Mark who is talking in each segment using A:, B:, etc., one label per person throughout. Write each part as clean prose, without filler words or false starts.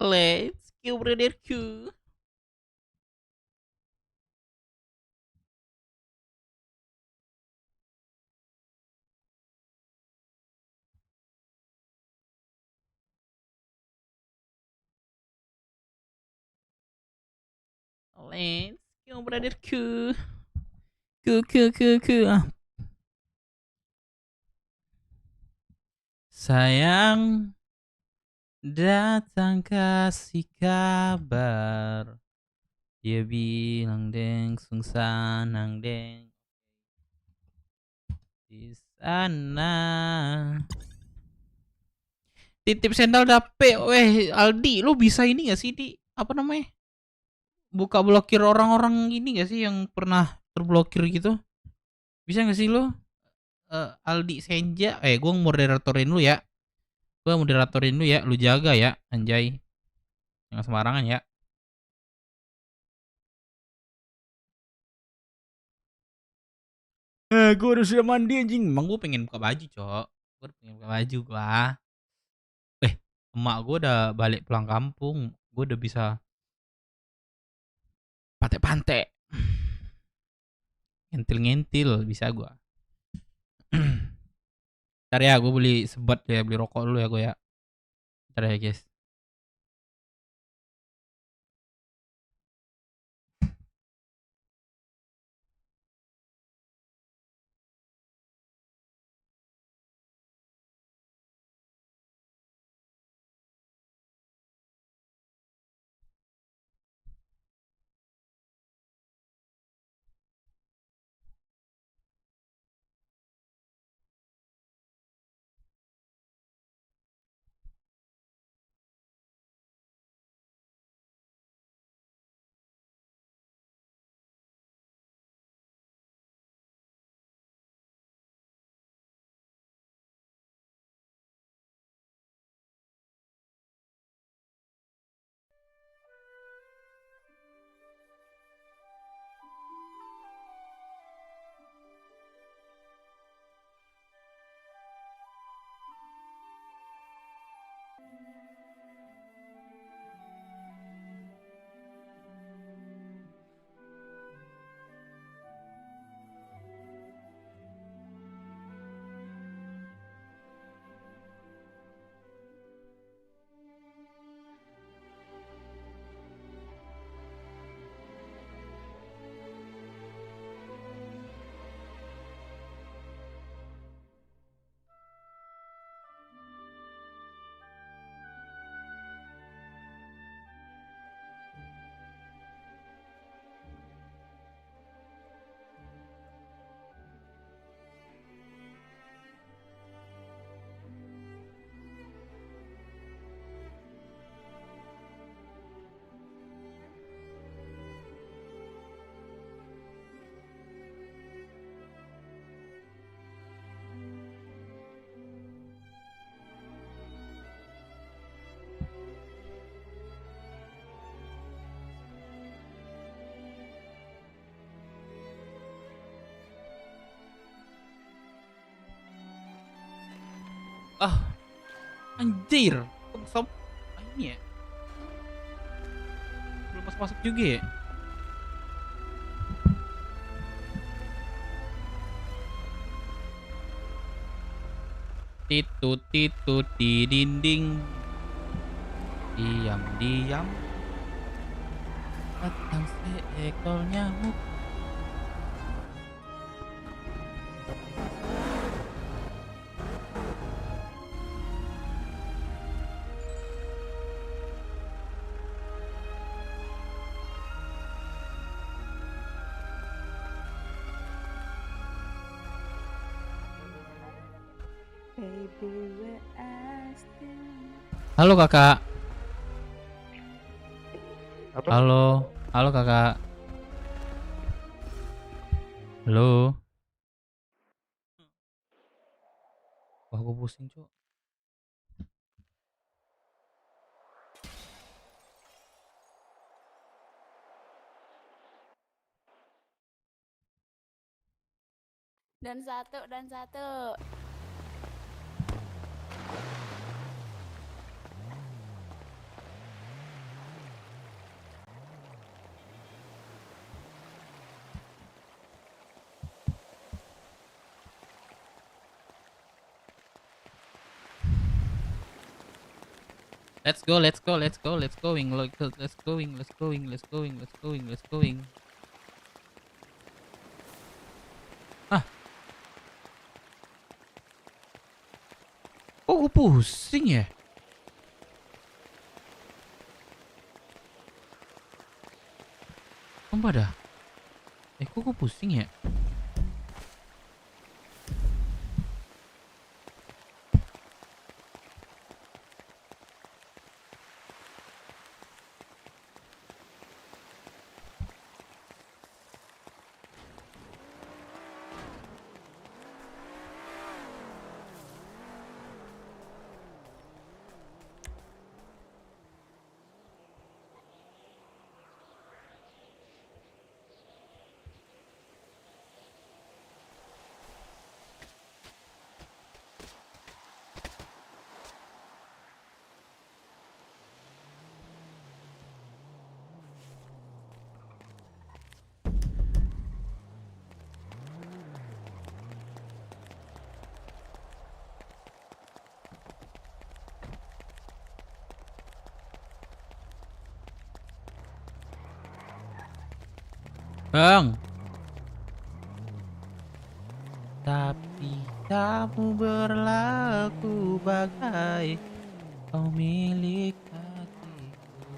A: Let's go brotherku. Let's go brotherku. Ku. Sayang, datang kasih kabar. Dia bilang deng sungsan nang deng di sana. Titip sendal dapet, weh Aldi, lu bisa ini gak sih di apa namanya? Buka blokir orang-orang ini gak sih yang pernah terblokir gitu? Bisa gak sih lu? Aldi Senja, gue moderatorin lu ya. Gue moderatorin lu ya, lu jaga ya, anjay. Jangan sembarangan ya. Gue udah sudah mandi anjing. Emang gue pengen buka baju, cok. Gue pengen buka baju gua. Eh, emak gue udah balik pulang kampung. Gue udah bisa pantai-pantai. Ngentil-ngentil bisa gue. Ntar ya, gue beli sebat ya, beli rokok dulu ya gue ya. Ntar ya guys. Ah, anjir. Kok ini ya? Belum masuk-masuk juga ya? Titut titut di dinding. Diam-diam datang seekor nyamuk. Halo kakak.
B: Apa?
A: Halo. Halo kakak. Halo. Wah gue pusing cok.
C: Dan satu.
A: Let's go, let's go, let's go, let's going, let's going, let's going, let's going, let's going, let's going, let's going. Ah, kok gue pusing ya? Sumpah dah. Kok gue pusing ya? Bang. Tapi kamu berlaku bagai kau milik hatiku.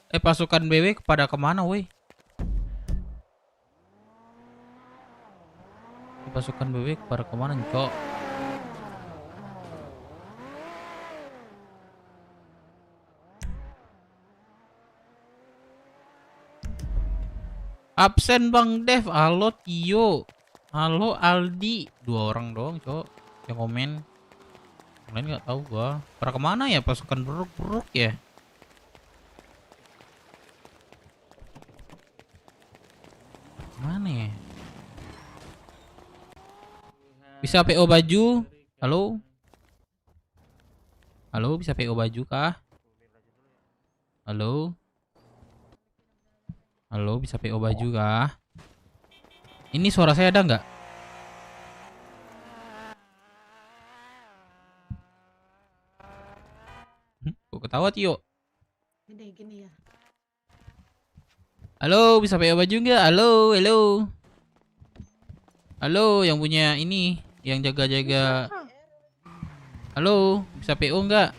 A: Tapi pasukan BW kepada kemana woi? Pasukan BW kepada kemana cok? Absen Bang Dev, halo Tio, halo Aldi, 2 orang doang cok yang komen. Yang lain nggak tahu gua. Pada kemana ya pasukan buruk ya? Mana ya? Bisa PO baju? Halo? Halo, bisa PO baju kah? Halo? Halo, bisa PO baju kah? Ini suara saya ada nggak? Kok ketawa Tio?
B: Gini ya.
A: Halo, bisa PO baju nggak? Halo, halo. Halo, yang punya ini, yang jaga-jaga. Halo, bisa PO nggak?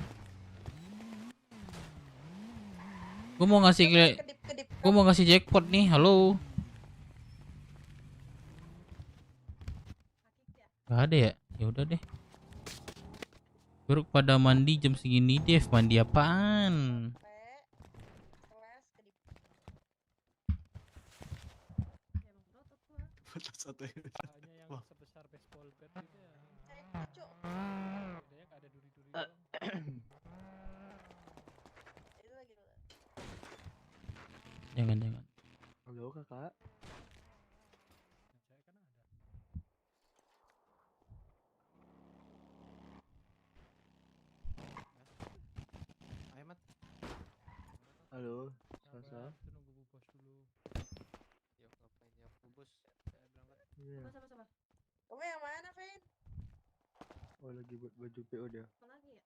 A: Gue mau ngasih jackpot nih. Halo. Gak ada ya? Ya udah deh. Baru pada mandi jam segini, Dev. Mandi apaan?
D: Hanya yang sebesar baseball bat gitu ya. Bedanya nggak ada duri-duri doang.
A: Jangan.
E: Halo kakak.
D: Saya kan ada.
E: Ayo mat. Halo. Sasa.
D: Itu nunggu bu bos dulu.
E: Ya ngapain ya bubus? Saya berangkat.
B: Iya.
C: Sabar. Kamu yang mana, Vin?
E: Oh lagi buat baju PO dia.
C: Apa lagi ya?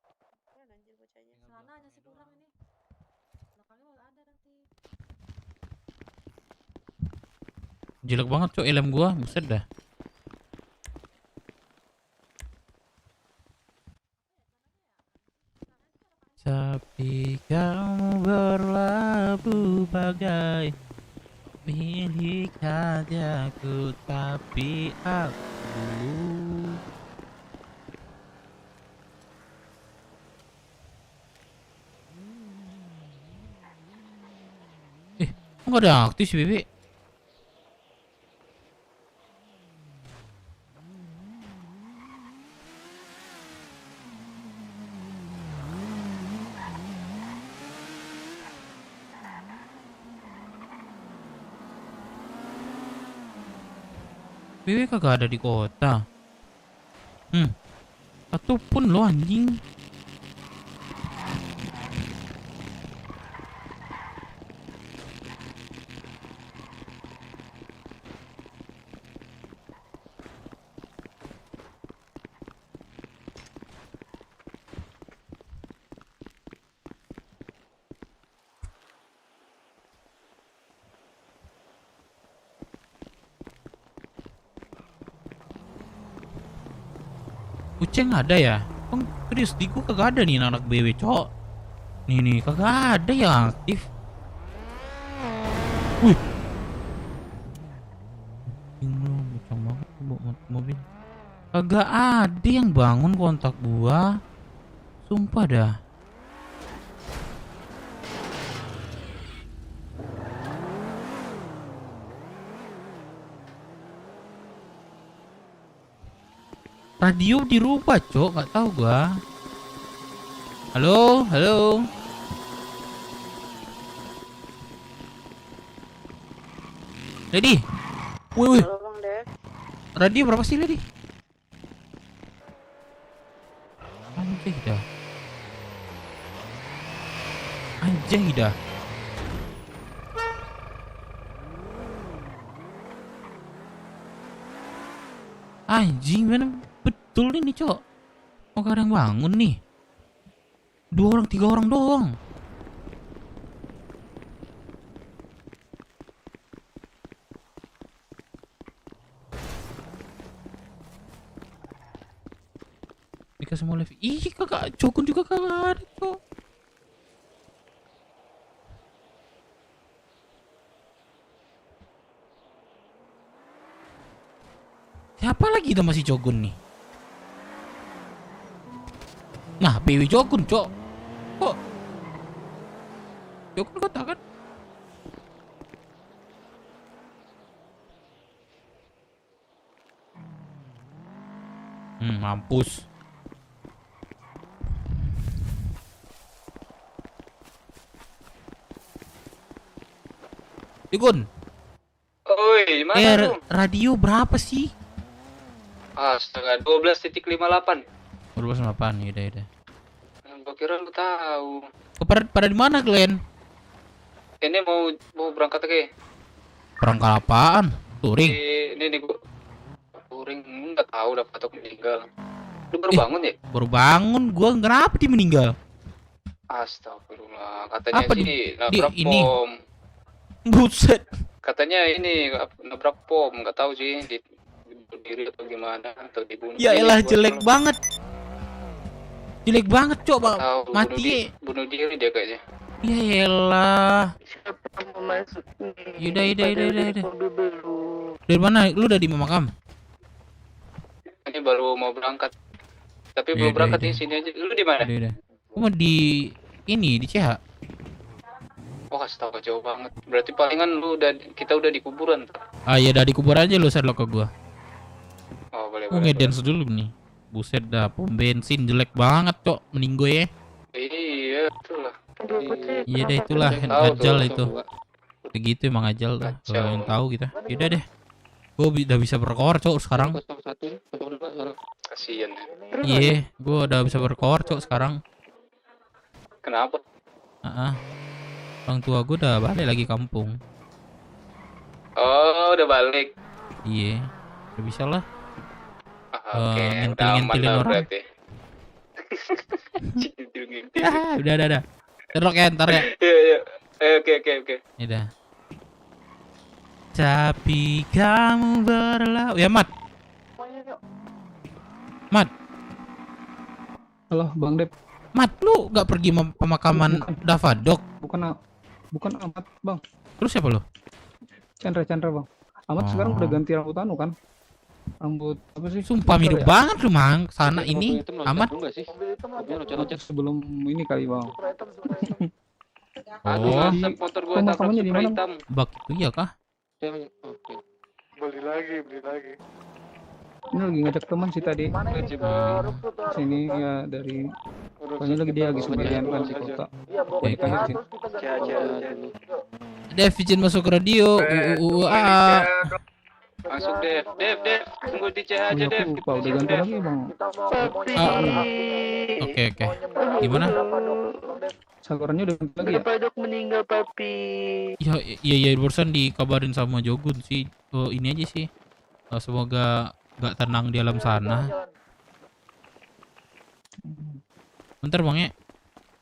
C: Mana anjir bocahnya?
B: Sana aja sih pulang ini. Belakangnya ada nanti.
A: Jelek banget cok helm gua, buset dah. Tapi kamu berlabuh bagai milik hatiku, tapi aku kok nggak ada aktif sih Bebe? Bebe kagak ada di kota. Satu pun lo anjing. Uceng ada ya? Bang, serius di gua kagak ada nih anak BW, cok. Nih, kagak ada yang aktif. Wih. Ini bocah banget bawa mobil. Kagak ada yang bangun kontak gua. Sumpah dah. Radio dirubah, cok, nggak tahu gua. Halo. Lady. Wih.
C: Halo Bang Dev.
A: Radio berapa sih, Lady? Anjay dah. Anjing, mana betul ini, cok. Oh, gak ada yang bangun nih. 2 orang, 3 orang doang. Mereka semua live. Ih, kagak, Cokun juga kagak ada, cok. Siapa lagi nama si Jogun nih? Nah, PW Jogun, cok. Kok? Jogun kota kan? Mampus. Jogun.
E: Oi, mana lu?
A: Radio berapa sih?
E: Astaga, 12.58.
A: 28, yaudah.
E: Gua kira lu tahu.
A: Pada di mana, Glenn?
E: Ini mau berangkat ke?
A: Perangkal apaan? Touring.
E: Ini gua touring, enggak tahu dapat atau meninggal. Lu baru bangun ya?
A: Baru bangun, gua kenapa dia meninggal?
E: Astagfirullah, katanya
A: Apa
E: sih
A: di-
E: nabrak
A: ini?
E: bom.
A: Buset.
E: Katanya ini nabrak bom, nggak tahu sih bunuh diri atau gimana atau dibunuh.
A: Ya
E: diri,
A: elah,
E: gua
A: jelek
E: tahu.
A: banget. Jelek banget, coba
E: Tahu,
A: mati.
E: bunuh diri dia kayaknya.
A: Ya elah.
F: Siapa yang mau masuk nih?
A: Yaudah.
F: Mobil belum.
A: Dari mana? Lu udah di Makam?
E: Ini baru mau berangkat. Tapi belum
A: Yaudah,
E: berangkat
A: yaudah.
E: di sini aja. Lu di mana?
A: Udah. Gua mau di ini, di CH.
E: Oh, astaga jauh banget. Berarti palingan kita udah di kuburan.
A: Ah ya, udah dikubur aja lu, Sherlock ke gua.
E: Oh, boleh.
A: Gua ngedance dulu nih. Buset dah, pom bensin jelek banget, cok. Mending gue ya.
E: Iya, itulah.
A: Iya deh, itulah
E: Tahu
A: ajal
E: tuh,
A: itu.
E: coba.
A: Begitu emang ajal dah.
E: Ajal.
A: Kalau yang tahu kita. Yaudah deh. Gua udah bisa berkoar, cok, sekarang.
E: 01, 02. Kasian ya.
A: Iya, gua udah bisa berkoar, cok, sekarang.
E: Kenapa?
A: Orang tua gua udah balik lagi kampung.
E: Oh, udah balik.
A: Iya. Udah bisa lah.
E: Oke,
A: ngintil-
E: udah aman
A: ngintilin
E: lah
A: orang.
E: berarti. Ngintil-ngintil.
A: Udah. Sherlock ya, ntar ya.
E: Iya. Oke.
A: Udah. Tapi kamu berlalu. Ya, Mat.
D: Halo, Bang Dep.
A: Mat, lu gak pergi pemakaman Davadok?
D: Bukan Ahmad, Bang.
A: Terus siapa lu?
D: Chandra, Bang. Ahmad
A: Oh.
D: sekarang udah ganti rambut kan? Rambut apa sih?
A: Sumpah
D: Bocor
A: mirip
D: ya?
A: banget lu, Mang. Sana ini Amat.
D: Sebelum ini kali, Bang.
E: Aduh,
A: Oh,
E: asap motor gua tabrak
D: Pemakamannya di
E: Supra
D: mana?
E: hitam.
A: bak itu iya kah?
E: Oke.
F: Beli lagi.
D: Ini lagi ngajak teman sih tadi. Sini ya dari soalnya lagi dia lagi sendirian kan di kota.
A: Oke,
D: Balik aja sih.
A: Dev izin masuk ke radio.
E: Masuk Dev, tunggu di CH aja
D: Aku
E: Dev.
D: lupa udah ganti lagi, Bang.
A: Oke. Gimana?
D: Salurannya udah ganti lagi ya?
F: Dok meninggal papi.
A: Iya, barusan dikabarin sama Jogun sih. Oh, ini aja sih. Semoga gak tenang di alam sana. Bentar, Bang ya.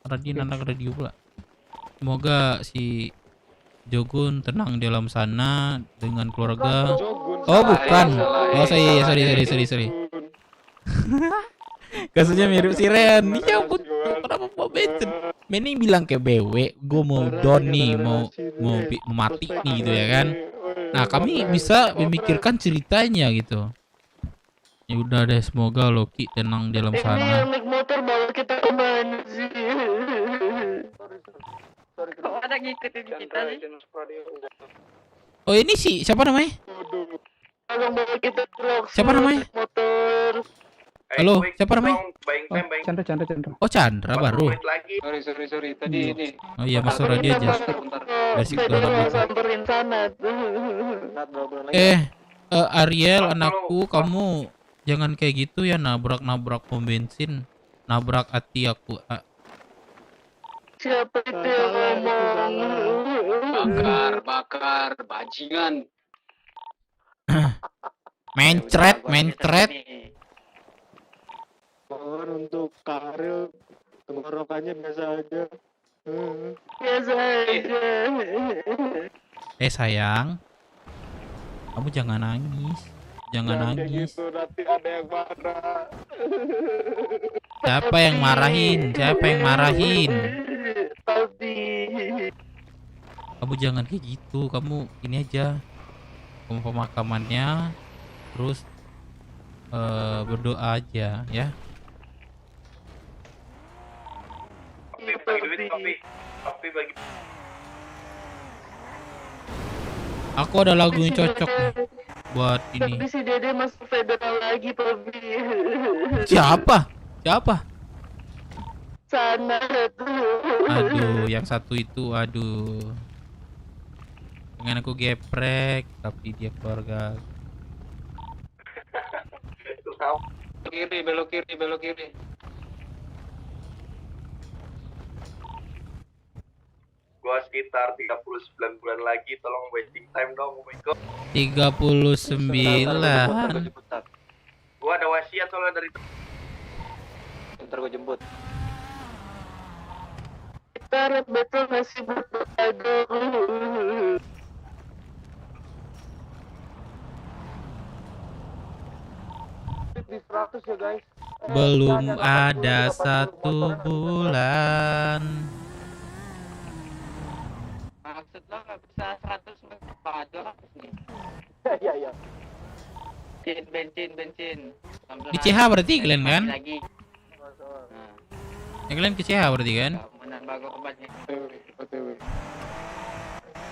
A: Anak radio pula. Semoga si Jogun tenang di alam sana dengan keluarga. Oh, bukan. Oh, sorry. Kasusnya mirip si Ren. Iya betul. Kenapa mau bensin? Mending bilang ke BW, gue mau down nih, mau mati nih gitu ya kan. Nah kami bisa memikirkan ceritanya gitu. Ya udah deh, semoga Loki tenang di dalam
F: Ini
A: sana.
F: yang naik motor bawa kita kemana sih?
B: Kok ada ngikutin kita sih?
A: Oh ini sih siapa namanya?
F: Tolong bawa kita pulang.
A: Siapa namanya?
F: Motor.
A: Halo, siapa namanya?
D: Oh, Chandra.
A: Oh Chandra baru.
E: Sorry. Tadi ini.
A: Oh iya masuk radio aja. Basic
F: Sepeda
A: doang.
F: samperin sana.
A: Ariel anakku, kamu jangan kayak gitu ya, nabrak pom bensin, nabrak hati aku.
F: Siapa itu yang ngomong?
E: Bakar, bajingan.
A: Mencret.
F: Untuk Karel tenggorokannya biasa aja. Biasa aja.
A: Sayang, kamu jangan nangis.
F: Gitu, nanti ada yang marah.
A: Siapa yang marahin?
F: Tapi
A: Kamu jangan kayak gitu. Kamu ini aja, kamu pemakamannya, terus berdoa aja ya. Aku ada lagu yang cocok nih buat ini.
F: Tapi si Dede masuk federal lagi, Papi.
A: Siapa?
F: Sana tuh.
A: Aduh, yang satu itu, aduh. Dengan aku geprek, tapi dia keluarga.
E: Belok kiri.
G: Gua sekitar 39 bulan lagi, tolong waiting time dong, oh my god.
A: 39.
G: Gua ada wasiat soalnya dari
E: Ntar gue jemput.
F: Kita betul masih berpadu. Di 100 ya guys.
A: Belum ada 1 bulan.
B: Maksud lo nggak bisa 100 berpadu nih?
F: Iya.
B: Bensin.
A: Di CH berarti kalian kan?
B: Lagi.
A: Ya kalian ke CH berarti kan?
B: Menambah korbannya.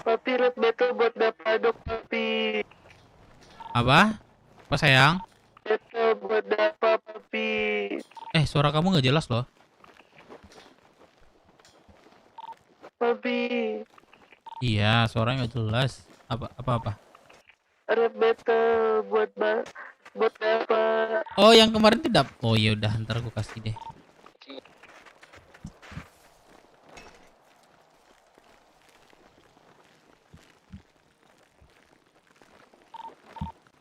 F: Papi red betul buat dapadok, Papi.
A: Apa sayang?
F: Betul buat dapat, Papi.
A: Suara kamu nggak jelas loh.
F: Papi.
A: Iya, suaranya nggak jelas. Apa?
F: Red betul buat dapat.
A: Oh, yang kemarin tuh Oh ya udah, ntar aku kasih deh.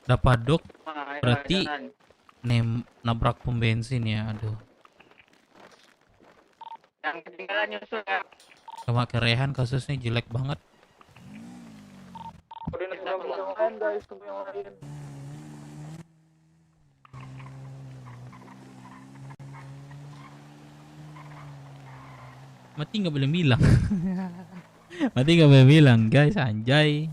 A: Dapadok berarti nabrak pom bensin ya. Aduh.
B: Yang ketinggalan nyusul ya.
A: Sama kerehan kasusnya jelek banget.
F: Guys, tunggu yang lain.
A: Mati nggak boleh bilang. Mati nggak boleh bilang guys, anjay.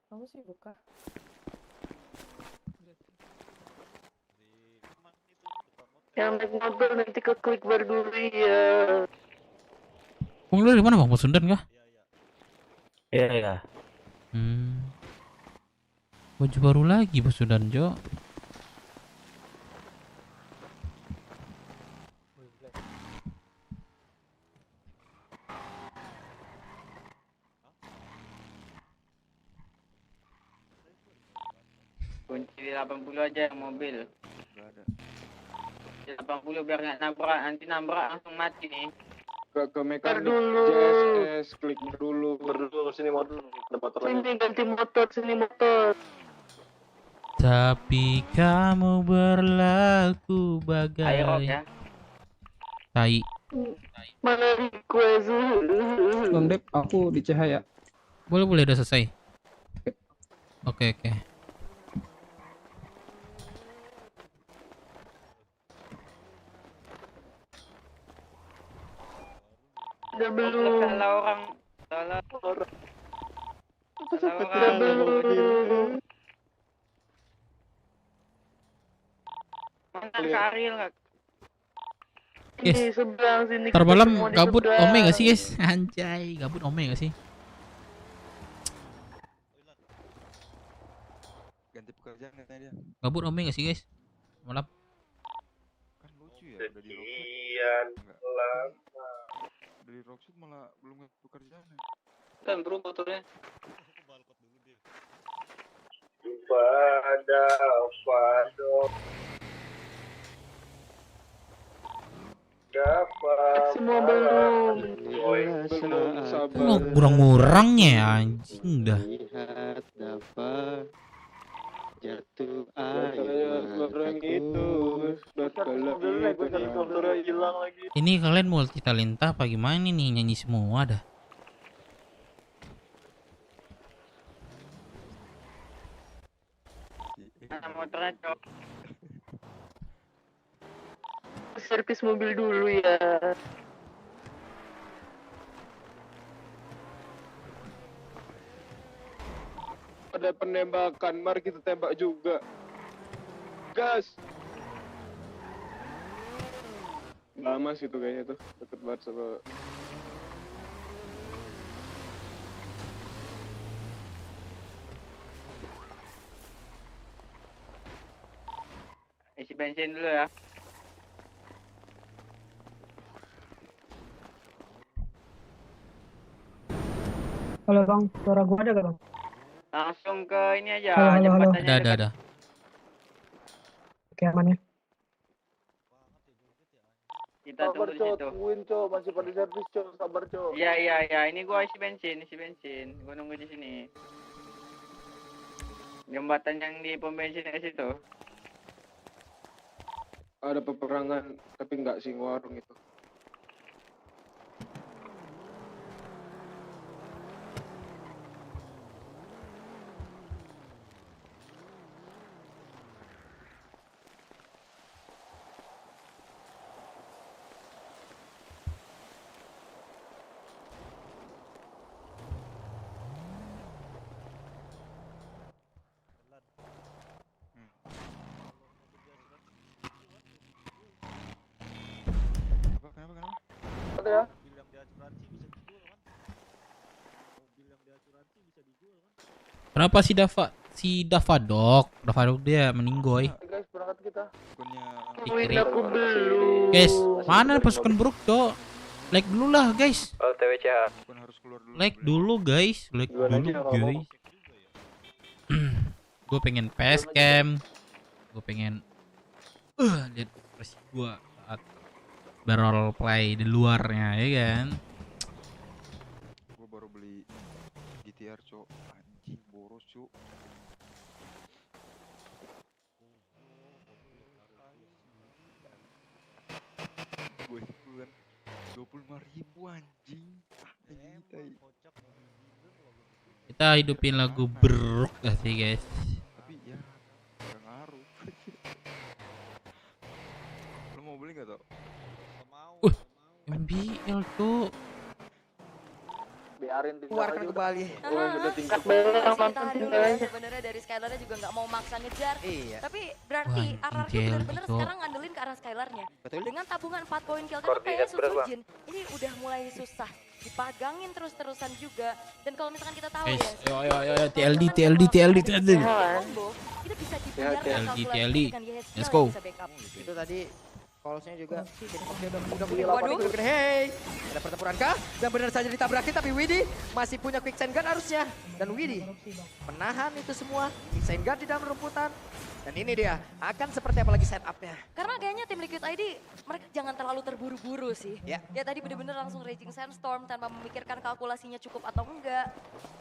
C: Kamu sih buka.
F: Yang naik mobil nanti ke klik berduri ya.
A: Bang lu dari mana bang? Pasundan kah?
H: Iya.
A: Baju baru lagi Pasundan Jo.
B: Kunci di 80 aja yang mobil. Di 80 biar nggak nabrak, nanti nabrak langsung mati nih.
F: Ke mekanik JSS, klik dulu.
G: sini motor.
F: Sini ganti motor, sini motor.
A: Tapi kamu berlaku
B: Ayo
A: bagai
B: ya.
A: tai.
F: Mana request?
D: Bang Dep, aku di CH ya.
A: Boleh udah selesai. Oke.
F: Udah belum.
E: Salah orang. Salah orang.
F: Udah belum.
E: Mana Karil nggak?
A: Yes.
F: Di seberang sini.
A: Ntar malam
F: Semua di
A: gabut
F: seberang.
A: ome gak sih guys? Anjay, gabut ome gak sih?
I: Ganti pekerjaan katanya dia.
A: Gabut ome gak sih guys? Malam.
I: Kan lucu ya, udah di Rockshoot.
G: Sekian
I: Enggak.
G: lama.
I: Dari Rockshoot malah belum ganti pekerjaan.
E: Kan bro motornya.
G: Pada Fado dapat
F: Semua belum.
A: Oh, kurang-kurangnya anjing dah.
H: Lihat dapat jatuh
A: Ini kalian multi talenta apa gimana nih nyanyi semua dah?
E: Mana motornya cok?
F: Servis mobil dulu ya.
G: ada penembakan, mari kita tembak juga. Gas. Lama sih tuh kayaknya tuh, deket banget sama.
E: Isi bensin dulu ya.
C: Halo bang, suara gua ada gak bang?
E: Langsung ke ini aja.
C: Halo.
E: jembatannya dekat.
A: Ada.
C: Oke aman ya.
E: Kita tunggu di situ.
G: tungguin cok, masih pada servis cok, sabar cok.
E: Iya. Ini gua isi bensin. Gua nunggu di sini. Jembatan yang di pom bensin ke situ.
G: Ada peperangan, tapi nggak sih warung itu.
I: Kenapa?
A: Kenapa si Davadok dia meninggoy?
G: Guys, berangkat kita.
I: Bukannya
F: Tungguin
A: Kiri.
F: aku belum.
A: Guys, mana pasukan buruk dok? Like dulu lah guys.
I: bukan harus keluar dulu.
A: Like dulu guys. Gue pengen facecam. Gue pengen lihat ekspresi gue saat berrole play di luarnya ya kan.
I: Gua baru beli GTR, cok. Anjing boros, cok. Gue kan 25.000 anjing. Tai.
A: Kita hidupin lagu beruk gak sih guys?
I: Tapi ya gak ngaruh. Lo mau beli gak tau?
A: MBL tuh.
G: Biarin
J: Keluarkan kembali.
B: Sebenarnya dari Skylarnya juga nggak mau maksa ngejar.
J: Iya.
B: Tapi berarti
A: Wah,
B: RRQ
A: gel
B: benar-benar
A: gitu.
B: sekarang ngandelin ke arah Skylarnya.
J: Betul.
B: Dengan tabungan 4 poin kill kan kayaknya Sujin ini udah mulai susah. Dipagangin terus-terusan juga. Dan kalau misalkan kita tahu
A: Guys,
B: ya.
A: ayo TLD.
B: Combo, itu bisa dibiarkan
A: TLD.
B: kalkulasi dengan YHL
A: Let's go.
B: yang bisa backup.
J: Itu tadi Kolosnya juga. Oke, udah
B: Waduh.
J: Hey, ada pertempuran kah? Dan benar saja ditabrakin, tapi Widhi masih punya quick sign gun harusnya. Dan Widhi menahan itu semua. Quick sign gun di dalam rumputan. Dan ini dia, akan seperti apa lagi setupnya.
B: Karena kayaknya tim Liquid ID mereka jangan terlalu terburu-buru sih.
J: Ya.
B: Ya tadi bener-bener langsung Raging Sandstorm tanpa memikirkan kalkulasinya cukup atau enggak.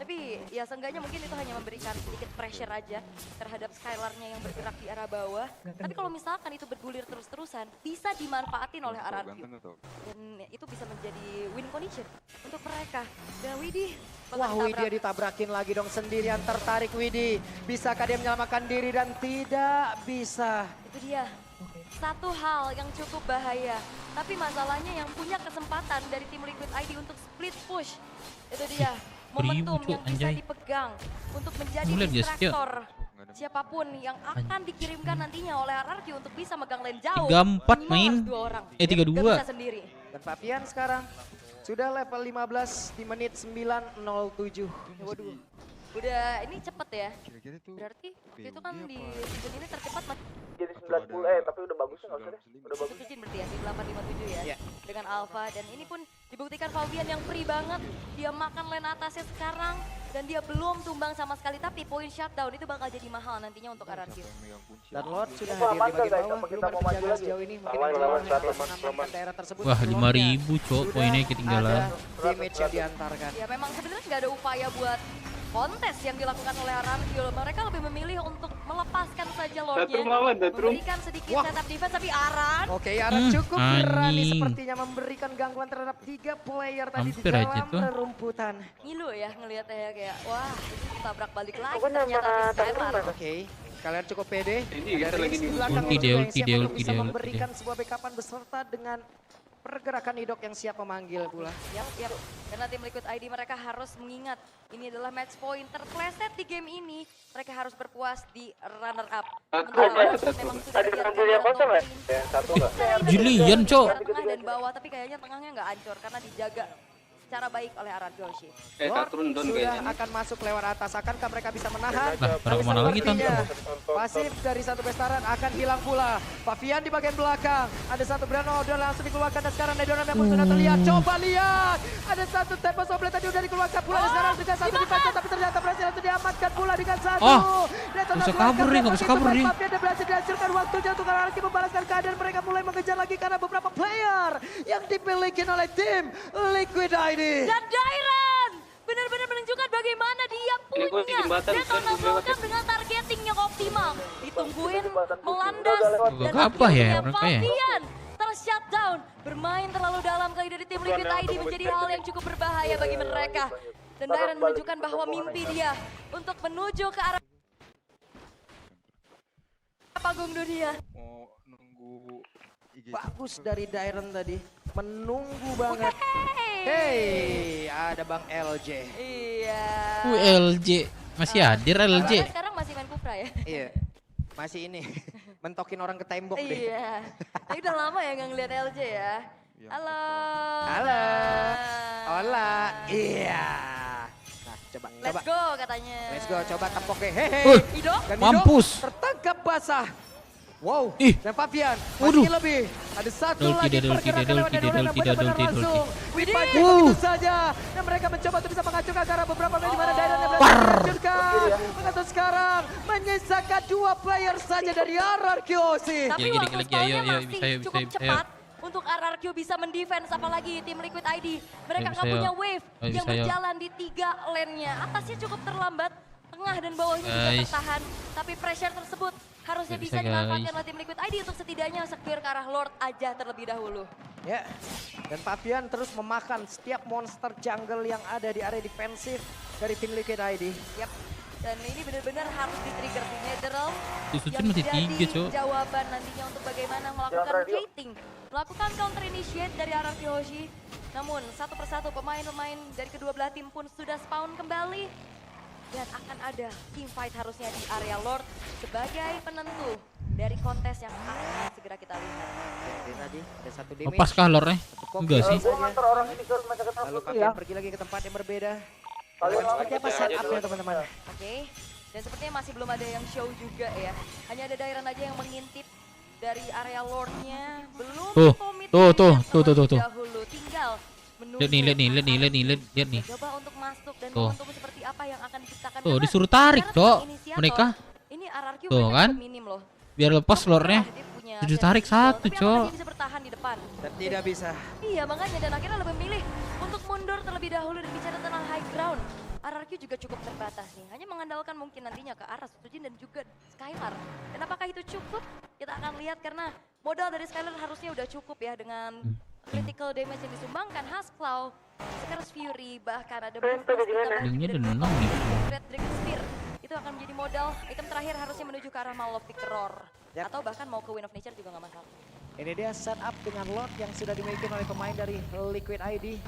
B: Tapi ya seenggaknya mungkin itu hanya memberikan sedikit pressure aja terhadap Skylarnya yang bergerak di arah bawah. Tapi kalau misalkan itu bergulir terus-terusan, bisa dimanfaatin oleh
I: Ganteng
B: RRQ.
I: ganteng nggak tau?
B: Dan itu bisa menjadi win condition untuk mereka. Dan Widih
J: Wah, Widih ditabrakin lagi dong sendirian, tertarik Widih. Bisakah dia menyelamatkan diri dan tidak bisa.
B: Itu dia. Satu hal yang cukup bahaya. Tapi masalahnya yang punya kesempatan dari tim Liquid ID untuk split push. Itu dia. Momentum
A: Cuk,
B: yang bisa
A: anjay.
B: dipegang untuk menjadi
A: Lu liat dia, Cio.
B: distraktor. Siapapun yang akan dikirimkan nantinya oleh RRQ untuk bisa megang lane jauh.
A: 3-4
B: minimal
A: main.
B: harus 2 orang.
A: 3-2.
B: Gak bisa sendiri.
J: Dan Fabian sekarang sudah level 15 di menit 9.07.
B: Waduh. Udah ini cepet ya.
I: Kira-kira tuh
B: Berarti
I: PUBG
B: itu kan di
I: apa?
B: season ini tercepat masih
G: Jadi
I: Atau
G: 90 tapi udah bagusnya nggak usah deh. Udah bagus.
B: Sujin berarti ya di 857 ya.
J: Iya.
B: Dengan Alpha dan ini pun dibuktikan Fabian yang free banget. Dia makan lane atasnya sekarang dan dia belum tumbang sama sekali, tapi poin shutdown itu bakal jadi mahal nantinya untuk RRQ.
I: Siapa yang megang kunci?
J: Dan Lord sudah
G: Wah,
J: hadir di
G: mantap,
J: bagian
G: guys.
J: bawah,
G: Apa
J: belum
G: kita
J: ada
G: mau maju
J: penjaga
G: lagi?
J: sejauh ini. Mungkin
G: Lawan,
J: yang
G: lawan,
J: akan
G: satu,
J: mengamankan daerah tersebut.
A: Wah,
J: Sebelumnya
A: 5.000 cok,
J: sudah
A: poinnya ketinggalan.
J: Ada damage yang diantarkan.
B: Ya memang sebenarnya nggak ada upaya buat kontes yang dilakukan oleh RRQ. Mereka lebih memilih untuk melepaskan saja Lordnya, memberikan sedikit
J: Wah.
B: setup defense, tapi Aran
J: Oke, Aran cukup berani
A: anjing.
J: sepertinya memberikan gangguan terhadap 3 player tadi di
A: Hampir aja
J: dalam
A: tuh.
J: rerumputan.
B: ngilu ya ngelihatnya ya, kayak wah ini tabrak balik lagi ternyata di Skylar.
J: Oke, kalian cukup pede.
E: Ini
J: Ada
E: kita lagi
J: Riz di
E: di
J: belakang
A: ulti
J: juga
A: dia,
J: yang
A: ulti
J: siap
A: dia,
J: untuk
A: ulti
J: bisa
A: dia, ulti
J: memberikan sebuah backupan beserta dengan pergerakan Idok yang siap memanggil pula.
B: Yap. Karena tim Liquid ID mereka harus mengingat ini adalah match point terpleset di game ini. Mereka harus berpuas di runner up. Sementara memang sudah diambil yang kosong ya?
G: Satu nggak?
A: Julian, Cok.
B: Tengah dan bawah, tapi kayaknya tengahnya nggak hancur karena dijaga secara baik oleh Arad Goshi.
E: Tak turun down
J: Sudah
E: kayaknya.
J: akan masuk lewat atas. Akankah mereka bisa menahan?
A: Lah, pada kemana lagi, Ton?
J: Sepertinya pasif dari satu Bestaran akan hilang pula. Fabian di bagian belakang. Ada satu Brano udah langsung dikeluarkan dan sekarang Nedonam yang pun sudah terlihat. Coba lihat. Ada satu Tempo Soble tadi udah dikeluarkan pula. Dan sekarang dengan satu defense tapi ternyata berhasil untuk diamankan pula dengan satu.
A: Oh,
J: Dan tetap
A: bisa kabur nih, nggak bisa kabur nih.
J: Fabian dan berhasil dihancurkan waktunya untuk lagi membalaskan keadaan. Mereka mulai mengejar lagi karena beberapa player yang dimiliki oleh tim Liquid ID.
B: Dan Dairan benar-benar menunjukkan bagaimana dia
E: Ini gua di
B: punya
E: jembatan, kan,
B: Detona
E: belum lewat
B: Vulcan dengan targeting yang optimal. Ditungguin, melandas, dan
A: Apa ya
B: akhirnya
A: mereka ya?
B: Fabian ter-shutdown. Bermain terlalu dalam kali dari tim Liquid ID menjadi hal yang cukup berbahaya bagi mereka. Dan Dairan menunjukkan bahwa mimpi dia untuk menuju ke arah panggung dunia.
I: Mau nunggu IG.
J: Bagus dari Dairon tadi. Menunggu banget. Hey, ada Bang LJ.
B: Iya.
A: LJ. Masih hadir LJ.
B: Karena sekarang masih main Kufra ya?
J: Iya. Masih ini. Mentokin orang ke tembok deh.
B: Iya. Tapi udah lama ya nggak ngeliat LJ ya. Halo.
J: Halo. Hola. Iya. Nah, coba.
B: Let's go katanya.
J: Let's go. Coba tepok deh. Hehe.
B: Ido.
J: Dan
A: Mampus.
J: Ido tertangkap basah. Wow.
A: Ih.
J: Dan Fabian
A: Waduh.
J: masih lebih. Ada satu
A: Dolki,
J: lagi
A: dolki,
J: pergerakan
A: dolki,
J: lewat dari
A: dolki,
J: yang benar-benar
A: dolki,
J: langsung.
B: Widih.
J: Dipancing begitu saja. Dan mereka mencoba untuk bisa menghancurkan karena beberapa lane di mana Dairon yang berhasil menghancurkan. Mengatur sekarang menyisakan 2 player saja dari RRQ sih.
B: Tapi
A: Gini,
B: waktu
A: gini,
B: spellnya
A: ayo,
B: masih
A: bisa,
B: cukup
A: bisa,
B: cepat untuk RRQ bisa mendefense apalagi tim Liquid ID. Mereka
A: Bisa,
B: nggak punya
A: ayo.
B: wave
A: Ayo,
B: yang
A: bisa, ayo.
B: berjalan di 3 lane-nya. Atasnya cukup terlambat, tengah dan bawahnya juga
A: Guys.
B: tertahan. Tapi pressure tersebut harusnya
A: Nggak
B: bisa
A: bisa,
B: dimanfaatkan
A: guys.
B: oleh tim Liquid ID untuk setidaknya secure ke arah Lord aja terlebih dahulu.
J: Ya, dan Fabian terus memakan setiap monster jungle yang ada di area defensif dari tim Liquid ID.
B: Yap. Dan ini benar-benar harus di-trigger di Netherreal
A: Susun
B: yang
A: masih
B: jadi
A: 3, Cok.
B: jawaban nantinya untuk bagaimana melakukan gating, melakukan counter initiate dari RRQ Hoshi. Namun satu persatu pemain-pemain dari kedua belah tim pun sudah spawn kembali. Dan akan ada team fight harusnya di area Lord sebagai penentu dari kontes yang akan segera kita lihat.
J: Jadi tadi ada satu damage.
A: Lepas kah lornya? Enggak sih.
G: orang ini ke mereka ketemu
J: Lalu
G: ya.
J: Fabian pergi lagi ke tempat yang berbeda. Seperti apa setupnya teman-teman?
B: Oke, dan sepertinya masih belum ada yang show juga ya. Hanya ada Dairan aja yang mengintip dari area Lordnya. Belum
A: Tuh,
B: komit
A: tuh, tuh,
B: terlebih
A: tuh, tuh.
B: dahulu. Tinggal menunggu.
A: Lihat nih, lihat nih, lihat nih, lihat nih, lihat nih.
B: Coba untuk masuk dan
A: Tuh.
B: momentum seperti apa yang akan diciptakan.
A: Tuh,
B: Karena
A: disuruh tarik,
B: secara
A: Cok.
B: sebagai inisiator,
A: Mereka.
B: Ini RRQ
A: Tuh,
B: mereka
A: kan?
B: juga minim loh.
A: Biar lepas lornya.
B: Dia punya
A: Sudah
B: set
A: tarik
B: pistol,
A: satu,
B: tapi
A: Cok.
B: apakah dia bisa bertahan di depan?
J: Dan tidak bisa.
B: Iya makanya, dan akhirnya lebih milih untuk mundur terlebih dahulu dan bicara tentang high ground. RRQ juga cukup terbatas nih, hanya mengandalkan mungkin nantinya ke arah Sujin dan juga Skylar. Dan apakah itu cukup? Kita akan lihat karena modal dari Skylar harusnya udah cukup ya dengan critical damage yang disumbangkan Haskell, Scarce Fury, bahkan ada
A: Linknya udah 6 nih.
B: Red Dragon Spear. Itu akan menjadi modal item terakhir harusnya menuju ke arah Maul of Victor.
J: Yap.
B: Atau bahkan mau ke Wind of Nature juga nggak masalah.
J: Ini dia setup dengan Lord yang sudah dimiliki oleh pemain dari Liquid ID.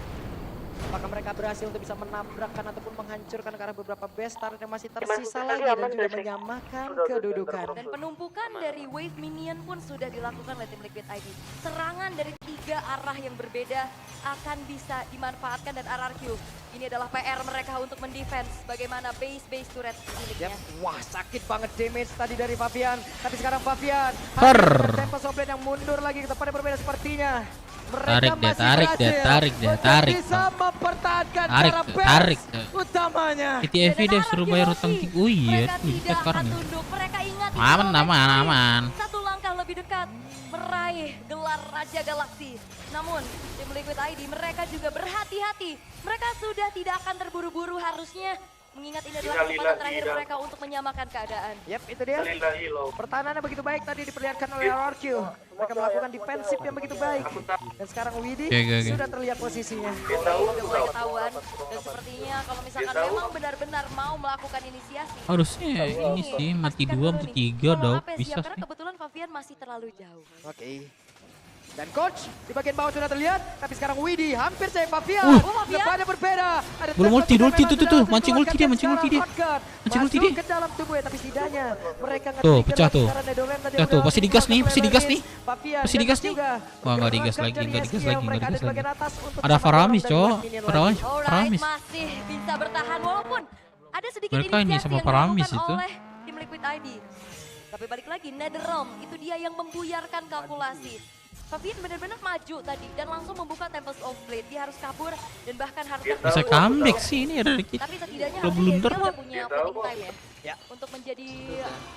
J: Apakah mereka berhasil untuk bisa menabrakkan ataupun menghancurkan ke arah beberapa base turret yang masih tersisa lagi dan juga menyamakan kedudukan.
B: Dan penumpukan dari wave minion pun sudah dilakukan oleh tim Liquid ID. Serangan dari 3 arah yang berbeda akan bisa dimanfaatkan dan RRQ. Ini adalah PR mereka untuk mendefense bagaimana base turret miliknya.
J: Wah, sakit banget damage tadi dari Fabian. Tapi sekarang Fabian tempo Soblen yang mundur lagi ke tempat yang berbeda sepertinya. Mereka
A: Tarik deh.
J: Bisa mempertahankan
A: Tarik,
J: cara
A: tarik.
J: base utamanya.
A: TTFV dia suruh bayar utang iya,
B: Mereka
A: tuh
B: tidak
A: sekarang.
B: akan tunduk. Mereka ingat ini
A: Aman.
B: satu langkah lebih dekat meraih gelar Raja Galaksi. Namun tim Liquid ID mereka juga berhati-hati. Mereka sudah tidak akan terburu-buru harusnya. Mengingat ini adalah kesempatan terakhir mereka untuk menyamakan keadaan.
J: Yap, itu dia. Pertahanannya begitu baik tadi diperlihatkan oleh RRQ. Mereka melakukan defensif yang begitu baik. Dan sekarang Widi sudah terlihat posisinya.
B: Sudah mulai ketahuan. Dan sepertinya kalau misalkan memang benar-benar mau melakukan inisiasi.
A: Harusnya ini sih mati 2, mati 3 dong. Bisa
B: karena
A: sih.
B: kebetulan Fabian masih terlalu jauh.
J: Oke. Dan coach di bagian bawah sudah terlihat, tapi sekarang Widi hampir saja Fabian. Depannya berbeda. Ada
A: Belum ulti tuh. Mancing ulti dia. Mancing ulti dia.
J: ke dalam tubuhnya, tapi setidaknya mereka
A: Tuh, pecah tuh. Pasti digas nih. Pasti digas nih. Wah, nggak digas lagi. Ada Faramis, Cok. Faramis.
B: Masih bisa bertahan walaupun ada sedikit
A: Mereka ini
B: inisiasi
A: sama
B: yang
A: Faramis
B: dilakukan
A: itu.
B: oleh tim Liquid ID. Tapi balik lagi, Netherrealm itu dia yang membuyarkan kalkulasi. Fabian benar-benar maju tadi dan langsung membuka Tempest of Blade. Dia harus kabur dan bahkan harus
A: Bisa comeback sih ini ada dikit.
B: Tapi setidaknya
A: Kalau
B: harusnya
A: blunder
B: dia udah punya fighting time ya. Untuk menjadi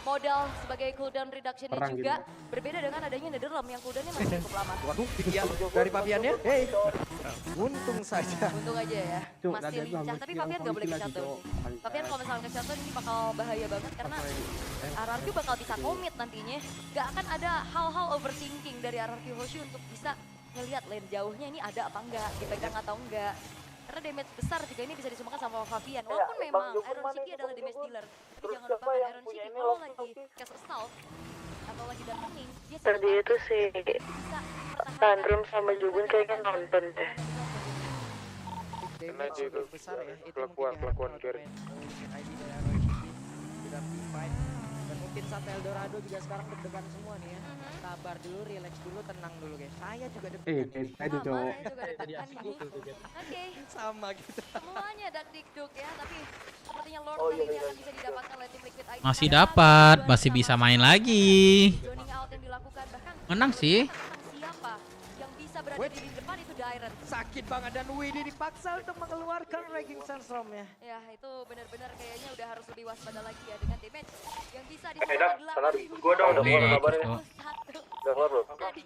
B: modal sebagai cooldown reduction-nya juga berbeda dengan adanya Netherrealm yang cooldown-nya masih cukup lama.
J: Waduh, iya dari Fabiannya. Hey, untung saja.
B: Untung aja ya, masih lincah. Tapi Fabian gak boleh ke-shutdown. Fabian kalau misalnya ke-shutdown ini bakal bahaya banget karena RRQ bakal bisa komit nantinya. Gak akan ada hal-hal overthinking dari RRQ Hoshi untuk bisa ngelihat lane jauhnya ini ada apa enggak, dipegang atau enggak. Karena damage besar juga ini bisa disumbangkan sama Fabian. Walaupun memang Iron City adalah damage dealer. Tapi jangan lupakan Iron City kalau lagi cast assault atau lagi datengin, dia
F: Tadi itu si
B: bisa
F: Tandrum sama Jubun kayaknya nonton deh.
J: Damage cukup besar ya. Itu kelakuan dari ID dari Iron City sudah fight. Dan mungkin sampai Eldorado juga sekarang deg-degan semua nih ya. Sabar dulu, relax dulu, tenang dulu guys. Saya juga deg-degan.
B: itu cowok. Oke.
J: Sama gitu.
B: Semuanya dak-dikduk ya, tapi sepertinya Lord kali ini akan bisa didapatkan oleh tim Liquid ID.
A: Masih dapat, masih bisa main lagi.
B: Zoning out yang dilakukan bahkan
A: Menang sih.
B: siapa yang bisa berada di depan itu Dairen.
J: Sakit banget dan Widi dipaksa untuk mengeluarkan Raging Sandstorm-nya.
B: Ya, itu benar-benar kayaknya udah harus lebih waspada lagi ya dengan damage yang bisa
G: salah gua dong, udah keluar kabarnya.
B: Satu.
G: Udah keluar belum?
B: Tadi.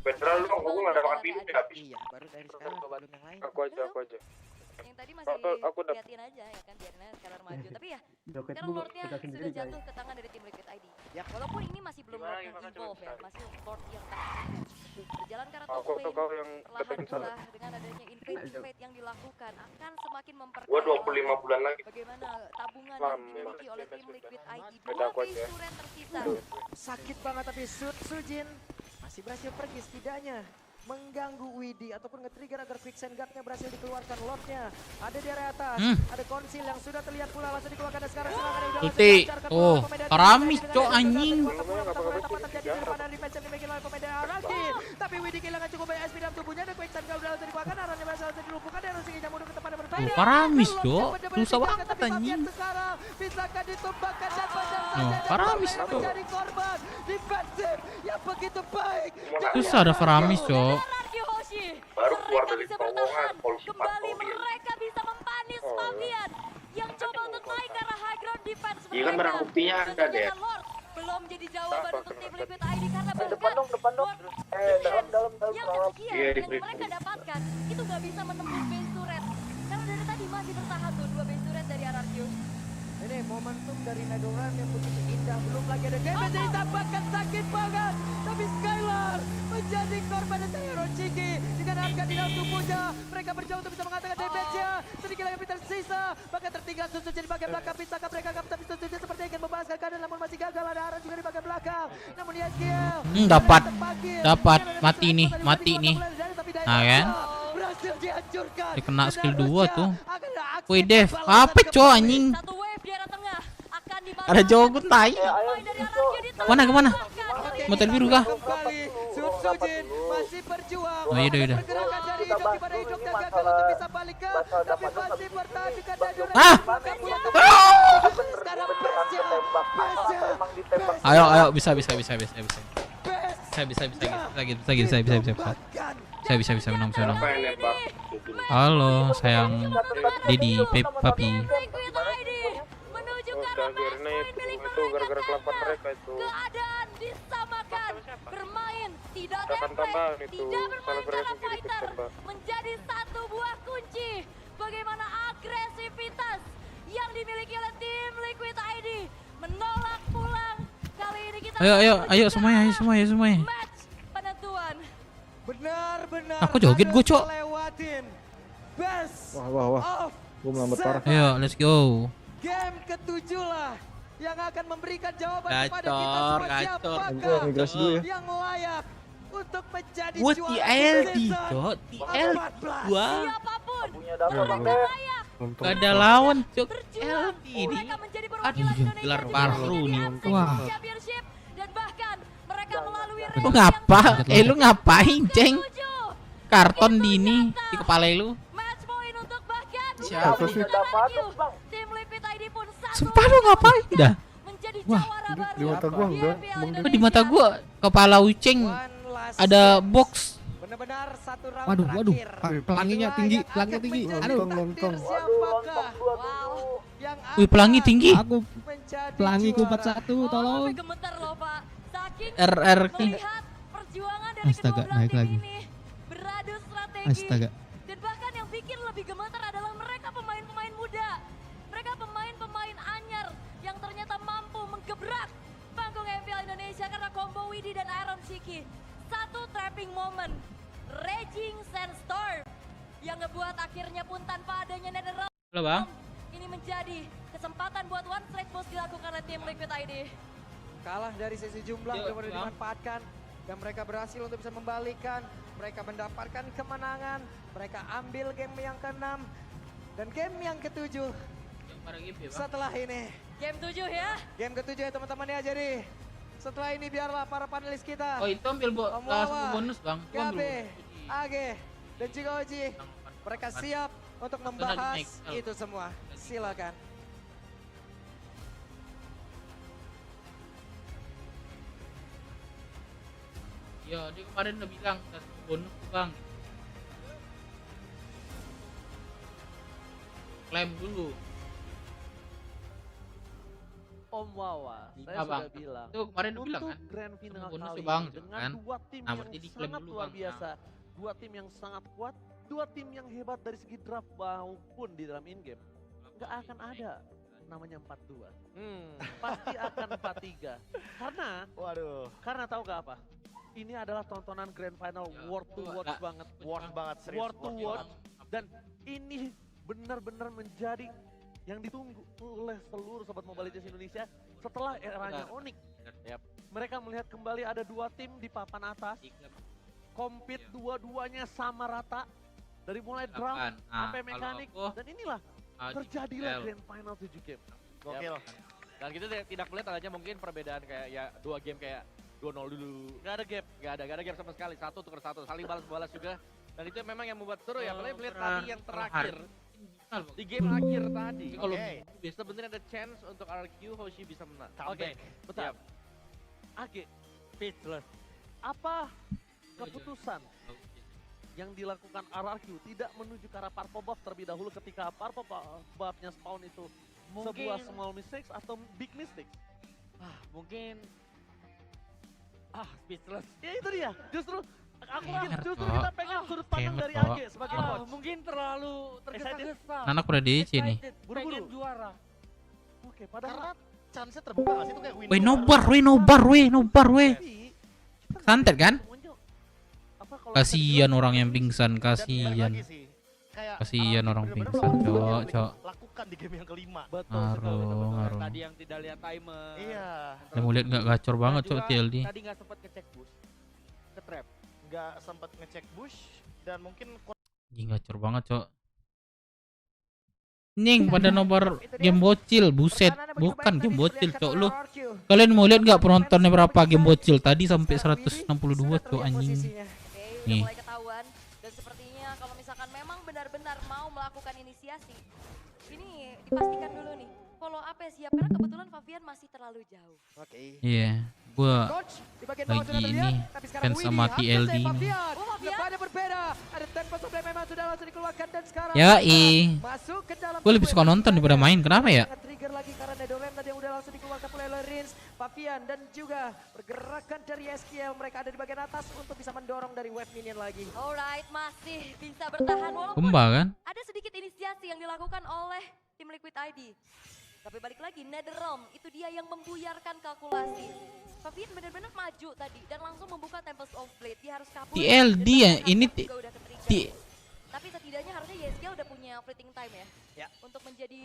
G: Beneran lu, gua nggak ada makan minum ya habis.
J: Iya, baru dari sekarang belum yang lain.
I: Aku aja.
B: Yang tadi masih
I: Aku udah-
B: liatin aja ya kan, biarin aja Skylar maju. Tapi ya, sekarang Lordnya sudah jatuh ke tangan dari tim Liquid ID.
J: Yap.
B: Walaupun ini masih belum Lord yang involve ya, masih Lord yang berjalan ke arah top
I: Aku
B: lane.
I: yang
B: Perlahan pula dengan adanya invade yang dilakukan akan semakin
G: Gua
B: memperkuat
G: 25 bulan lagi.
B: bagaimana tabungan yang
I: Paham,
B: dimiliki oleh tim Liquid ID.
I: Beda
B: Dua
I: aku aja.
B: base turret tersisa.
J: Sakit banget tapi Sujin masih berhasil pergi setidaknya mengganggu Widi ataupun nge-trigger agar Quicksand Guard-nya berhasil dikeluarkan. Lord-nya ada di area atas, ada konsil yang sudah terlihat pula langsung dikeluarkan dan sekarang serangan yang udah langsung
A: Ulti.
J: dilancarkan
A: Oh,
J: oleh pemain dari
A: Faramis,
J: Liquid
A: Cok,
J: ID.
A: anjing.
J: Tepat terjadi di depan dari match yang dimiliki oleh pemain dari Araki. Tapi Widi kehilangan cukup banyak SP dalam tubuhnya dan Quicksand Guard udah langsung dikeluarkan. Aranya berhasil dilumpuhkan dan Rosingi mundur ke tempat yang berbeda.
A: Oh, Faramis,
J: Dan
A: Cok.
J: Lord yang
A: Susah
J: benar-benar
A: banget,
J: tapi Fabian
A: anjing.
J: sekarang bisakah ditumbangkan dan Fajar saja
A: Oh,
J: dan
A: Faramis,
J: Fabian
A: Cok.
J: menjadi korban defensif yang begitu baik.
A: Susah ada Faramis, Cok.
B: RRQ Hoshi.
G: Baru keluar
B: Mereka
G: dari
B: bisa
G: terowongan,
B: bertahan.
G: polisi
B: Kembali
G: patroli.
B: mereka bisa mempanis Fabian yang coba untuk naik ke arah high ground defense
G: Iya kan barang buktinya
B: Dan
G: ada,
B: ternyata
G: Dad.
B: Lord belum jadi jawaban untuk tim Liquid ID karena bahkan
C: depan dong.
B: Lord defense yang kesekian
G: Iya, di
B: yang
G: break.
B: mereka dapatkan itu nggak bisa menembus base turret. Karena dari tadi masih bertahan tuh dua base turret dari RRQ.
J: Ini momentum dari Netherrealm yang begitu indah. Belum lagi ada damage yang ditambahkan, sakit banget. Tapi Skylar menjadi korban dari Hero Chiki dengan harga di dalam tubuhnya. Mereka berjuang untuk bisa mengatakan damage-nya. Sedikit lagi tersisa, bahkan tertinggal Susu di bagian belakang. Bisakah mereka tapi Susu seperti ingin membahaskan keadaan namun masih gagal. Ada arah juga di bagian belakang. Namun Yeskiel
A: dapat mati nih. Nah kan?
J: Berhasil dihancurkan.
A: Dikena skill 2 tuh. Wih Dev, apa cow anjing?
B: Satu wave di arah tengah akan dibantu.
A: Ada jogun tai.
B: Pemain dari RRQ di tengah.
A: Kemana? Motor biru kah?
J: Kembali Sujin masih berjuang.
A: Oh, iya.
J: Pergerakan dari Hidok di mana Hidok dan gagal untuk bisa balik ke, tapi masih bertahan di kandang Dura.
A: Ah!
J: Sekarang Besya.
A: Ayo bisa. Saya bisa menang.
G: Siapa yang nembak?
A: Halo, sayang Didi, papi.
B: Liquid ID menuju ke arah match point milik
G: gara-gara kelakuan mereka itu.
B: Keadaan disamakan. Bermain tidak
G: Akan tambahan
B: template,
G: itu.
B: tidak bermain
G: Salah
B: cara
G: berhasil
B: fighter.
G: ditembak.
B: Menjadi satu buah kunci. Bagaimana agresivitas yang dimiliki oleh tim Liquid ID menolak pulang. Kali ini kita
A: Ayo semuanya.
B: match penentuan.
J: Benar-benar
A: Aku joget gua, Cok.
J: lewatin best
D: Wah.
J: of
D: Gue melambat parah.
A: Ayo, let's go.
J: game ke-7 lah yang akan memberikan jawaban kepada kita
A: Gacor.
J: semua siapakah
D: Migrasi dulu ya.
J: yang layak untuk menjadi
A: Buat
J: juara
A: TLD,
J: season
A: Cok. TLD
J: 14.
A: gua.
B: Siapapun
A: Nah,
B: layak
A: gak ada lawan, Cok.
B: berjuang.
A: TLD ini.
B: Mereka menjadi perwakilan
A: Aduh,
B: Indonesia
A: gelar
B: di
A: baru
B: ajang
A: nih.
B: AFC
A: Wah.
B: Championship dan bahkan mereka melalui
A: Lu ngapa? Lu ngapain, Ceng? Karton di ini di kepala lu.
B: match point untuk bahkan
A: Siapa
D: sih?
B: tim Liquid ID pun satu
A: Sumpah lu ngapain dah?
B: menjadi
A: Wah,
B: jawara baru
D: di mata gua enggak.
A: Di mata gua kepala Uceng
J: One last
A: ada
J: set.
A: box.
J: Benar-benar satu round
K: Waduh,
J: terakhir.
K: pelanginya
J: Inilah
K: tinggi,
J: yang
K: pelanginya
J: akan
K: tinggi.
J: menjadi
K: Aduh.
J: takdir siapakah yang
A: Wih, pelangi
J: akan
A: tinggi.
K: Aku
J: menjadi
K: pelangiku
J: juara.
K: 41, tolong.
B: Sampai gemetar loh Pak. Saking
A: RRQ.
B: melihat perjuangan dari
K: Astaga,
B: kedua belah
K: naik
B: tim
K: lagi.
B: ini beradu strategi.
K: Astaga.
B: Dan bahkan yang bikin lebih gemetar adalah mereka pemain-pemain muda. Mereka pemain-pemain anyar yang ternyata mampu menggebrak panggung MPL Indonesia karena combo Widi dan Iron Chiki. Satu trapping moment, Raging Sandstorm yang ngebuat akhirnya pun tanpa adanya Netherrealm.
A: Halo, Bang.
B: Ini menjadi kesempatan buat one straight push dilakukan oleh tim Liquid ID.
J: Kalah dari sisi jumlah
A: Yuk,
J: kemudian
A: Bang.
J: dimanfaatkan dan mereka berhasil untuk bisa membalikan. Mereka mendapatkan kemenangan. Mereka ambil game yang ke-6 dan game yang ke-7 setelah ini.
B: Game 7 ya.
J: Game ke-7 ya teman-teman ya. Jadi setelah ini biarlah para panelis kita
A: Oh, itu ambil
J: Om
A: salah satu
J: Wawa,
A: bonus, Bang. Gua ambil
J: KB,
A: bonus.
J: AG, dan juga Oji. Mereka siap untuk membahas itu semua. Silakan.
A: Ya, dia kemarin udah bilang salah satu bonus tuh, Bang. Klaim dulu.
L: Om Wawa, saya
A: Apa, Bang?
L: sudah bilang.
A: Itu kemarin udah bilang
L: untuk
A: kan?
L: grand final
A: Bonus
L: kali
A: tuh, Bang,
L: ini dengan
A: kan?
L: dua tim
A: Nah,
L: yang
A: berarti diklaim
L: sangat
A: dulu,
L: luar
A: Bang.
L: biasa, dua tim yang sangat kuat, dua tim yang hebat dari segi draft maupun di dalam in-game, nggak akan ada namanya 4-2. Pasti akan 4-3. Karena tahu gak apa? Ini adalah tontonan grand final worth to watch banget.
G: Worth banget, serius.
L: Worth to watch. Dan ini benar-benar menjadi yang ditunggu oleh seluruh sobat Mobile Legends Indonesia setelah eranya Onyx. Mereka melihat kembali ada dua tim di papan atas, compete dua-duanya sama rata dari mulai draft sampai mekanik, dan inilah terjadilah grand final 7 game.
M: Gokil. Dan kita tidak melihat adanya mungkin perbedaan kayak ya dua game kayak 2-0 dulu.
L: Gak ada gap.
M: Gak ada gap sama sekali. Satu tukar satu, saling balas-balas juga. Dan itu memang yang membuat seru ya. Apalagi melihat tadi yang terakhir. Di game akhir tadi.
A: Kalau
M: sebenarnya ada chance untuk RRQ Hoshi bisa menang.
L: Oke, betul. Oke, speechless. Apa keputusan yang dilakukan RRQ tidak menuju ke arah Purple Buff terlebih dahulu ketika Purple Buff-nya spawn itu sebuah small mistakes atau big mistakes?
M: Mungkin
L: speechless. Ya itu dia. Justru
A: Justru
L: kita pengen sudut pandang dari AG sebagai coach.
M: mungkin terlalu tergesa-gesa.
A: Anak udah DC nih.
L: Buru-buru
M: juara.
L: Oke, padahal
M: Chance-nya terbuka gak sih itu kayak win.
A: Weh, nobar, weh.
L: tapi
A: Santet kan? Kasihan orang yang pingsan, kasihan. Kasihan orang pingsan, cok.
L: Lakukan di game yang kelima.
A: Ngaruh.
M: Tadi yang tidak lihat timer.
L: Iya.
A: Saya mau lihat nggak gacor banget cok TLD.
M: Tadi nggak sempat ngecek boost. Ke trap.
L: Nggak sempat ngecek push dan mungkin
A: Ini gacor banget cok. Nying pada nobar game bocil, buset, bukan game bocil cok lu. Kalian mau lihat nggak penontonnya berapa game bocil tadi sampai 162 cok anjing. Nih.
B: Mulai ketahuan dan sepertinya kalau misalkan memang benar-benar mau melakukan inisiasi, ini dipastikan dulu nih follow up ya siap karena kebetulan Favian masih terlalu jauh.
J: Oke.
A: Iya, gua lagi ini fans sama TLD ini.
J: Ada berbeda. Ada tempo supply memang sudah langsung dikeluarkan dan sekarang
A: Ya
J: masuk ke dalam.
A: gue lebih suka nonton daripada main, kenapa ya?
J: Trigger lagi karena Nedorem tadi yang udah langsung dikeluarkan oleh Rins, Favian dan juga pergerakan dari SQL mereka ada di bagian atas untuk bisa mendorong dari wave minion lagi.
B: Alright, masih bisa bertahan walaupun
A: Kumba kan?
B: ada sedikit inisiasi yang dilakukan oleh tim Liquid ID. Tapi balik lagi, Netherrealm itu dia yang membuyarkan kalkulasi. Favian benar-benar maju tadi dan langsung membuka Tempest of Blade. Dia harus kabur.
A: TLD ya, ini
B: tapi setidaknya harusnya YSG udah punya fleeting time ya. Untuk menjadi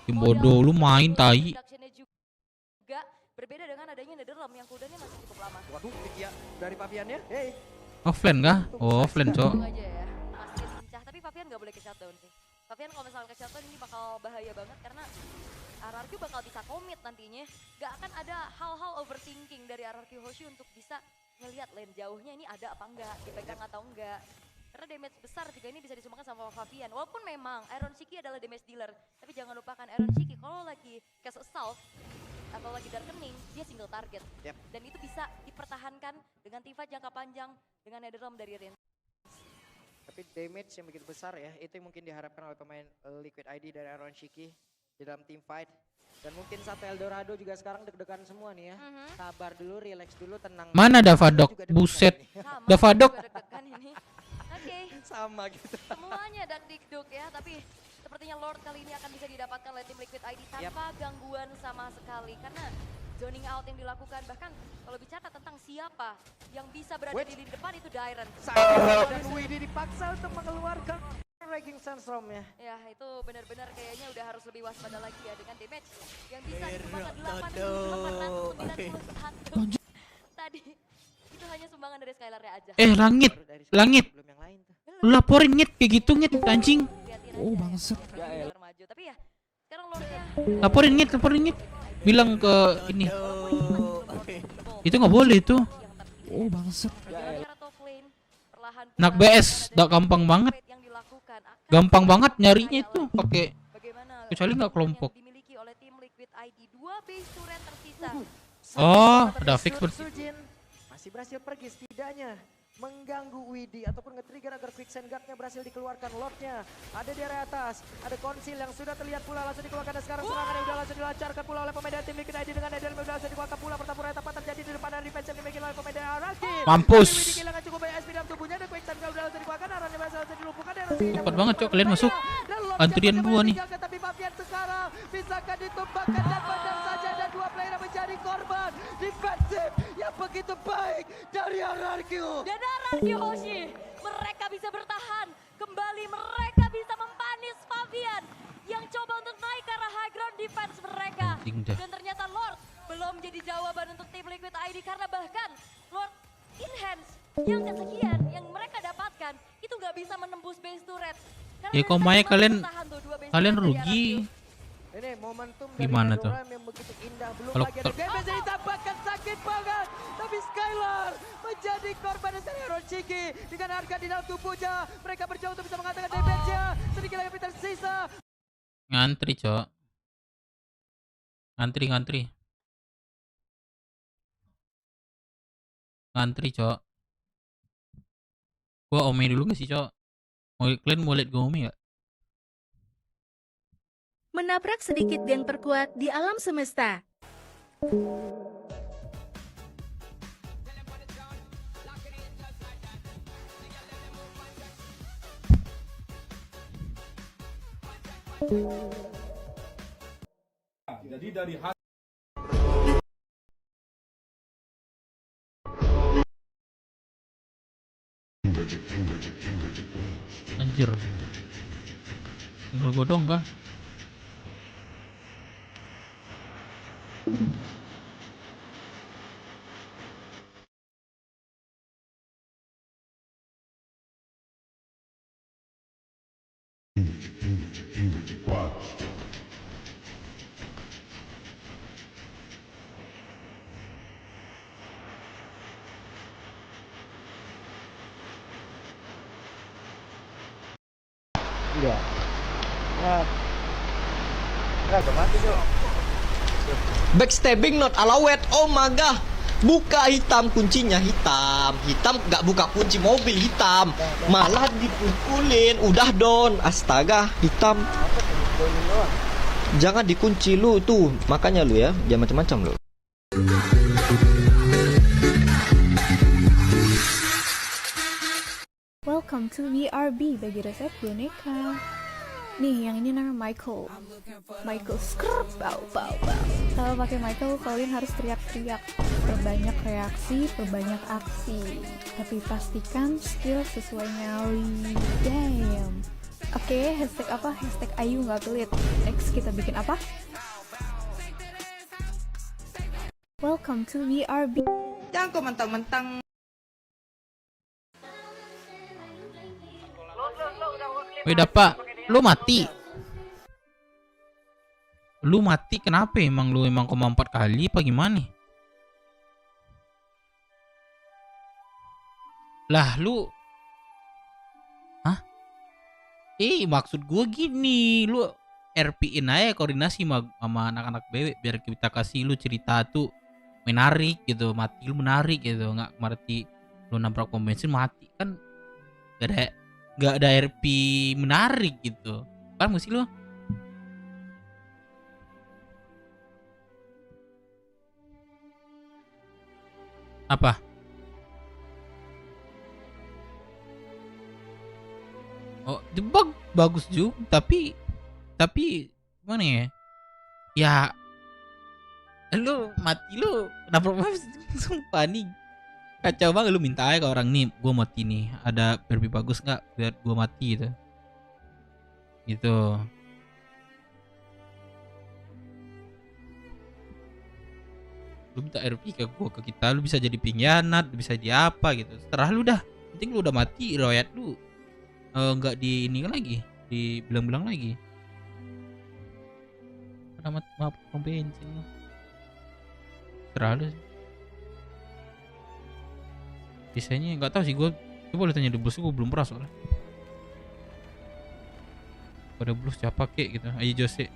A: Tim bodoh lu main tai.
B: Juga berbeda dengan adanya Netherrealm yang kudanya masih cukup lama.
J: Waduh, ya dari Favian ya. Hey.
A: Offline kah? Oh, offline cok.
B: Aja ya. Masih lincah, tapi Favian nggak boleh ke shutdown sih. Favian kalau misalnya ke shutdown ini bakal bahaya banget karena RRQ bakal bisa komit nantinya. Gak akan ada hal-hal overthinking dari RRQ Hoshi untuk bisa ngelihat lane jauhnya ini ada apa enggak, dipegang atau enggak. Karena damage besar juga ini bisa disumbangkan sama Favian. Walaupun memang Iron Shiki adalah damage dealer, tapi jangan lupakan Iron Shiki kalau lagi cast assault atau lagi darkening, dia single target. Dan itu bisa dipertahankan dengan teamfight jangka panjang dengan Netherrealm dari Rin.
J: Tapi damage yang begitu besar ya, itu yang mungkin diharapkan oleh pemain Liquid ID dari Iron Shiki di dalam team fight. Dan mungkin satu Eldorado juga sekarang deg-degan semua nih ya. Sabar dulu, relax dulu, tenang.
A: Mana Davadok? Buset. Davadok.
B: Oke.
J: Sama gitu.
B: Semuanya dak-dikduk ya, tapi sepertinya Lord kali ini akan bisa didapatkan oleh tim Liquid ID tanpa gangguan sama sekali. Karena zoning out yang dilakukan, bahkan kalau bicara tentang siapa yang bisa berada di lini depan itu Dairon.
J: Dan Widi dipaksa untuk mengeluarkan Raging Sandstorm ya.
B: Ya itu benar-benar kayaknya udah harus lebih waspada lagi ya dengan damage yang bisa disumbangkan 8.891 tadi. Itu hanya sumbangan dari Skylar-nya aja.
A: Langit. Lu laporin ngit kayak gitu ngit anjing.
B: Oh bangsat. Tapi ya sekarang Lordnya.
A: Laporin ngit. Bilang ke ini. Itu nggak boleh itu. Oh bangsat. Nak BS, udah gampang banget. Gampang banget nyarinya itu pakai. Kecuali nggak kelompok. Oh, ada fix
J: masih berhasil pergi setidaknya mengganggu Widi ataupun nge-trigger agar quicksand guard-nya berhasil dikeluarkan. Lordnya ada di area atas, ada konsil yang sudah terlihat pula langsung dikeluarkan dan sekarang serangan yang sudah langsung dilancarkan pula oleh pemain dari tim Liquid ID dengan Edel sudah langsung dikeluarkan pula. Pertempuran tepat terjadi di depan dan defense yang dimiliki oleh pemain dari Araki.
A: Mampus.
J: Widi kehilangan cukup banyak SP dalam tubuhnya dan quicksand guard sudah langsung dikeluarkan, arahnya berhasil langsung dilumpuhkan dan
A: cepat banget cok, kalian masuk. Antrian gua nih.
J: Tapi Favian sekarang bisakah ditumbangkan dan benar saja ada dua player yang menjadi korban defensif yang begitu baik dari RRQ.
B: Dan RRQ Hoshi, mereka bisa bertahan kembali, mereka bisa mempanis Favian yang coba untuk naik ke arah high ground defense mereka. Dan ternyata Lord belum jadi jawaban untuk tim Liquid ID karena bahkan Lord enhance yang kesekian yang mereka dapatkan itu nggak bisa menembus base turret.
A: Ya kok Maya kalian rugi.
J: Ini momentum
A: gimana tuh?
J: Yang begitu indah belum
A: Kalau
J: lagi ada damage yang ditambahkan sakit banget. Tapi Skylar menjadi korban dari Iron Shiki dengan harga di dalam tubuhnya. Mereka berjuang untuk bisa mengatakan damage-nya. Sedikit lagi tersisa.
A: Ngantri cok. Ngantri cok. Gua Ome dulu gak sih cok? Kalian mau liat gue Ome gak?
K: Menabrak sedikit geng terkuat di alam semesta.
N: Jadi dari
A: anjir. Tinggal gue dong kan.
J: Iya. Enggak mati, Cok.
N: Backstabbing not allowed. Oh my god. Buka hitam, kuncinya hitam. Hitam gak buka kunci mobil hitam. Malah dipukulin. Udah don. Astaga, hitam. Jangan dikunci lu tuh. Makanya lu ya, jangan macam-macam lu.
O: Welcome to VRB bagi resep boneka. Nih, yang ini namanya Michael. Michael skrp, bau. Kalau pakai Michael, kalian harus teriak-teriak. Perbanyak reaksi, perbanyak aksi. Tapi pastikan skill sesuai nyali. Damn. Oke, hashtag apa? Hashtag Ayu nggak pelit. Next kita bikin apa? Welcome to VRB.
P: Jangan kok mentang-mentang.
A: Weda pak, lu mati. Lu mati kenapa emang? Lu emang koma 4 kali apa gimana? Lah lu. Hah? Maksud gua gini, lu RP-in aja koordinasi sama anak-anak bebek biar kita kasih lu cerita tuh menarik gitu, mati lu menarik gitu, nggak berarti lu nabrak pom bensin mati kan gak ada RP menarik gitu. Paham gak sih lu? Apa? Oh, bagus juga, tapi gimana ya? Ya lu mati lu nabrak sumpah nih. Kacau banget, lu minta aja ke orang nih, gue mati nih, ada RP bagus nggak biar gue mati gitu. Lu minta RP ke gue, ke kita, lu bisa jadi pengkhianat, bisa jadi apa gitu, seterah lu dah. Penting lu udah mati, riwayat lu nggak di ini lagi, dibilang-bilang lagi. Karena maaf pom bensin lu, seterah lu. Biasanya nggak tahu sih, gue coba lu tanya di blues, gue belum pernah soalnya. Pada blues siapa kek gitu, aja Jose.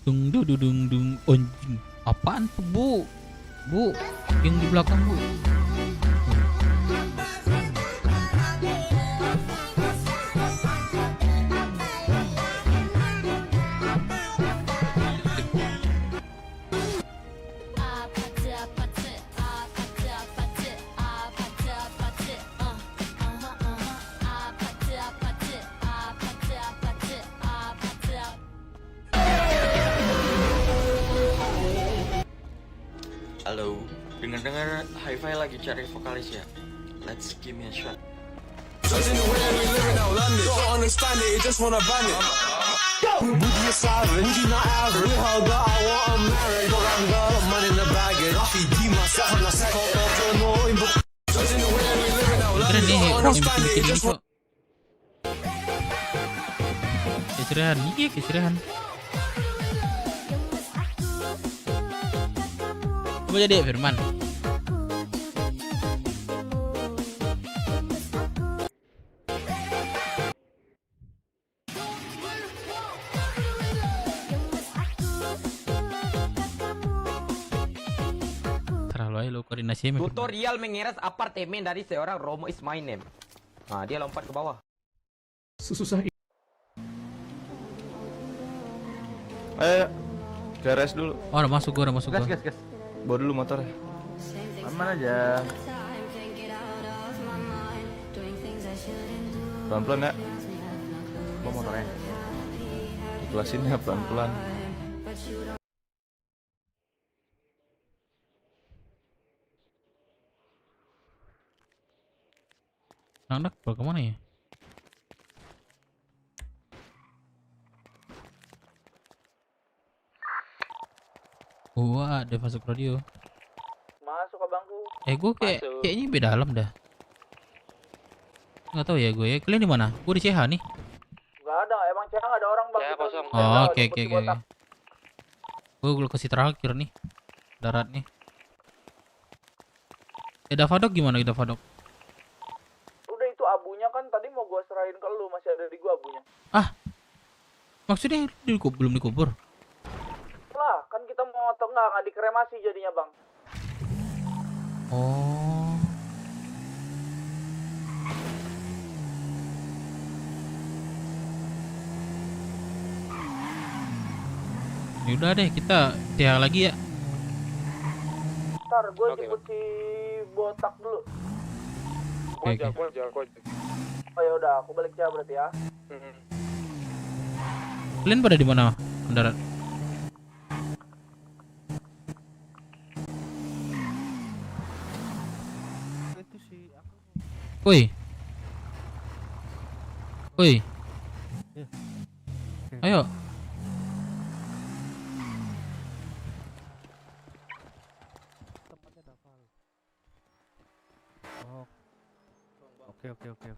A: Dung anjing. Apaan tuh bu yang di belakang bu?
Q: Halo, dengar-dengar Hi-Fi lagi cari vokalis ya. Let's give me a shot.
A: Keren nih yang bikin ini kok. Kecerahan nih, kecerahan. Coba jadi Firman. Terlalu aja lo koordinasinya.
R: Tutorial mengeras apartemen dari seorang Romo is my name. Nah, dia lompat ke bawah.
I: Susah. Ayo, gares dulu.
A: Oh, udah masuk gua.
I: Gas. Bawa dulu motornya. Aman aja. Pelan-pelan ya. Bawa motornya. Jelasin ya pelan-pelan.
A: Anak bawa kemana ya? Wah, ada masuk radio.
S: Masuk ke bangku.
A: Gue kayaknya beda dalam dah. Nggak tahu ya gue ya. Kalian di mana? Gue di CH nih.
S: Nggak ada, emang CH nggak ada orang bang.
E: Ya, kosong.
A: Oh, oke. Gue lokasi terakhir nih. Darat nih. Davadok gimana Davadok?
S: Udah itu abunya kan tadi mau gua serahin ke lu, masih ada di gua abunya.
A: Maksudnya belum dikubur?
S: Lah, kan kita mau nggak dikremasi jadinya bang.
A: Oh. Yaudah deh, kita tiar lagi ya.
S: Ntar gue jemput si botak dulu.
A: Oke.
S: Oh ya udah, aku balik aja berarti ya.
A: Kalian pada di mana? Mendarat. Woi. Ayo.
L: Oke.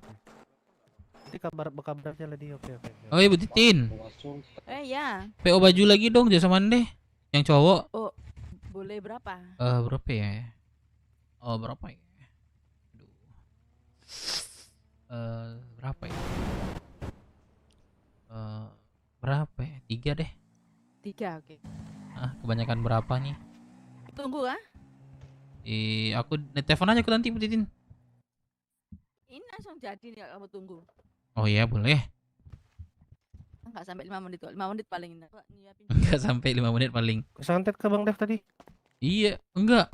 L: Nanti kabar aja lagi. Oke.
A: Oh iya Bu Titin.
P: Ya.
A: PO baju lagi dong Jasa Mande. Yang cowok.
P: Oh, boleh berapa?
A: Berapa ya? Oh, berapa ya? Berapa ya? Berapa ya? 3 deh.
P: 3, oke.
A: Kebanyakan berapa nih?
P: Tunggu ah.
A: Aku telepon aja aku nanti Bu Titin.
P: Ini langsung jadi nih kamu tunggu.
A: Oh iya boleh.
P: Enggak sampai 5 menit kok. 5 menit paling.
A: Enggak sampai 5 menit paling.
L: Kesantet ke Bang Dev tadi?
A: Iya, enggak.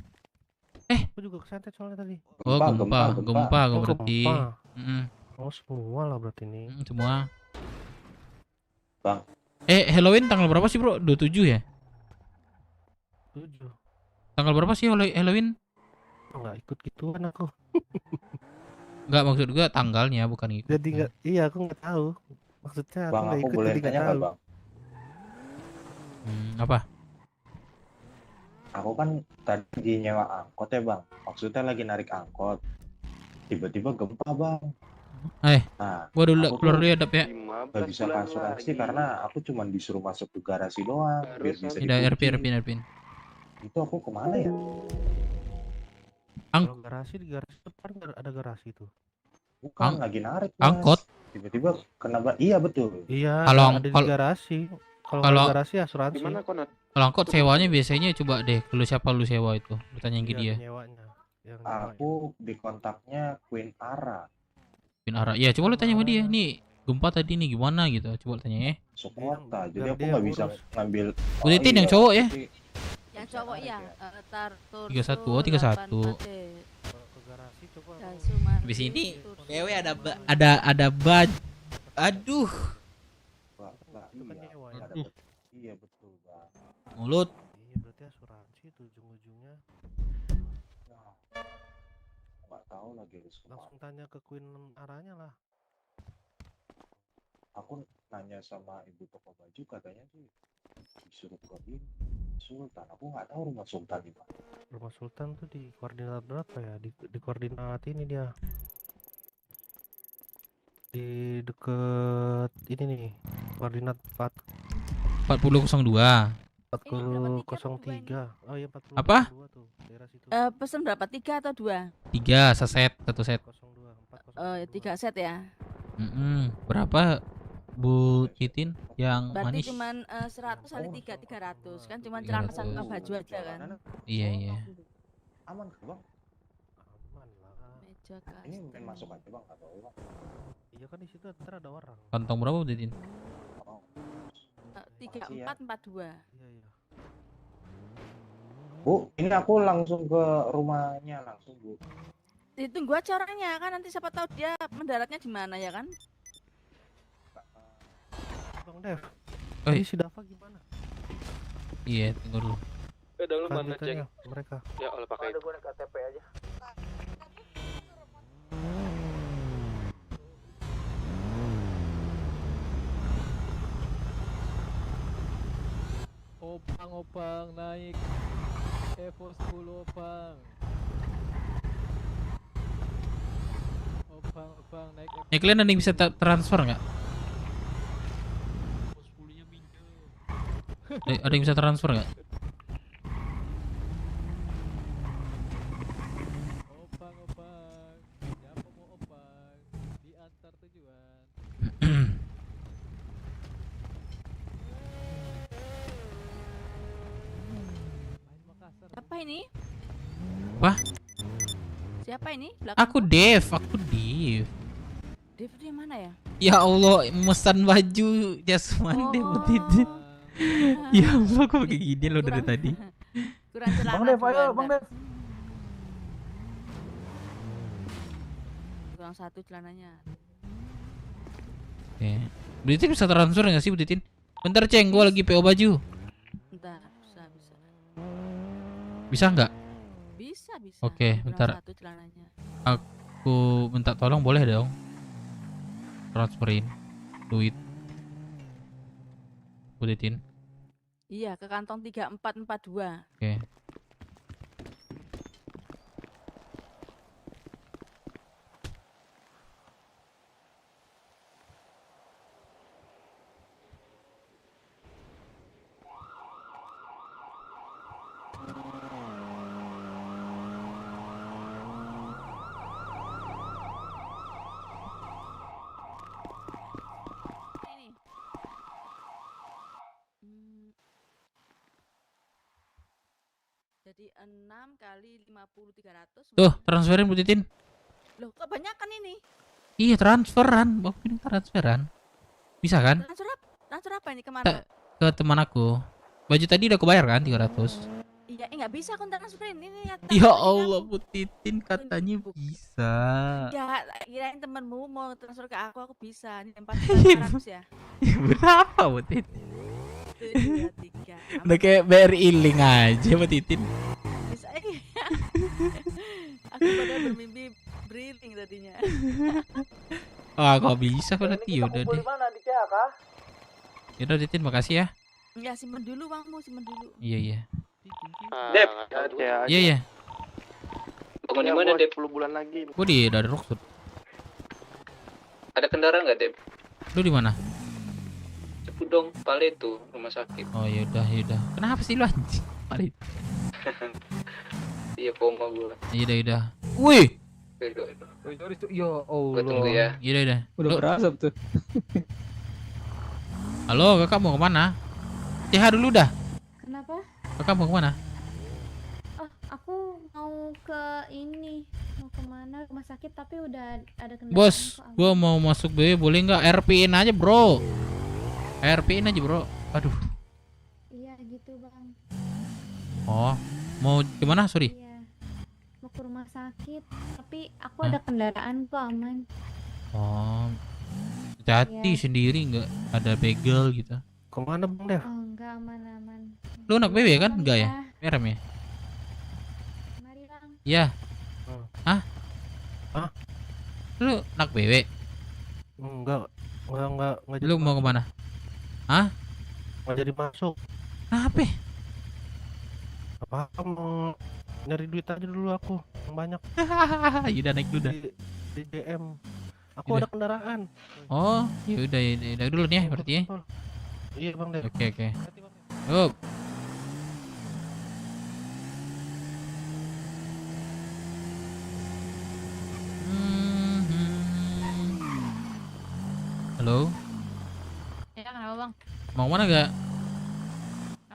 L: Aku juga kesantet soalnya tadi.
A: Oh, gempa berarti.
L: Oh, semua lah berarti ini.
A: Semua.
G: Bang.
A: Halloween tanggal berapa sih, Bro? 27 ya?
L: 7.
A: Tanggal berapa sih Halloween?
L: Enggak ikut gituan aku.
A: Enggak, maksud gue tanggalnya bukan ikut.
L: Jadi enggak, iya aku enggak tahu. Maksudnya
G: Bang,
L: aku
G: aku
L: ikut
G: boleh
L: jadi
G: tanya
L: enggak
G: nggak
L: tahu.
G: Bang?
A: Apa?
G: Aku kan tadi nyewa angkot ya Bang. Maksudnya lagi narik angkot. Tiba-tiba gempa Bang.
A: Gua dulu keluar dulu ya Dap ya.
G: Gak bisa ke asuransi karena aku cuma disuruh masuk ke garasi doang. Biar bisa
A: Tidak,
G: dikunci.
A: Erpin.
G: Itu aku kemana ya?
L: Kalau garasi di garasi depan ada garasi tuh.
G: Bukan lagi narik Mas.
A: Angkot?
G: Tiba-tiba kena iya betul.
L: Iya,
A: Kalau
L: ada di garasi. Kalau garasi asuransi.
A: Kalau angkot sewanya biasanya coba deh, lu siapa lu sewa itu? Lu tanyain ke dia.
G: Aku di kontaknya Queen Ara.
A: Queen Ara. Ya, coba lu tanya sama dia. Nih, gempa tadi nih gimana gitu. Coba lu tanya ya.
G: Sokota. Jadi aku nggak bisa ngambil.
A: Bu Titin yang cowok ya?
P: Yang cowok ya.
A: 31, oh 31. Di sini cewek ada baj. Aduh.
G: Iya betul Bang.
A: Mulut.
L: Iya berarti asuransi itu ujung-ujungnya.
G: Nggak tahu lagi
L: Langsung tanya ke Queen Aranya lah.
G: Aku nanya sama ibu toko baju katanya sih disuruh ke ini Sultan. Aku nggak tahu rumah Sultan di mana.
L: Rumah Sultan tuh di koordinat berapa ya? Di koordinat ini dia. Di deket ini nih. Koordinat
A: 4002.
L: 4003. Oh iya 40.
A: Apa?
P: Pesan berapa? 3 atau 2?
A: 3 seset, 1 set.
P: 3 set ya.
A: Berapa Bu Titin yang
P: Berarti
A: manis?
P: cuman 100 kali 300 kan cuman celana sama baju aja kan.
A: Iya.
G: Aman ke Bang?
P: Meja
G: Ini mungkin masuk aja Bang atau Bang?
L: Iya kan di situ ntar ada orang.
A: Kantong berapa Bu Titin?
P: 3442.
L: Iya.
G: Bu, ini aku langsung ke rumahnya langsung Bu.
P: Ditunggu aja orangnya kan nanti siapa tahu dia mendaratnya di mana ya kan?
L: Bang Dev.
A: Oi.
L: Ini si Dava gimana?
A: Iya, tunggu dulu.
M: Udah lu mana
L: Kelanjutannya,
M: cek?
L: mereka.
M: Ya Allah pakai.
S: Ada gue naik KTP aja.
L: Opang naik Evo 10 opang. Opang naik Evo.
A: Kalian ada yang bisa transfer nggak? Ada yang bisa transfer nggak?
L: Opang. Siapa mau opang? Diantar tujuan.
P: Siapa ini?
A: Wah,
P: Siapa ini?
A: aku Dev.
P: Dev di mana ya?
A: Ya Allah, memesan baju jasmani Dev itu. Ya Allah, kok kayak gini lo dari tadi.
P: Kurang celana.
S: Bang Dev, ayo Bang Dev.
P: Kurang satu celananya.
A: Oke. Bu Titin bisa transfer nggak sih Bu Titin? Bentar Ceng, gue lagi PO baju.
P: Bentar, bisa.
A: Bisa nggak?
P: Bisa.
A: Oke,
P: Kurang
A: bentar.
P: satu celananya.
A: Aku minta tolong boleh dong? Transferin duit Bu Titin.
P: Iya, ke kantong 3442.
A: Oke.
P: Ini. Jadi 6 kali 50 300.
A: Tuh, transferin Bu Titin.
P: Loh, kebanyakan ini.
A: Iya, transferan. Bapak ini transferan. Bisa kan?
P: Transfer apa ini kemana?
A: Ke teman aku. Baju tadi udah kebayar kan 300?
P: Iya, nggak bisa aku transferin ini.
A: Ya Allah, Bu Titin katanya bisa.
P: Ya, kirain temenmu mau transfer ke aku bisa. Ini 400 ya.
A: Berapa Bu Titin?
P: 1, 2, 3.
A: Udah kayak BRI link aja Bu Titin.
P: Bisa. Aku padahal bermimpi briling tadinya.
A: Ah, kok bisa berarti ya udah
S: Kumpul
A: deh.
S: di mana di CH kah?
A: Yaudah Titin, makasih ya.
P: Enggak, simpen dulu bangmu, simpen dulu.
A: Iya.
E: Dep.
A: Iya.
E: Bangun di mana Dep?
F: 10 bulan lagi.
A: Gua di dari Rockwood.
E: Ada kendaraan nggak Dep?
A: Lu di mana?
E: Cepet dong, Pale tuh rumah sakit.
A: Oh yaudah. Kenapa sih lu anjing? Palit.
E: Iya koma gue.
A: Yaudah. Wih.
D: Ya Allah.
E: Gue tunggu ya.
A: Yaudah.
D: Udah berasap tuh.
A: Halo, kakak mau kemana? CH dulu dah.
T: Kenapa?
A: Kakak mau kemana?
T: Oh, aku mau ke ini, mau kemana? Rumah sakit tapi udah ada kendaraan.
A: Bos,
T: kok,
A: gua mau masuk BW boleh nggak? RP-in aja bro. RP-in aja bro. Aduh.
T: Iya gitu bang.
A: Oh, mau kemana? Sorry.
T: Iya. Mau ke rumah sakit, tapi aku ada kendaraan kok aman.
A: Oh, hati sendiri nggak ada begal gitu.
L: Kemana Bang Dev?
T: Oh enggak, aman.
A: Lu anak BW kan? Enggak ya? Merem ya?
T: Mari bang.
A: Iya. Hah? Lu anak BW?
L: Enggak
A: Lu mau kemana? Hah?
L: Nggak jadi masuk.
A: Kenapa?
L: Apa mau nyari duit aja dulu aku yang banyak.
A: Yaudah naik dulu dah.
L: Di DM. Aku
A: Yaudah.
L: ada kendaraan.
A: Oh, yaudah dulu nih ya berarti ya.
L: Iya Bang Dev.
A: Oke. Yup. Halo,
U: Ya kenapa bang?
A: mau mana gak?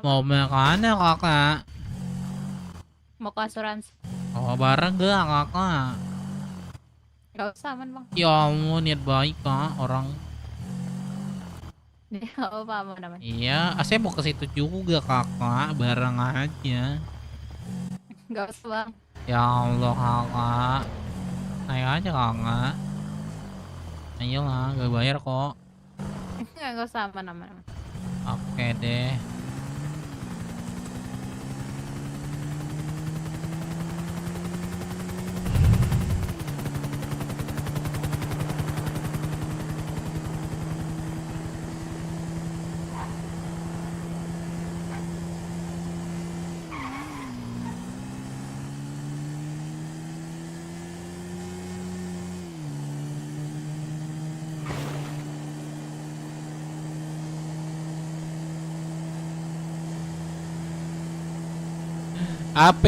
A: Mau mana kakak?
U: Mau ke asuransi?
A: Oh bareng gak kakak?
U: Gak usah aman bang.
A: Ya ampun, niat baik kak orang.
U: Dia gak apa aman.
A: Iya, saya mau ke situ juga kakak, bareng aja.
U: Gak usah bang.
A: Ya Allah kakak, naik aja kakak. Ayolah, gak bayar kok.
U: Enggak usah, aman.
A: Oke deh.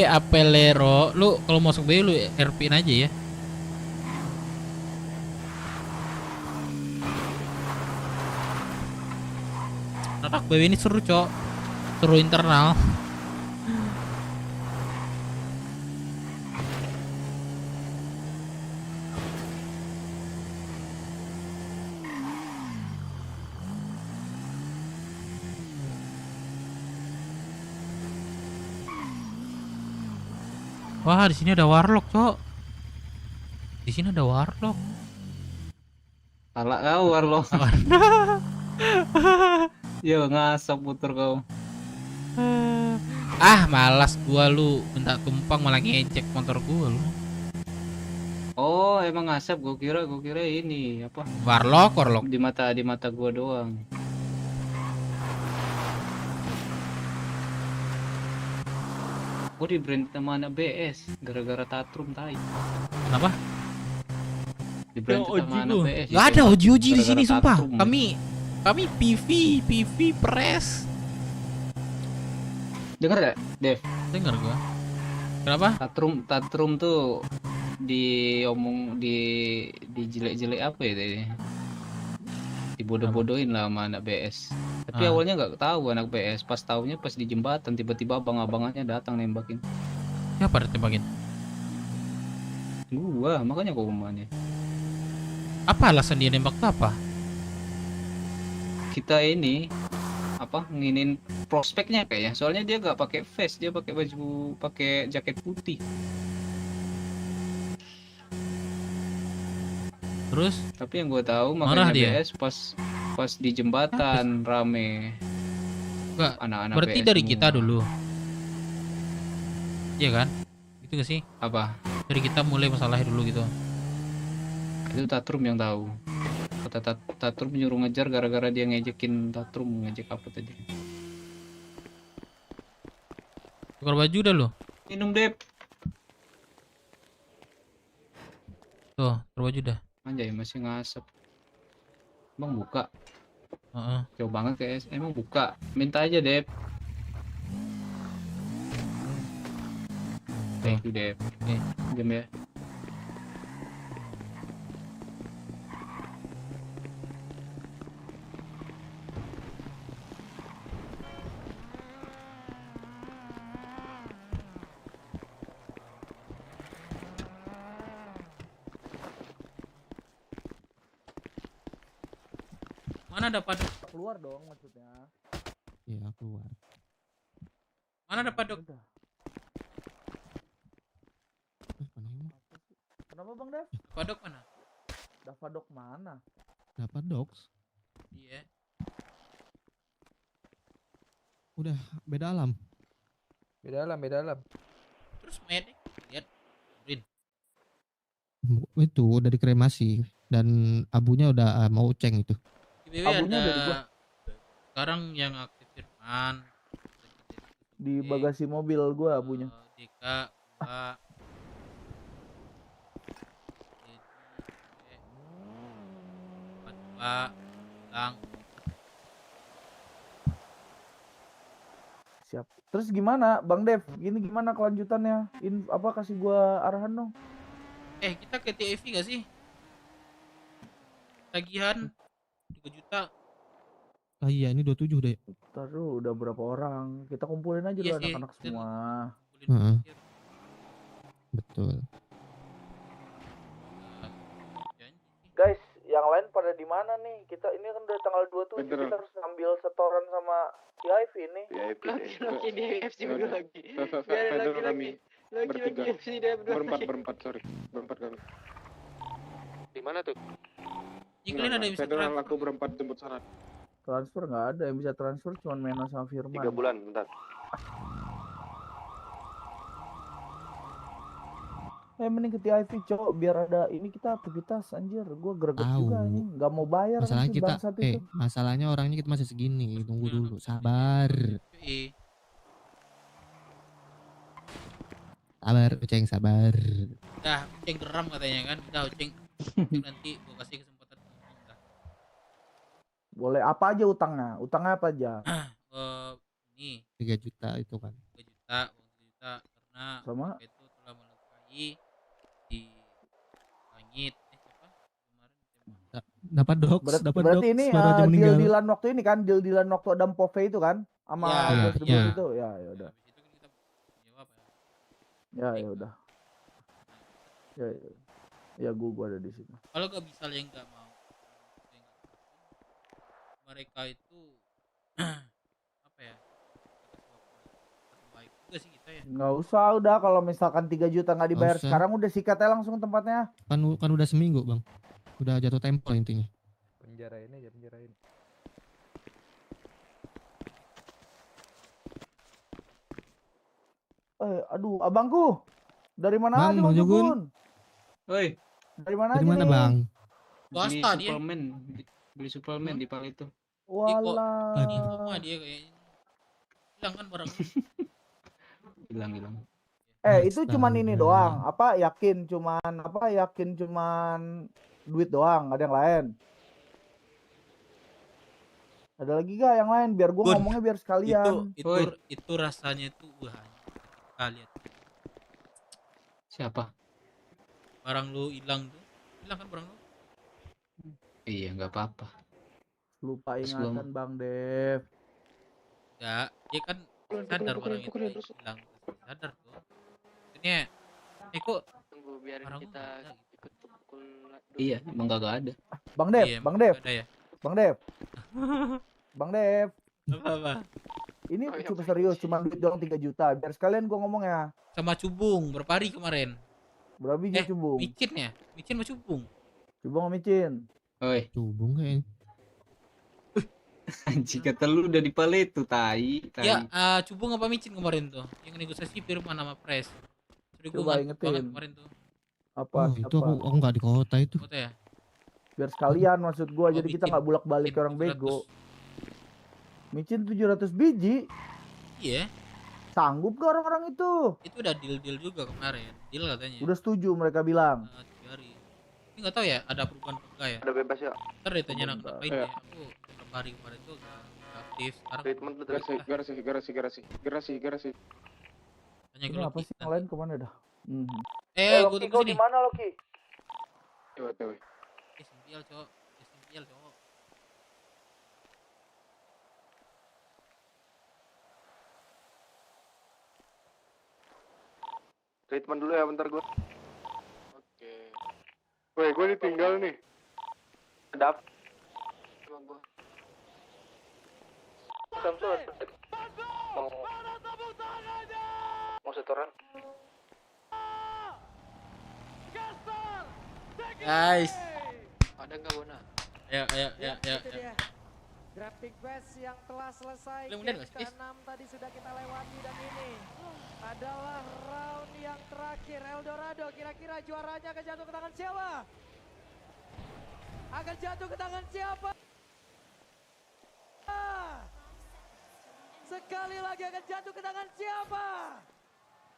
A: Ape Lero, lu kalau masuk BU lu RP-in aja ya. Anak BW ini seru, Cok. Seru internal. Wah, di sini ada warlock, Cok. Di sini ada warlock.
D: Salah kau warlock. Yo ngasap puter kau.
A: Ah, malas gua lu minta tumpang malah ngecek motor gua lu.
D: Oh, emang ngasap, gua kira ini apa?
A: Warlock.
D: Di mata gua doang. Gue di brand sama anak BS gara-gara Tatrum tai.
A: Kenapa?
D: Di brand sama anak BS.
A: Gak ada Oji di sini
D: gara-gara
A: sumpah.
D: Tatrum.
A: Kami PV press.
D: Dengar gak, Dev?
A: Dengar gua. Kenapa?
D: Tatrum tuh diomong di jelek-jelek apa ya tadi? Dibodoh-bodohin lah sama anak BS. Tapi awalnya nggak tahu anak BS, pas taunya pas di jembatan tiba-tiba abang-abangannya datang nembakin.
A: Siapa tembakin?
D: Gua, makanya gua umumnya.
A: Apa alasan dia nembak tuh apa?
D: Kita ini apa nginin prospeknya kayaknya. Soalnya dia nggak pakai vest, dia pakai baju, pakai jaket putih.
A: Terus?
D: Tapi yang gue tahu makanya BS pas di jembatan rame.
A: Enggak,
D: anak-anak
A: berarti
D: BS
A: dari
D: semua.
A: kita dulu. Iya kan? Gitu gak sih?
D: Apa?
A: Dari kita mulai masalahnya dulu gitu.
D: Itu Tatrum yang tahu. Kata Tatrum nyuruh ngejar gara-gara dia ngejekin Tatrum, ngejek apa tadi.
A: Tukar baju dah lu.
D: Minum Dep.
A: Tuh, tukar baju dah.
D: Anjay masih ngasap. Bang buka. Jauh banget guys. Emang buka. Minta aja Dep. Thank you Dep. Jam ya.
A: Mana dapat
S: Keluar dong maksudnya.
H: Iya, keluar.
A: Mana dapat dok?
S: Kenapa Bang Dev?
A: Padok mana?
S: Davadok mana?
H: Dapat dogs.
A: Iya.
H: Udah beda alam.
S: Beda alam.
A: Terus medik lihat.
H: Itu udah dikremasi dan abunya udah mau ceng itu.
A: Di BW ada sekarang yang aktif Firman
S: Di bagasi mobil gua abunya.
A: Dika, gua Lang.
S: Siap. Terus gimana Bang Dev? Gini gimana kelanjutannya? Apa kasih gua arahan dong?
A: Kita ke TAV gak sih? Tagihan 3 juta.
H: Ah iya, ini 27 deh.
S: Taruh udah berapa orang? Kita kumpulin aja
A: Iya
S: dulu
A: sih,
S: anak-anak semua.
H: Betul.
S: Guys, yang lain pada di mana nih? Kita ini kan udah tanggal 27, kita harus ngambil setoran sama TIV ini.
F: Lagi di AFC udah lagi. Lagi.
E: Berempat, sorry. Berempat kami.
M: Di mana tuh?
A: Kalian ada yang bisa
E: Federal aku berempat jemput syarat.
S: Transfer nggak ada, yang bisa transfer cuma Mena sama Firman.
C: 3 bulan, bentar.
S: Mending ke TIV cowok biar ada ini kita aktivitas anjir. Gua greget juga
H: Tahu.
S: ini, nggak mau bayar
H: Masalahnya
S: nanti
H: kita
S: bangsat itu.
H: masalahnya orangnya kita masih segini. Tunggu dulu, sabar. Sabar, Uceng, sabar.
A: Udah, Uceng geram katanya kan. Udah, Uceng nanti gua kasih kesempatan ngomong dah.
S: Boleh apa aja utangnya? Utangnya apa aja?
A: Ini
H: 3 juta itu kan.
A: 3 juta, uang 3 juta karena
S: Sama?
A: mereka itu telah melukai di langit. Siapa?
H: Dapat dox, dapat dox.
S: Berarti ini
H: suara aja meninggal.
S: deal-dealan waktu ini kan, deal-dealan waktu Adam Pove itu kan, sama
H: Ya,
S: bos
H: ya.
S: itu. Ya udah. Ya udah. Ya gua ada di sini.
A: Kalau gak bisa yang nggak mau, mereka itu apa ya? Baik juga sih kita ya.
S: Nggak usah udah kalau misalkan 3 juta nggak dibayar
H: Nggak usah.
S: sekarang udah sikat aja langsung tempatnya.
H: Kan udah seminggu, Bang. Udah jatuh tempo intinya.
D: Penjarain aja, penjarain.
S: Aduh, abangku. Dari mana
H: Bang,
S: aja
H: Bang
S: Bang
H: Jugun?
S: Jugun?
C: Woi,
S: Dari mana
H: Dari
S: aja
H: mana,
S: nih?
H: Bang?
A: Swasta dia.
C: Beli suplemen di Pal itu.
S: Walah.
A: Di rumah dia kayaknya. Hilang kan barang.
C: Hilang.
S: Itu cuman ini doang. Yakin cuman duit doang, ada yang lain. Ada lagi gak yang lain biar gua
A: Bun,
S: ngomongnya biar sekalian.
A: Itu rasanya tuh kalian.
E: Siapa?
A: Barang lu hilang tuh. Hilang kan barang lu?
E: Iya, nggak apa-apa.
S: Lupa
E: Terus
S: ingatan Bang Dev.
A: Enggak, dia kan sadar barang itu hilang. Sadar tuh. Ini kok
F: Tunggu biarin
A: barang
F: kita
A: gua
F: ikut pukul dulu.
E: Iya, emang kagak ada.
S: Bang Dev,
A: Iya,
S: Bang Dev.
A: nggak ada ya?
S: Bang Dev. Bang Dev.
A: Apa?
S: Ini cukup serius, cuma duit doang 3 juta. Biar sekalian gua ngomongnya.
A: Sama Cubung berapa hari kemarin?
S: Berapa biji cubung?
A: Micin ya? Micin sama Cubung.
S: Cubung sama micin.
E: Oi.
H: Cubung kayaknya.
E: Anjing, kata lu udah di Pal itu, tai.
A: Ya, Cubung apa micin kemarin tuh? Yang negosiasi Firman sama Pres. Sudah gua
S: Coba
A: ngantuk banget
S: ingetin.
A: kemarin tuh.
S: Apa?
H: Itu aku nggak di kota itu.
A: Kota ya?
S: Biar sekalian maksud gua, jadi kita
A: micin.
S: nggak bolak-balik ke orang bego. Micin 700 biji.
A: Iya.
S: Sanggup gak orang-orang itu?
A: Itu udah deal juga kemarin. Deal katanya.
S: Udah setuju mereka bilang.
A: 3 hari. Ini nggak tahu ya ada perubahan apa enggak ya?
C: Ada bebas ya.
A: Ntar ditanya ngapain ya. Aku beberapa hari kemarin tuh nggak aktif. Sekarang
C: Treatment garasi.
A: tanya
S: Ini
A: ke
S: apa
A: Loki.
S: sih yang lain kemana dah?
A: Gua tunggu sini.
S: di mana Loki?
A: Simpial cowok. Simpial cowok.
C: Treatment dulu ya bentar gua. Oke. Woi, gua ditinggal nih. Ada apa? Samsul. Mau setoran?
A: Guys.
F: Ada nggak Bona?
A: Ya.
J: Itu dia. Graphic base yang telah selesai.
A: Udah nggak sih,
J: Game ke-6 tadi sudah kita lewati dan ini adalah round yang terakhir. Eldorado kira-kira juaranya akan jatuh ke tangan siapa? Akan jatuh ke tangan siapa? Sekali lagi akan jatuh ke tangan siapa?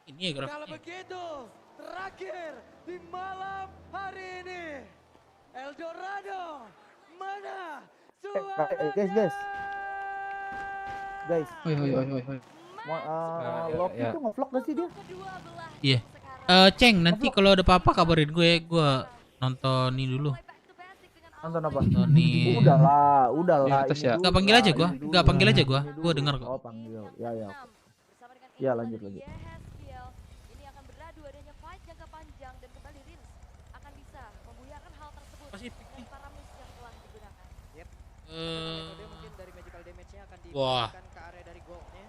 A: Ini ya grafiknya.
J: Kalau begitu, terakhir di malam hari ini, Eldorado mana suaranya?
S: Guys.
E: Hoi.
S: Loki tuh nge-vlog gak sih dia?
A: Iya. Ceng, nanti kalau ada apa-apa kabarin gue nontonin dulu.
S: Nonton apa?
A: Nontonin.
S: Udahlah.
A: Ya. Gak panggil aja gue. Gak panggil aja gue. Gue denger kok.
S: Oh, panggil. Ya. Ya, lanjut.
B: Ini akan beradu adanya fight jangka panjang dan kembali Rins akan bisa membuyarkan hal tersebut dengan para moves yang telah digunakan.
J: Mungkin dari magical damage-nya akan
A: Wah.
J: diberikan ke area dari gold-nya.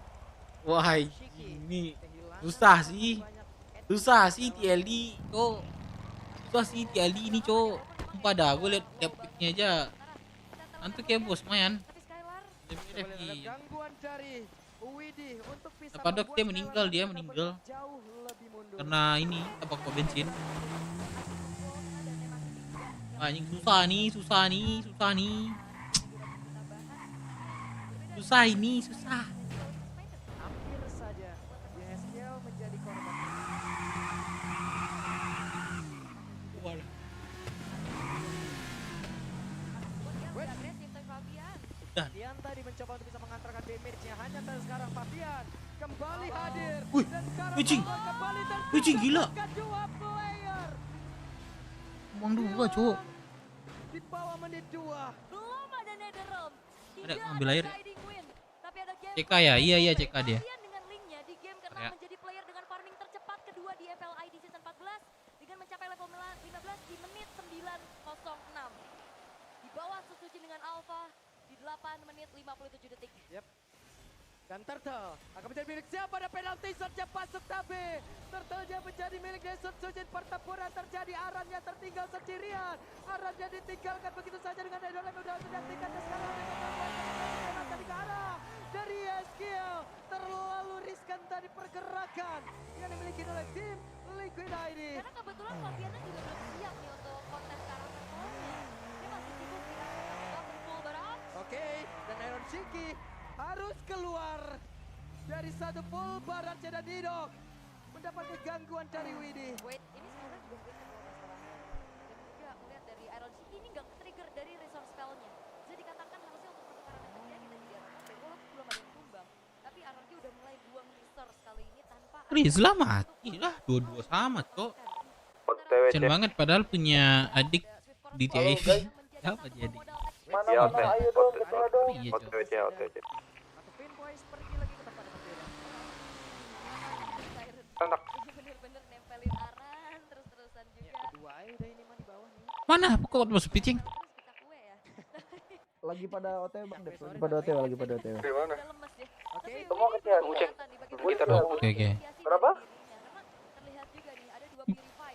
A: Wah, ini susah sih TLD kok. Susah sih TLD ini cok. Sumpah dah, gue liat picknya aja. Nanti kayak bos main.
J: Kembali ada gangguan dari Widi untuk bisa
A: Padahal
J: membuat
A: dia meninggal,
J: Thailand
A: dia
J: benar-benar
A: meninggal
J: jauh lebih mundur.
A: karena ini tabak bensin. Anjing susah nih. Susah ini, susah.
J: Hampir saja YSL menjadi korban. Fabian tadi mencoba untuk bisa mengantarkan damage-nya, hanya sekarang Fabian kembali hadir.
A: Wih,
J: dan sekarang
A: Wicing.
J: kembali
A: Wicing gila.
J: kedua player
A: Uang 2, cowok.
J: di bawah menit 2.
B: Belum ada Netherrealm.
A: Ada ngambil air.
B: Guiding Win. Tapi ada game
A: CK ya? Iya CK dia.
B: dengan linknya di game ke-6
A: Ya.
B: menjadi player dengan farming tercepat kedua di FLI di season 14 dengan mencapai level 15 di menit 9.06. Di bawah Suzuki dengan Alpha di 8 menit 57 detik.
J: Yep. Dan Turtle akan menjadi milik siapa? Ada penalti shotnya masuk tapi Turtle-nya menjadi milik Desut Sujin. Pertempuran terjadi, Arannya tertinggal sendirian. Arannya ditinggalkan begitu saja dengan Edolem udah menyaksikan dan sekarang tadi ke arah dari Eskil. Terlalu riskan tadi pergerakan yang dimiliki oleh tim Liquid ID.
B: Karena kebetulan Fabiana juga belum siap nih untuk kontes karakter soalnya. Dia masih sibuk dengan full barang.
J: Oke, dan Iron Shiki harus keluar dari satu full barat dan Didok mendapatkan gangguan dari Widi.
B: Wait, ini sekarang juga Wait kalau nggak salah. Dan juga melihat dari Iron Shiki ini nggak trigger dari resource spellnya. Bisa dikatakan harusnya untuk pertukaran yang terjadi tadi di atas sampai walaupun belum ada yang tumbang. Tapi RRQ udah mulai buang resource kali ini tanpa
A: Rizla mati lah, dua-dua sama cok. Kasian banget padahal punya adik di TIV. Apa jadi?
S: Mana ayo dong, ketua dong.
A: Iya, Cok.
S: OTW.
B: Enak. Bener-bener nempelin Aran terus-terusan juga.
J: Kedua aja udah ini mah di bawah nih.
A: Mana? Kok masuk pitching?
S: Lagi pada OTW Bang Dep, lagi pada OTW.
C: Di mana?
J: Oke,
S: Semua kecil.
A: Oke oke.
S: Berapa?
B: Terlihat juga nih ada 2 purify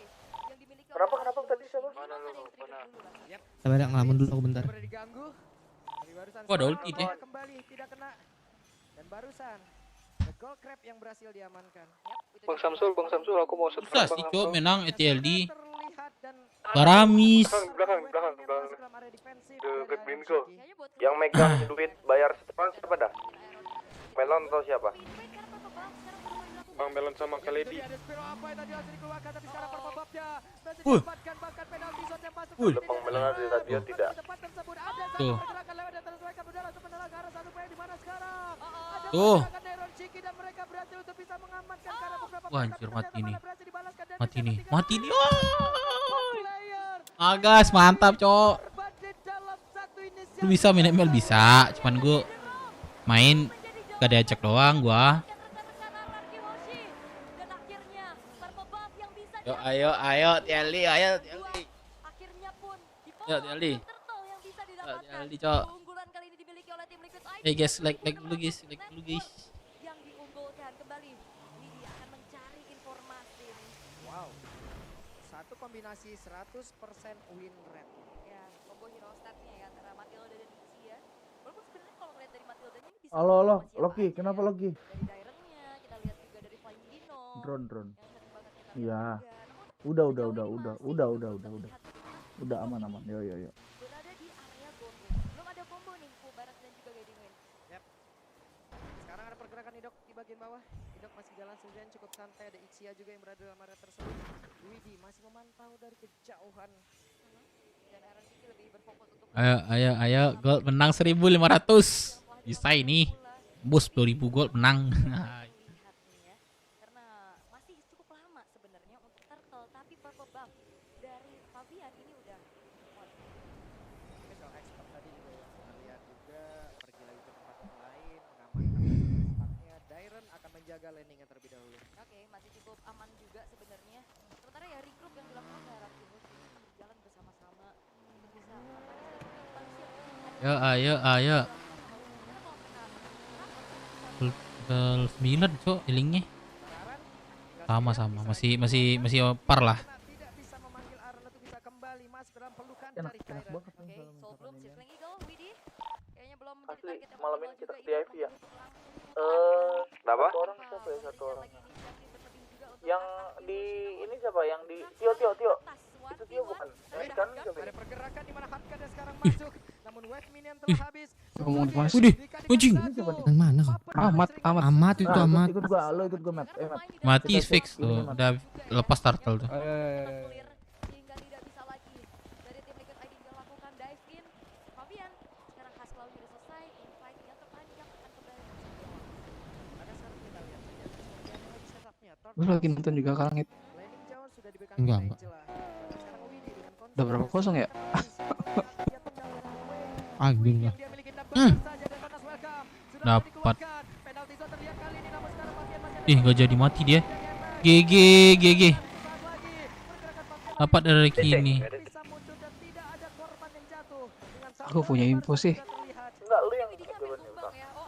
B: yang dimiliki
S: Kenapa tadi siapa?
C: Mana lu? Mana?
H: Sabar ya, ngelamun dulu aku bentar.
J: Udah diganggu. Dari barusan
A: Kok ada ulti deh?
J: kembali tidak kena. Dan barusan the gold crab yang berhasil diamankan.
C: Bang Samsul, aku mau set.
A: Susah sih cok menang ETLD.
J: Terlihat dan
A: Baramis.
C: Belakang. Dekat Bingo.
S: Yang megang duit bayar setepan siapa dah? Melon atau siapa?
C: Bang Melon sama Kaledi.
J: ada Spiro apa yang tadi harus dikeluarkan tapi sekarang perbabnya berhasil
A: Wuh.
J: didapatkan bahkan penalti shot yang masuk.
A: Wuh.
S: Bang Melon ada di radio tidak?
J: Tempat tersebut ada
A: Tuh.
J: pergerakan lewat dan terselesaikan udah langsung menelan ke arah satu poin di mana sekarang? Ada
A: Tuh.
J: pergerakan Iron Chiki dan mereka berhasil untuk bisa mengamankan karena beberapa
A: Wah anjir mati nih.
J: berhasil dibalaskan dan
A: Mati nih.
J: bisa
A: Mati nih.
J: player
A: Agas mantap cok.
J: berada dalam satu inisiatif.
A: Lu bisa main ML bisa, cuman gua main gak diajak doang gua.
B: dan akhirnya perpebab yang bisa
A: Ayo TLD, ayo TLD.
B: akhirnya pun di
A: Yo TLD.
B: Turtle yang bisa didapatkan.
A: TLD cok.
B: Keunggulan kali ini dimiliki oleh tim Liquid ID.
A: Eh guys, like dulu guys,
B: Yang diunggulkan kembali. Widi akan mencari informasi.
J: Wow. Satu kombinasi 100% win rate.
B: Ya, combo hero statnya ya antara Matilda dan Ixia. Walaupun sebenarnya kalau ngeliat dari Matildanya ini bisa
S: Halo,
B: sama siapa
S: Loki,
B: aja.
S: kenapa Loki?
B: Dari Dairennya, kita lihat juga dari Flying Dino.
S: Drone.
B: Yang sering banget kita lihat
S: Iya.
B: juga. Namun
S: Udah aman. Yo.
B: berada di area combo. Belum ada combo nih, full barat dan juga guiding win.
J: Yap. Sekarang ada pergerakan Idok di bagian bawah. Idok masih jalan sendirian cukup santai. Ada Ixia juga yang berada dalam area tersebut. Widi masih memantau dari kejauhan.
B: Dan Aaron Ciki lebih berfokus untuk
A: Ayo gold menang 1.500. Bisa ini. Bus 2000 gold menang.
B: lihat nih ya. Karena masih cukup lama sebenarnya untuk Turtle, tapi purple buff dari Fabian ini udah on.
J: Special expert tadi juga ya. Kita lihat juga pergi lagi ke tempat yang lain. Mengamankan tempatnya. Dairen akan menjaga landingnya terlebih dahulu.
B: Oke, masih cukup aman juga sebenarnya. Sementara ya regroup yang dilakukan oleh Rapid ini berjalan bersama-sama untuk bisa
A: Ayo. Level 9 cok healingnya. Sama masih par lah.
J: Tidak bisa memanggil Aaron untuk bisa kembali masuk dalam pelukan
S: Enak
J: dari Kyren.
S: banget.
B: Oke, Soul Bloom, Circling Eagle, Widi kayaknya belum
S: Asli, malam ini kita ke DIV ya.
C: Kenapa?
S: Satu orang siapa ya? Satu orang. Yang di ini siapa? Yang di Tio. Itu Tio bukan? Kan siapa?
J: Ada pergerakan di mana Hatka dan sekarang masuk. Namun wave minion telah habis.
D: Ngomong Mas.
A: Widih, anjing.
H: Yang mana kok? Amat itu Amat.
S: Ikut gua, lo ikut gua, Mat.
A: Mati fix tuh, udah lepas turtle tuh.
B: Hingga tidak bisa lagi dari tim Liquid ID melakukan dive in. Fabian, sekarang khas lawan sudah selesai. Invite yang terpanjang akan kembali.
J: Pada saat kita lihat saja seperti ada lagi setupnya.
D: Gue lagi nonton juga Kalangit.
J: Landing zone sudah diberikan
H: Enggak.
J: sekarang Widi dengan
D: Udah berapa kosong ya?
H: Anjing lah.
A: Dapat. Ih, gak jadi mati dia. GG. Dapat dari kini.
D: Aku punya info sih.
S: Enggak, lu yang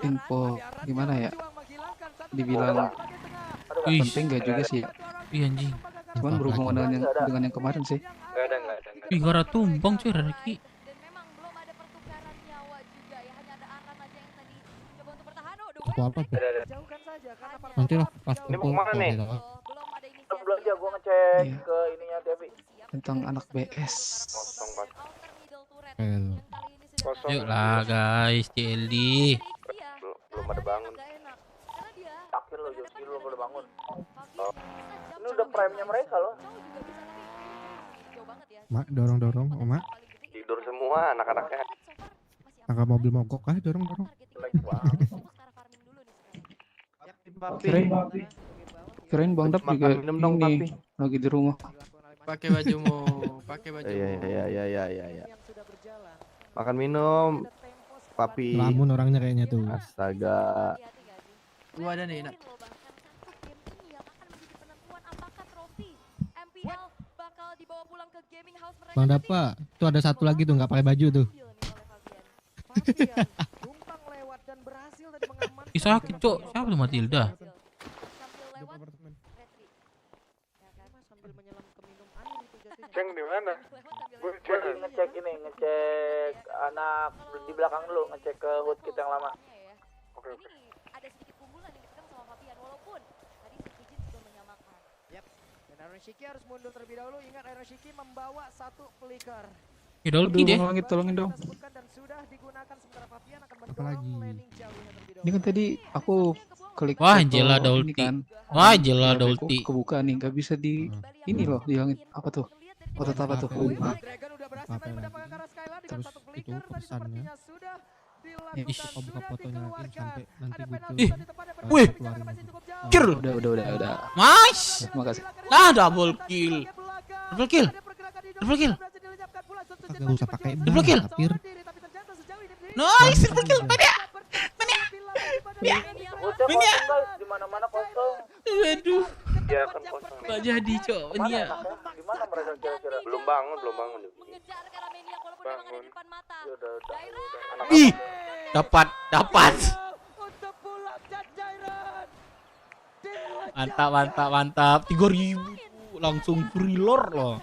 D: Info gimana ya? Dibilang
A: Ih,
D: penting gak juga sih.
A: Iya anjing.
D: Cuman berhubungan dengan yang kemarin sih.
Q: Enggak ada.
A: Ih, gara tumbang cuy Rariki.
H: Aku apa tuh? Nanti lah pas kumpul.
S: Belum aja gua ngecek ke ininya Devi.
D: Tentang anak BS.
A: Yuk lah guys, TLD.
C: Belum ada bangun.
S: Akhir lo Joki lu udah bangun. Ini udah prime-nya mereka loh.
H: Mak dorong, Mak.
C: Tidur semua anak-anaknya.
H: Angkat mobil mogok kah dorong.
D: Kirain Bang Dap juga ini lagi di rumah.
I: Pakai bajumu, pakai baju.
C: Iya. Makan minum, papi.
H: Lamun orangnya kayaknya tuh.
C: Astaga.
I: Gua ada nih, Nak.
H: Bang Dapa, tuh ada satu lagi tuh nggak pakai baju tuh.
A: Ih, sakit cok. Siapa tuh Matilda?
C: Ceng di mana?
S: Gue ngecek anak di belakang dulu, ngecek ke hood kita yang lama.
C: Oke.
B: Ada sedikit keunggulan yang dipegang sama Fabian walaupun tadi Sikijin sudah menyamakan.
J: Yap. Dan Iron Shiki harus mundur terlebih dahulu. Ingat Iron Shiki membawa satu flicker.
A: Idolki deh.
D: Tolongin dong.
J: Dan sudah digunakan sementara Fabian akan
H: Apalagi.
D: Ini kan tadi aku klik
A: Wah,
D: foto
A: Angela
D: ini
A: Dolti.
D: kan.
A: Wah, Angela
D: Kok
A: Dolti.
D: kebuka nih, nggak bisa di ini loh, dihilangin. Apa tuh? Foto apa tuh? Kebuka.
H: Terus itu pesannya.
D: Ih,
H: Kok buka fotonya lagi sampai nanti butuh.
A: Ih, wih, kir.
D: Udah.
A: Nice.
D: Terima kasih.
A: Nah, double kill.
H: Kagak usah pakai
A: Double kill.
H: Tapir.
A: Nice, double kill. Mana?
S: Di mana-mana kosong.
A: Aduh.
C: Ya kan kosong.
A: Gak jadi, cok. Ini ya.
S: Di mana mereka kira-kira?
C: Belum bangun. Bangun.
A: Ih, dapat. Mantap. 3.000 langsung free lord loh.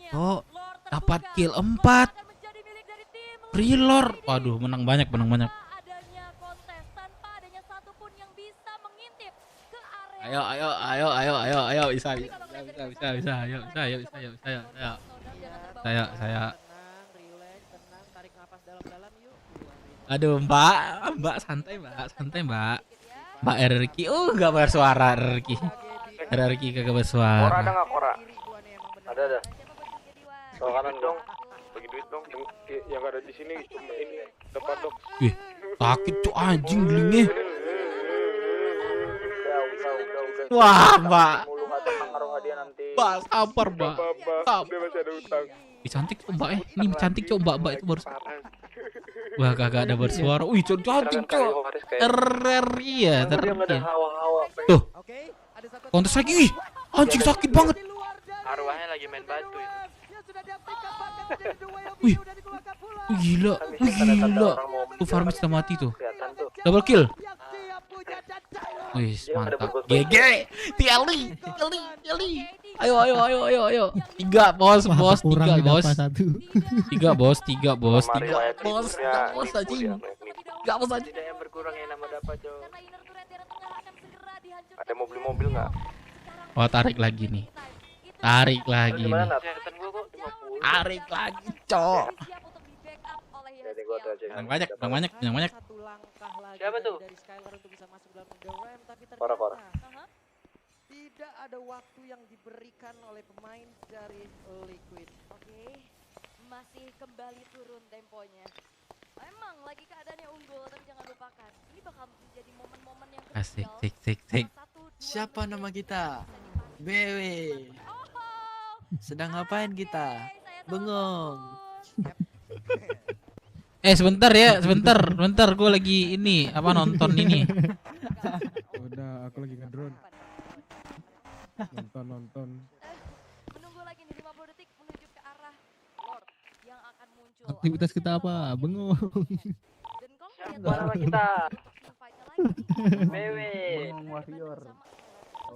A: Toh. Dapat kill 4. Free lord. Waduh, menang banyak. Ayo, bisa. Ayo. Saya. Aduh, Mbak santai, Mbak. Mbak RRQ, nggak bersuara RRQ. Kagak bersuara.
C: Kora ada nggak Kora? Ada. Soal kanan dong. Bagi duit dong. Yang ada di sini cuma ini depan dok.
A: Wih, sakit tuh anjing gelingnya. Wah, Mbak. Mbak, sabar, Mbak.
C: Dia masih ada utang.
A: Ih, cantik tuh Mbak. Ini cantik cok Mbak itu baru. Wah, kagak ada bersuara. Wih, cantik cok. Iya, Tuh. Kontes lagi. Wih, anjing sakit banget.
Q: Arwahnya lagi main batu itu.
A: Wih, gila. Tuh Farmis sudah mati tuh. Double kill. Wih, mantap. GG. TLI. Ayo. 3 bos,
H: Masa kurang
A: 3
H: di
A: bos.
H: dapat satu.
A: 3 bos, 3 bos, 3
C: Riwayat
A: bos,
C: hidupnya
A: 3 bos anjing. 3 bos anjing.
S: Yang berkurang yang nama dapat, Cok.
C: Ada mobil-mobil nggak?
A: Wah, tarik lagi nih. Tarik lagi nih.
S: Gimana, Nat? Kesehatan gua kok 50.
A: Tarik lagi, cok.
S: Jadi gua tuh aja.
A: Yang banyak.
J: Siapa tuh? Dari Skylar untuk bisa masuk dalam the ram, tapi
C: Parah.
J: ternyata tidak ada waktu yang diberikan oleh pemain dari Liquid.
B: Oke, masih kembali turun temponya. Emang lagi keadaannya unggul, tapi jangan lupakan ini bakal menjadi momen-momen yang
A: Asik,
B: krusial.
A: sik.
K: Siapa nama kita? BW. Sedang ngapain kita? Bengong.
A: Sebentar ya, sebentar. Gue lagi ini nonton ini.
V: Udah, aku lagi ngedrone. Nonton.
B: Menunggu lagi nih 50 detik menuju ke arah Lord yang akan muncul.
H: Aktivitas kita apa? Bengong.
S: Siapa nama kita? BW.
W: Bengong Warrior.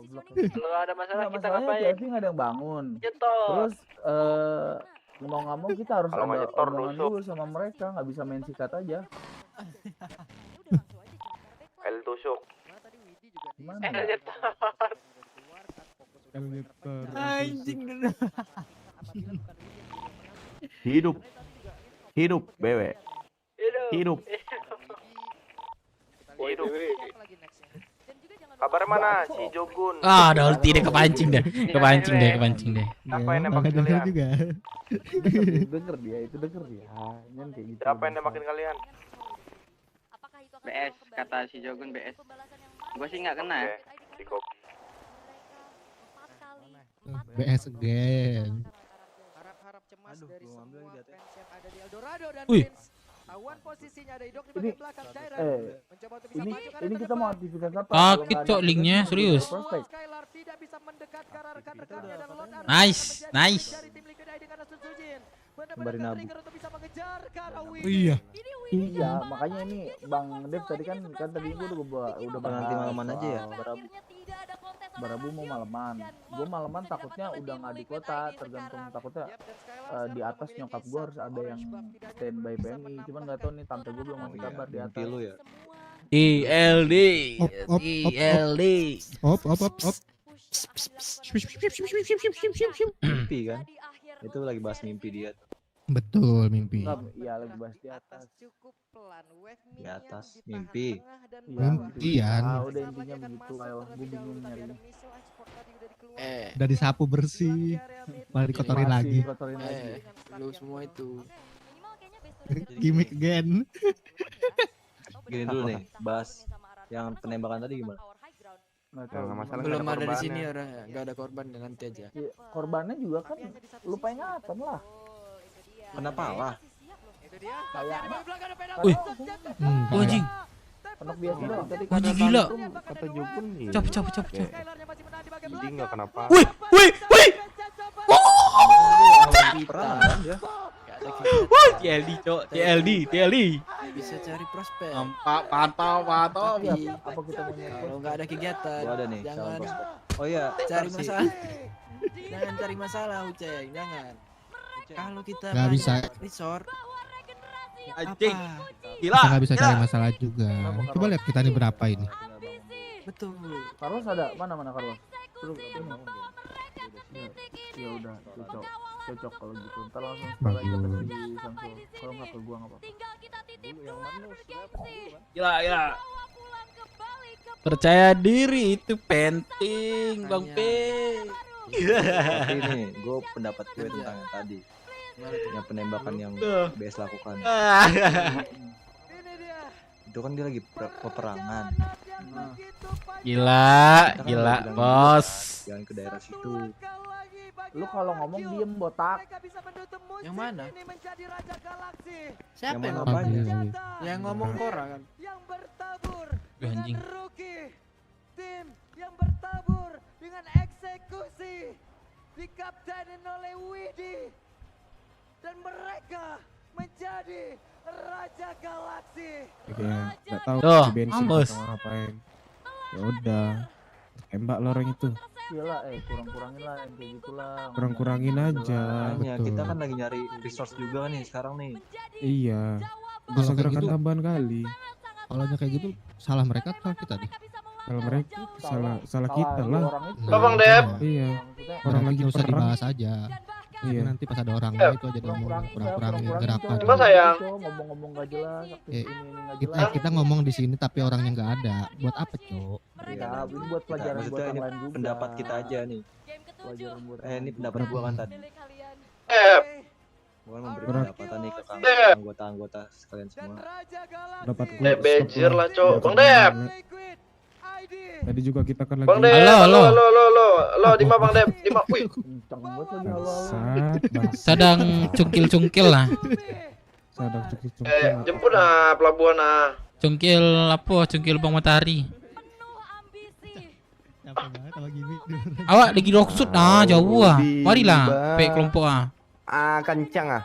S: Kalau ada masalah kita ngapain?
W: Tapi nggak ada yang bangun.
S: Nyetor.
W: Terus mau nggak mau kita harus
C: Kalau
W: ada
C: nggak nyetor,
W: omongan
C: nusuk.
W: dulu sama mereka, nggak bisa main sikat aja.
C: El tusuk.
W: Gimana?
V: Nyetor.
K: Anjing.
I: Hidup BW. Hidup.
C: Kabar mana si Jogun?
A: Ada ulti deh, kepancing deh.
C: Siapa yang
H: Nggak
C: nembakin
H: dengar
C: kalian?
H: juga.
W: Denger dia. Jangan kayak gitu.
C: Siapa yang nembakin kalian?
S: BS, kata si Jogun BS. Gua sih nggak kena ya.
H: BS again.
J: Harap-harap cemas dari semua fans yang ada di Eldorado dan
A: Wih.
J: Prince. Tahuan posisinya ada Idok di bagian belakang Jairan. Mencoba untuk bisa maju
W: Ini kita mau aktivitas apa?
A: Sakit, Cok, linknya, serius.
J: Skylar tidak bisa mendekat ke arah rekan-rekannya dan Lord Army
A: Nice.
J: dari tim Liquid ID karena Sujin.
W: Kembali nabu.
J: Untuk bisa mengejar ke arah Widi.
H: Iya.
W: Iya, makanya ini Bang Dev tadi kan tadi gua udah
N: Nanti malaman aja ya?
W: Barabu mau malaman. Gua malaman takutnya udah nggak di kota, tergantung takutnya di atas nyokap gua harus ada yang standby PMI. Cuman nggak tahu nih tante gua belum ngasih kabar di atas.
N: Lu ya.
A: ILD.
H: Op.
N: Mimpi kan? Itu lagi bahas mimpi dia.
H: Betul, mimpi.
W: Iya, lagi bahas di atas.
N: Di atas mimpi.
H: Mimpian.
W: Udah intinya begitu, ayo. Gua bingung nyarinya.
H: Udah disapu bersih. Malah dikotorin lagi.
K: Lu semua itu.
H: Gimmick again.
N: Gini dulu nih, bahas yang penembakan tadi gimana?
K: Belum ada di sini orang, nggak ada korban, nanti aja.
W: Korbannya juga kan lupa ingatan lah.
N: Kenapa lah?
A: Wih. Anjing.
W: Anak biasa doang. Tadi
A: Anjing gila.
C: Kata Jogun nih.
A: Cap.
C: Jadi nggak kenapa?
A: Wih. TLD, Cok. TLD.
K: Bisa cari prospek.
A: Pantau.
W: Apa kita mau
K: Kalau nggak ada kegiatan,
N: Gua ada nih,
K: jangan
N: calon prospek. Oh iya,
K: cari
N: Tarsi.
K: masalah. Jangan cari masalah, Uceng. Jangan. Kalau kita
H: Nggak
K: banyak
H: bisa.
K: resort,
A: Anjing.
H: Kita nggak bisa cari masalah juga. Coba lihat kita ini berapa ini.
K: betul.
W: Carlos ada mana Carlos? Belum ini. Ya udah cocok kalau gitu. Ntar langsung start aja di Samsung. Kalau nggak ke gua nggak apa-apa.
A: Gila. Percaya diri itu penting, Bang P.
N: Tapi ini gue pendapat gue tentang yang tadi, yang penembakan yang BS lakukan. Itu kan dia lagi peperangan.
A: Gila, bos.
N: Jangan ke daerah situ.
W: Lu kalau ngomong diem botak.
K: Yang mana?
N: Siapa
K: yang
N: ngomong?
K: Yang ngomong Kora kan?
A: Anjing.
J: Tim yang bertabur dengan eksekusi dikaptenin oleh Widi dan mereka menjadi Raja Galaksi.
V: Nggak tahu
A: Tuh,
V: si bensin
A: bos.
V: atau ngapain. Ya udah, tembak lo orang itu.
W: Iyalah, kurang-kurangin lah yang kayak gitulah.
V: Kurang-kurangin aja.
I: Makanya kita kan lagi nyari resource juga nih sekarang nih.
V: Iya.
H: Kalau
V: Bisa
H: kayak
V: gerakan
H: gitu-
V: tambahan kali.
H: Kalau kayak gitu salah mereka atau kita nih?
V: Kalau mereka salah kita lah.
C: Bang Dep.
V: Iya.
H: Orang
V: Orang lagi
H: nggak usah
V: perang.
H: dibahas aja.
V: Iya.
H: Nanti pas ada orang itu aja ngomong kurang-kurangin gerakan.
C: Coba sayang.
W: Ngomong-ngomong gak jelas.
H: Eh, kita ngomong di sini tapi orangnya nggak ada. Buat apa, Cok?
W: Ya, ini buat pelajaran buat
I: Maksudnya
W: yang
I: ini
W: lain juga.
I: pendapat kita aja nih.
W: Pelajaran buat
I: Ini pendapat gua kan tadi. Gua memberi
V: Berat.
I: pendapatan nih ke anggota-anggota sekalian semua.
V: Dapatku.
C: Bejir lah, Cok. Bang Dep.
V: Tadi juga kita kan lagi.
C: Bang Dep. Halo, di mana Bang Dep? Di mana? Wih.
W: Kencang banget lagi halo.
A: Sedang cungkil-cungkil lah.
V: Sadang cukup.
C: Jemput ah pelabuhan ah.
A: Cungkil apa? Cungkil Bang Matahari. Awak lagi roksud jauh ah. Marilah, pe kelompok ah.
C: Kencang ah.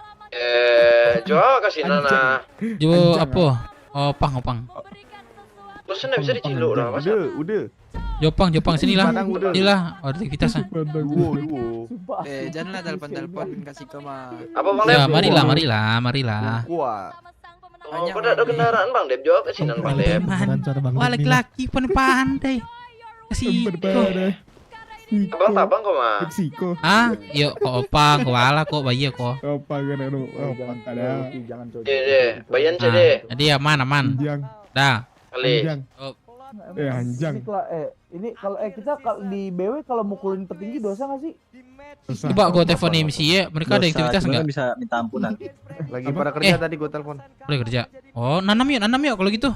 C: Coba kasih nana.
A: Jo apa? Opang.
C: Terus bisa diciluk dah. Udah.
A: Jopang sinilah.
C: Padang udah.
A: Sinilah, ada aktivitas ah.
C: Duo.
K: Janganlah telepon kasih ke mah.
C: Apa Bang
A: Ya,
C: Dep?
A: marilah.
C: Oh, pada ada kendaraan Bang Dep, jawab kasinan Bang Dep.
A: Wah, laki-laki pandai. Kasih.
C: Abang tabang kok mah.
V: Meksiko.
A: Yuk kok opang, kok wala kok bayi kok.
V: Apa kan aduh.
W: Jangan
V: ada.
W: Jangan coba.
C: Deh, bayan cede.
A: Jadi aman.
V: Anjang.
A: Dah.
C: Kali.
V: Anjang.
W: Ini kalau kita di BW kalau mukulin petinggi dosa nggak sih?
A: Coba gue telepon MC ya, mereka ada aktivitas enggak?
I: Bisa minta ampunan.
C: Lagi pada kerja tadi gue telepon.
A: Udah kerja. Oh, nanam yuk kalau gitu.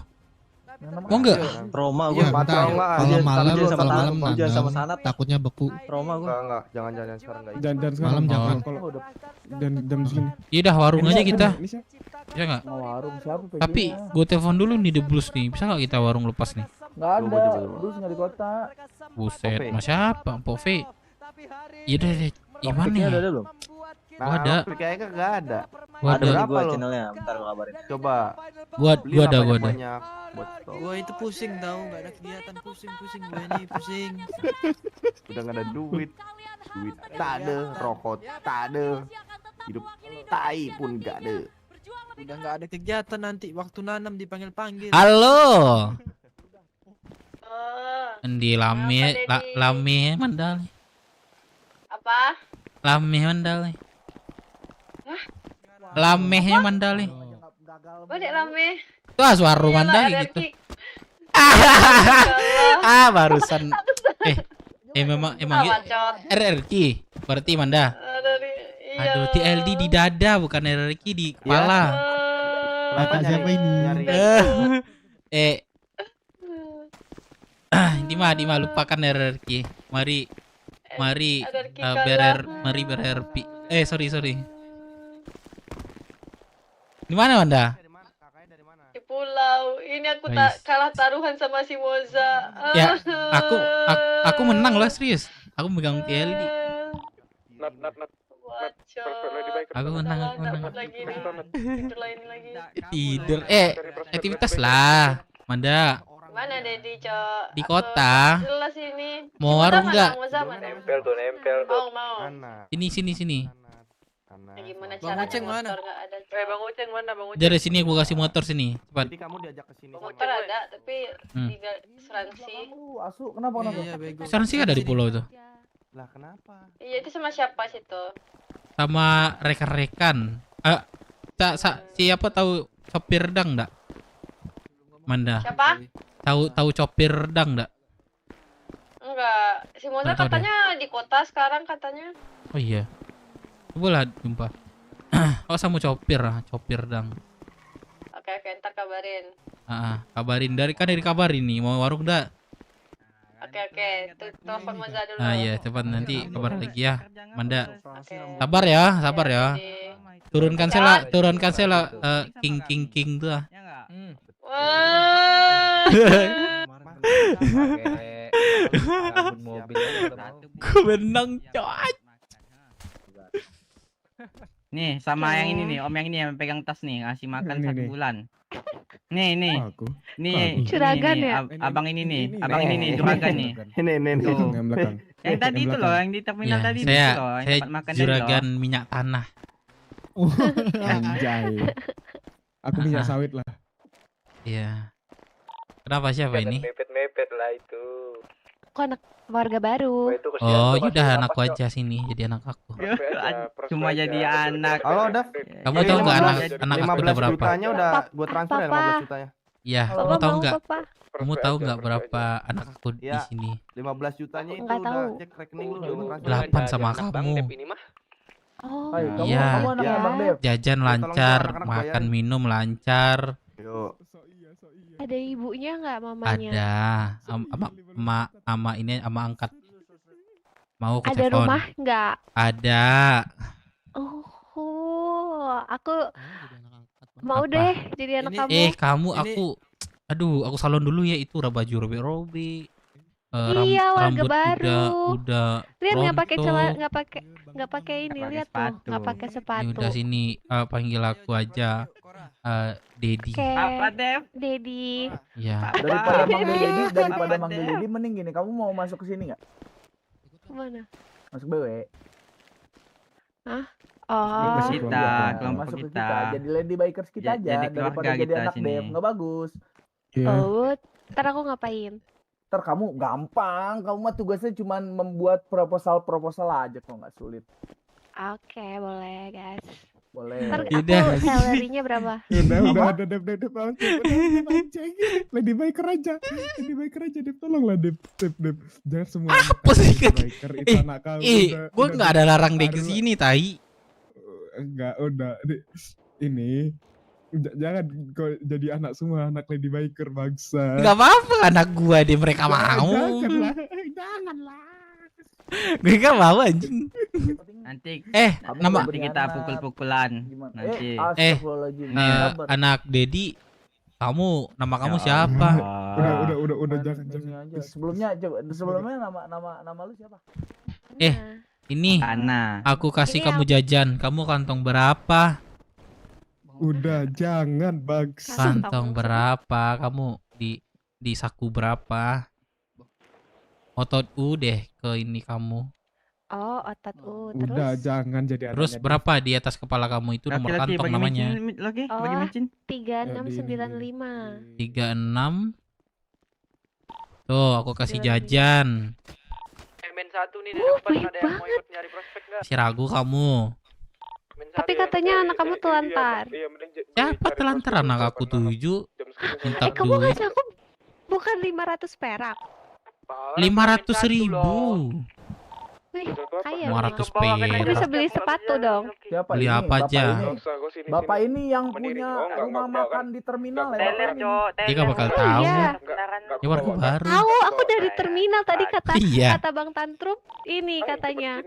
A: Mau enggak?
I: Trauma
H: Iya,
I: gua.
H: bentar. Kalau malam
I: sama
H: nanam,
I: sanat
H: takutnya beku.
I: trauma gua.
C: Enggak, jangan sekarang enggak.
V: Dan
H: Malam jangan.
V: Kalau dan jam segini.
A: Iya dah warung aja kita.
V: Ini siapa?
A: Bisa enggak?
W: Warung siapa?
A: Tapi gue telepon dulu nih The Blues nih. Bisa enggak kita warung lepas nih?
W: Nggak ada. Terus nggak di kota.
A: Buset, mas siapa? Mpok V. Iya deh. Gimana nih?
I: Ada belum?
A: Gua ada.
C: Kayaknya enggak ada.
A: Gua
I: Ada
A: ada.
I: gua channelnya, bentar gua kabarin.
C: Coba.
A: Gua ada.
C: Banyak buat stok.
K: Gua itu pusing tahu, nggak ada kegiatan, pusing gua ini pusing.
C: Udah enggak ada duit. Duit tak ada, rokok tak ada. Hidup tai pun enggak ada.
K: Udah nggak ada kegiatan nanti waktu nanam dipanggil.
A: Halo. Endi lame mandal.
G: Apa?
A: Lame mandal. Lamehnya mandal.
G: Balik lame.
A: Tuh suara mandal gitu. Barusan. Memang RRQ berarti Manda. Aduh, TLD di dada bukan RRQ di kepala.
H: Siapa ini?
A: Dima lupakan RRQ. Mari BRRP. Sorry. Di mana Manda?
G: Di pulau. Ini aku tak kalah taruhan sama si Moza.
A: Ya, aku menang lah serius. Aku megang TLD.
C: Nat.
A: Aku menang.
G: Tidur.
A: Aktivitas lah, Manda.
G: Mana Dedi, Cok?
A: Di kota.
G: Jelas ini.
A: Mau warung enggak?
C: Nempel tuh.
G: Mau.
A: Sini.
G: Gimana
K: Bang
G: caranya
K: Uceng mana?
G: motor nggak ada? Bang Uceng mana? Bang Uceng.
A: Dari sini aku kasih motor sini. Cepat.
C: Jadi kamu diajak ke sini.
G: Motor ada, tapi tidak asuransi.
W: Asu, kenapa?
K: Iya, bego.
A: Asuransi ada di pulau itu.
C: Lah kenapa?
G: Iya, itu sama siapa situ?
A: Sama rekan-rekan. Siapa tahu sopir dang enggak? Manda.
G: Siapa?
A: Tahu sopir dang enggak?
G: Enggak. Si Moza
A: Nggak tahu
G: katanya di kota sekarang katanya.
A: Oh iya. Coba lah jumpa. Sama copir dang.
G: Oke, ntar kabarin.
A: Kabarin dari kabarin nih mau warung enggak?
G: Oke. Telepon Moza dulu.
A: Iya, cepat nanti kabar lagi ya. Manda. Sabar ya. Turunkan sela king tuh.
G: Wah.
A: Gue menang coy.
O: Nih, sama
T: Oke.
O: yang ini nih, om yang ini yang pegang tas nih, ngasih makan
V: Ini
O: 1
V: nih.
O: bulan. Nih, nih.
V: Aku.
O: Nih,
T: Curagan
O: nih,
T: ya?
O: abang ini nih, abang ini nih, juragan nih.
I: Ini.
O: Tuh.
V: Yang belakang.
O: Yang tadi itu loh, yang di terminal
A: Ya,
O: tadi itu
A: saya
O: loh, yang
A: saya
O: tempat makan tadi
A: juragan
O: loh.
A: minyak tanah.
V: Anjay. Aku minyak sawit lah.
A: Iya. Kenapa siapa ini?
C: Mepet-mepet lah itu.
T: Aku anak warga baru.
A: Oh, udah anakku aja sini jadi anak aku.
O: Cuma jadi anak.
I: Halo, Dav.
A: Kamu tahu nggak anak aku udah
I: 15
A: berapa?
I: jutanya udah gue transfer ya 15 jutanya.
A: Iya,
T: Papa
A: kamu tahu
T: mau,
A: nggak?
T: Papa.
A: Kamu tahu nggak berapa anak aku di
I: Iya.
A: sini?
I: 15 jutanya itu
T: Nggak
I: udah
T: tahu.
I: cek rekening lu udah gua transfer.
A: 8 sama kamu.
T: Oh,
W: Hai, kamu
A: Iya.
W: anak Bang Dev.
A: Jajan lancar, makan minum lancar.
I: Yuk.
T: ada ibunya nggak mamanya?
A: Ada. Ama ini ama angkat. Mau ke
T: Ada
A: telepon.
T: rumah nggak?
A: Ada.
T: Oh, aku mau deh jadi anak kamu.
A: Kamu aku aku salon dulu ya, itu baju robe-robe.
T: Iya, warga
A: rambut
T: baru.
A: udah
T: Lihat nggak pakai
A: rontok.
T: celana, nggak pakai ini, lihat tuh, nggak pakai
A: Ya
T: sepatu.
A: udah sini panggil aku aja Dedi.
T: Oke,
O: Papa Dev.
T: Dedi.
A: Ya.
W: Daripada manggil Dedi mending gini, kamu mau masuk ke sini nggak?
T: Kemana?
W: Masuk BW.
T: Hah?
O: Kelompok
T: Oh,
O: kita, kelompok
W: Masuk ke
O: kita.
W: Jadi Lady Bikers kita aja
O: Jadi
W: daripada
O: keluarga
W: jadi
O: kita
W: anak
O: sini.
W: Dev, nggak bagus.
T: Oh, ntar aku ngapain?
W: Ntar kamu gampang, kamu mah tugasnya cuma membuat proposal aja kok, nggak sulit.
T: Oke, boleh guys.
W: Boleh.
T: Ntar
A: Udah.
T: aku salary-nya berapa?
V: Udah ada Dev mancing. Lady Biker aja. Lady Biker aja, Dev, tolonglah Dev. Jangan semua
A: Apa sih?
V: Lady Biker itu anak kamu.
A: Gue nggak ada larang deh ke sini, tai.
V: Enggak, udah. Ini jangan kau jadi anak semua, anak Lady Biker bangsa.
A: Nggak apa-apa anak gua deh, mereka mau.
V: Janganlah.
A: Gue nggak mau anjing.
O: Nanti
A: nama
O: kita pukul-pukulan. Nanti.
A: Anak Dedi, nama kamu siapa?
V: Udah jangan.
W: Sebelumnya nama lu siapa?
A: Ini
O: Ana.
A: Aku kasih kamu jajan. Kamu kantong berapa?
V: Udah jangan bangsa.
A: Kantong berapa? Kamu di saku berapa? Otot deh ke ini kamu.
T: Oh, otot
V: Udah jangan jadi
A: Terus berapa di atas kepala kamu itu nomor kantong namanya?
T: Oh, 3695.
A: 36. Tuh, aku kasih jajan.
C: Men 1 nih di depan ada yang mau ikut nyari prospek enggak?
A: Masih ragu kamu.
T: Tapi katanya anak kamu telantar.
A: Siapa telantar? Anak aku 7. Minta
T: Kamu
A: duit.
T: ngasih aku bukan 500 perak.
A: 500.000.
T: Wih, kaya.
A: 500
T: Aku
A: perak.
T: bisa beli sepatu dong.
W: Siapa
A: Beli
W: ini?
A: apa aja?
W: Bapak ini yang punya rumah makan di terminal ya?
A: Dia gak bakal tahu.
T: Iya.
A: Ya warga baru.
T: Tahu, aku dari terminal tadi kata
A: Iya.
T: Bang Tantrum ini katanya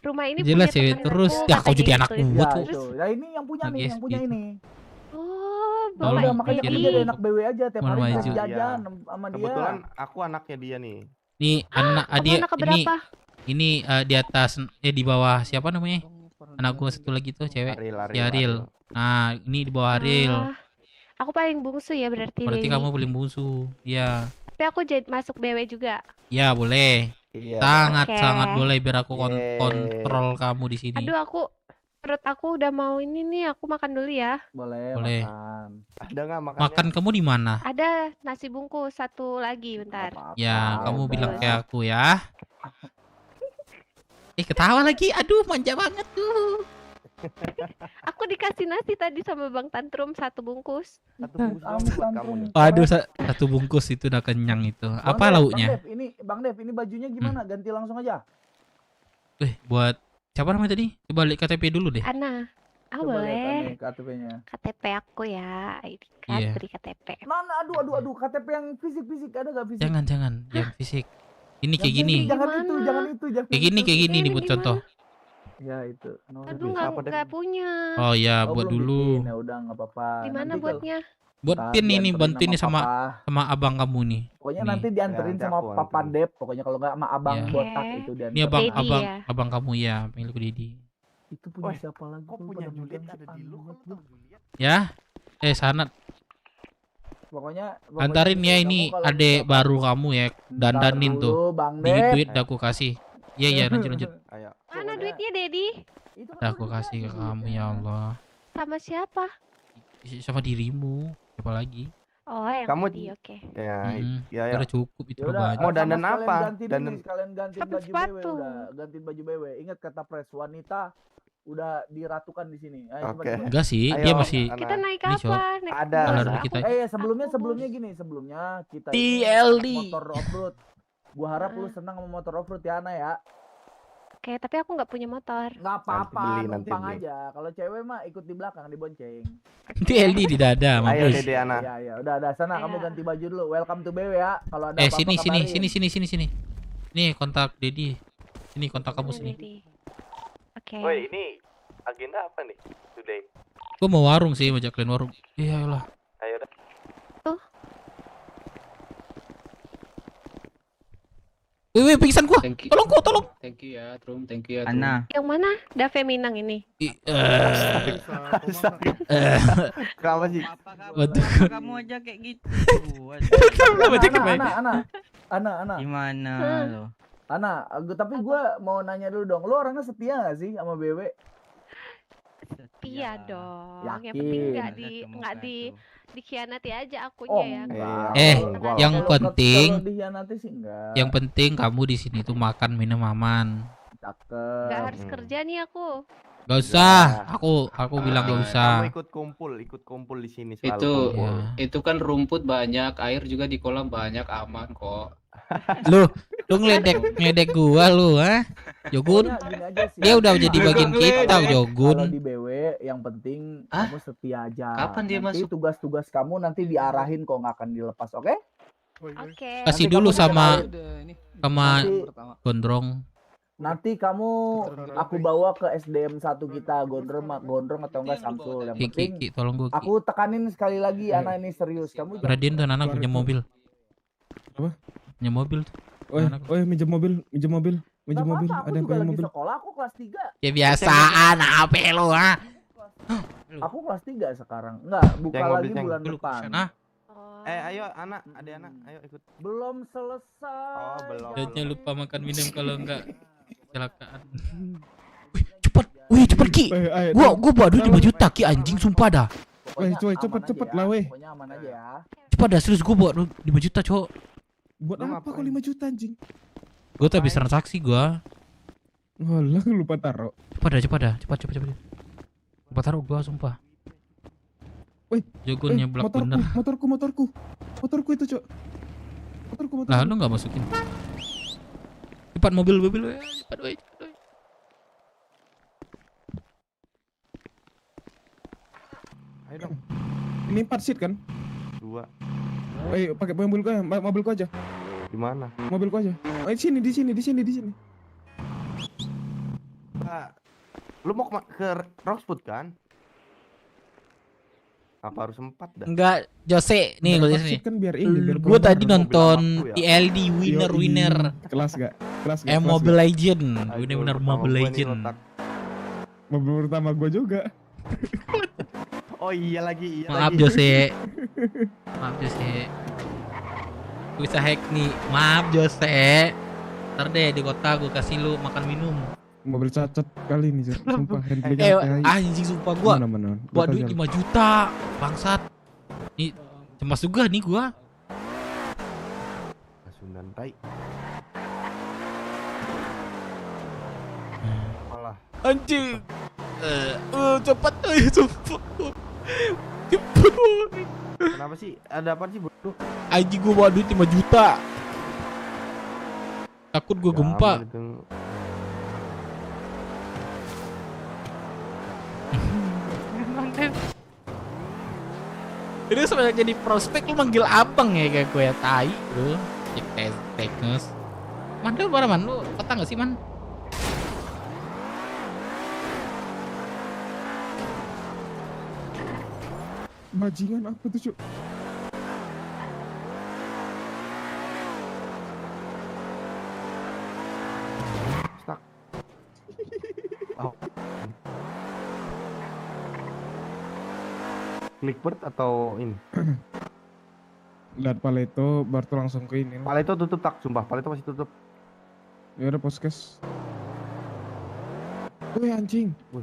T: rumah ini
A: Jelas
T: punya
A: ya,
T: temen
A: terus
T: aku,
A: ya kau
T: katanya
A: jadi anak
T: gitu.
A: gua
W: Ya,
A: tuh.
W: itu. Nah ini yang punya nih, yang punya
A: gitu.
W: ini.
T: Oh,
W: Udah
T: bapak
W: makanya
A: kirim.
W: kamu jadi anak BW aja tiap
A: Mau
W: hari
A: maju.
W: kasih jajan sama dia.
I: Kebetulan aku anaknya dia nih.
A: Nih anak
T: Kamu
A: adik
T: anak keberapa?
A: ini di atas di bawah siapa namanya? Anak gua satu lagi tuh cewek. Si Ariel. Nah, ini di bawah Ariel.
T: Aku paling bungsu ya berarti.
A: Berarti
T: Dewi.
A: kamu paling bungsu. Ya.
T: Tapi aku jadi masuk BW juga.
A: Ya, boleh.
I: Iya.
A: Sangat
T: Oke.
A: boleh biar aku kontrol kamu di sini.
T: Aduh, perut aku udah mau ini nih, aku makan dulu ya.
W: Boleh.
A: Boleh.
W: Makan.
I: Ada nggak makannya?
A: Makan kamu di mana?
T: Ada nasi bungkus satu lagi, bentar.
A: Ya, kamu bilang kayak aku ya. Ketawa lagi. Aduh, manja banget tuh.
T: Aku dikasih nasi tadi sama Bang Tantrum satu bungkus.
I: Satu bungkus doang buat kamu nih.
A: Waduh, satu bungkus itu udah kenyang itu. Apa lauknya?
W: Bang Dev, ini bajunya gimana? Ganti langsung aja.
A: Buat siapa namanya tadi? Coba lihat KTP dulu deh.
T: Ana, aku
W: Coba lihat
T: boleh.
W: nih KTP-nya.
T: KTP aku ya, ID card
A: Iya.
T: beri KTP.
W: Nah, aduh, KTP yang fisik ada nggak fisik?
A: Jangan, yang fisik. Ini kayak
W: Yang
A: gini.
W: fisik, Jangan itu.
A: Kayak gini nih buat contoh.
W: Ya itu.
T: Aduh, nggak punya.
A: Oh ya,
W: Oh,
A: buat
W: belum
A: dulu.
W: bikin. Ya udah nggak apa-apa.
T: Di mana
W: Nanti
T: buatnya?
A: Buat
W: Ntar
A: pin ini,
W: dianterin
A: bantuin nih
W: sama
A: sama abang kamu nih.
W: Pokoknya
A: Nih.
W: nanti dianterin
I: Ya,
W: sama
I: aku
W: Papa Dep. Pokoknya kalau nggak sama abang
A: Ya.
W: botak itu
A: Ini
W: dianterin.
A: abang kamu ya, panggil aku Dedi.
W: Itu punya siapa lagi?
C: Kok punya Juliet ada di lu?
A: Ya. Sanat.
W: Pokoknya
A: Antarin ya ini adek baru kamu ya, dandanin tuh. Duit aku kasih. Iya lanjut.
C: Ayo.
T: Mana duitnya, Dedi?
A: Udah aku kasih ke kamu ya Allah.
T: Sama siapa?
A: Sama dirimu. Siapa lagi?
T: Oh, yang
C: Kamu
T: tadi, oke.
C: Ya.
A: Udah cukup itu
W: Yaudah,
A: banyak.
C: Mau dandan
W: sama
C: apa?
W: Sekalian gantiin
T: Sampai
W: baju BW
T: sepatu.
W: udah, gantiin baju BW. Ingat kata pres, wanita udah diratukan di sini. Ayo,
C: Oke.
W: cepat.
A: Enggak sih,
C: Ayo,
A: dia masih
T: Kita naik
A: Ini, Cok.
T: apa? Naik
C: Ada.
T: motor
A: Kalau
T: apa?
A: kita
W: Sebelumnya gini, sebelumnya kita
A: TLD.
W: motor off-road. Gua harap lu senang sama motor off-road ya, Ana ya.
T: Oke, tapi aku nggak punya motor.
W: Nggak apa-apa,
C: nanti
W: numpang
C: beli.
W: aja. Kalau cewek mah ikut di belakang, dibonceng.
A: TLD di dada,
C: Ayo
A: mampus.
C: Dede Ana.
W: Iya, udah sana kamu ganti baju dulu. Welcome to BW ya. Kalau ada apa-apa
A: Sini.
W: kabarin.
A: Nih kontak Dedi. Ini kontak kamu sini.
T: Dedi. Oke.
C: Woi, ini agenda apa nih today?
A: Gua mau warung sih, mau jaklin warung. Iya lah.
C: Ayo dah.
A: Wih, pingsan gua. Tolong.
E: Thank you ya, Trum. Thank you ya.
O: Ana.
T: Yang mana? Dave Minang ini.
C: Kenapa sih?
A: Waduh.
O: Kamu aja kayak gitu.
W: Ana.
O: Gimana
T: Hmm.
O: lo?
W: Ana, tapi gue mau nanya dulu dong. Lu orangnya setia gak sih sama BW?
T: Iya dong. Yang
W: Yakin.
T: penting nggak dikhianati aja akunya ya.
A: Yang penting
W: Kalau dikhianati sih enggak.
A: yang penting kamu di sini tuh makan minum aman.
W: Cakep.
T: Nggak harus kerja nih aku.
A: Gak usah. Aku bilang gak usah.
C: Kamu ikut kumpul di sini selalu.
E: Itu
C: kumpul.
E: itu kan rumput banyak, air juga di kolam banyak, aman kok.
A: Lu ngeledek gua lu, ha? Jogun.
W: Pokoknya gini aja sih.
A: Dia udah jadi bagian kita, Jogun.
W: Kalau di BW yang penting kamu setia aja.
E: Kapan dia
W: Nanti
E: masuk?
W: tugas-tugas kamu nanti diarahin kok, nggak akan dilepas, oke?
T: Oke.
A: Kasih
W: Nanti
A: dulu
W: kamu
A: sama
W: Nanti-
A: gondrong.
W: Nanti kamu aku bawa ke SDM 1 kita, gondrong atau enggak Samsul. Yang penting
A: Ki, tolong gua. Ki.
W: aku tekanin sekali lagi, anak ini serius. Kamu jangan-
A: Radian tuh anak punya mobil.
V: Apa?
A: Punya mobil tuh.
V: Minjem mobil.
W: Nggak apa-apa, aku
V: Ada yang
W: juga
V: punya
W: lagi
V: mobil.
W: sekolah, aku kelas 3.
A: Ya biasaan, apa lu, ha?
W: Aku kelas 3 sekarang. Enggak, buka
C: Ceng,
W: lagi
C: mobil, Ceng.
W: bulan
A: Lu
W: depan.
A: sana.
C: Ayo anak, ayo ikut.
W: Belum selesai.
C: Oh, belum.
A: Jangan lupa makan minum kalau enggak kecelakaan. Wih, cepet Ki. Gua bawa duit 5 juta Ki, anjing sumpah dah.
W: Pokoknya aman
V: cepet
W: aja
V: lah
W: ya.
V: weh.
W: Pokoknya aman aja ya.
A: Cepat dah, serius gua bawa 5 juta, Cok.
V: Buat apa kok 5 juta anjing?
A: Gua tuh habis transaksi gua.
V: Walah, lupa taruh.
A: Cepat dah. Cepat. Cepat taruh gua sumpah.
V: Wih,
A: Jogun nyeblak bener.
V: Motorku itu, Cok. Motorku.
A: Lah lu enggak masukin. Cepat mobil, weh. Cepat, weh.
C: Ayo dong.
V: Ini 4 seat kan?
C: 2.
V: Pakai mobilku aja.
C: Di mana?
V: Mobilku aja. Di sini.
C: Lu mau ke Rosewood kan? Apa harus 4 dah?
A: Enggak, Jose nih gua di sini.
V: Kan biar ini, biar
A: Gua
V: keluar.
A: tadi nonton
C: Mobil aku
A: TLD winner.
V: Kelas gak?
A: Mobile Legend. Bener-bener Mobile Legend.
V: Mobil pertama gua juga.
C: Oh iya lagi.
A: Maaf Jose. Bisa hack nih. Maaf Jose. Ntar deh di kota gua kasih lu makan minum.
V: Mobil cacat kali ini, sumpah. Handlingnya
A: Anjing sumpah gua. Buat duit 5 juta. Bangsat. Nih cemas juga nih gua.
C: Pasundan tai. Malah.
A: Anjing. Cepat sumpah. Cepet.
C: Kenapa sih? Ada apa sih bodoh?
A: Anjing gua bawa duit 5 juta. Takut gua gempa. Ini sebenarnya jadi prospek lu manggil abang ya kayak gue ya, tai lu. Cek teknis. Man, lu mana man? Lu kota enggak sih, man?
V: Bajingan apa tuh, Cuk?
C: Stuck. Oh. Clickbird atau ini?
V: Lihat Paleto baru tuh langsung ke ini.
C: Paleto tutup tak, sumpah. Paleto masih tutup.
V: Ya udah Poskes. Wih anjing.
C: Wih.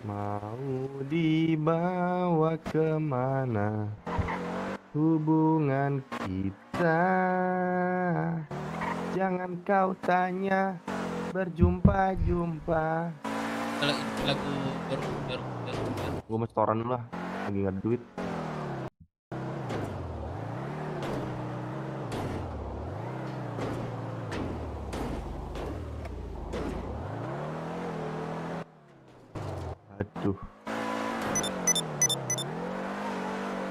C: Mau dibawa kemana hubungan kita? Jangan kau tanya, berjumpa-jumpa.
A: Kalau itu lagu baru.
C: Gue mau setoran dulu lah, lagi nggak ada duit. Aduh.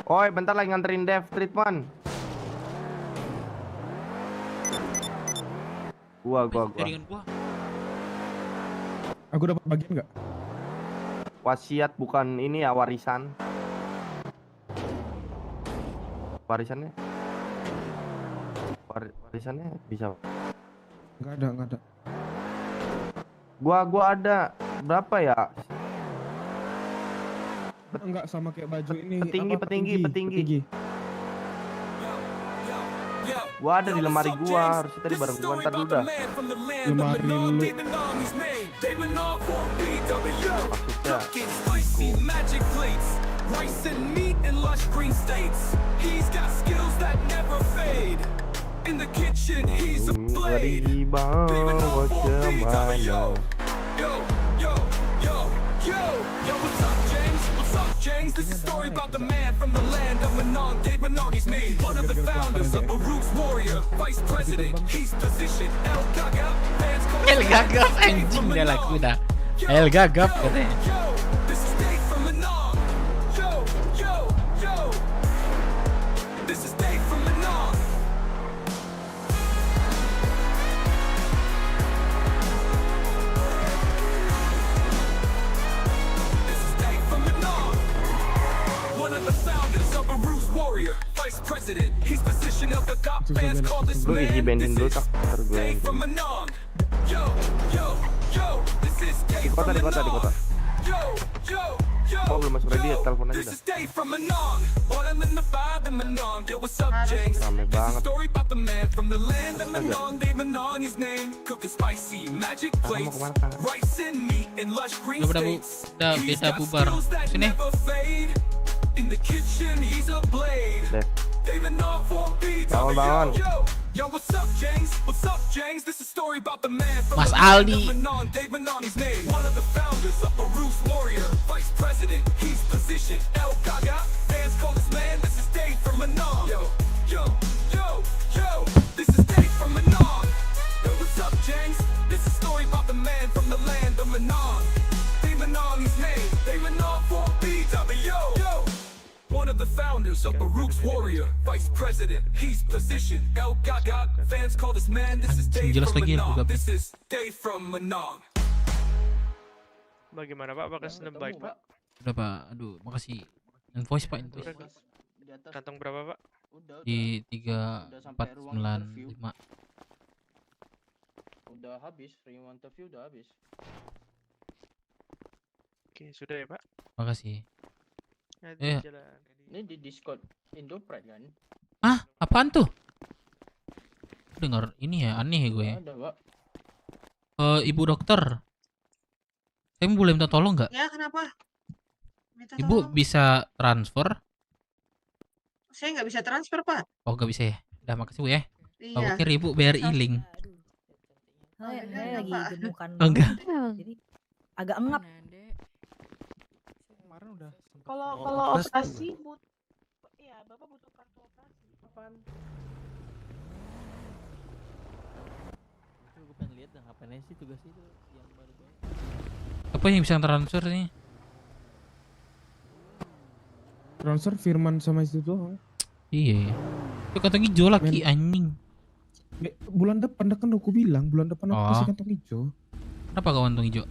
C: Oi, bentar lagi nganterin Dev treatment. Gua.
V: Aku dapat bagian nggak?
C: Wasiat bukan ini ya, warisan. Warisannya? Warisannya bisa.
V: Nggak ada.
C: Gua ada. Berapa ya?
V: Enggak sama kayak baju ini.
C: Petinggi. Gua ada di lemari gua, harusnya tadi bareng gua, ntar dulu dah.
V: Lemari lu.
C: Maksudnya dibawa kemana?
L: James, this is a story about the man from the land of Manong. Dave Manong, he's made one of the founders of Baruch's Warrior, vice president. He's positioned El Gagap.
A: El Gagap anjing dah lagu dah. El Gagap katanya.
L: This is Dave from Manong. Yo. This is Dave from Manong. Warrior, vice president. He's position of the top fans call this
C: Lu isi bendin dulu tak tergue.
L: Yo, this is
C: Di kota. Oh belum masuk ready ya, telepon aja dah. Rame banget.
A: Udah beda bubar. Sini.
C: Bangun.
A: Mas Aldi.
L: One of the founders of Baruch's Warrior, vice president. He's positioned El Gaga. Fans call this man. This is Dave from Manong. This is Dave from Manong.
M: Bagaimana Pak? Apakah senang baik Pak?
A: Udah Pak, aduh makasih. Invoice Pak, invoice.
M: Kantong berapa Pak?
A: Di 3495.
K: Udah habis, free interview udah habis.
M: Oke, sudah ya Pak.
A: Makasih.
M: Iya.
K: Ini di Discord Indopride kan?
A: Ah, apaan tuh? Dengar ini ya, aneh ya gue.
K: Ada, Pak.
A: Ibu dokter. Saya boleh minta tolong nggak?
P: Ya, kenapa? Minta
A: Ibu
P: tolong.
A: bisa transfer?
P: Saya nggak bisa transfer, Pak.
A: Oh, nggak bisa ya? Udah, makasih Bu ya.
P: Iya.
A: Aku kira Ibu bayar e-link.
P: Saya lagi
R: gemukan
A: Oh, enggak.
R: jadi agak engap.
P: Kalau operasi iya, Bapak butuh kartu operasi. Apaan?
K: Gue pengen lihat dah ngapain sih tugas itu yang baru gue.
A: Apa yang bisa transfer nih?
V: Transfer Firman sama itu doang.
A: Iya. Itu kantong hijau lagi anjing.
V: Bulan depan kan aku bilang bulan depan aku kasih kantong hijau.
A: Kenapa kau kantong hijau?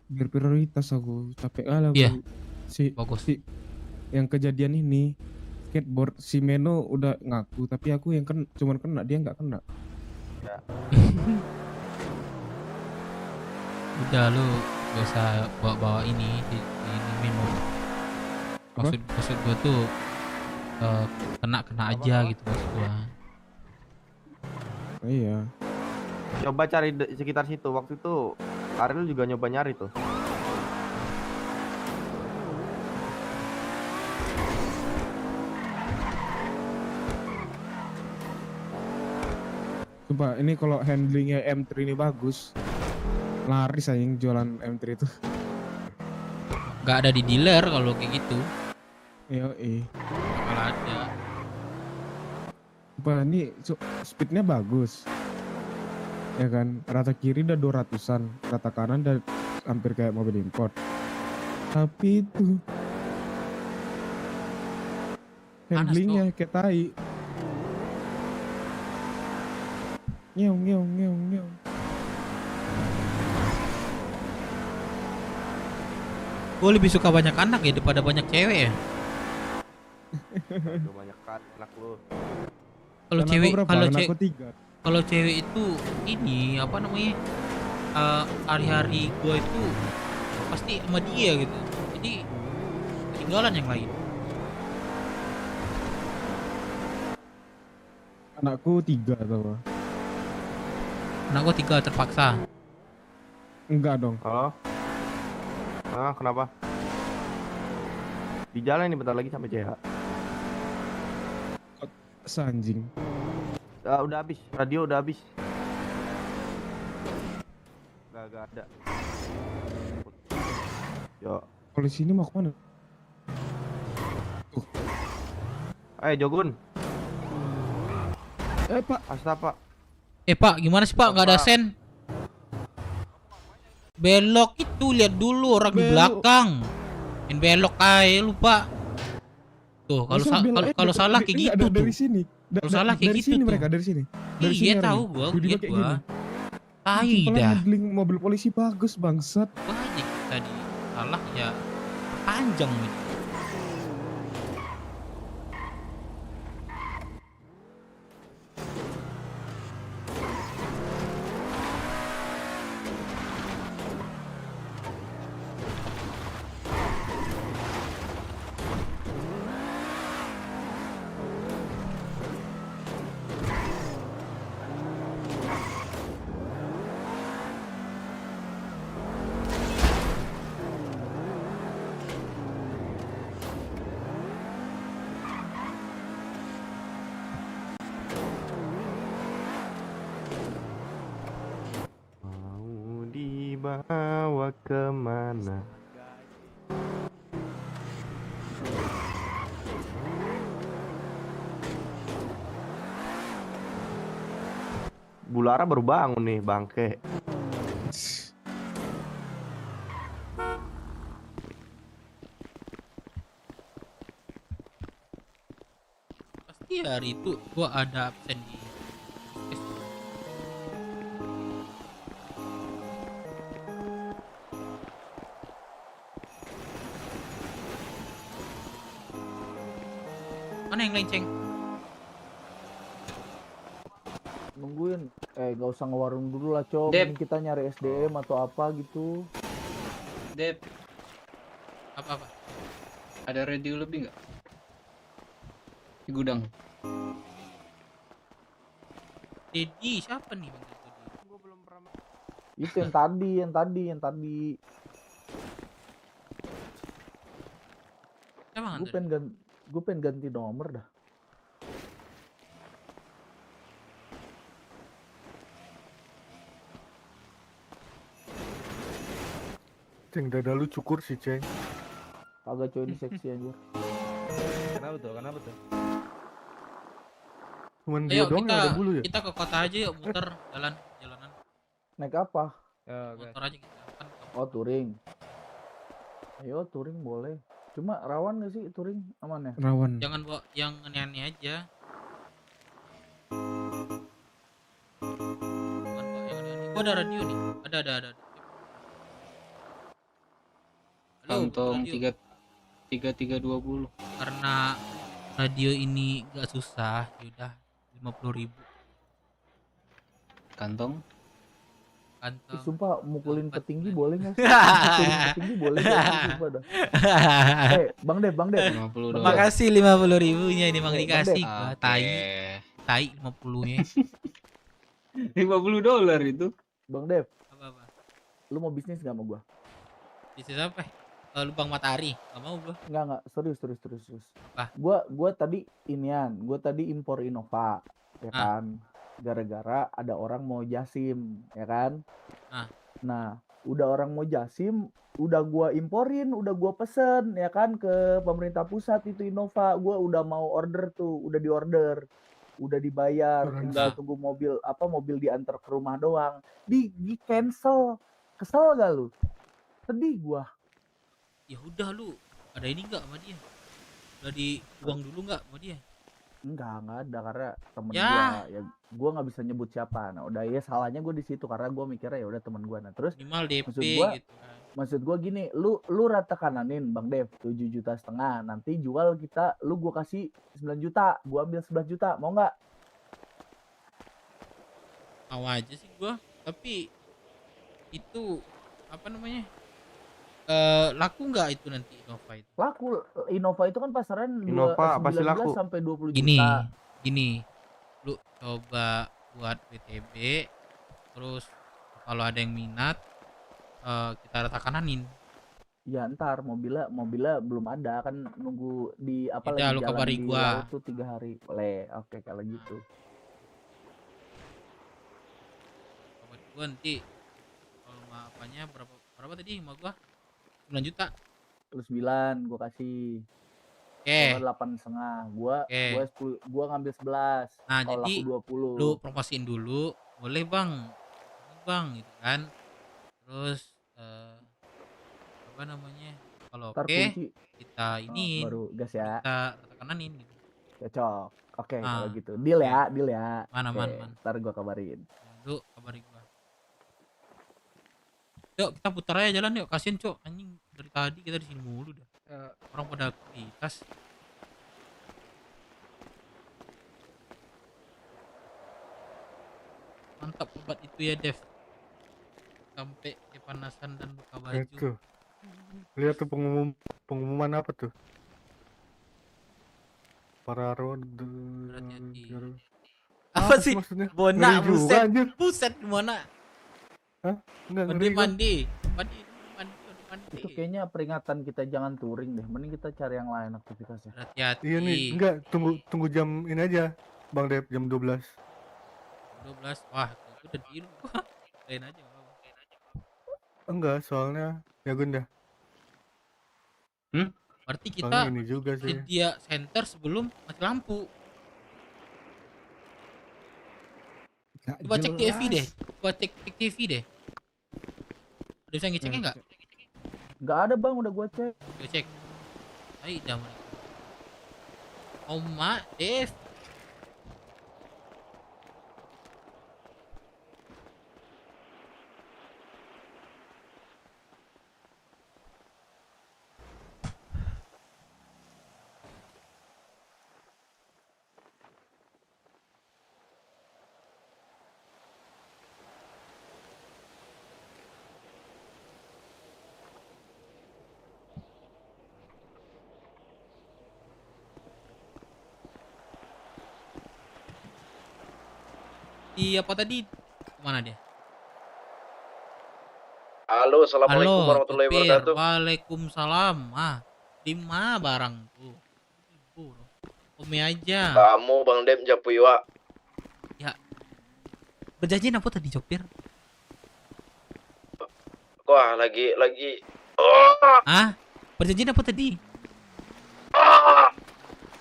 V: Biar prioritas aku capek lah
A: Iya.
V: Si
A: bagus.
V: Si yang kejadian ini skateboard si Meno udah ngaku, tapi aku yang cuman kena, dia nggak kena.
Q: Ya.
A: Udah lu gak usah bawa-bawa ini minum. Maksud gua tuh kena aja gitu maksud gua.
V: Iya.
Q: Coba cari sekitar situ. Waktu itu Ariel juga nyoba nyari tuh.
V: Coba ini kalau handlingnya M3 ini bagus, laris aja yang jualan M3 itu.
A: Gak ada di dealer kalau kayak gitu.
V: Yoi.
A: Kalau ada.
V: Coba ini speednya bagus. Ya kan, rata kiri udah 200-an, rata kanan udah hampir kayak mobil import. Tapi itu handlingnya kayak tai. Ngeong.
A: Gue lebih suka banyak anak ya daripada banyak cewek ya.
Q: Udah banyak anak lu.
A: Kalau cewek itu ini apa namanya, hari-hari gue itu pasti sama dia gitu, jadi ketinggalan yang lain.
V: Anakku 3 atau apa?
A: Anak gue 3 terpaksa.
V: Enggak dong.
Q: Halo? Kenapa? Di jalan ini bentar lagi sampai CH.
V: Sanjing.
Q: Udah habis, radio udah habis. Gak ada. Yo.
V: Polisi ini mau kemana?
Q: Jogun.
V: Pak.
Q: Asta Pak.
A: Pak, gimana sih Pak? Gak ada sen. Belok itu, lihat dulu orang di belakang. Main belok aja lupa. Tuh, kalau salah kayak gitu tuh.
V: Dari sini.
A: Kalau salah kayak gitu
V: tuh.
A: mereka
V: dari sini.
A: Iya tahu gua, lihat gua. Tai dah.
V: Handling mobil polisi bagus bangsat.
A: Banyak tadi salah ya panjang gitu.
Q: Bawa kemana? Bulara baru bangun nih bangke.
A: Pasti hari itu gua ada absen di mana yang lenceng?
W: Nungguin, gak usah ngewarung dulu lah Cok. Mending kita nyari SDM atau apa gitu.
E: Dep,
A: Apa?
E: ada radio lebih nggak? Di gudang.
A: Dedi siapa nih?
W: Itu yang tadi.
A: Emang
W: Gue pengen ganti nomor dah.
V: Ceng, dada lu cukur sih, Ceng.
W: Kagak coy, ini seksi anjir.
M: Kenapa tuh?
V: Cuman
A: Ayo
V: dia doang yang ada bulu ya?
A: kita ke kota aja yuk, muter jalanan.
W: Naik apa?
A: Motor aja kita kan.
W: Oh, touring. Ayo, touring boleh. Cuma rawan gak sih touring aman ya?
V: Rawan.
A: Jangan bawa yang aneh-aneh aja. Jangan bawa yang aneh-aneh. Gua ada radio nih. Ada.
E: Kantong 3320.
A: Karena radio ini gak susah, yaudah 50.000.
O: Kantong.
W: Sumpah mukulin petinggi boleh nggak sih? Mukulin petinggi boleh nggak sih? Sumpah dah. Bang Dev.
O: 50 dolar.
A: Makasih 50.000-nya ini Bang
W: Bang
A: dikasih.
W: Dev.
A: Tai 50-nya.
O: 50 dolar itu.
W: Bang Dev.
A: Apa-apa?
W: Lu mau bisnis nggak sama gua?
A: Bisnis apa? Lubang matahari. Gak mau gua.
W: Enggak, serius.
A: Apa?
W: Gua tadi impor Innova, ya kan? Gara-gara ada orang mau jasim, ya kan? Nah, udah orang mau jasim, udah gua imporin, udah gua pesen, ya kan, ke pemerintah pusat itu Innova. Gua udah mau order tuh, udah diorder, udah dibayar, tinggal tunggu mobil diantar ke rumah doang. Di cancel. Kesel gak lu? Sedih gua.
A: Ya udah lu, ada ini enggak sama dia? Udah dibuang dulu enggak sama dia?
W: Enggak ada karena temen
A: Ya.
W: gua nggak bisa nyebut siapa. Nah, udah ya salahnya gue di situ karena gua mikirnya ya udah temen gua. Nah, terus
A: Minimal DP gitu kan.
W: maksud gua gini, lu rata kananin Bang Dev 7,5 juta. Nanti jual kita, gua kasih 9 juta, gua ambil 11 juta. Mau nggak?
A: Mau aja sih gua, tapi itu apa namanya? Laku nggak itu nanti Innova itu?
W: Laku. Innova itu kan pasaran
V: Innova apa sih
W: 19
V: laku?
W: sampai 20
A: Gini,
W: juta.
A: lu coba buat WTB, terus kalau ada yang minat kita rata kananin.
W: Ya ntar mobilnya belum ada kan, nunggu di apa
A: Yaudah,
W: lagi
A: lu
W: jalan
A: kabari
W: di
A: gua.
W: laut tuh 3 hari. Boleh, oke kalau gitu.
A: Coba gua nanti kalau mah apanya berapa tadi sama gua? 9 juta.
W: Terus 9 gua kasih.
A: Oke.
W: 8,5. Gua ngambil 11.
A: Nah,
W: Kalau
A: jadi
W: laku 20.
A: lu promosiin dulu, boleh Bang. Ini Bang gitu kan. Terus apa namanya? Kalau
W: Ntar
A: oke,
W: kunci.
A: kita ini
W: Baru gas ya.
A: kita rata kananin gitu.
W: Cocok. Oke, kalau
A: Nah.
W: gitu. Deal ya.
A: Mana,
W: Oke,
A: man.
W: Ntar gua kabarin.
A: Lu kabari gua. Yuk kita putar aja jalan yuk, kasian Cok, anjing dari tadi kita di sini mulu dah. Orang pada aktivitas. Mantap obat itu ya Dev. Sampai kepanasan dan buka baju.
V: Itu. Lihat tuh pengumuman apa tuh? Para road.
A: Apa sih?
V: Maksudnya?
A: Bona,
V: Ngeri juga,
A: buset,
V: anjir.
A: buset gimana?
V: Hah? Enggak
A: Mandi.
W: Itu kayaknya peringatan kita jangan touring deh. Mending kita cari yang lain aktivitasnya.
A: Hati-hati.
V: Iya nih, enggak, tunggu jam ini aja. Bang Dev, jam 12.
A: 12. Wah, itu udah deal gua. Lain aja.
V: Enggak, soalnya ya Gunda.
A: Berarti kita
V: Soalnya ini juga sih.
A: sedia center sebelum mati lampu. Coba cek TV deh. Coba cek TV deh. Udah bisa ngeceknya enggak?
W: Nggak ada Bang, udah gua cek.
A: Gue cek. Ayo dah mereka. Oma Dev. Iya apa tadi? Kemana dia?
C: Halo, assalamualaikum
A: Halo,
C: warahmatullahi
A: Tupir.
C: wabarakatuh.
A: Waalaikumsalam. 5 barang tuh. Ome aja.
C: Kamu Bang Dem Japuiwa.
A: Ya. Berjanji apa tadi, Jopir?
C: Wah, lagi.
A: Ah, perjanjian apa tadi?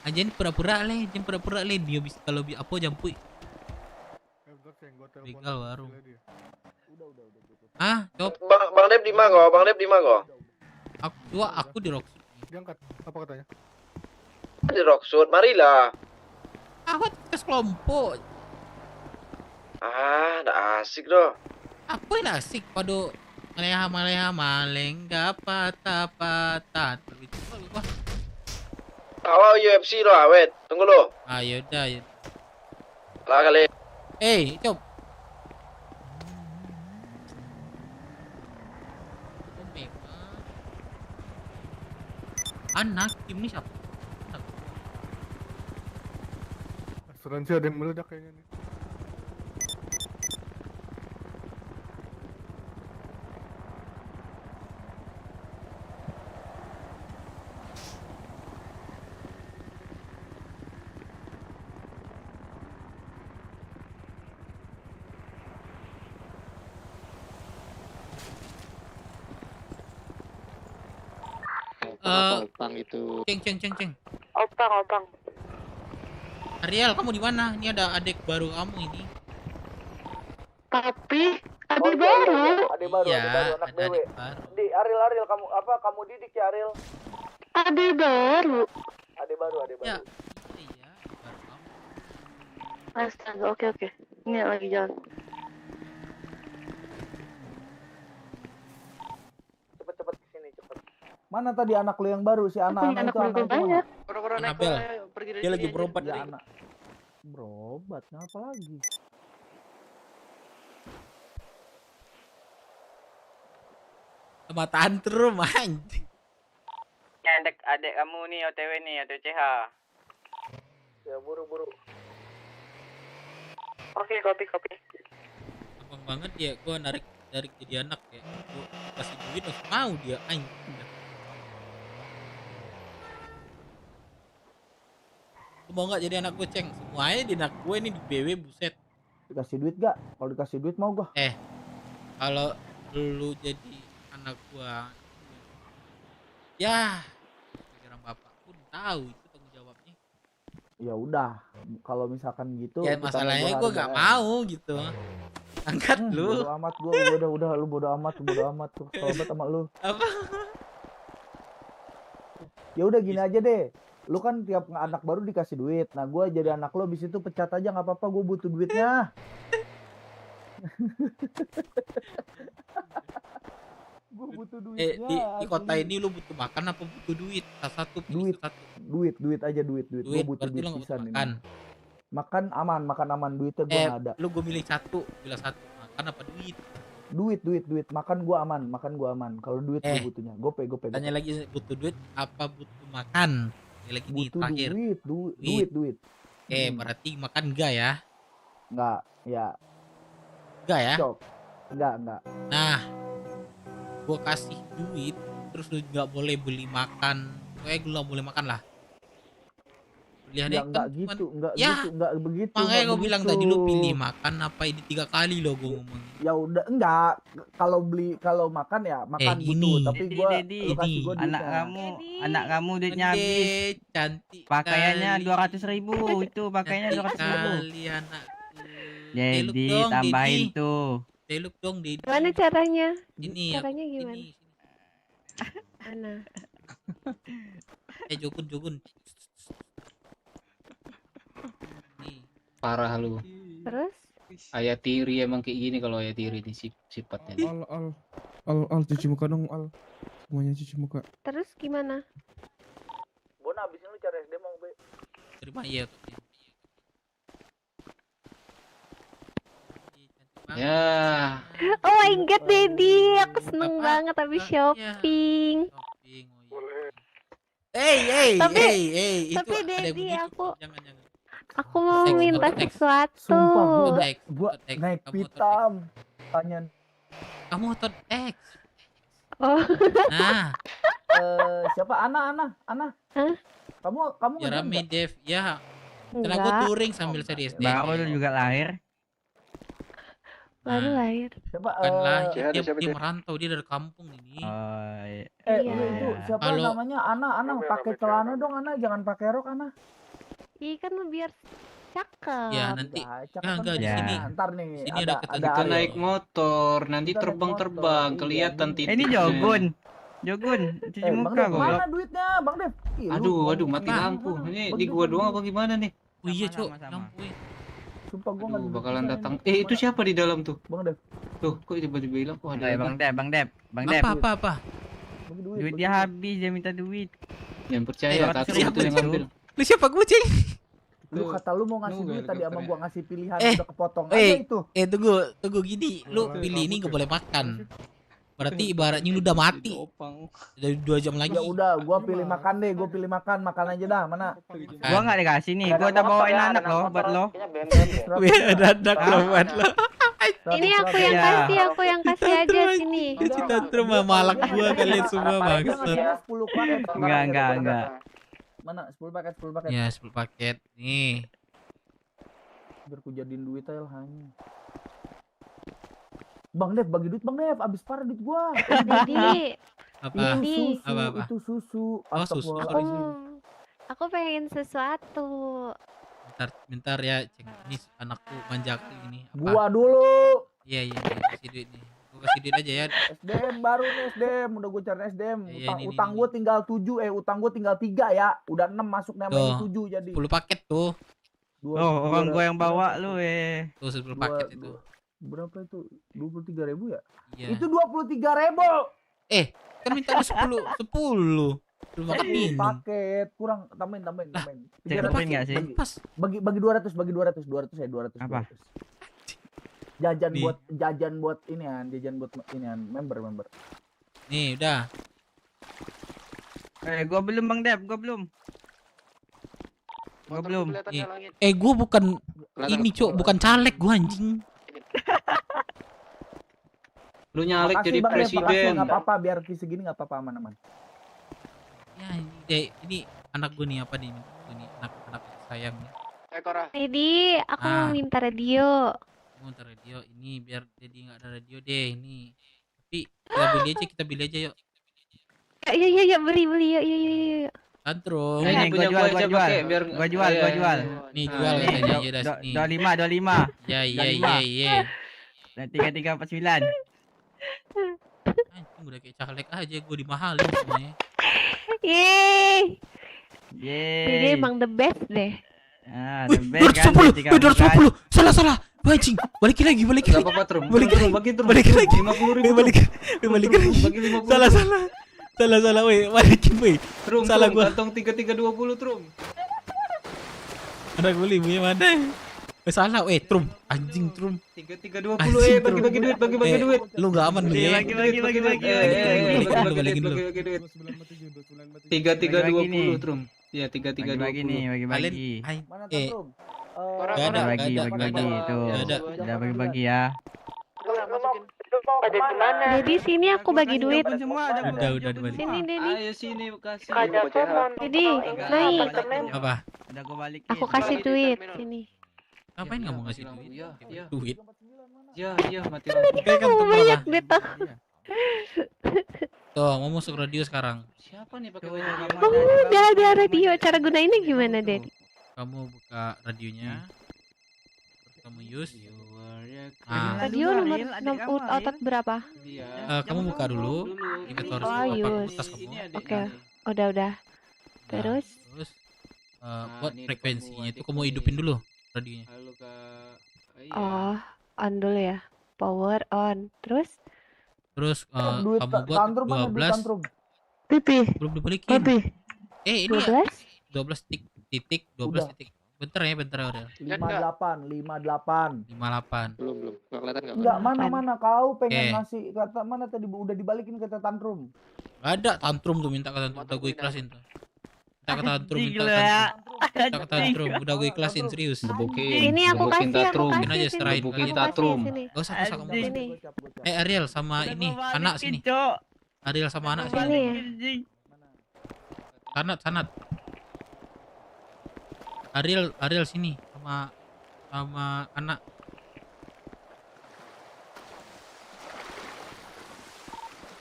A: Ajan pura-pura le, dia bisa kalau apa jampui. Begal warung. Ah, Cop.
C: Bang Dem di mana kok?
A: Aku di Rock.
V: Diangkat, apa katanya?
C: Di Rocksuit, marilah.
A: Aku ke kelompok.
C: Dah asik doh.
A: Aku yang asik pada maleha maleng gak patah. Lupa.
C: Oh UFC lo awet, tunggu lo.
A: Ayo dah.
C: Lah kali.
A: Cob. Anak tim ini siapa?
V: Asuransi ada yang meledak kayaknya nih.
E: Opang itu.
A: Ceng.
P: Opang.
A: Ariel, kamu di mana? Ini ada adik baru kamu ini.
P: Tapi adik baru.
S: Adik baru,
A: Iya,
S: anak
A: ada
S: BW.
A: adik baru.
S: Di Ariel kamu didik ya Ariel?
P: Adik baru.
S: Adik baru.
A: Ya.
P: Astaga, oke. Ini lagi jalan.
S: Cepet kesini cepet.
W: Mana tadi anak lu yang baru si anak-anak itu anak
P: banyak.
A: Anabel. Dia lagi berobat
W: Ya
A: dari.
W: anak. Berobat, ngapa lagi?
A: Sama tantrum anjing.
D: Adik kamu nih OTW nih, OTW CH.
S: Ya buru.
P: Oke, kopi.
A: Abang banget ya, gua narik jadi anak ya. Gua kasih duit langsung mau dia anjing. Lu mau nggak jadi anak gue, Ceng? Semuanya di anak gue ini di BW, buset.
W: Dikasih duit gak? Kalau dikasih duit mau gua.
A: Kalau lu jadi anak gua, ya pikiran bapak pun tahu itu tanggung jawabnya.
W: Ya udah, kalau misalkan gitu.
A: Ya masalahnya gua nggak mau gitu. Angkat lu.
W: Bodo amat gua, udah lu bodo amat tuh. Sobat sama lu.
A: Apa?
W: Ya udah gini aja deh. Lu kan tiap anak baru dikasih duit. Nah, gua jadi anak lu abis itu pecat aja nggak apa-apa, gua butuh duitnya. Gua butuh duitnya.
A: Di kota ini lu butuh makan apa butuh duit? Satu
W: duit aja duit. Gua butuh
A: berarti
W: duit
A: lu nggak
W: pisan
A: butuh
W: ini. Makan aman duitnya gua nggak ada.
A: Lu gue milih satu, makan apa duit?
W: Duit. Makan gua aman. Kalau duit gua butuhnya. Gope.
A: Tanya lagi, butuh duit apa butuh makan? Ini lagi nih
W: Butuh
A: terakhir.
W: duit.
A: Berarti makan enggak ya?
W: Enggak, ya.
A: Enggak ya?
W: Cok. Enggak.
A: Nah, gua kasih duit, terus lu nggak boleh beli makan. Pokoknya lu nggak boleh makan lah. Pilihannya
W: Ya enggak gitu, enggak begitu.
A: Makanya
W: enggak
A: gue bilang
W: begitu.
A: tadi lu pilih makan apa ini 3 kali lo gue ngomong.
W: Ya udah enggak, kalau makan ya makan butuh, tapi gua lu kasih gua
D: Anak kamu duitnya habis.
A: Cantik.
D: Pakaiannya 200.000 itu, pakaiannya 200.000.
A: Kali anak.
D: Jadi tambahin tuh.
A: Deluk dong, Dedi.
P: Gimana caranya?
A: Ini
P: Caranya gimana?
A: Ini.
P: Mana?
A: Jogun.
E: Parah lu.
P: Terus?
E: Ayah tiri emang kayak gini kalau ayah tiri ini sifatnya.
V: Al cuci muka dong, Al. Semuanya cuci muka.
P: Terus gimana?
S: Bon, abis ini lu cari SD mau be.
A: Terima ya.
E: Ya.
P: Oh my god, Dedi, aku seneng banget habis shopping. Tapi Dedi, aku mau minta sesuatu.
W: Sumpah, gua naik pitam. Tanya.
A: Kamu otot X.
P: Oh.
A: Nah.
W: Siapa? Ana. Kamu
A: Ya rame Dev, ya. Karena gue touring sambil cari SD.
D: Baru juga lahir.
P: Baru lahir.
W: Siapa?
A: Bukan lahir, dia merantau, dia dari kampung ini.
W: Itu siapa namanya? Ana pakai celana dong, Ana, jangan pakai rok, Ana.
P: Iya kan biar cakep.
A: Ya nanti enggak di sini.
W: Ntar nih
A: sini ada
E: Kita naik motor, nanti terbang-terbang kelihatan titik.
D: Ini Jogun, cuci muka gua.
W: Mana duitnya, Bang Dev?
E: Aduh, mati lampu. Ini gua doang apa gimana nih?
A: Oh iya, Cok, lampu.
W: Sumpah gua enggak
E: bakalan datang. Itu siapa di dalam tuh?
W: Bang Dev.
E: Tuh, kok tiba-tiba hilang? Wah, ada
D: Bang Dev.
A: Apa?
D: Duitnya habis, dia minta duit.
E: Yang percaya Tato itu yang ngambil.
A: Lu siapa kucing?
W: Lu kata lu mau ngasih duit tadi sama gua ngasih pilihan
A: Eh,
W: udah kepotong aja itu.
A: tunggu gini, lu pilih ini gak boleh makan. Berarti ibaratnya lu udah mati. Dari 2 jam lagi.
W: Ya udah, gua pilih makan deh, gua pilih makan aja dah, mana?
D: Gua nggak dikasih nih, gua udah bawain anak loh buat lo.
A: Ada anak lo buat lo.
T: Ini aku yang kasih aja sini.
A: Kita terima malak gua kalian semua maksud.
W: 10 paket.
D: Enggak.
W: Mana? 10 paket.
A: Ya 10 paket nih.
W: Biar ku jadiin duit aja lah hanya. Bang Dev, bagi duit Bang Dev, abis parah duit gua.
T: Jadi,
A: Apa?
W: Itu susu.
A: Oh, susu.
T: aku pengen sesuatu.
A: Bentar ya, cek ini anakku manjaku ini. Apa?
W: Gua dulu.
A: Iya, kasih duit nih. Gua kasih duit aja ya.
W: SDM baru nih SDM, udah gua cari SDM.
A: Iya,
W: Utang gua tinggal 7, utang gua tinggal 3 ya. Udah 6 masuk nama ini 7 jadi.
A: 10 paket tuh.
D: Orang gua yang bawa lu
A: Tuh 10 paket itu.
W: Berapa itu? 23.000 ya?
A: Iya.
W: Itu 23.000.
A: Kan minta lu 10. Belum makan minum.
W: Paket kurang tambahin.
D: Cekupin nggak sih?
W: Bagi 200 ya 200.
D: Apa?
W: Jajan buat member.
A: Nih, udah.
D: Gua belum Bang Dep, gua belum.
A: Gua bukan ini, Cok, bukan caleg gua anjing.
E: Lu nyalek jadi
W: Bang,
E: presiden.
W: Enggak apa-apa, biar segini enggak apa-apa aman-aman.
A: Ya, ini anak gua nih apa nih? Ini anak sayang nih.
T: Jadi, aku mau minta radio.
A: Mau minta radio ini biar jadi nggak ada radio deh ini. Tapi kita beli aja yuk.
T: Iya, beli yuk.
A: Tantrum.
D: Ini gua jual.
A: Nih jual katanya aja dah sini.
D: 25.
A: Ya.
D: Dan 3349.
A: Anjing udah kayak caleg aja, gua dimahalin semuanya.
T: Yeay. Ini emang the best deh.
D: The best kan.
A: 210. Salah. Anjing, balikin lagi.
E: Enggak apa-apa, Trum.
A: Balikin lagi.
E: 50.000.
A: Balikin lagi. Salah, weh. Balikin, weh.
E: Trum,
A: salah gua.
E: Kantong 3320, Trum.
A: Anak gua punya mana? Salah, Trum. Anjing, Trum.
E: 3320, bagi duit.
A: Lu enggak aman nih.
D: Bagi.
A: Balikin dulu.
E: 3320, Trum. Iya, 3320.
D: Bagi.
W: Mana Trum?
A: Enggak ada.
D: Bagi tuh. Udah bagi ya.
T: Ada di mana? Dedi, sini aku bagi duit.
A: Udah dibalik.
T: Sini, Dedi.
E: Ayo sini kasih.
T: Dedi, naik.
A: Apa?
D: Udah gua balikin.
T: Aku kasih duit sini.
A: Ngapain kamu ngasih duit?
E: Iya.
A: Duit.
E: Iya, mati lampu.
T: Kamu banyak duit tuh.
A: Tuh, mau masuk radio sekarang.
E: Siapa nih pakai
T: Udah ada radio. Cara gunainnya gimana, Dedi?
A: Kamu buka radionya. Terus kamu use.
T: Radio nomor outat berapa?
A: Kamu buka dulu. Inventory tas kamu.
T: Oke. Udah. Terus
A: buat frekuensinya itu kamu hidupin dulu radionya.
T: Oh, on dulu ya. Power on. Terus
A: kamu buat 12.
T: Pipi.
A: Belum dibalikin. Ini 12 titik. Bentar ya udah.
W: 58.
E: Belum. Enggak kelihatan enggak?
W: Enggak, mana kau pengen ngasih kata mana tadi udah dibalikin kata tantrum.
A: Enggak ada tantrum tuh, minta ke tantrum, udah gue ikhlasin tuh. Minta ke tantrum, udah gue ikhlasin serius.
T: Ini aku kasih
A: aja serahin
E: bukin tantrum.
A: Enggak usah kamu. Ariel sama ini anak sini. Ariel sama anak sini. Sanat. Ariel sini sama anak.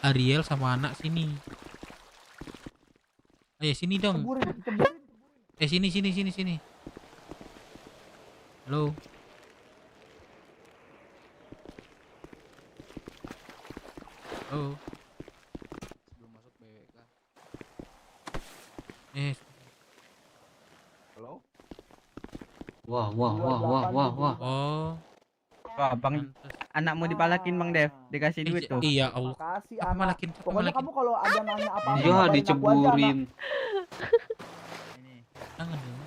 A: Ariel sama anak sini. Ayo sini dong. Sini. Halo. Belum masuk BWK.
W: Halo.
E: Wah.
A: Oh.
D: Wah, Bang
K: anakmu dipalakin Bang Dev, dikasih duit tuh.
A: Iya, Allah.
W: Makasih
A: Apa
W: anak.
A: malakin?
W: Pokoknya kamu kalau ada nanya apa-apa
O: Iya,
W: kabarin aku aja,
O: diceburin.
W: anak.
A: Jangan dong.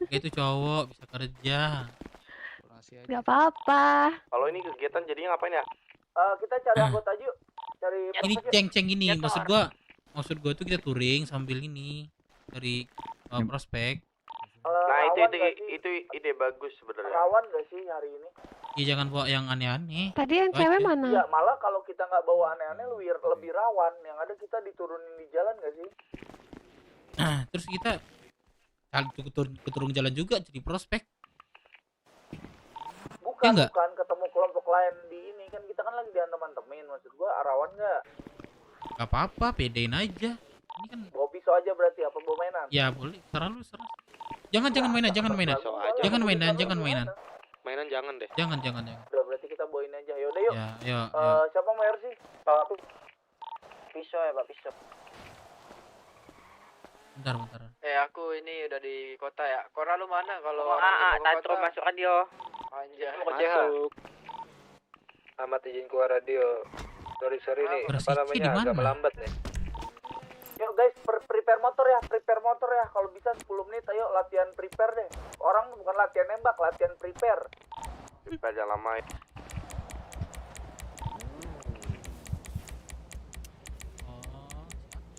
A: Itu cowok bisa kerja.
P: Gak apa-apa.
C: Kalau ini kegiatan jadinya ngapain ya? Kita cari anggota aja yuk. Cari
A: Ini ceng-ceng gini, maksud gua tuh kita touring sambil ini dari prospek.
C: Nah, itu ide bagus sebenarnya. Rawan gak sih hari ini?
A: Ya jangan bawa yang aneh-aneh.
P: Tadi yang cewek mana?
C: Ya malah kalau kita nggak bawa aneh-aneh lebih rawan. Yang ada kita diturunin di jalan gak sih?
A: Nah, terus kita keturun jalan juga jadi prospek.
C: Bukan,
A: enggak?
C: bukan ketemu kelompok lain di ini kan kita kan lagi diantem-antemin. Maksud gua rawan nggak?
A: Gak apa-apa, pedein aja. Ini kan
C: Bawa pisau aja berarti apa bawa mainan?
A: ya boleh, serah. Jangan mainan. Jangan mainan.
C: Mainan jangan deh.
A: Jangan.
C: Udah berarti kita bawain aja. Yaudah yuk.
A: Ya, ya.
C: Siapa mau RC? Pak Pisau ya, Pak Pisau.
A: Bentar.
D: Aku ini udah di kota ya. Kora lu mana kalau
E: Tantrum masuk radio.
D: Anjay.
C: Masuk. Amat izin keluar radio. Sorry nih, apa namanya agak melambat nih. Yuk guys, prepare motor ya. Kalau bisa 10 menit ayo latihan prepare deh. Orang bukan latihan nembak, latihan prepare. Prepare jangan lama.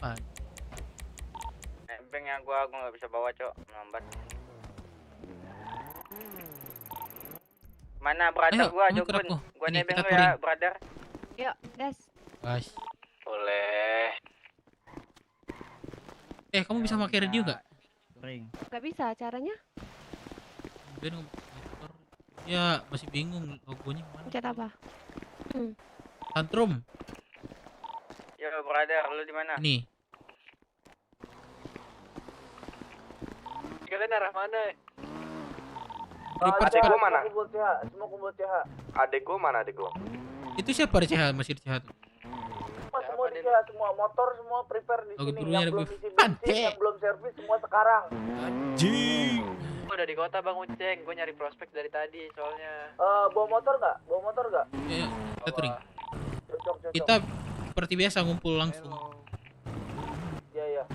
A: Apa?
D: Nebeng ya gua nggak bisa bawa, Cok. Lambat. Mana brother gua, Jokun? Gua nebeng lu ya, brother.
P: Yuk, guys.
A: Guys.
D: Boleh.
A: Kamu bisa pakai radio gak?
P: Gak bisa caranya?
A: Ya, masih bingung logonya mana.
P: Pencet apa?
A: Tantrum.
D: Yo, brother, lu di mana?
A: Nih.
D: Kalian arah mana?
C: Adek gua mana? Semua kumpul CH. Adek gua mana adek gua?
A: Itu siapa di CH? Masih di CH tuh?
C: Semua di CH, semua motor semua prepare di sini.
A: gurunya
C: Yang
A: ada
C: belum isi bensin, yang belum servis semua sekarang.
A: Anjing.
D: Gua udah di kota Bang Uceng, gua nyari prospek dari tadi soalnya.
C: Bawa motor nggak?
A: Iya, kita touring. Kita seperti biasa ngumpul langsung.
C: Iya.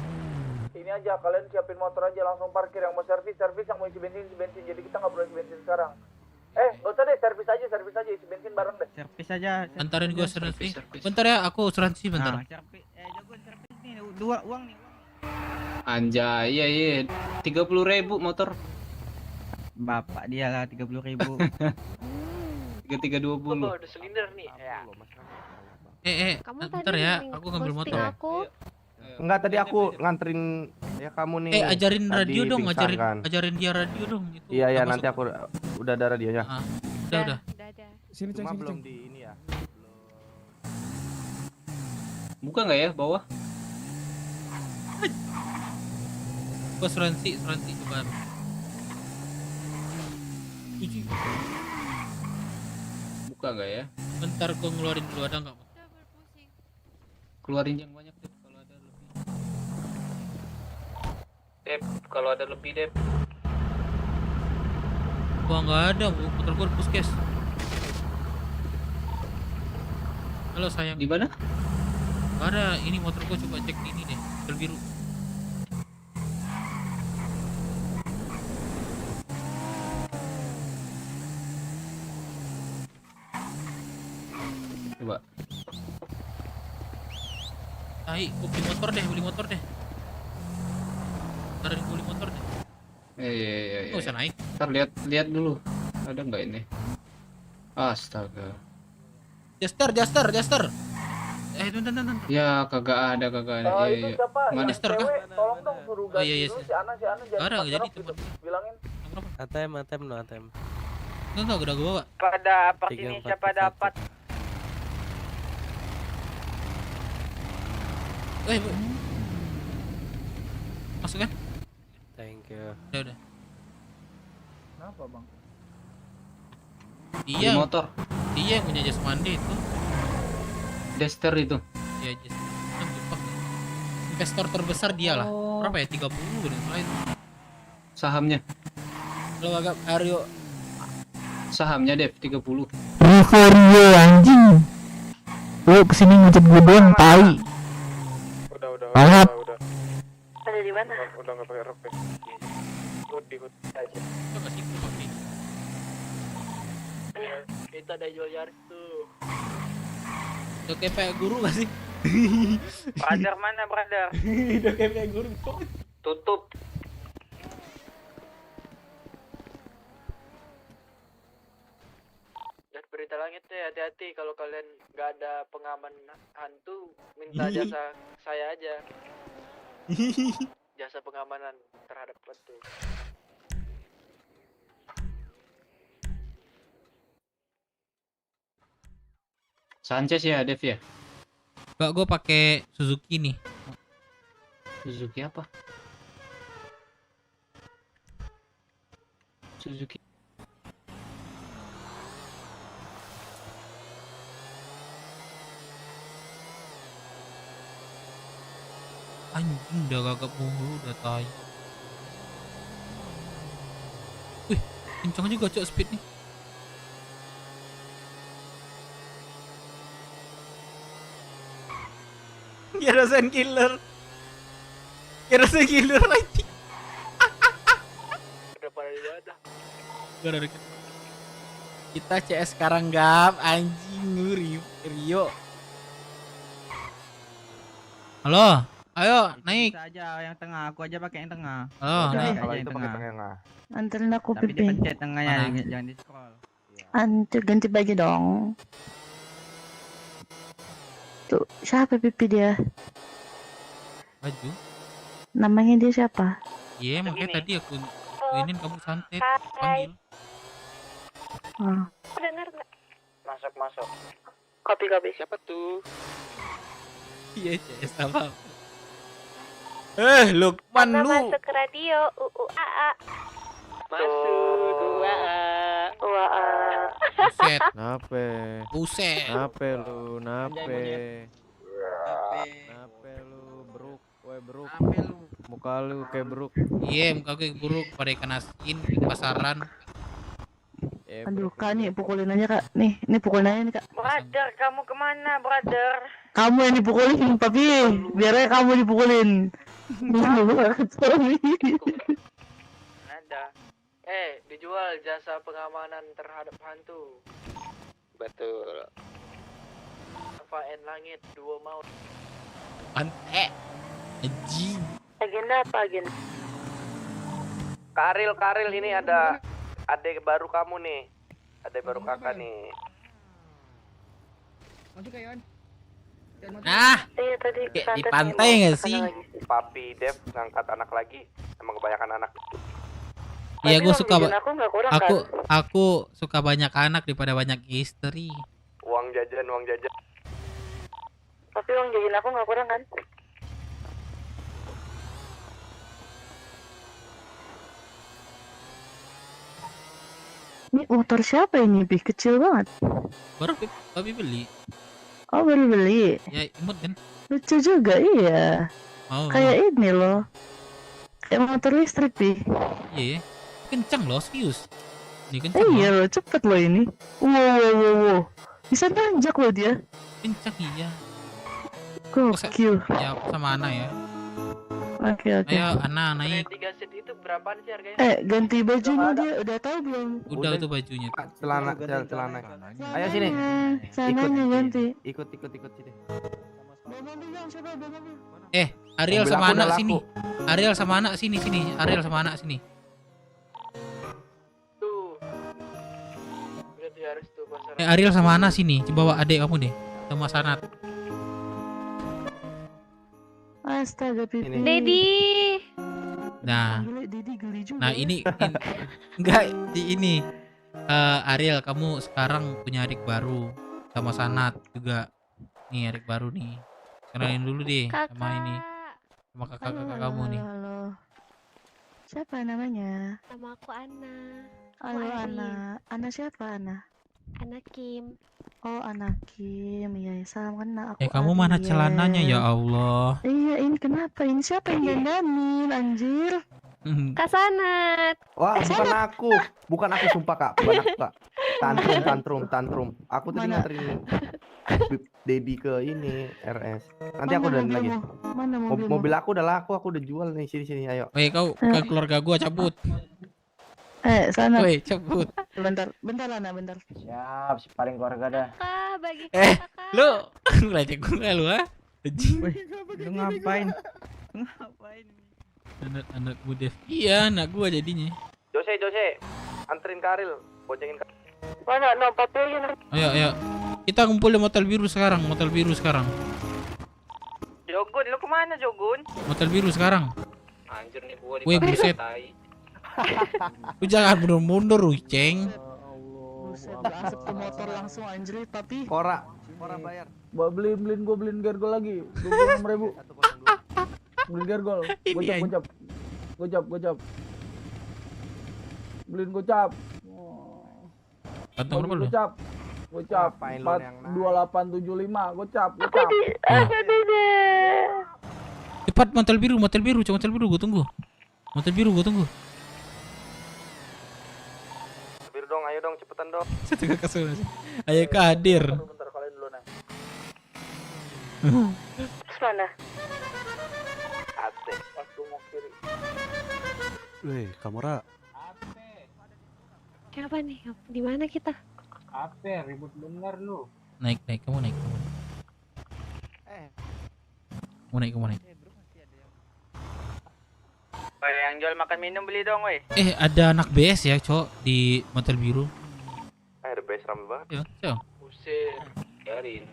C: Ini aja kalian siapin motor aja langsung parkir, yang mau servis, yang mau isi bensin. Jadi kita nggak perlu isi bensin sekarang. Nggak usah deh, servis aja isi bensin bareng deh.
K: Servis aja.
A: Antarin gua servis. Bentar ya, aku asuransi bentar.
K: Servis. Jagoan servis nih, dua uang nih.
O: Anjay, iya. 30.000 motor.
K: Bapak dia lah 30.000.
O: 3320.
D: Ada silinder nih. Ya.
A: Bentar ya, aku ngambil motor.
I: Enggak, tadi aku nganterin ya kamu nih.
A: Ajarin
I: Tadi
A: radio dong,
I: pingsan kan.
A: ajarin dia radio dong itu.
I: Iya, nanti aku udah ada radionya.
A: Udah.
V: Sini
I: Cuma
V: ceng.
I: belum di ini ya.
O: Buka nggak ya bawah?
A: Gua asuransi coba.
O: Buka nggak ya?
A: Bentar gua ngeluarin dulu, ada nggak?
O: Keluarin yang banyak deh kalau ada lebih. Kalau ada lebih deh.
A: Gua nggak ada, motor gua di puskes. Halo sayang.
O: Di mana?
A: Nggak ada, ini motor gua coba cek di ini deh, bel biru.
O: Coba.
A: Gua beli motor deh. Ntar gua beli motor deh.
O: Iya.
A: Nggak usah naik.
O: Ntar lihat dulu. Ada nggak ini? Astaga.
A: Jaster. Bentar.
O: Ya kagak ada.
C: Itu siapa?
O: Mana?
C: Yang cewek, tolong dong suruh ganti
A: iya.
C: dulu si Ana jangan
A: Jadi
C: pacaran
A: tempat.
C: gitu. Bilangin.
K: ATM.
A: Enggak, udah gua bawa.
D: Pada apa ini siapa dapat?
A: Masuk kan?
K: Thank you.
A: Udah.
W: Kenapa bang?
A: Iya.
O: motor.
A: Iya yang punya jas mandi itu.
O: Dester itu.
A: Iya jas. Investor terbesar dia lah. Berapa ya? 30 gitu itu.
O: Sahamnya.
A: Kalau agak Aryo
O: Sahamnya Dev 30.
A: Rio anjing. Lu kesini ngechat gue doang, tai.
C: Udah.
G: Ada di mana?
C: Udah nggak pakai rok ya. Di hood aja.
M: Kita ada jual Yaris tuh.
A: Udah kayak guru gak sih?
D: Brother mana brother?
A: Udah kayak guru.
D: Tutup.
C: Dan berita langit deh, hati-hati kalau kalian nggak ada pengaman hantu, minta jasa saya aja. Jasa pengamanan terhadap hantu.
O: Sanchez ya Dev ya?
A: Enggak, gue pakai Suzuki nih.
O: Suzuki apa? Suzuki.
A: Anjing udah gagap mulu, udah tai. Wih, kencang juga cok speed nih. Kerosene killer lagi.
C: Udah pada di mana?
A: Gak ada. Kita CS sekarang gap, anjing Rio. Halo, ayo naik.
K: Bisa aja yang tengah, aku aja pakai yang tengah.
A: Halo, naik.
W: Kalau itu pakai tengah.
P: Anterin aku
K: Tapi
P: pipi.
K: dipencet tengahnya, jangan di scroll.
P: Anter ganti baju dong. Tuh, siapa pipi dia?
A: Baju.
P: Namanya dia siapa?
A: Iya, makanya tadi aku ini kamu santet panggil.
P: Oh.
G: Dengar nggak?
C: Masuk.
G: Kopi.
C: Siapa tuh?
A: Iya, CS apa? Lukman lu.
G: Masuk ke radio. AA.
C: Masuk.
A: Buset.
W: Nape?
A: Buset.
W: Nape lu? Nape lu? Beruk. Muka lu kayak beruk.
A: Iya, muka gue buruk pada ikan asin di pasaran.
P: Aduh, Kak, nih pukulin aja, Kak. Nih pukulin aja nih, Kak.
G: Brother, kamu kemana, brother?
P: Kamu yang dipukulin, Papi. Biar aja kamu dipukulin.
C: Ada. Dijual jasa pengamanan terhadap hantu.
E: Betul.
C: Faen langit, 2 maut.
A: Anjing.
G: Agenda apa, agenda?
C: Karil ini ada adek baru kamu nih. Adek baru kakak nih.
K: Masuk Yon.
A: Nah,
G: Iya tadi
A: kayak di pantai nggak sih?
C: Papi Dev ngangkat anak lagi. Emang kebanyakan anak.
A: Iya, gue suka.
G: Aku nggak kurang
A: Aku suka banyak anak daripada banyak istri.
C: Uang jajan.
G: Tapi uang jajan aku nggak kurang kan?
P: Ini motor siapa ini, Bi? Kecil banget.
A: Baru Papi beli.
P: Oh, baru beli.
A: Ya, imut kan?
P: Lucu juga, iya.
A: Oh.
P: Kayak ini loh. Kayak motor listrik, Bi.
A: Iya. Kencang loh, serius. Ini kencang.
P: Iya loh, cepet loh ini. Wow. Bisa nanjak loh dia.
A: Kencang iya.
P: Gokil.
A: Ya, sama Ana ya.
P: Oke.
A: Ayo, Ana naik.
C: 3 set itu berapaan sih harganya?
P: Ganti bajunya dia udah tahu belum?
A: Udah tuh bajunya.
W: Celana. Ayo sini.
P: Sananya ganti.
W: Ikut sini.
A: Ariel sama anak sini. Ariel sama anak sini. Ariel sama anak sini.
C: Tuh. Berarti harus tuh pasar.
A: Ariel sama anak sini. Coba bawa adik kamu deh. Sama Sanat.
P: Astaga, Pipi.
G: Dedi.
A: Nah.
P: Dedi geli juga.
A: Nah, ini enggak ini. Ariel, kamu sekarang punya adik baru sama Sanat juga. Nih adik baru nih. Kenalin dulu deh sama ini. Sama kakak-kakak kamu nih.
P: Halo. Siapa namanya?
G: Nama aku Ana.
P: Halo, Ana. Ana siapa, Ana?
G: Ana Kim.
P: Oh, anak Kim. Ya, salam kenal. Aku
A: Kamu mana
P: Ariel.
A: celananya ya Allah?
P: Iya, ini kenapa? Ini siapa yang dandanin, anjir?
G: Kak Sanat.
W: Wah, bukan aku sumpah Kak, bukan aku Kak.
B: Tantrum. Aku tadi nganterin Dedi ke ini RS. Nanti aku udah lagi.
P: Mana
B: Mobil aku udah laku, aku udah jual nih. Sini ayo.
A: Woi, kau ke keluarga gua cabut.
P: Sana.
A: Woi, cabut.
P: Bentar Lana, bentar.
C: Siap, si paling keluarga dah.
T: Bagi
A: Lu ngelecek gue lu ah.
K: Lu ngapain?
A: Anak gue Dev. Iya, anak gua jadinya.
C: Jose, anterin Karil, boncengin Karil.
P: Mana? No, 40
A: Ayo. Kita ngumpul di motel biru sekarang.
D: Jogun, lu kemana Jogun?
A: Motel biru sekarang.
E: Anjir nih gua
A: Wih, buset. Lu jangan mundur, Ceng.
P: Buset, asap ke motor langsung anjir, tapi
B: Kora bayar.
W: Beliin gergol lagi 26.000. Beliin gergol. Gocap. Beliin gocap.
A: Kantong berapa lu?
W: Gocap 2875 gocap.
A: Cepat motel biru gua tunggu.
C: Biru dong, ayo dong, cepetan dong.
A: Satu kakak suara. Ayo hadir.
C: Bentar kalian dulu nih.
P: mana?
C: Asik, aku mau kiri.
F: Weh, Kamora.
T: Siapa nih? Di mana kita?
C: Apa? Ribut bener lu.
A: Naik, kamu naik. Kamu naik.
D: Woi, yang jual makan minum beli dong, woi.
A: Ada anak BS ya, Cok, di motel biru.
C: Ada BS rame banget.
A: Yo.
E: Buset, biarin.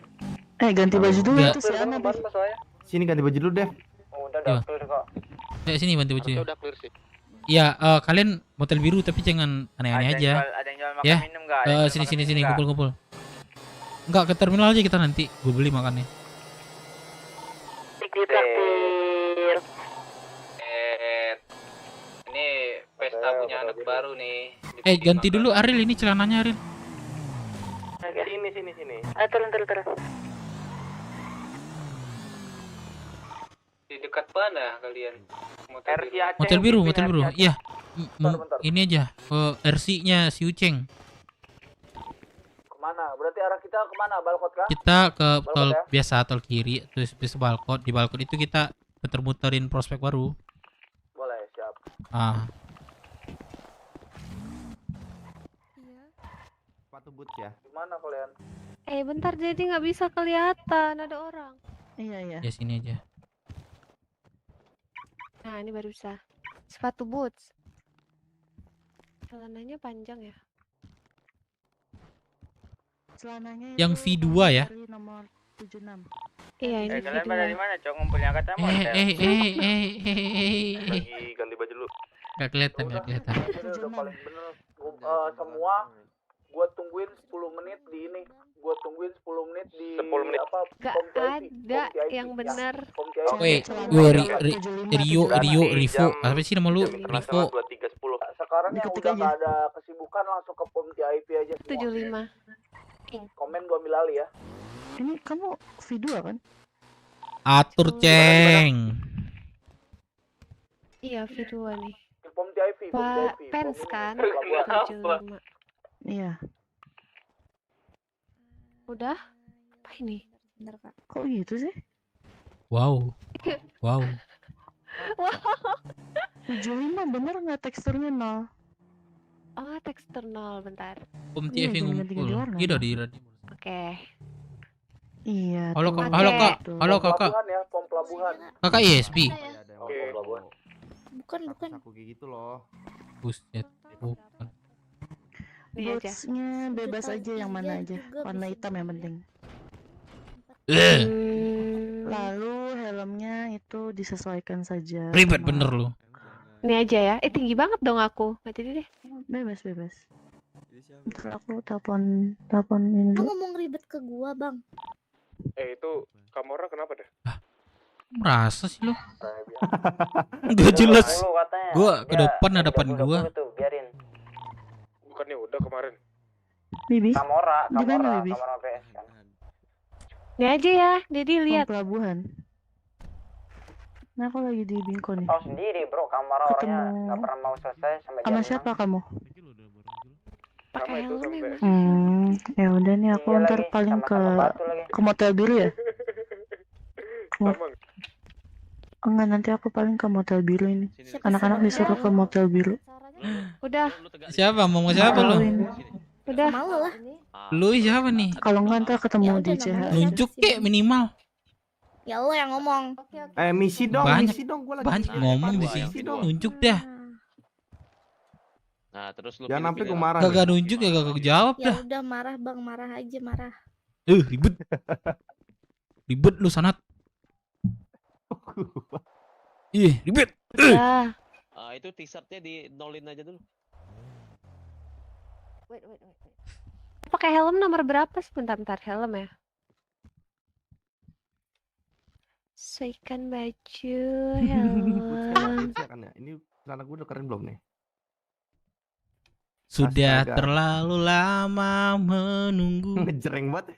P: Ganti baju dulu
A: Enggak.
P: itu si Ana.
B: Sini ganti baju dulu, Dev.
C: Udah clear kok.
A: Sini bantu bajunya.
E: Udah clear sih.
A: Iya, kalian motel biru tapi jangan aneh-aneh aja.
D: Ada yang jual makan
A: Ya.
D: minum enggak?
A: Sini kumpul. Enggak, ke terminal aja kita nanti. Gue beli makannya.
E: Ini pesta punya anak baru nih.
A: Ganti dulu Aril, ini celananya Aril.
C: Sini.
P: Turun.
E: Di dekat mana kalian?
A: Motel biru. Iya. Ini aja. RC-nya si Uceng.
C: Kemana? Berarti arah kita kemana? Balkot kah?
A: Kita ke
C: Balkot
A: tol
C: ya?
A: biasa, tol kiri, terus bis balkon. Di balkon itu kita muter-muterin prospek baru.
C: Boleh, siap.
B: Sepatu boots ya.
C: Gimana kalian?
T: Bentar, jadi nggak bisa kelihatan ada orang.
P: Iya.
A: Ya sini aja.
T: Nah, ini baru bisa. Sepatu boots. Celananya panjang ya?
P: Celananya
A: Yang V2 ya?
P: nomor 76.
T: Iya, ini
D: Kalian
T: V2.
D: pada di mana, Cok? Ngumpulnya kata motel.
C: Lagi ganti baju dulu.
A: Gak kelihatan.
C: Udah paling bener. Semua gua tungguin 10 menit di ini. Gua tungguin 10 menit di
E: 10 menit.
C: apa?
T: Gak ada yang bener.
A: Rivo. Apa sih nama lu? Rivo.
C: Sekarang yang udah nggak ada kesibukan langsung ke POM VIP aja semua.
T: 75.
C: Komen gua ambil alih ya.
P: Ini kamu V2 kan?
A: Atur, Ceng.
T: Iya, V2 nih.
C: POM VIP.
T: Pak Pens kan?
C: Pelabuhan.
T: 75.
P: Iya.
T: Udah? Apa ini?
R: Bentar, Kak.
P: Kok gitu sih?
A: Wow.
P: 75 bener nggak teksturnya 0?
T: Oh, tekstur 0, bentar.
A: Om
P: Iya,
A: TV
P: jangan
A: ngumpul.
P: ganti-ganti warna
A: Iya
P: dong.
A: di.
T: Oke.
P: Iya.
A: Halo,
P: tuh.
A: Kak. Halo, Kakak.
C: Pelabuhan ya, POM pelabuhan.
A: Kakak ISP.
C: Oke.
R: Bukan.
B: Saku gitu loh.
A: Buset. Bukan.
T: Ini aja.
P: Bootsnya bebas aja yang mana aja. Warna hitam yang penting. Lalu helmnya itu disesuaikan saja.
A: Ribet
P: sama-
A: bener lu.
T: Ini aja ya. Tinggi banget dong aku. Nggak jadi deh.
P: Bebas. Ntar aku telepon ini
R: Lu
P: dulu.
R: ngomong ribet ke gua, Bang.
C: Itu Kamora kenapa dah?
A: Merasa sih lu. Gak jelas. Gua ke depan ada depan gua.
C: Biarin. Bukannya udah kemarin.
P: Bibi.
C: Kamora
P: Di mana, Bibi?
C: PS kan.
T: Ini aja ya. Jadi lihat.
P: Pelabuhan. Nah, aku lagi di Bingko nih.
C: Tahu sendiri bro, Kamora orangnya nggak pernah mau selesai sampai
P: Sama
C: jam
P: siapa kamu?
G: pakai helm ya.
P: Ya udah nih aku
C: Iya
P: ntar
C: lagi,
P: paling
C: sama-sama batu lagi.
P: ke motel biru ya.
C: Sama.
P: Enggak, nanti aku paling ke motel biru ini. Anak-anak disuruh ke motel biru.
G: Udah.
A: Siapa? Mau siapa lu?
G: Udah.
R: Malu lah.
A: Lu siapa nih?
P: Kalau enggak ntar ketemu di CH.
A: Nunjuk kek minimal.
R: Ya lo yang ngomong.
B: Misi dong,
A: Banyak,
B: misi dong. Gua lagi
A: banyak
B: di
A: ngomong
B: depan,
A: di
B: misi
A: sini.
B: dong.
A: Nunjuk dah.
M: Nah, terus lu
B: Jangan sampai gua marah.
A: Kagak nunjuk ya kagak jawab
R: Ya
A: dah.
R: udah marah bang, marah aja marah.
A: Ribet. Ribet lu sanat. Ih, ribet.
G: Udah.
M: itu t-shirtnya di nolin aja dulu.
G: Wait. Pakai helm nomor berapa? Bentar helm ya. Sesuaikan baju, helm.
B: Kan ya? Ini celana gue udah keren belum nih?
A: Sudah
B: Astaga.
A: terlalu lama menunggu.
B: Ngejreng banget.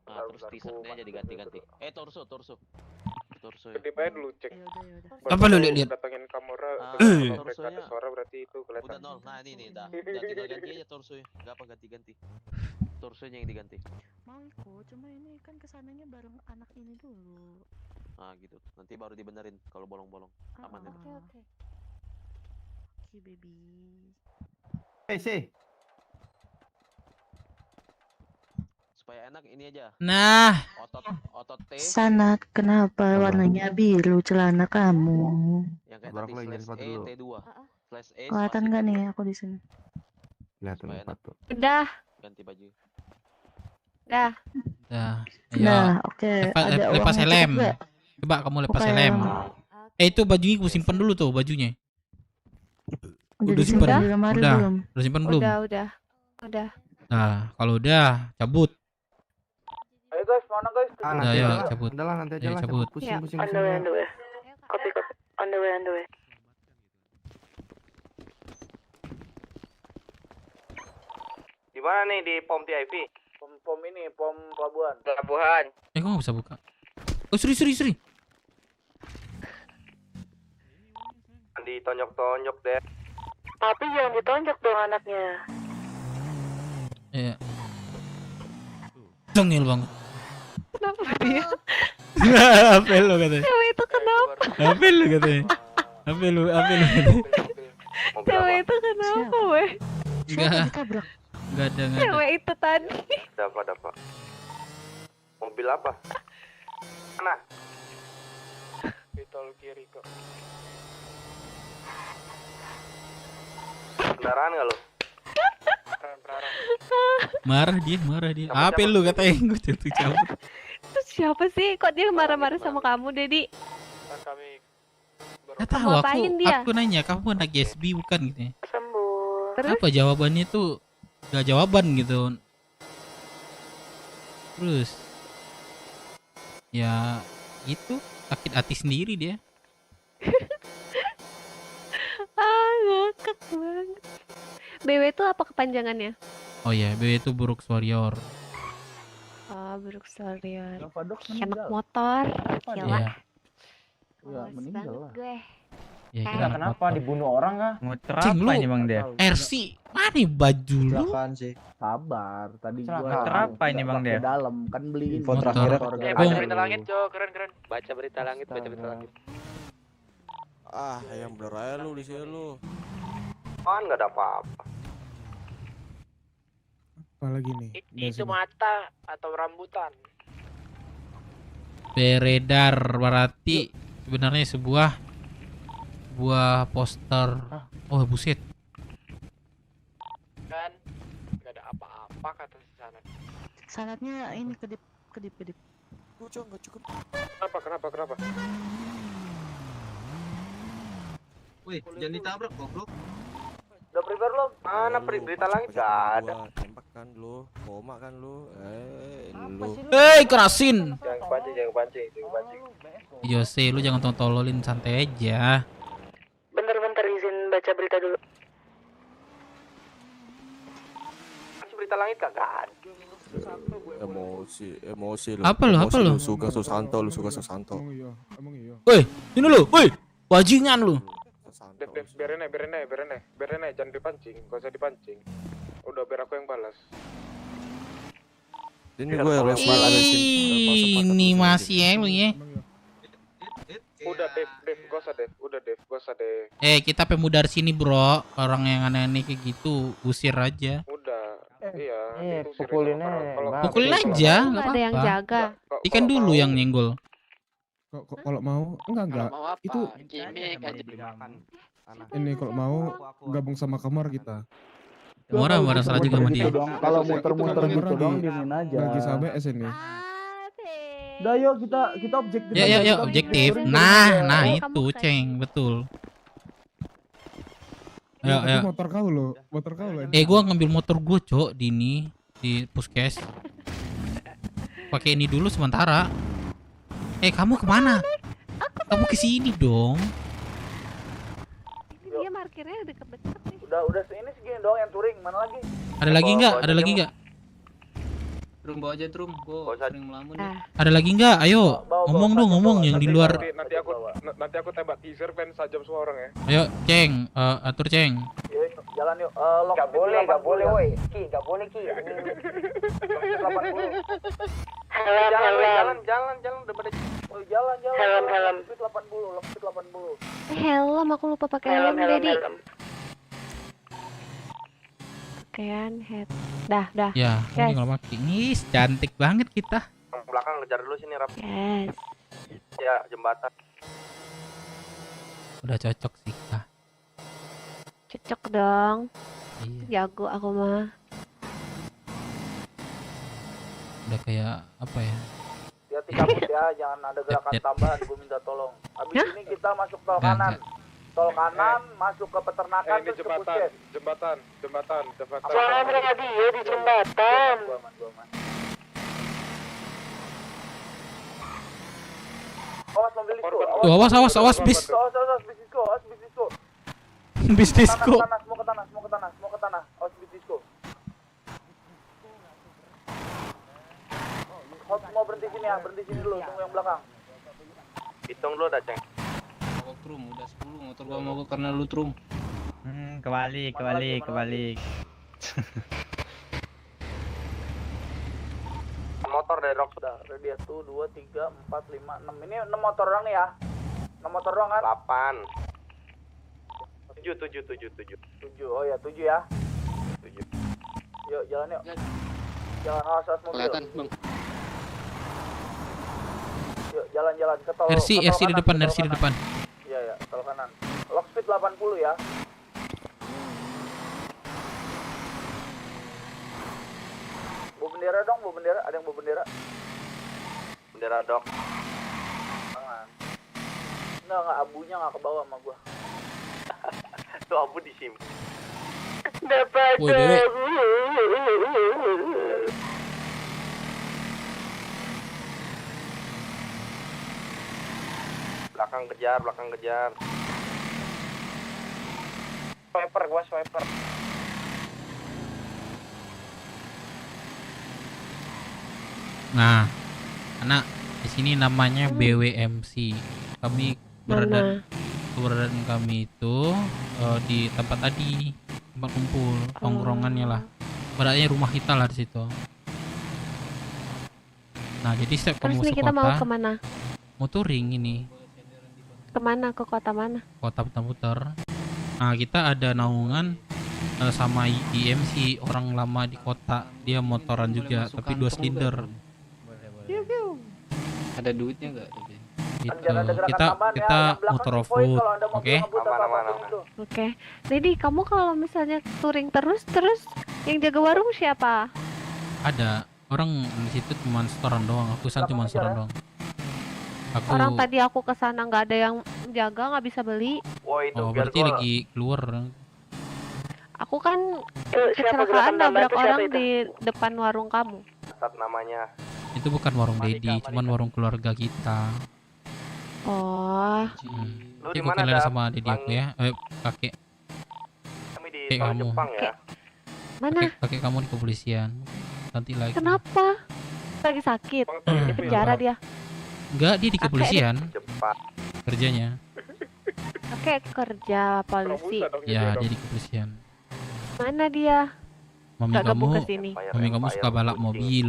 M: Nah, terus t-shirtnya aja diganti-ganti. Torso ya.
C: Kedip aja dulu cek.
A: Apa lu lihat?
C: Datangin Kamora.
M: Torsonya
C: Ada suara berarti itu
M: udah
C: kelihatan.
M: nol. Nah, ini dah. Ganti aja torsonya. Enggak apa ganti-ganti. Torsonya yang diganti.
P: Mau ikut, cuma ini kan kesananya bareng anak ini dulu.
M: Nah, gitu. Nanti baru dibenerin kalau bolong-bolong. Aman ya.
P: Oke, baby.
B: Sih.
M: Supaya enak ini aja.
A: Nah,
M: Otot T.
P: Sanat, kenapa warnanya biru celana kamu?
M: Yang kayak
B: Baru
M: tadi
B: aku lagi
M: slash
B: sepatu
M: E
B: dulu.
M: T2. Slash E.
P: Kelihatan nggak nih aku di sini?
B: Kelihatan sepatu.
G: Udah.
M: Ganti baju.
G: Dah.
A: dah.
P: Nah,
A: Ayo.
P: oke.
A: Lepas,
P: Ada
A: lepas
P: uang
A: helm.
P: cukup nggak?
A: Coba kamu lepas
P: Buka
A: helm.
P: helm.
A: Itu bajunya gue simpen dulu tuh bajunya.
P: Udah
A: Udah simpen.
P: disimpan di lemari
A: Udah.
P: belum?
A: Udah simpen belum?
G: Udah.
A: Nah, kalau udah cabut.
C: Ayo guys, mana guys?
A: Udah, ayo cabut.
B: Udah lah, nanti aja
A: Ayo
B: lah.
A: cabut.
B: Pusing.
P: On the way. Copy. On the way.
C: Di mana nih di pom TIV? Pom ini, pom pelabuhan.
D: Pelabuhan.
A: Kok nggak bisa buka? Oh, seri.
C: Ditonjok-tonjok deh.
P: Tapi jangan ditonjok dong anaknya.
A: Iya. Dongil banget.
G: Kenapa dia?
A: Apa lu katanya?
G: Cewek itu kenapa?
A: Apa lu katanya? Apa lu katanya?
G: Cewek itu kenapa, weh?
A: Enggak. Enggak ada.
G: Cewek itu tadi.
C: Ada apa? Mobil apa? Mana? Di tol kiri kok. Kendaraan nggak lo?
A: Marah dia. Apa lu katanya? Gue jatuh cabut.
G: Terus siapa sih? Kok dia marah-marah sama kamu, Dedi?
C: Kami
A: Gak tahu
G: Ngapain dia?
A: aku nanya kamu anak SB bukan gitu ya.
P: Sembuh.
G: Terus?
A: Apa jawabannya tuh gak jawaban gitu. Terus ya itu sakit hati sendiri dia.
G: Ngakak banget. BW itu apa kepanjangannya?
A: Oh ya, BW itu Brooks Warrior.
G: Oh, Brooks Warrior.
W: Vadok
G: Anak
W: meninggal.
G: motor. Gila.
A: Iya.
W: Ya, meninggal lah.
G: Gue.
A: Ya,
G: Eh.
A: kita
C: Kenapa dibunuh orang kah?
E: Motor
A: Cing,
E: apa
A: lu
E: ini Bang dia?
A: RC mana baju lu?
W: Kecelakaan sih. Sabar, tadi gua
E: Motor apa ini Bang dia?
W: dalam kan beliin
A: Info terakhir.
C: Baca berita langit, Cok. Keren. Baca berita langit.
F: Yang bener aja lu di sini lu.
C: Kan nggak ada apa-apa.
V: Apalagi nih?
C: Itu mata atau rambutan?
A: Beredar berarti sebenarnya sebuah poster. Oh buset.
C: Kan nggak ada apa-apa kata si Sanat.
P: Sanatnya ini kedip.
F: Cok, nggak cukup.
C: Kenapa?
K: Wih, jangan ditabrak goblok.
C: Udah prepare belum? Mana berita langit nggak ada.
F: Tembak kan lu, koma kan lu. Lu.
A: Hei kerasin.
C: Jangan pancing.
A: Yose lu jangan tololin, santai aja.
P: Bentar izin baca berita dulu.
C: Berita langit kagak ada.
F: Emosi lu.
A: Apa lu?
F: Suka Susanto.
V: Emang iya.
A: Woi, ini lu, woi. Bajingan lu.
C: Biarin aja, jangan dipancing, gak usah dipancing. Udah biar aku yang balas.
F: Ini gue harus balasin.
A: Ini masih ya lu ya.
C: Udah Dev, gak usah Dev, udah Dev, gak usar Dev.
A: Kita pemudar sini bro. Orang yang aneh-aneh kayak gitu usir aja.
C: Udah, iya.
S: Pukulinnya.
A: Pukulin aja, nggak
G: Ada yang
A: apa-apa.
G: jaga.
A: Ikan dulu yang nyenggol.
V: Kalau mau enggak. Itu ini kalau mau gabung sama kamar kita.
A: Marah salah juga sama dia.
W: Kalau muter-muter gitu dong, diemin aja.
V: Lagi sama ABS ini.
W: Udah yuk kita objektif.
A: Ya objektif. Nah itu Ceng, betul.
V: Itu motor kau lo.
A: Gua ngambil motor gua cok di puskes. Pakai ini dulu sementara. Kamu kemana? Kamu kesini dong.
G: Dia parkirnya deket-deket nih.
W: Udah ini segini doang yang touring, mana lagi?
A: Ada lagi nggak?
E: Trum bawa aja Trum, gua sering melamun.
A: Ada lagi nggak? Ayo ngomong yang di luar.
C: Nanti aku tembak teaser pen sajam semua orang ya.
A: Ayo Ceng, atur Ceng.
W: Jalan yuk.
S: Gak boleh woi. Gak boleh Ki.
C: Jalan udah pada
W: Jalan. Speed 80.
G: Helm, aku lupa pakai helm, Dedi. Pakaian head. Dah.
A: Ya, ini kalau pakai ini cantik banget kita.
C: belakang ngejar dulu sini Rap.
G: Yes.
C: Ya, jembatan.
A: Udah cocok sih kah?
G: Cocok dong.
A: Iya.
G: Jago aku mah.
A: Udah kayak apa ya?
W: Hati-hati kabut ya, jangan ada gerakan tambahan, gue minta tolong. Habis ini kita masuk tol kanan. Tol kanan, masuk ke peternakan,
C: Ini jembatan.
S: Jangan radio di jembatan.
W: Awas mobil disco.
A: Awas bis.
W: Awas bis disco.
A: Bis disco.
W: Mau ke tanah. Awas bis disco. Mau berhenti sini dulu, tunggu yang belakang.
C: Hitung dulu dah, Ceng.
E: Mogok Trum, udah 10 motor gua mogok karena lu Trum.
J: Kebalik.
W: Motor dari Rock sudah. Ready 1, 2, 3, 4, 5, 6. Ini 6 motor doang nih ya. 6 motor doang kan?
C: 8. 7.
W: Oh ya, 7 ya.
C: 7.
W: Yuk, jalan yuk. Jangan awas mobil.
E: Kelihatan, Bang.
W: Yuk, jalan ke tol.
A: RC di depan.
W: Iya, tol kanan. Lock speed 80 ya. Bawa bendera dong, ada yang bawa bendera.
C: Bendera dok.
W: Jangan. Enggak, abunya enggak ke bawah sama gua.
C: Tuh abu disimpan.
S: Dapat.
C: Belakang kejar. Swiper.
A: Nah, anak di sini namanya BWMC. Kami keberadaan kami itu di tempat tadi, tempat kumpul, tongkrongannya lah. Beratnya rumah kita lah di situ. Nah, jadi setiap kamu
G: Terus nih kita mau kemana?
A: Mau touring ini.
G: Kemana? Ke kota mana?
A: Kota putar-putar. Nah, kita ada naungan sama IMC, orang lama di kota. Dia motoran juga, tapi 2 silinder.
E: Ada duitnya enggak?
A: Gitu. Kita motor off-road, oke?
G: Oke. Jadi kamu kalau misalnya touring terus yang jaga warung siapa?
A: Ada orang di situ cuma setoran doang. Aku cuma setoran doang.
G: Orang tadi aku kesana nggak ada yang jaga, nggak bisa beli.
A: Berarti lagi keluar.
G: Aku kan kecelakaan nabrak orang di depan warung kamu.
C: Saat namanya.
A: Itu bukan warung Dedi, cuman warung keluarga kita.
G: Oh.
A: Nanti aku kenalin sama Dedi aku ya, kakek.
C: Kami di
A: kamu.
C: Jepang ya.
G: Mana?
A: Kakek kamu di kepolisian. Nanti lagi.
G: Kenapa? Lagi sakit? Di penjara dia?
A: Enggak, dia di kepolisian. Kerjanya.
G: Kakek kerja polisi.
A: Ya, dia di kepolisian.
G: Mana dia?
A: Mami
G: Gak gabung
A: kamu,
G: ke sini.
A: mami kamu suka balap mobil.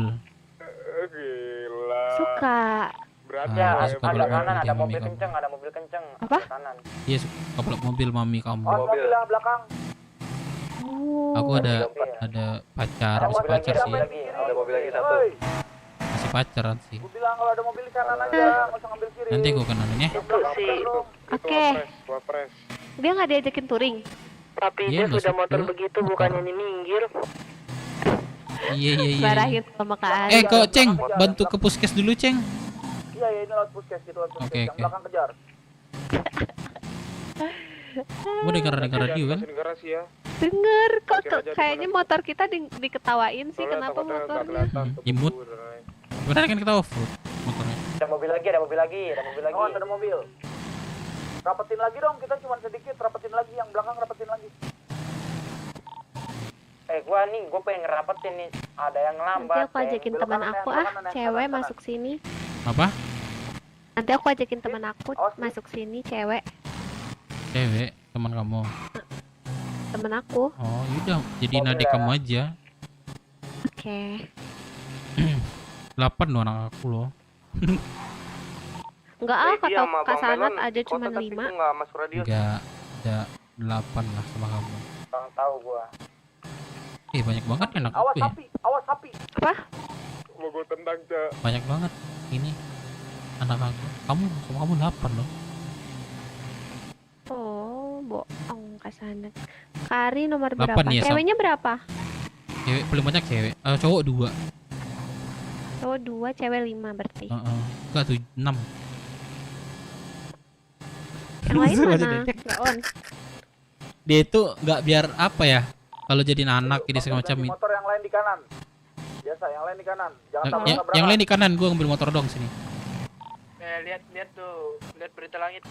G: Suka.
A: Ah, suka balap mobil
D: kanan
A: kayak
D: ada
A: mami
D: mobil
A: kamu.
D: kenceng, ada mobil kenceng.
G: Apa?
D: Kanan.
A: Iya suka balap mobil mami kamu.
S: Mobil yang belakang.
A: Aku ada pacar, masih pacar sih.
C: Ada mobil lagi satu.
A: Masih pacaran sih.
S: Gue bilang kalau ada mobil di kanan aja, nggak usah ngambil kiri.
A: Nanti aku kenalan ya.
G: Itu sih. Oke. Dia nggak diajakin touring.
A: Tapi dia sudah motor
G: begitu bukannya minggir.
A: Iya.
G: Marahin sama Kak Ari.
A: Kok Ceng, bantu ke puskes dulu Ceng.
S: Iya, ini lewat puskes gitu, lewat puskes.
A: Oke,
S: Yang
A: oke.
S: belakang kejar.
A: Mau dengar radio kan?
G: Denger kok kayaknya motor kita diketawain sih. Kenapa motornya?
A: Imut. Benar kan kita off-road motornya.
D: Ada mobil lagi, ada mobil lagi, ada mobil lagi.
S: Oh, ada mobil. Rapetin lagi dong, kita cuma sedikit, rapetin lagi, yang belakang rapetin lagi.
D: Gua pengen ngerapetin nih. Ada yang
G: Nanti
D: lambat.
G: aku ajakin teman aku cewek masuk sini.
A: Apa?
G: Nanti aku ajakin teman aku masuk sini cewek.
A: Cewek, teman kamu.
G: Temen aku.
A: Oh, yaudah, jadiin adik kamu aja.
G: Oke.
A: 8 loh anak aku loh.
G: Enggak kata Kak Sanat aja cuma 5.
B: Enggak masuk radio.
A: Enggak, ada 8 lah sama kamu.
D: Bang tahu gua.
A: Banyak banget ya anak
S: Awas
A: aku ya.
S: sapi, awas sapi.
G: Apa?
B: Mau gue tendang, Cak.
A: Banyak banget ini anak aku. Sama kamu 8 loh.
G: Oh, bohong Kak Sanat. Kari nomor
A: 8
G: berapa?
A: ya,
G: Ceweknya berapa?
A: Cewek paling banyak cewek. Cowok 2.
G: Cowok 2, cewek 5 berarti.
A: Enggak 6.
G: Yang lain mana? Nggak on.
A: Dia itu nggak biar apa ya? Kalau jadiin anak ini segala macam.
S: Motor yang lain di kanan. Biasa, yang lain di kanan. Jangan tabrak-tabrakan.
A: Yang lain di kanan, gua ngambil motor dong sini.
D: Lihat tuh, lihat berita langit.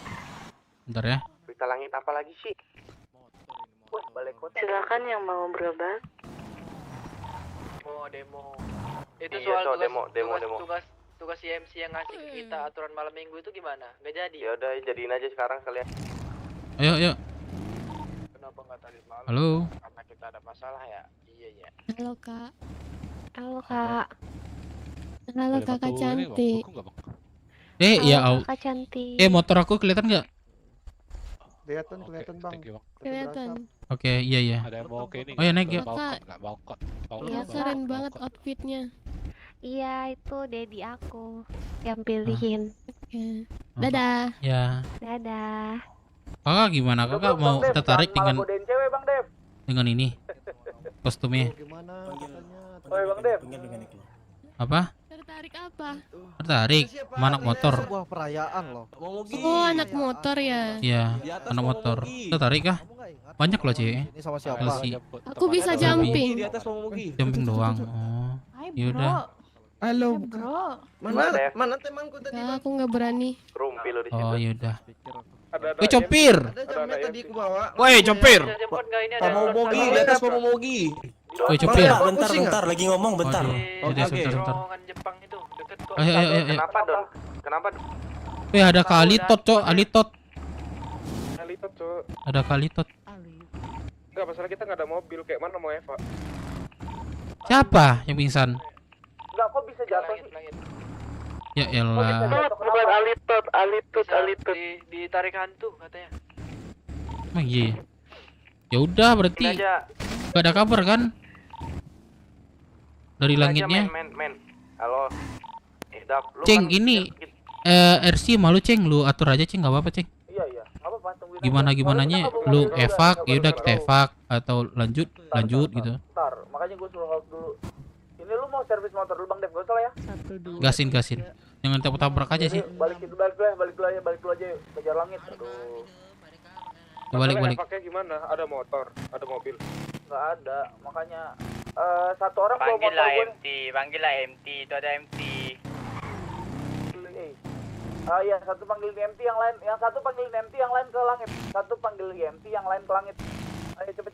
A: Bentar ya.
B: Berita langit apa lagi sih?
S: Wah, balik kota.
G: Silakan yang mau berobat.
D: Demo. Itu
B: Iya,
D: soal
B: demo.
D: tugas IMC yang ngasih ke kita aturan malam minggu itu gimana? Nggak jadi.
B: Ya udah, jadiin aja sekarang kalian.
A: Ayo.
D: Kenapa nggak tadi malam?
A: Halo.
D: Karena kita ada masalah ya. Iya.
T: Halo Kak.
G: Halo Kak.
T: Halo Kakak cantik.
A: Ya
G: Kakak cantik.
A: motor aku kelihatan nggak?
B: Kelihatan Bang.
T: Kelihatan.
A: Oke, iya.
J: Ada yang bawa ke ini.
A: Oh ya naik ya.
T: Kakak. Iya keren banget outfitnya.
G: Iya, itu Dedi aku yang pilihin.
T: Oke. Dadah.
A: Ya.
G: Dadah.
A: Kakak gimana? Kakak mau tertarik dengan
S: Godain cewek, Bang Dev.
A: dengan ini kostumnya?
S: Oi, Bang Dev.
A: Apa?
T: Tertarik apa?
A: Tertarik sama anak motor.
K: Sebuah perayaan loh.
T: Oh anak motor ya.
A: Iya, anak motor. Tertarik kah? Banyak loh cewek.
K: Ini sama siapa?
A: LC.
T: Aku bisa jumping.
A: Jumping doang. Oh. Yaudah.
V: Halo.
P: Bro.
K: Mana temanku tadi?
T: Aku nggak berani.
B: Rumpi lo di situ.
A: Oh yaudah.
B: Ada
A: Woi copir.
K: Ada jamnya tadi aku bawa.
A: Woi copir.
D: Jemput nggak ini ada?
K: Mogi, di atas Mogi.
A: Woi copir.
K: Bentar,
Q: lagi ngomong
A: bentar. Udah sebentar.
D: Terowongan Jepang itu deket kok.
A: Ayo.
B: Kenapa, Don? Kenapa?
A: Wih ada Kalitot, Cok. Alitot.
B: Lihat, Cok.
A: Ada Kalitot.
B: Enggak, masalah kita enggak ada mobil. Kayak mana mau Eva?
A: Siapa yang pingsan?
S: Enggak, kok bisa jatuh sih?
A: Ya elah.
S: Bukan alitut.
D: Ditarik hantu katanya.
A: Emang iya. Ya udah berarti gak ada kabar kan? Dari langitnya.
B: Men. Halo. Dap, lu
A: Ceng,
B: kan
A: ini RC malu Ceng, lu atur aja Ceng, nggak apa-apa Ceng.
S: Iya. Enggak apa-apa, tungguin aja.
A: Gimananya lu evak, ya udah kita evak atau lanjut gitu.
S: Ntar, makanya gue suruh hold dulu. Ini lu mau servis motor dulu Bang Dev, gak usah lah ya.
A: Gasin. Jangan tabrak aja sih.
S: Balik dulu aja yuk. Kejar langit. Aduh.
A: Balik.
B: Pakai gimana? Ada motor, ada mobil.
S: Enggak ada, makanya satu orang bawa motor gue.
D: Panggillah MT, itu ada MT.
S: Iya, satu panggil MT, yang satu panggil MT, yang lain ke langit. Satu panggil MT, yang lain ke langit. Ayo cepet.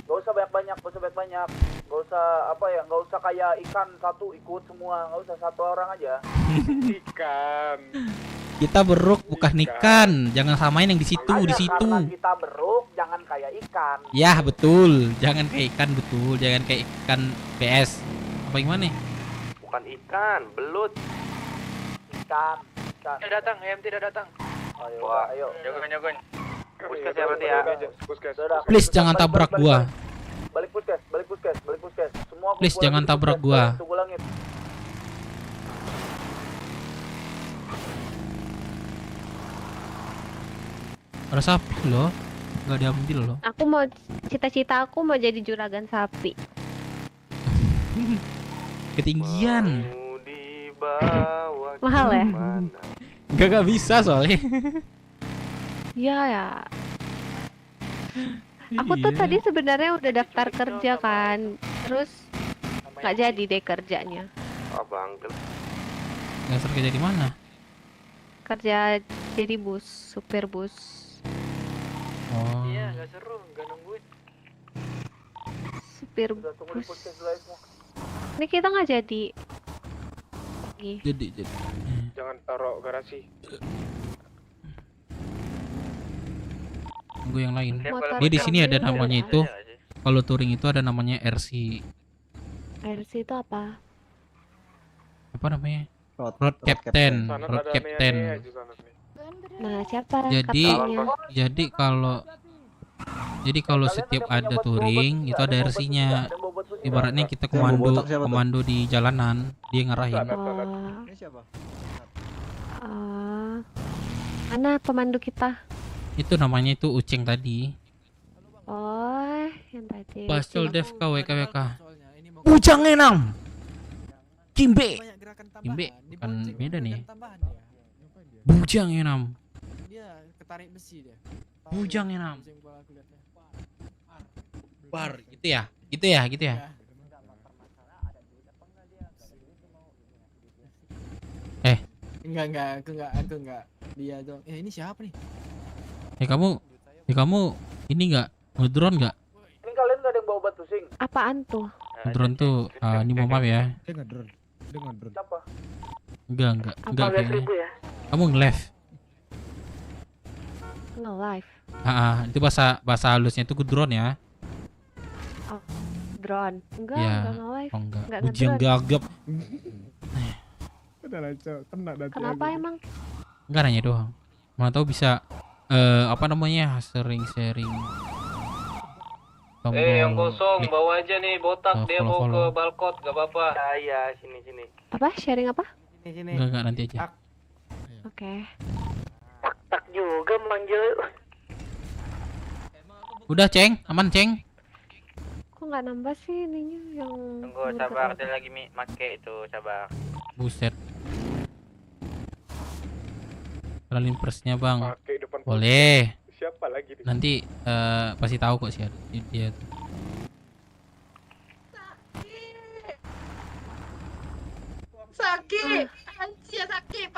S: Gak usah banyak. Gak usah kayak ikan satu ikut semua. Gak usah, satu orang aja.
B: Ikan.
A: Kita beruk bukan ikan. Jangan samain yang di situ, di
S: Makanya
A: situ.
S: karena kita beruk, jangan kayak ikan.
A: Ya betul, jangan kayak ikan betul, jangan kayak ikan PS. Apa gimana?
B: Bukan ikan, belut.
S: Ikan.
D: Tidak datang, HM tidak datang.
S: Ayo, ayo.
C: Jagoin.
S: Puskes ya berarti ya.
A: Please jangan tabrak gua.
S: Balik puskes. Semua
A: Please
S: kumpulan
A: jangan
S: di
A: tabrak
S: puskes,
A: gua.
S: Tunggu langit.
A: Ada sapi loh, nggak diambil loh.
G: Aku mau cita-cita aku mau jadi juragan sapi.
A: Ketinggian.
G: Mahal ya?
A: Gak bisa soalnya.
G: Iya ya. Aku tuh tadi sebenarnya udah daftar kerja kan, terus nggak jadi deh kerjanya.
B: Abang.
A: Nggak kerja di mana?
G: Kerja jadi bus, supir bus.
A: Oh.
D: Iya, nggak seru, nggak nungguin.
G: Supir bus. Ini kita nggak jadi.
A: Jadi.
C: Jangan taruh garasi.
A: Tunggu yang lain.
G: Motor
A: Dia di sini ada
G: kami
A: namanya
G: udah
A: itu. Kalau touring itu ada namanya RC.
G: RC itu apa?
A: Apa namanya? Road Captain. Road Captain.
G: Nah, siapa
A: Jadi
G: kaptennya?
A: jadi kalau setiap ada touring itu ada RC-nya. Ibaratnya kita komando di jalanan, dia ngarahin.
G: Mana pemandu kita?
A: Itu namanya itu Uceng tadi.
G: Oh, yang tadi.
A: Pasol Dev KWKWK. Bujang enam. Kimbe. Kimbe bukan beda nih. Bujang enam.
K: Dia ketarik besi dia.
A: Bujang enam. Bar gitu ya. Gitu ya.
K: Enggak, aku enggak. Dia dong. Ini siapa nih?
A: Kamu ini nggak ngedrone nggak?
S: Ini kalian nggak ada yang bawa batu sing?
G: Apaan tuh?
A: Ngedrone tuh ini mohon maaf ya.
V: Dia ngedrone.
S: Siapa?
A: Enggak kayaknya.
G: Ya?
A: Kamu nge-live.
G: Nge-live.
A: Itu bahasa halusnya itu drone ya.
G: Oh, drone. Enggak,
A: Ya,
G: enggak nge-live.
A: Oh enggak.
G: Enggak
A: Ujian
G: ngedrone.
A: gagap.
V: Udah lah, Cok. Kena dah.
G: Kenapa emang?
A: Enggak nanya doang. Mana tahu bisa apa namanya sharing.
E: Yang kosong bawa aja nih botak, dia mau ke balkot, gak apa-apa.
B: Ya, sini.
G: Apa? Sharing apa?
B: Sini.
A: Enggak nanti aja.
G: Oke.
S: Tak juga manggil.
A: Udah Ceng, aman Ceng.
G: Kok nggak nambah sih ininya yang?
C: Tunggu, sabar, dia lagi make itu, sabar.
A: Buset. Kenalin persnya bang. Boleh.
C: Siapa lagi nih?
A: Nanti pasti tahu kok sih dia tuh.
P: Sakit. Anjir sakit.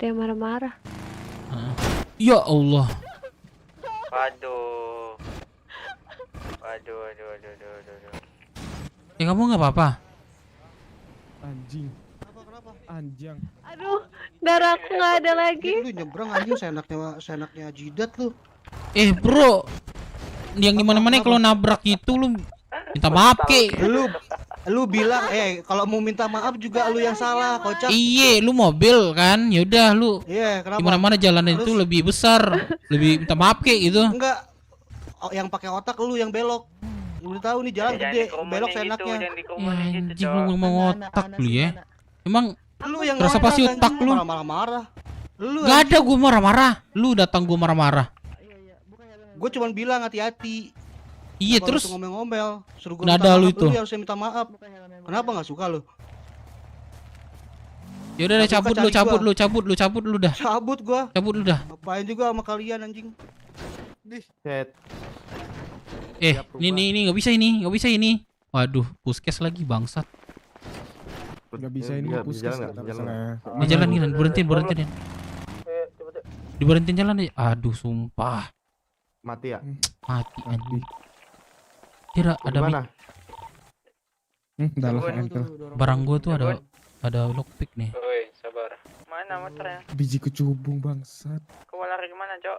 G: Dia marah-marah.
A: Ya Allah.
C: Waduh.
A: Kamu nggak apa-apa?
V: Anjing. Anjing.
G: Aduh, darah aku nggak ada lagi.
H: Lu nyebrang anjing seenaknya jidat lu.
A: Bro, yang dimana-mana kalau nabrak itu lu minta maaf ke.
H: Lu bilang kalau mau minta maaf juga lu yang salah, kocak.
A: Iya, lu mobil kan, yaudah lu.
H: Iya, kenapa?
A: Dimana-mana jalanan itu lebih besar, lebih minta maaf ke gitu.
H: Enggak, yang pakai otak lu yang belok. Lu udah tahu nih jalan gede, belok seenaknya.
A: Anjing lu ngomong otak lu ya. Emang
H: lu yang
A: terasa pasti otak lu.
H: Marah-marah. Lu
A: gak ada gua marah-marah. Lu datang gua marah-marah.
H: Gua cuma bilang hati-hati.
A: Iya terus
H: ngomel-ngomel. Suruh gua
A: nada lu itu.
H: Lu harus minta maaf. Kenapa nggak suka lu?
A: Ya udah cabut lu dah.
H: Cabut gua.
A: Cabut lu dah.
H: Ngapain juga sama kalian anjing.
B: Set.
A: Ini nggak bisa ini. Waduh, puskes lagi bangsat.
V: Nggak bisa ini puskes.
A: Ini jalan nih, berhenti. Diberhentiin jalan deh. Aduh, sumpah.
B: Mati ya?
A: Mati anjing. Kira ada
V: dalam
A: barang gua tuh ada lockpick nih.
E: Oi, sabar.
D: mana motornya?
V: Biji kecubung bangsat.
D: Kau mau lari kemana, Cok?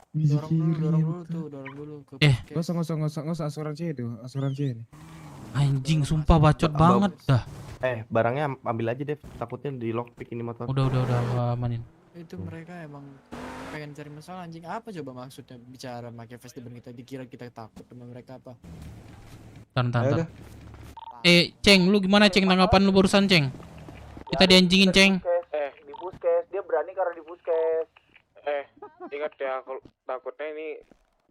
V: Biji
K: Dorong
V: kiri.
K: dulu tuh, dorong dulu ke
V: Nggak usah asuransi itu, asuransi ini.
A: Anjing sumpah bacot banget dah.
B: Barangnya ambil aja deh, takutnya di lockpick ini motor.
A: Udah gua amanin.
K: Itu mereka emang pengen cari masalah anjing. Apa coba maksudnya bicara pakai face depan kita, dikira kita takut sama mereka apa?
A: Tahan. Ceng, lu gimana Ceng, tanggapan lu barusan Ceng? Kita dianjingin Ceng.
S: Di puskes, dia berani karena di puskes.
C: Ingat ya, kalau takutnya ini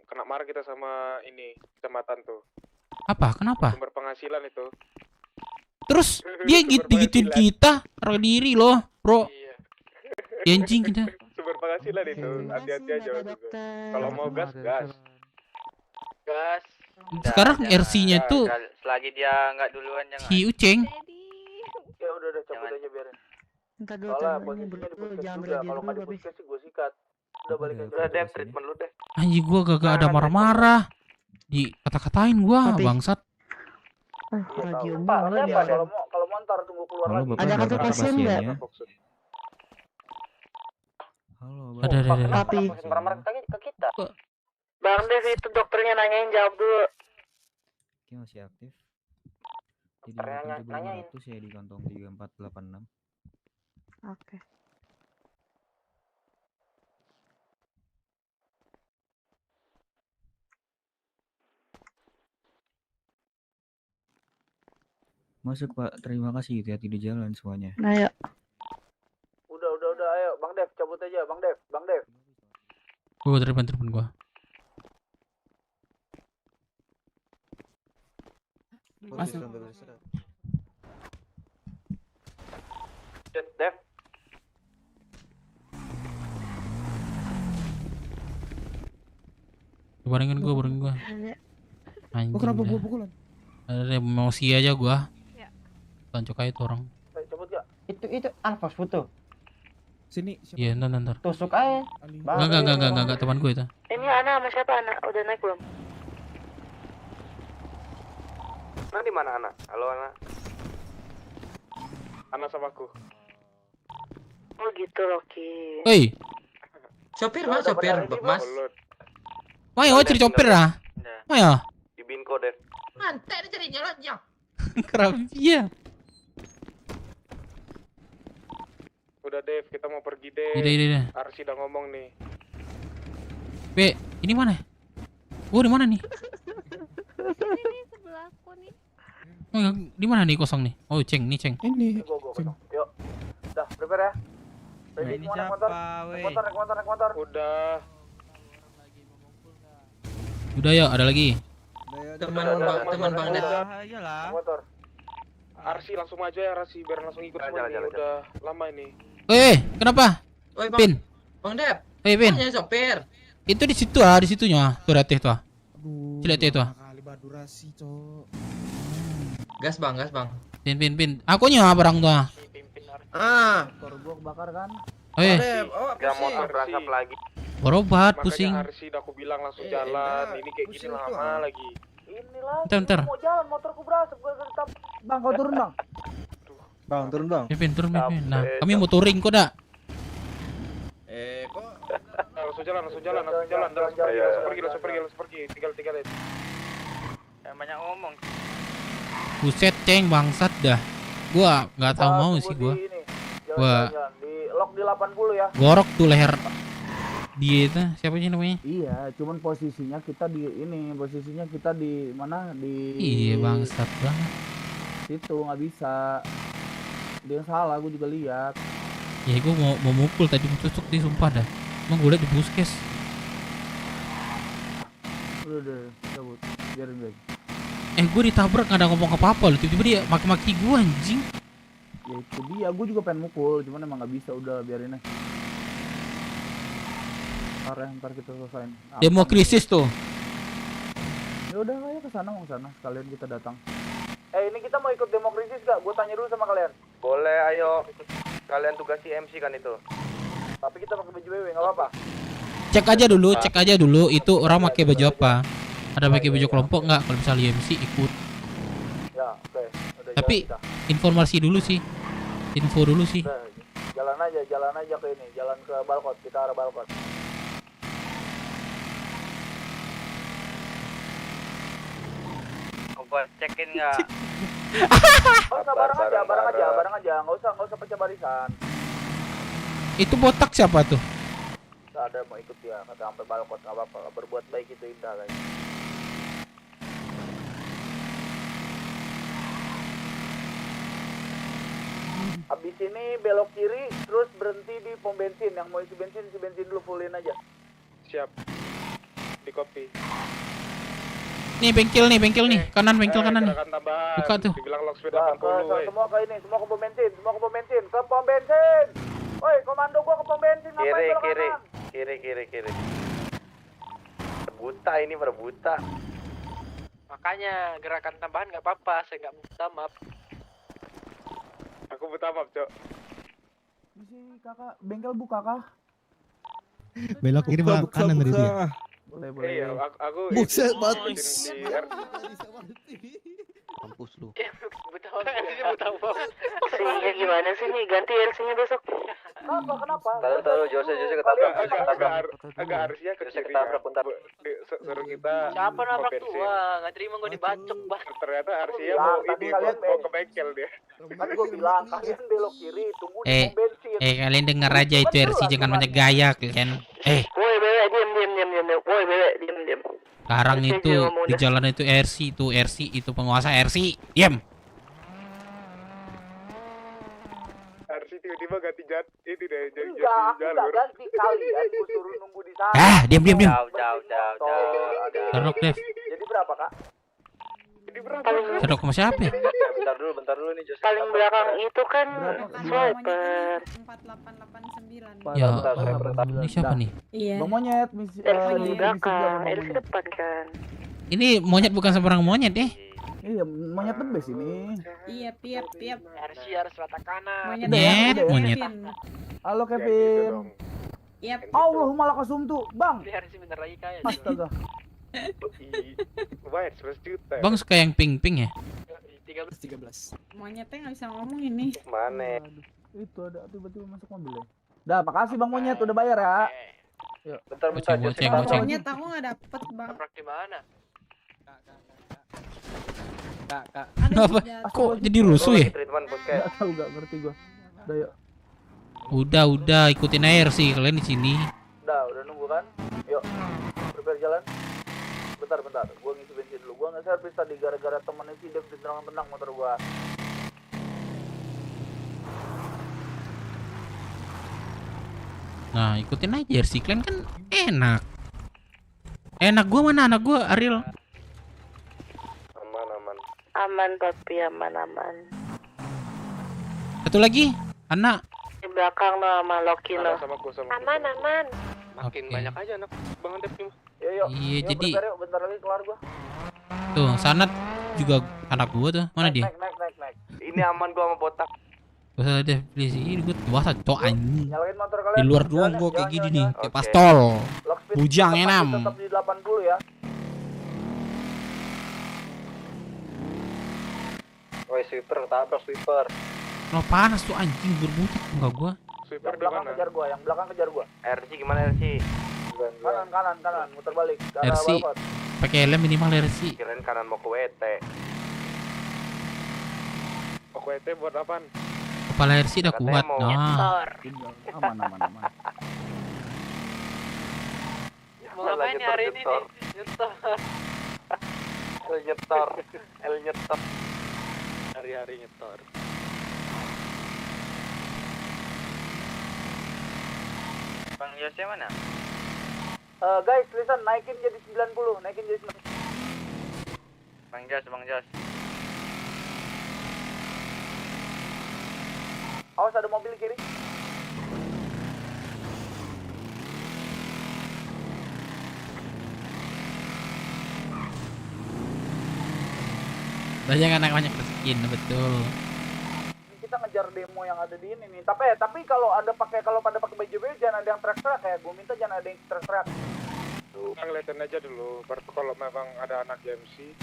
C: kena marah kita sama ini kecamatan tuh.
A: Apa? Kenapa?
C: Sumber penghasilan itu.
A: Terus dia gituin kita, harga diri loh, bro. Anjing kita.
C: Sumber penghasilan itu, hati-hati aja gitu. Kalau mau gas.
A: Sekarang RC-nya tuh
D: Selagi dia nggak duluan jangan.
A: si Uceng.
S: Ya udah cabut aja biarin.
P: Entar dulu
S: Soalnya
P: cabut
S: posisinya di
P: dulu,
S: puskes
P: jangan
S: juga.
P: berdiri
S: Kalau nggak di
P: dulu,
S: puskes sih gue sikat. Udah balik aja.
C: Udah deh, treatment lu deh.
A: Anjing gua gak ada marah-marah. Dikata-katain gua, bangsat.
P: Radio
S: Pak,
P: mulu dia.
S: kalau mau ntar tunggu keluar
V: Halo,
S: lagi.
V: Bapak,
P: Ada kartu
V: berapa
P: pasien nggak?
V: pasiennya?
A: Ada.
P: Tapi
S: Marah-marah ke kita.
D: Bang Dev itu dokternya nanyain, jawab dulu.
I: Oke, masih aktif. Jadi
S: Nanyain.
I: 8.500 ya di kantong 3486.
P: oke.
I: Masuk Pak, terima kasih hati-hati di jalan semuanya.
P: Nah, yuk.
S: Udah, ayo Bang Dev cabut aja, Bang Dev.
A: Gua telepon gua.
K: Masuk.
S: Dev.
A: Barengin gua. Anjing.
V: Kenapa
A: dah.
V: gua pukulan?
A: Ada emosi aja gua. Tancuk aja tuh orang.
S: Cabut gak?
C: Itu Alphas foto.
V: Sini.
A: Iya, ntar.
C: Tusuk aja.
A: Enggak, teman gue itu.
D: Ini Ana sama siapa Ana? Udah naik belum?
S: Nah di mana Ana? Halo Ana.
C: Ana sama aku.
D: Oh gitu Loki.
A: Hei,
C: Sopir Mas.
A: Mayo cari copir ah. Mayo.
S: Di Binko Dev.
P: Mantek cari jalan ya.
A: Kerapia.
C: Udah Dev, kita mau pergi deh.
A: Iya.
C: Arsi udah ngomong nih.
A: Ini mana? Gua di mana nih?
G: Ini sebelahku nih.
A: Oh, di mana nih kosong nih? Oh, Ceng.
V: Ini.
S: Go. Yuk. Udah, prepare ya. Ready
J: Ini
S: semua naik
J: siapa,
S: motor. Naik motor.
C: Udah.
A: Udah ya, ada lagi.
C: Teman Bang Dev.
J: Ayolah.
S: Motor.
C: Arsi langsung aja ya, Arsi biar langsung ikut semua nih. Udah lama ini.
A: Kenapa? Pin.
C: Bang Dev.
A: Pin.
C: Sopir.
A: Itu di situ di situnya. Tuh reteh tuh. Cileteh tuh.
V: Kali badurasi, Cok.
C: Gas bang.
A: Pin. Akunya barang tuh.
W: Motor gua kebakar kan.
S: Gak motor berasap lagi.
A: Berobat, pusing.
C: Makanya Arsi udah aku bilang langsung jalan. Ini kayak gini lama lagi.
S: Inilah.
A: Bentar.
S: Mau jalan motorku berasap gua tetap.
W: Bang, kau turun bang.
I: Bang, turun bang.
A: Pin. Nah, kami mau touring kok dak.
C: Langsung jalan. Langsung pergi. Tinggal.
D: Banyak ngomong.
A: Buset, Ceng, bangsat dah. Gua nggak tahu mau sih gua. Gua
S: Di lock di 80 ya.
A: gorok tuh leher dia itu. Siapa sih namanya?
W: Iya, cuman posisinya kita di mana di
A: Iya, bangsat banget.
W: situ nggak bisa. Dia yang salah, gue juga lihat.
A: Ya gua mau mukul tadi, mau tusuk dia sumpah dah. Emang gue liat di puskes.
W: Udah, cabut. Biarin lagi.
A: Gue ditabrak nggak ada ngomong apa-apa loh. Tiba-tiba dia maki-maki gua anjing.
W: Ya itu dia, gue juga pengen mukul, cuman emang nggak bisa. Udah biarin aja. Ntar kita selesain.
A: Demo krisis tuh.
W: Ya udah, ayo ke sana, mau sana. Sekalian kita datang.
S: Ini kita mau ikut demo krisis gak? Gue tanya dulu sama kalian. Boleh, ayo. Kalian tugasi MC kan itu. Tapi kita pakai baju BW, nggak apa-apa.
A: Cek aja dulu itu orang pakai baju apa. Ada pakai baju kelompok nggak? Kalau misalnya MC ikut.
S: Ya, oke.
A: Tapi informasi dulu sih. Info dulu sih.
S: Jalan aja ke ini, jalan ke Balkot, kita arah Balkot.
D: Buat cekin nggak?
S: Oh, bareng aja, nggak usah pecah barisan.
A: Itu botak siapa tuh?
S: Nggak ada mau ikut ya, kata sampai Balkot nggak apa-apa, berbuat baik itu indah guys. Habis ini belok kiri, terus berhenti di pom bensin. Yang mau isi bensin dulu fullin aja.
C: Siap. Di kopi.
A: Nih bengkel nih, kanan bengkel kanan nih. Buka tuh.
C: Dibilang lock speed 80,
S: Semua ke ini, semua ke pom bensin, ke pom bensin. Woi, komando gua ke pom bensin, ngapain belok kanan?
B: Kiri. Buta ini berbuta.
D: Makanya gerakan tambahan nggak apa-apa, saya nggak minta maaf.
C: Aku buta maaf, Cok.
W: Misi kakak, bengkel buka kah?
V: Belok kiri belok kanan tadi dia.
W: Boleh.
C: Iya, aku
V: Buset,
C: banget.
B: Kampus lu.
D: Buta maaf.
G: RC-nya gimana sih nih? Ganti RC-nya besok.
S: Kenapa?
C: Tahu, Jose ketabrak. Agak harusnya ke kiri. Suruh kita.
D: Siapa nabrak tua? Nggak terima gue dibacok, Bang.
C: Ternyata harusnya mau ke bengkel dia.
S: Kan gua bilang kalian belok kiri, tunggu di pom bensin.
A: Kalian denger aja itu RC, jangan banyak gaya kalian.
G: Woi, bebek, diam. Woi, bebek, diam.
A: Sekarang itu di jalan itu RC itu penguasa RC. Diam.
C: RC tiba-tiba ganti itu deh, jadi
S: Enggak ganti kalian, gua suruh nunggu di sana.
A: Diam.
D: Jauh.
A: Serok Dev.
S: Jadi berapa, Kak?
A: Serok sama siapa?
C: Bentar dulu nih, Jose.
G: Paling belakang itu kan swiper.
P: 4889.
A: Ya, ini siapa nih?
P: Iya.
W: Bang Monyet, misi
G: Di belakang, di depan kan.
A: Ini monyet bukan sembarang monyet deh.
W: Iya, Monyet the best ini.
P: Iya, piap.
D: RC harus rata kanan.
A: Monyet.
W: Halo Kevin.
P: Yap.
W: Allah malah kasumtu, Bang.
D: Ini RC bener lagi kaya.
W: Astaga.
C: Lumayan 11 juta.
A: Bang suka yang pink ya?
K: 13.
P: Monyetnya nggak bisa ngomong ini.
C: Mana?
W: Itu ada tiba-tiba masuk mobil ya. Dah, makasih Bang Monyet udah bayar ya. Yuk.
C: Bentar.
A: Boceng.
P: Monyet aku nggak dapet, Bang.
D: Nabrak di mana?
K: Kak.
A: Kenapa? Kok jadi rusuh ya?
W: Enggak tahu, enggak ngerti gua. Udah yuk.
A: Udah ikutin air sih kalian di sini.
S: Udah nunggu kan? Yuk. Prepare jalan. Bentar. Gua ngisi bensin dulu. Gua nggak servis tadi gara-gara temen si Dev ditendang-tendang motor gua.
A: Nah, ikutin aja RC kalian kan enak. Enak gua mana anak gua Ariel.
G: Aman, papi, aman.
A: Satu lagi, anak.
G: Di belakang lo sama Loki lo.
P: Aman.
C: Makin banyak aja anak Bang Dev nih.
S: Yuk.
A: Iya, jadi
S: bentar lagi kelar gua.
A: tuh Sanat juga anak gua tuh. Mana dia?
S: Naik.
B: Ini aman gua sama botak.
A: Gak usah deh, please. Ini gua puasa cok anjing.
S: Nyalain motor kalian.
A: Di luar doang gua kayak gini nih, kayak pastol. Bujang enam.
S: Tetap di 80 ya.
C: Woi, sweeper, tabrak sweeper.
A: Lo panas tuh anjing berbutak enggak gua.
C: Sweeper
S: Yang belakang kejar gua.
B: RC gimana RC?
S: Kanan, muter balik ke arah
A: RC.
S: Balkot.
A: Pakai helm minimal RC.
B: Kirain kanan mau ke WT.
C: Oke, WT buat apaan?
A: Kepala RC udah
B: Katanya
A: kuat.
B: mau
A: Nah.
W: Aman.
D: Mau ngapain nih hari ini nih? Nyetor.
B: El nyetor.
C: Hari-hari nyetor.
D: Bang Yose mana?
S: Guys, listen, naikin jadi 90, naikin jadi 90.
D: Bang Jos.
S: Awas ada mobil kiri.
A: Banyak anak-anak reskin, betul.
S: Kita ngejar demo yang ada di ini nih. Tapi kalau pada pakai baju baju jangan ada yang teriak-teriak ya. Gue minta jangan ada yang teriak-teriak.
C: Kita ngeliatin aja dulu, baru kalau memang ada anak JMC.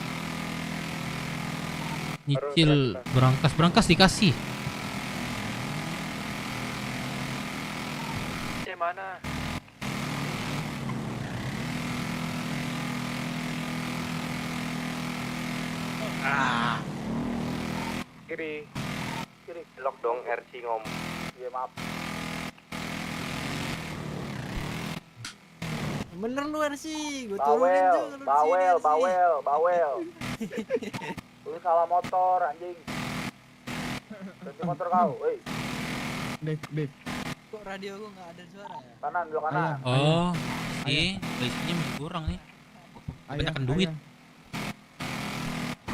A: Nyicil berangkas dikasih.
S: Kiri. Kiri. Belok dong RC ngom. Iya maaf.
K: Bener lu RC, gue turunin
S: Bawel,
K: tuh lu di
S: bawel,
K: sini, RC.
S: bawel. Lu salah motor anjing. Ganti motor kau, woi.
V: Dek.
K: Kok radio gue nggak ada suara ya?
S: Kanan, belok kanan.
A: Oh, sih, listriknya masih kurang nih. Kebanyakan duit.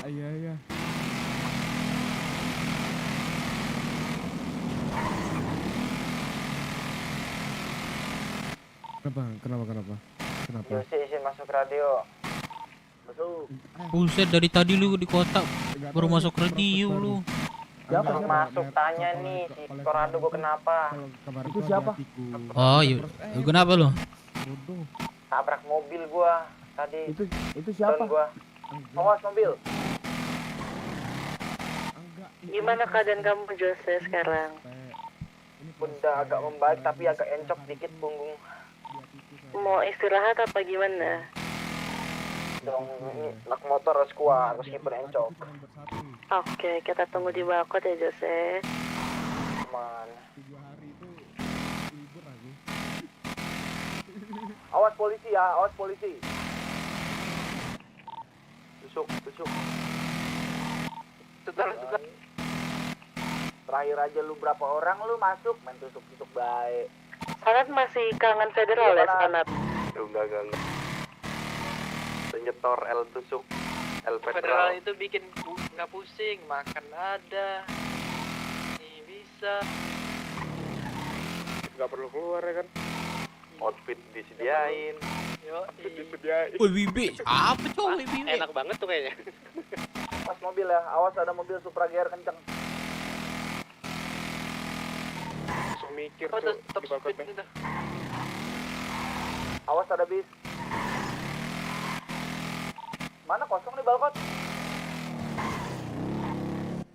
V: Ayah. Kenapa?
S: Isi masuk radio. Masuk.
A: Buset, dari tadi lu di kota baru masuk radio lu.
S: Siapa masuk tanya nih si Corrado gua kenapa? Itu siapa?
A: Oh, iya. Lu kenapa lu?
S: Tabrak mobil gua tadi.
W: Itu siapa?
S: Gua. Awas mobil.
G: Gimana keadaan kamu Jose sekarang?
S: Udah agak membaik tapi agak encok dikit punggung.
G: Mau istirahat apa gimana?
S: Dong, ini nak motor harus kuat meskipun encok.
G: Oke, kita tunggu di balkon ya Jose.
S: Aman. Awas polisi ya, awas polisi. Tusuk. Tukar. Terakhir aja lu berapa orang lu masuk main tusuk baik.
G: Sanat masih kangen federal ya Sanat?
S: Enggak. Senyetor L tusuk. L
D: Federal itu bikin nggak pusing, makan ada, ini bisa.
S: Nggak perlu keluar ya kan? Outfit disediain.
D: Outfit
S: disediain.
A: Woi, Bibi, apa cowok Bibi?
S: Enak banget tuh kayaknya. Awas mobil ya, awas ada mobil Supra GR kenceng. Langsung mikir tuh di balkonnya. Awas ada bis. Mana kosong nih balkon?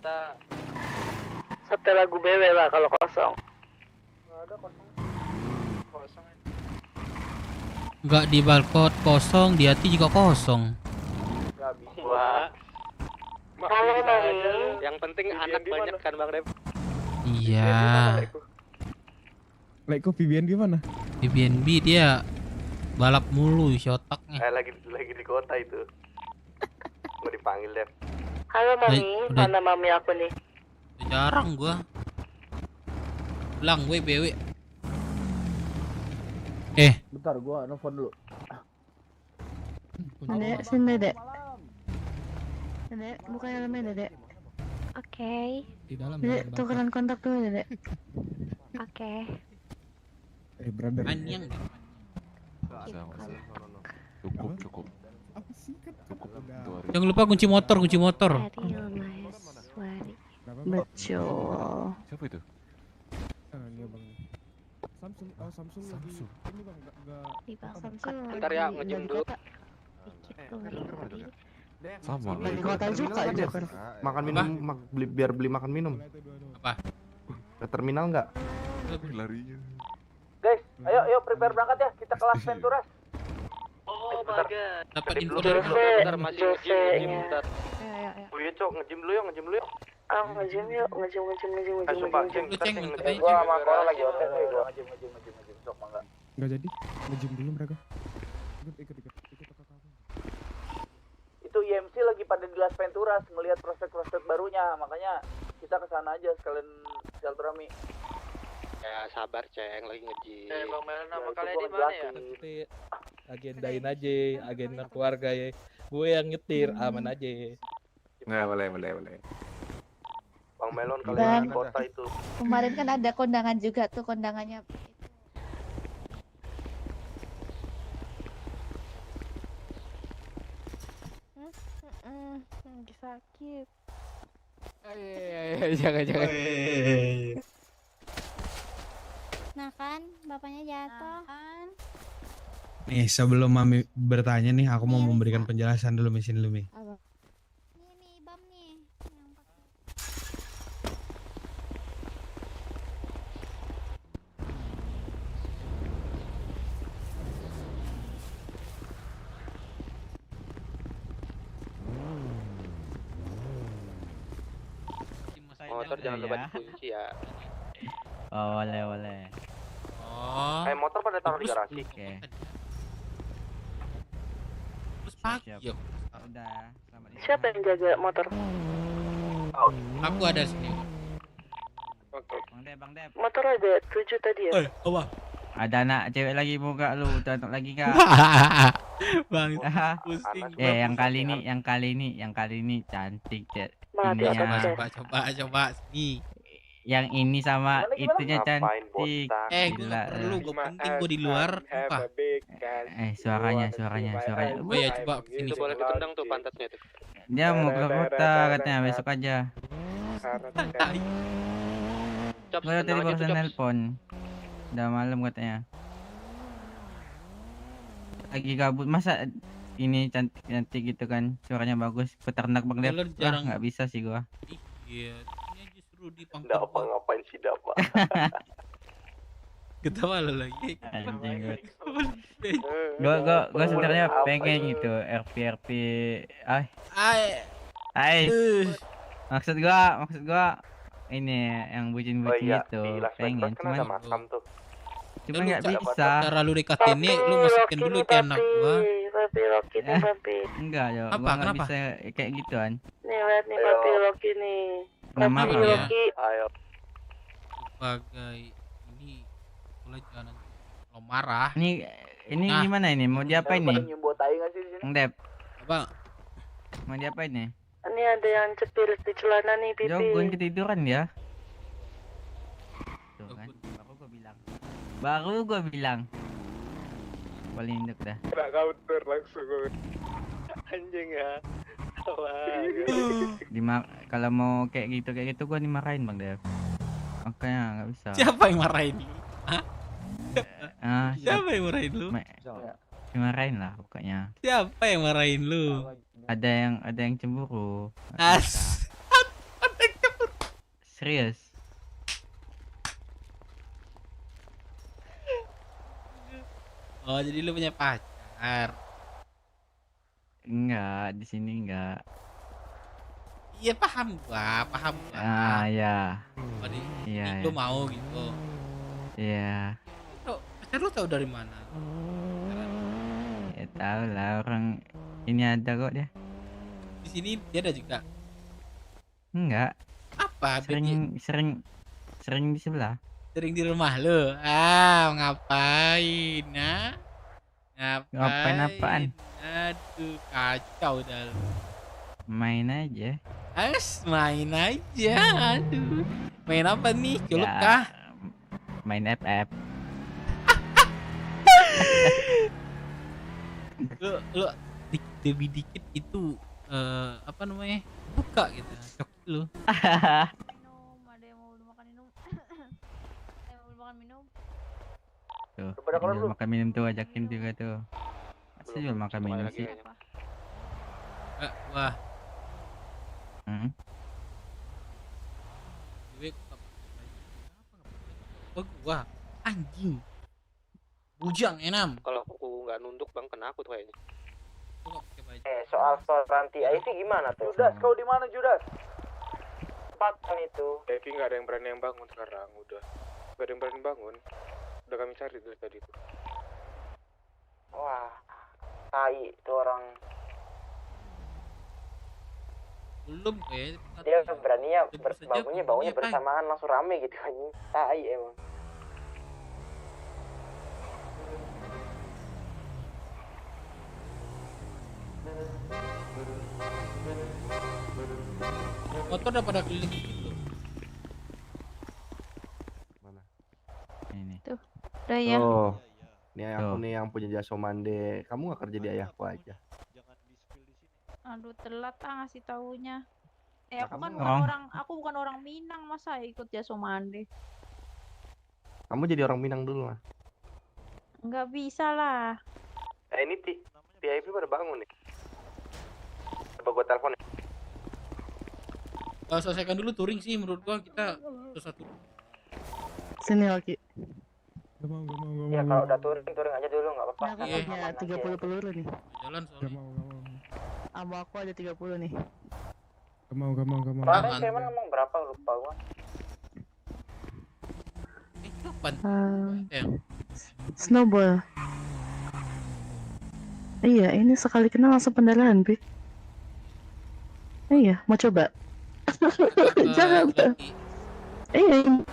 D: Kita
G: Setel lagu BW lah kalau kosong.
S: Nggak ada kosong.
A: Enggak di balkon kosong, di hati juga kosong.
S: Nggak bisa.
G: Halo Mami.
S: Yang penting anak banyak kan Bang Dev.
A: Iya.
V: Like kok Vivian gimana?
A: Di BNB dia balap mulu si otaknya.
S: Lagi di kota itu. Mau dipanggil Dev.
G: Halo Mami,
A: Udah.
G: mana Mami aku nih?
A: Jarang gua. Bilang BW.
W: Bentar, gua nelfon dulu.
G: Dek, sini Dek. Dek, buka helmnya Dek. Oke.
V: Di dalam.
G: Dek, tukeran kontak dulu Dek. Oke.
V: Brother.
A: Anyang.
I: Cukup.
A: Jangan lupa kunci motor.
G: Ariel Maheswari. Betul.
I: Siapa itu?
V: Dia bang. Samsung lagi. Ini bang enggak.
G: Di Samsung.
S: Bentar ya, ngejim dulu.
I: Sama.
V: Dari
B: kota juga aja. Makan minum, biar beli makan minum.
A: Apa?
B: Ke terminal nggak?
I: Larinya.
S: Guys, ayo prepare berangkat ya. Kita kelas Venturas.
D: Oh my god.
A: Dapat info
S: Bentar,
A: dari
S: bentar, masih
G: Jose.
S: ngejim bentar. Oh iya cok, ngejim dulu yuk.
G: Ah, ngejim yuk, ngejim.
S: Sumpah,
A: Lu ceng,
S: gua sama Cora lagi OTW gua. Ngejim. Sok mangga.
V: Enggak jadi. Ngejim dulu mereka. Ikut ke kamu.
S: Itu IMC lagi pada di Las Venturas ngelihat prospek-prospek barunya, makanya kita kesana aja sekalian silaturahmi.
W: Ya sabar Ceng, lagi ngejim.
D: Bang Melon nama
S: itu
D: kalian
S: gua
D: di mana ya?
S: ngejelasin.
W: Agendain aja, agenda keluarga ya. Gue yang nyetir, aman aja.
I: Nah, boleh.
S: Bang Melon kalian di kota itu.
T: Kemarin kan ada kondangan juga tuh, kondangannya.
G: Lagi sakit.
K: Jangan.
T: Nah kan, bapaknya jatuh.
J: Nih, sebelum Mami bertanya nih, aku mau memberikan penjelasan dulu mesin lu, Mi.
T: Apa? Ini bam nih. Yang pakai.
M: motor jangan lupa dikunci ya.
L: Oh, boleh.
A: Oh.
B: Motor pada taruh di garasi.
L: Oke.
A: Terus pagi yuk.
L: Udah, selamat
P: Siapa yang jaga motor?
A: Aku ada sini.
L: Bang Dep.
P: Motor ada 7 tadi ya?
A: Apa?
L: Ada anak cewek lagi buka lu, udah anak lagi kak.
A: Bang, pusing.
L: Yang kali ini cantik ya.
A: Coba sini.
L: Yang ini sama itunya cantik.
A: Gue gak perlu, gue penting gue di luar. Apa?
L: Suaranya.
A: Oh ya coba sini.
M: Itu boleh ditendang tuh pantatnya tuh.
L: Dia mau ke kota katanya besok aja. Gue tadi barusan nelpon. Udah malam katanya. Lagi gabut masa ini cantik gitu kan, suaranya bagus, peternak Bang Dev.
A: Jarang
L: nggak bisa sih gua.
A: Iya, ini justru di pangkat.
B: Enggak ngapain sih Dapa?
A: Ketawa lo lagi.
L: Anjing. Gua sebenarnya pengen gitu RP. Maksud gua ini yang bucin-bucin itu pengen cuma nggak bisa.
A: Cara lu dekatin nih, lu masukin dulu ke anak gua.
P: Papi Rocky nih papi.
L: Enggak yo, gua nggak bisa kayak gituan.
P: Nih lihat nih papi Rocky nih.
L: Nama
P: Papi Rocky.
B: Ayo.
A: Sebagai ini boleh jangan lo marah.
L: Ini gimana ini? Mau diapain nih? Bang Dep.
A: Apa?
L: Mau diapain nih?
P: Ini ada yang cepil di celana nih pipi.
L: Jogun ketiduran ya. Tuh kan, baru gua bilang. Paling induk dah.
C: Kena counter langsung. Anjing ya.
L: Kalau mau kayak gitu gua dimarahin Bang Dev. Makanya nggak bisa.
A: Siapa yang marahin lu? Hah? Siapa yang marahin lu?
L: Dimarahin lah pokoknya.
A: Siapa yang marahin lu?
L: Ada yang cemburu.
A: Ada yang cemburu.
L: Serius.
A: Oh, jadi lu punya pacar?
L: Enggak, di sini enggak.
A: Iya, paham gua.
L: Ya.
A: Oh,
L: Iya.
A: Lu mau gitu.
L: Iya.
A: Pacar lu tahu dari mana?
L: Ya tahu lah, orang ini ada kok dia.
A: Di sini dia ada juga.
L: Enggak.
A: Apa?
L: Sering di sebelah.
A: Sering di rumah lu. Ngapain? Nah?
L: Ngapain apaan?
A: Aduh, kacau dah lu.
L: Main aja.
A: Main aja. Aduh. Main apa nih? Culuk kah?
L: Main FF.
A: lu lebih dikit itu apa namanya? Buka gitu. Coki lu. Tuh, jual makan minum tuh, ajakin juga tuh. Masa jual makan minum sih? Wah. Wah, anjing. Bujang enam.
M: Kalau aku nggak nunduk bang, kena aku tuh kayaknya.
C: Soal Ranti Ivy gimana tuh? Judas, kau di mana Judas? Tempat kan itu.
M: Ivy nggak ada yang berani yang bangun sekarang, udah. Nggak ada yang berani bangun. Udah kami cari dari tadi tuh.
C: Wah, tai tuh orang.
A: Belum kayak.
C: Dia beraninya bangunnya bersamaan langsung rame gitu anjing. Tai emang.
A: Motor udah pada keliling gitu.
B: Mana?
L: Ini.
G: Tuh, udah ya.
B: Oh, ini aku nih yang punya jasa mande. Kamu nggak kerja di ayahku aja?
P: Aduh, telat ngasih taunya. Aku bukan orang Minang, masa ikut jasa mande.
B: Kamu jadi orang Minang dulu lah.
P: Nggak bisa lah.
B: Ini VIP pada bangun nih. Coba gua telepon.
A: Selesaikan dulu touring sih menurut gua, kita satu.
N: Sini Oki.
V: Gak mau.
C: Ya kalau udah touring aja dulu nggak apa-apa.
N: Nah, aku punya 30 peluru nih.
A: Jalan soalnya.
V: Gak mau.
N: Ammo aku ada 30 nih.
V: Gak mau.
S: Kemarin Simon ngomong berapa lupa gua.
A: Kapan?
N: Snowball. Iya, ini sekali kenal langsung pendarahan, Bi. Iya, mau coba? Jangan. Iya.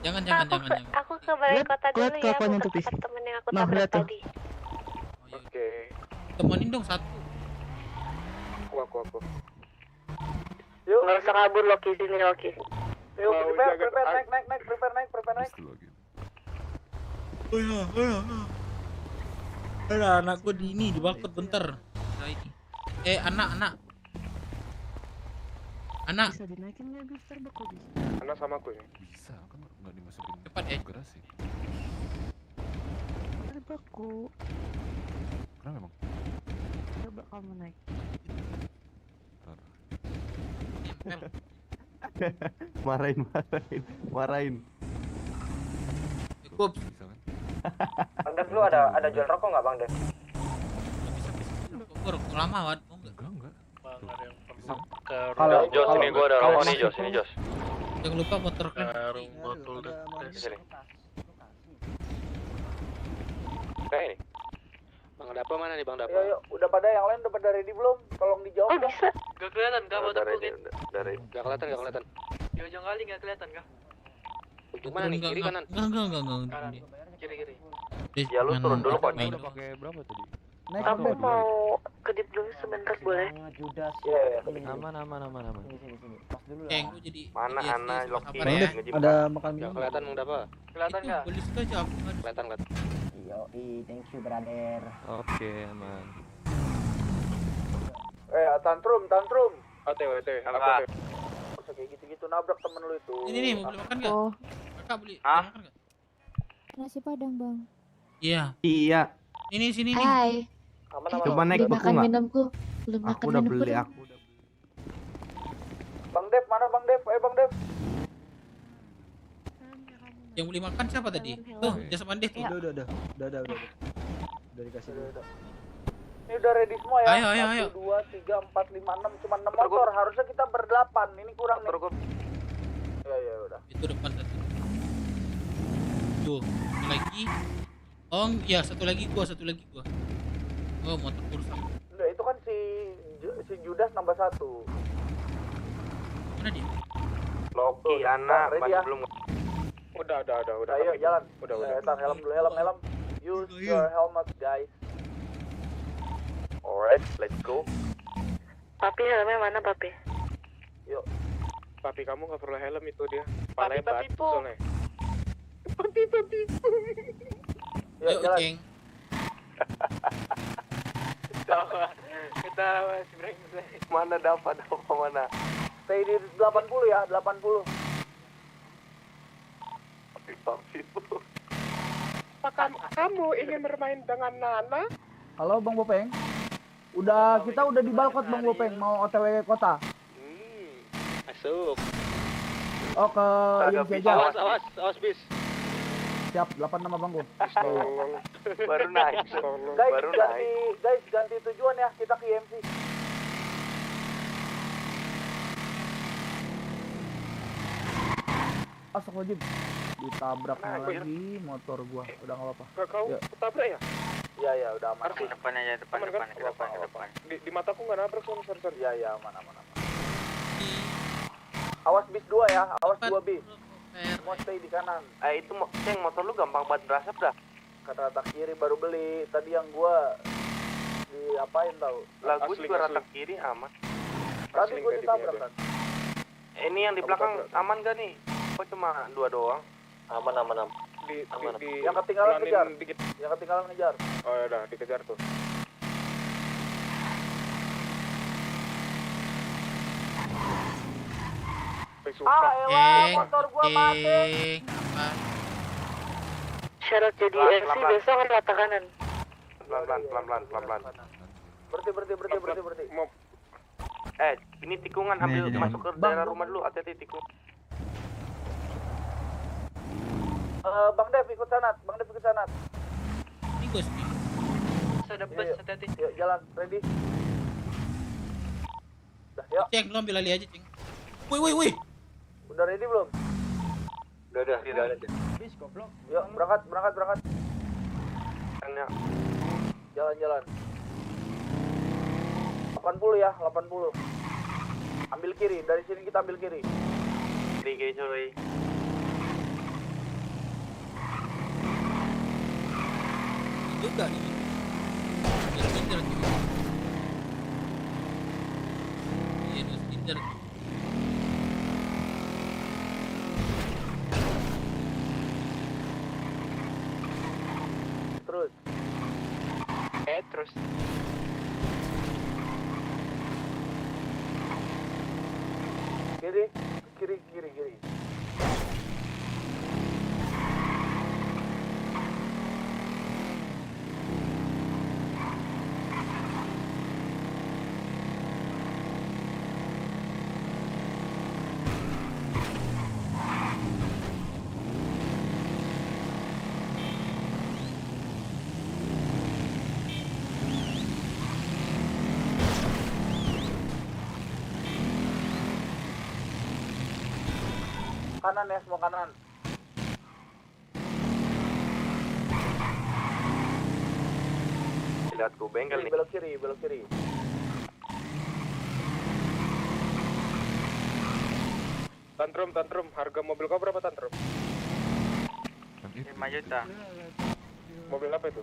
A: Jangan.
G: Aku ke balai kota dulu ya,
N: kelakuannya
G: buat
N: tuh, Pi.
G: tempat temen yang aku
N: Nah,
G: tabrak
N: lihat tuh.
G: tadi.
S: Oke.
A: Temenin dong satu.
S: Aku. Yuk.
G: Nggak usah kabur Loki, sini Loki.
S: Yuk, prepare naik.
A: Oh ya. Ada anakku di ini dibakut bentar. Anak.
N: Bisa dinaikin nggak booster beku bisa?
S: Anak sama aku ya.
F: Bisa kan nggak dimasukin
A: Cepat
F: gerasi.
N: Beku.
F: Kenapa emang?
N: Coba kamu naik.
B: Marahin.
A: Cukup.
S: Bang Dev, lu ada jual rokok nggak Bang Dev?
A: Bogor, lama banget.
F: Enggak.
W: Kalau
C: Jos, ini gua ada rokok nih Jos, ini Jos.
A: Jangan lupa motor kan.
C: Botol deh. Sini. Kayak ini. Bang Dapa mana nih Bang Dapa?
S: Yuk, udah pada yang lain udah pada ready belum? Tolong dijawab.
G: Oh bisa.
D: Gak kelihatan kah motor
C: Dari
D: mungkin?
C: dari gak kelihatan.
D: Di ujung kali gak kelihatan kah?
C: Ujung mana nih? Kiri kanan?
A: Enggak.
D: Kanan. Kiri.
C: Ya lu turun dulu kok.
F: Pakai berapa tadi?
W: naik
G: Aku mau kedip dulu sebentar boleh?
W: Judas.
F: Aman.
W: Sini. Pas dulu
A: Yang lu jadi
C: Mana
A: jadi
C: Ana
A: ST
C: Loki
A: sabar ya.
W: Ada makan
C: Gak
W: minum.
C: kelihatan Bang Dapa.
D: Kelihatan
A: Itu
D: nggak?
A: beli situ aja aku nggak ada.
C: Kelihatan.
W: Thank you brother.
F: Oke, aman.
S: Tantrum.
C: OTW.
S: Usah kayak gitu-gitu nabrak temen lu itu.
A: Ini nih mau beli makan nggak?
T: Oh,
A: Kakak beli
C: Hah?
A: makan nggak?
T: nasi padang bang.
A: Iya. Ini sini nih.
T: Hai.
B: Coba naik beku
T: Makan
B: nggak?
T: minumku. Belum
B: Aku
T: makan
B: udah
T: minumku.
B: beli
T: dong.
S: Bang Dev, mana Bang Dev? Bang Dev.
A: Yang beli makan siapa tadi? Tuh, jasa mandi tuh.
W: Udah. Udah dikasih dulu.
S: Ini udah ready semua ya.
A: Ayo.
S: 1, 2, 3, 4, 5, 6. Cuma 6 motor. Harusnya kita berdelapan. Ini kurang nih. Ya udah.
A: Itu depan satu. Tuh, satu lagi. Oh, ya satu lagi gua. Oh, motor rusak.
S: Udah, itu kan si Judas nambah 1.
A: Mana dia?
C: Loki, Ana,
S: ready
C: masih
S: ya?
C: belum. Udah.
S: Ayo jalan.
C: Udah.
S: Helm dulu, helm. Use your helmet, guys.
C: Alright, let's go.
G: Papi helmnya mana papi?
S: Yuk.
C: Papi kamu nggak perlu helm itu dia. Palanya batu soalnya.
S: Yuk, jalan.
A: Ceng.
D: Kita masih brengsek.
C: Mana dapat mana?
S: Stay di 80 ya, 80.
C: Apakah kamu ingin bermain dengan Nana?
W: Halo Bang Bopeng. Kita udah di Balkot Bang Bopeng, mau OTW kota.
C: Masuk.
W: Oh ke IMC aja.
C: Awas bis.
W: Siap, 8 nama Bang Go.
C: Baru naik.
S: Guys, ganti tujuan ya. Kita ke IMC.
W: Astagfirullahaladzim. Ditabrak lagi motor gua. Udah enggak apa-apa.
C: Kau ketabrak ya?
S: Iya, udah aman.
C: Ke depan aja, ke depan. Di mataku nggak nabrak sorry.
S: Iya, aman. Awas bis 2 ya, awas 2 bis. Semua stay di kanan.
C: Itu Ceng, motor lu gampang banget berasap dah.
S: Rata kiri baru beli. Tadi yang gua diapain tau?
C: Lagu juga rata kiri aman.
S: Tadi gua ditabrak kan.
C: Ini yang di belakang aman gak nih? Kok cuma 2 doang? Aman.
S: Yang ketinggalan ngejar. Yang ketinggalan ngejar.
C: Oh ya udah, dikejar tuh.
S: Motor gua mati.
G: Syarat jadi MC besok kan rata kanan.
C: Pelan-pelan.
S: Berhenti.
C: Ini tikungan ambil masuk ke daerah rumah dulu, hati-hati tikung.
S: Bang Dev ikut sanat.
A: Ini gue speed.
D: Ada bus, hati-hati.
S: Yuk, jalan, ready. Yuk.
A: Ceng, lu ambil alih aja, Ceng. Wih.
S: Udah ready belum?
C: Udah, jalan aja.
S: Bis goblok. Yuk, berangkat. Jalan. 80 ya, 80. Ambil kiri, dari sini kita ambil kiri.
C: Kiri coy.
A: Juga nih. Pinter juga. Iya, terus pinter.
S: Terus.
D: Terus.
S: Kiri. Kanan ya, semua kanan.
C: Lihat ku bengkel nih.
S: Belok kiri.
C: Tantrum. Harga mobil kau berapa tantrum?
D: 5 juta.
C: Mobil apa itu?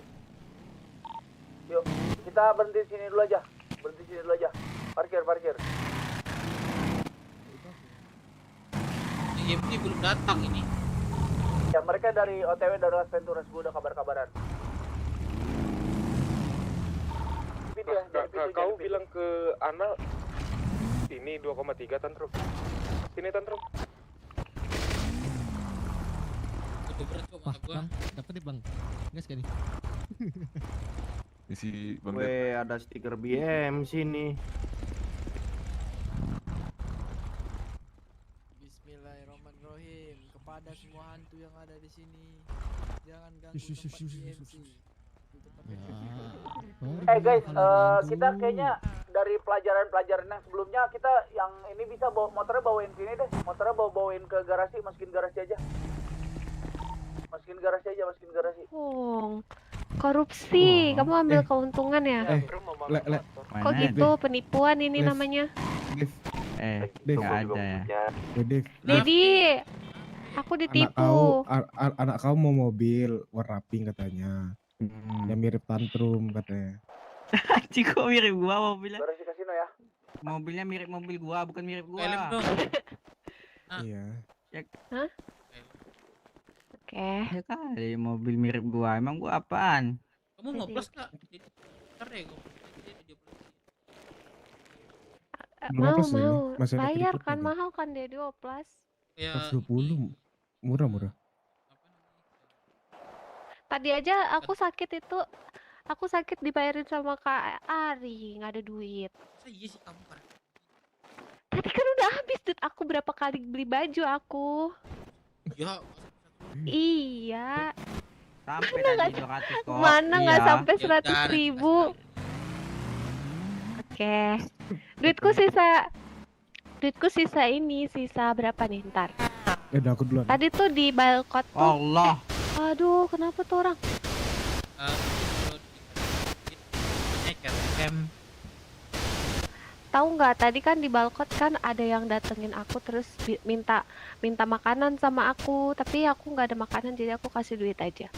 S: Yuk, kita berhenti sini dulu aja. Parkir.
A: Ini belum datang ini.
S: Ya, mereka dari OTW dari Las Venturas, gue udah kabar-kabaran.
C: Kau bilang ke Ana ini 2,3 tantrum. Sini tantrum.
A: Bang,
I: dapat nih bang. Gas kali.
B: Isi Weh, ada stiker BM sini.
K: Bismillahirrahmanirrahim. Kepada semua hantu yang ada di sini, jangan ganggu tempat DMC.
S: Guys, kita kayaknya dari pelajaran yang sebelumnya kita yang ini bisa bawa motornya bawain sini deh. Motornya bawain ke garasi, masukin garasi aja.
G: Korupsi, kamu ambil keuntungan ya? Kok gitu, penipuan ini namanya.
L: Nggak ada ya.
G: Dedi, aku ditipu.
V: Anak kau mau mobil warna pink katanya. Yang mirip tantrum katanya.
L: Anjing, kok mirip gua mobilnya?
S: Garasi kasino ya.
L: Mobilnya mirip mobil gua, bukan mirip gua.
V: Iya.
G: Hah? Oke.
L: Ya kali mobil mirip gua, emang gua apaan?
A: Kamu mau plus nggak? Ntar deh,
G: Mau. Bayar kan, mahal kan deh, 12.
V: 120. Murah.
G: Tadi aja aku sakit dibayarin sama Kak Ari, nggak ada duit.
A: Iya sih kamu kan.
G: Tadi kan udah habis duit aku berapa kali beli baju aku.
A: Ya.
G: Iya.
L: Sampai tadi 200 kok.
G: Mana nggak
L: Iya.
G: sampai 100.000. Oke. Duitku sisa ini, sisa berapa nih ntar?
V: Udah aku duluan.
G: Tadi tuh di balkot tuh.
L: Allah.
G: Aduh, kenapa tuh orang? Tahu nggak, tadi kan di balkot kan ada yang datengin aku terus minta makanan sama aku, tapi aku nggak ada makanan jadi aku kasih duit aja.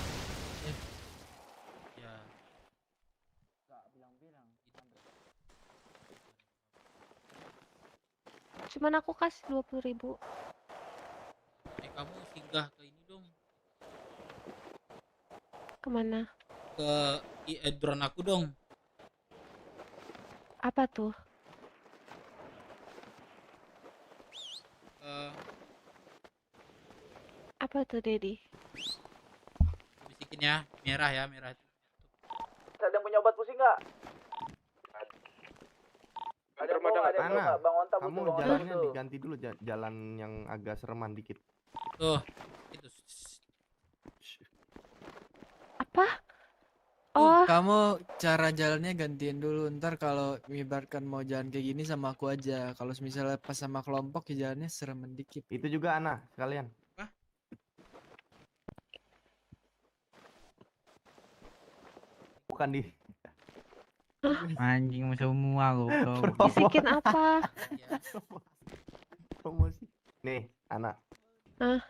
G: Cuman aku kasih 20.000.
A: Kamu singgah ke ini dong.
G: Kemana?
A: Ke drone aku dong.
G: Apa tuh? Apa tuh, Dedi?
A: Bisikin ya, merah.
S: Ada yang punya obat pusing nggak? Ada yang mau, Bang Onta
B: kamu
S: butuh, Bang Onta
B: jalannya
S: butuh.
B: diganti dulu, jalan yang agak sereman dikit.
A: Tuh, itu.
G: Apa? Oh,
K: kamu cara jalannya gantiin dulu. Ntar kalau ibaratkan mau jalan kayak gini sama aku aja. Kalau misalnya pas sama kelompok ya jalannya seremen dikit.
B: Itu juga anak sekalian. Bukan di
L: Anjing semua goblok.
G: Bisikin apa?
B: promosi. Nih, anak.
G: Hah?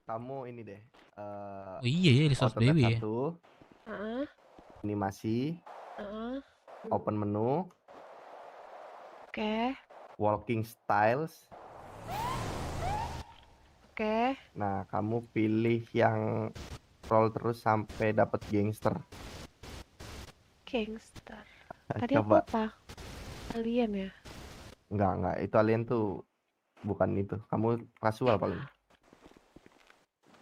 B: Kamu ini deh.
A: Oh iya ya, di South
B: AutoCAD
A: Baby ya.
B: 1,
G: Heeh.
B: animasi,
G: Heeh.
B: open menu,
G: Oke.
B: walking styles.
G: Oke.
B: Nah, kamu pilih yang roll terus sampai dapat gangster.
G: Gangster. Tadi aku
B: Coba.
G: apa? Alien ya?
B: Enggak. Itu alien tuh bukan itu. Kamu kasual paling.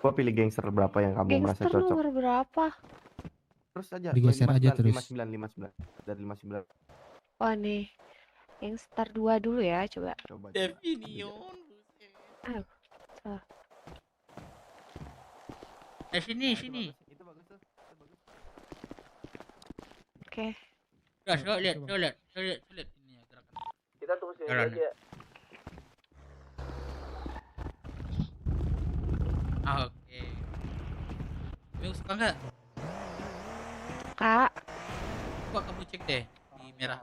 B: Gua pilih gangster berapa yang kamu merasa
G: Gangster
B: cocok.
G: nomor berapa?
B: Terus aja.
J: Digeser aja terus.
B: 59. Dari 59.
G: Oh nih. Gangster 2 dulu ya, coba.
B: Coba.
A: Definion.
G: Aduh. Salah.
A: Sini.
B: Itu bagus tuh.
G: Oke.
A: Guys, lihat ini ya gerakan.
S: Kita tunggu sini
A: Jalan.
S: aja.
A: Oke. Bang suka nggak?
G: Kak.
A: Coba kamu cek deh di merah.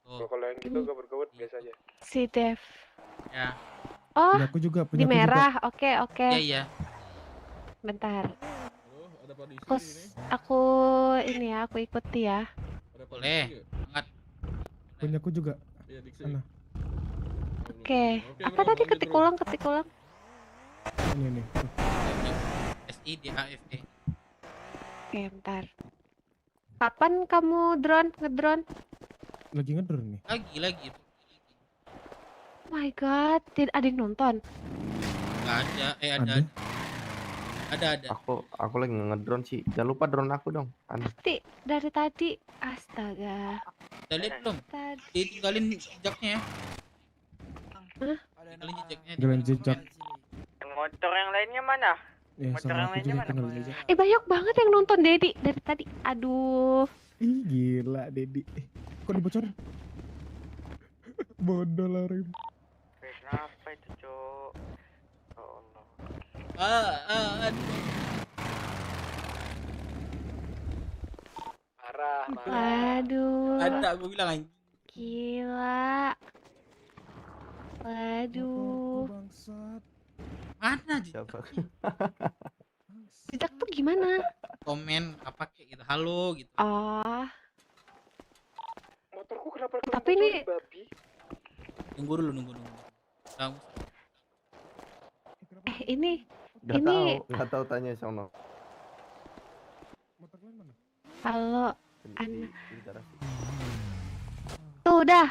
C: Kalau yang gitu gabut-gabut biasa aja.
G: Si Dev.
A: Ya.
G: Oh,
V: Punya aku juga,
G: di
V: punya aku juga.
G: merah. Oke.
A: Iya.
G: Bentar. Aku ini ya, aku ikuti ya.
A: Boleh. Angkat.
V: Punya aku juga. Sana.
G: Oke. Apa tadi ketik ulang?
V: Ini.
A: SIDAFE.
G: Oke, bentar. Kapan kamu ngedrone?
V: Lagi ngedrone nih.
A: Lagi.
G: Oh my god, tidak ada yang nonton.
A: Nggak ada. Ada.
B: Aku lagi ngedrone sih. Jangan lupa drone aku dong.
G: Dari tadi, astaga.
A: Udah lihat belum? Ditinggalin jejaknya ya.
G: Hah?
A: Tinggalin jejaknya.
V: Jalan jejak.
D: Motor yang lainnya mana?
V: Ya sama aku juga tinggal jejak.
G: Banyak banget yang nonton Dedi dari tadi. Aduh.
V: Ih gila Dedi. Kok dibocorin? Bodoh lah orang.
D: Kenapa itu, Cok? Oh Allah.
A: Aduh.
D: Marah.
G: Aduh.
A: Ada, gue bilang anjing.
G: Gila. Waduh.
V: Bangsat.
A: Mana jejak?
G: Jejak tuh gimana?
A: Komen apa kayak gitu, halo gitu.
G: Oh.
C: Motorku kenapa
G: Tapi ini
C: babi?
A: Nunggu dulu. Kamu
G: ini
B: Nggak tahu tanya sono.
G: kalau anak tuh udah.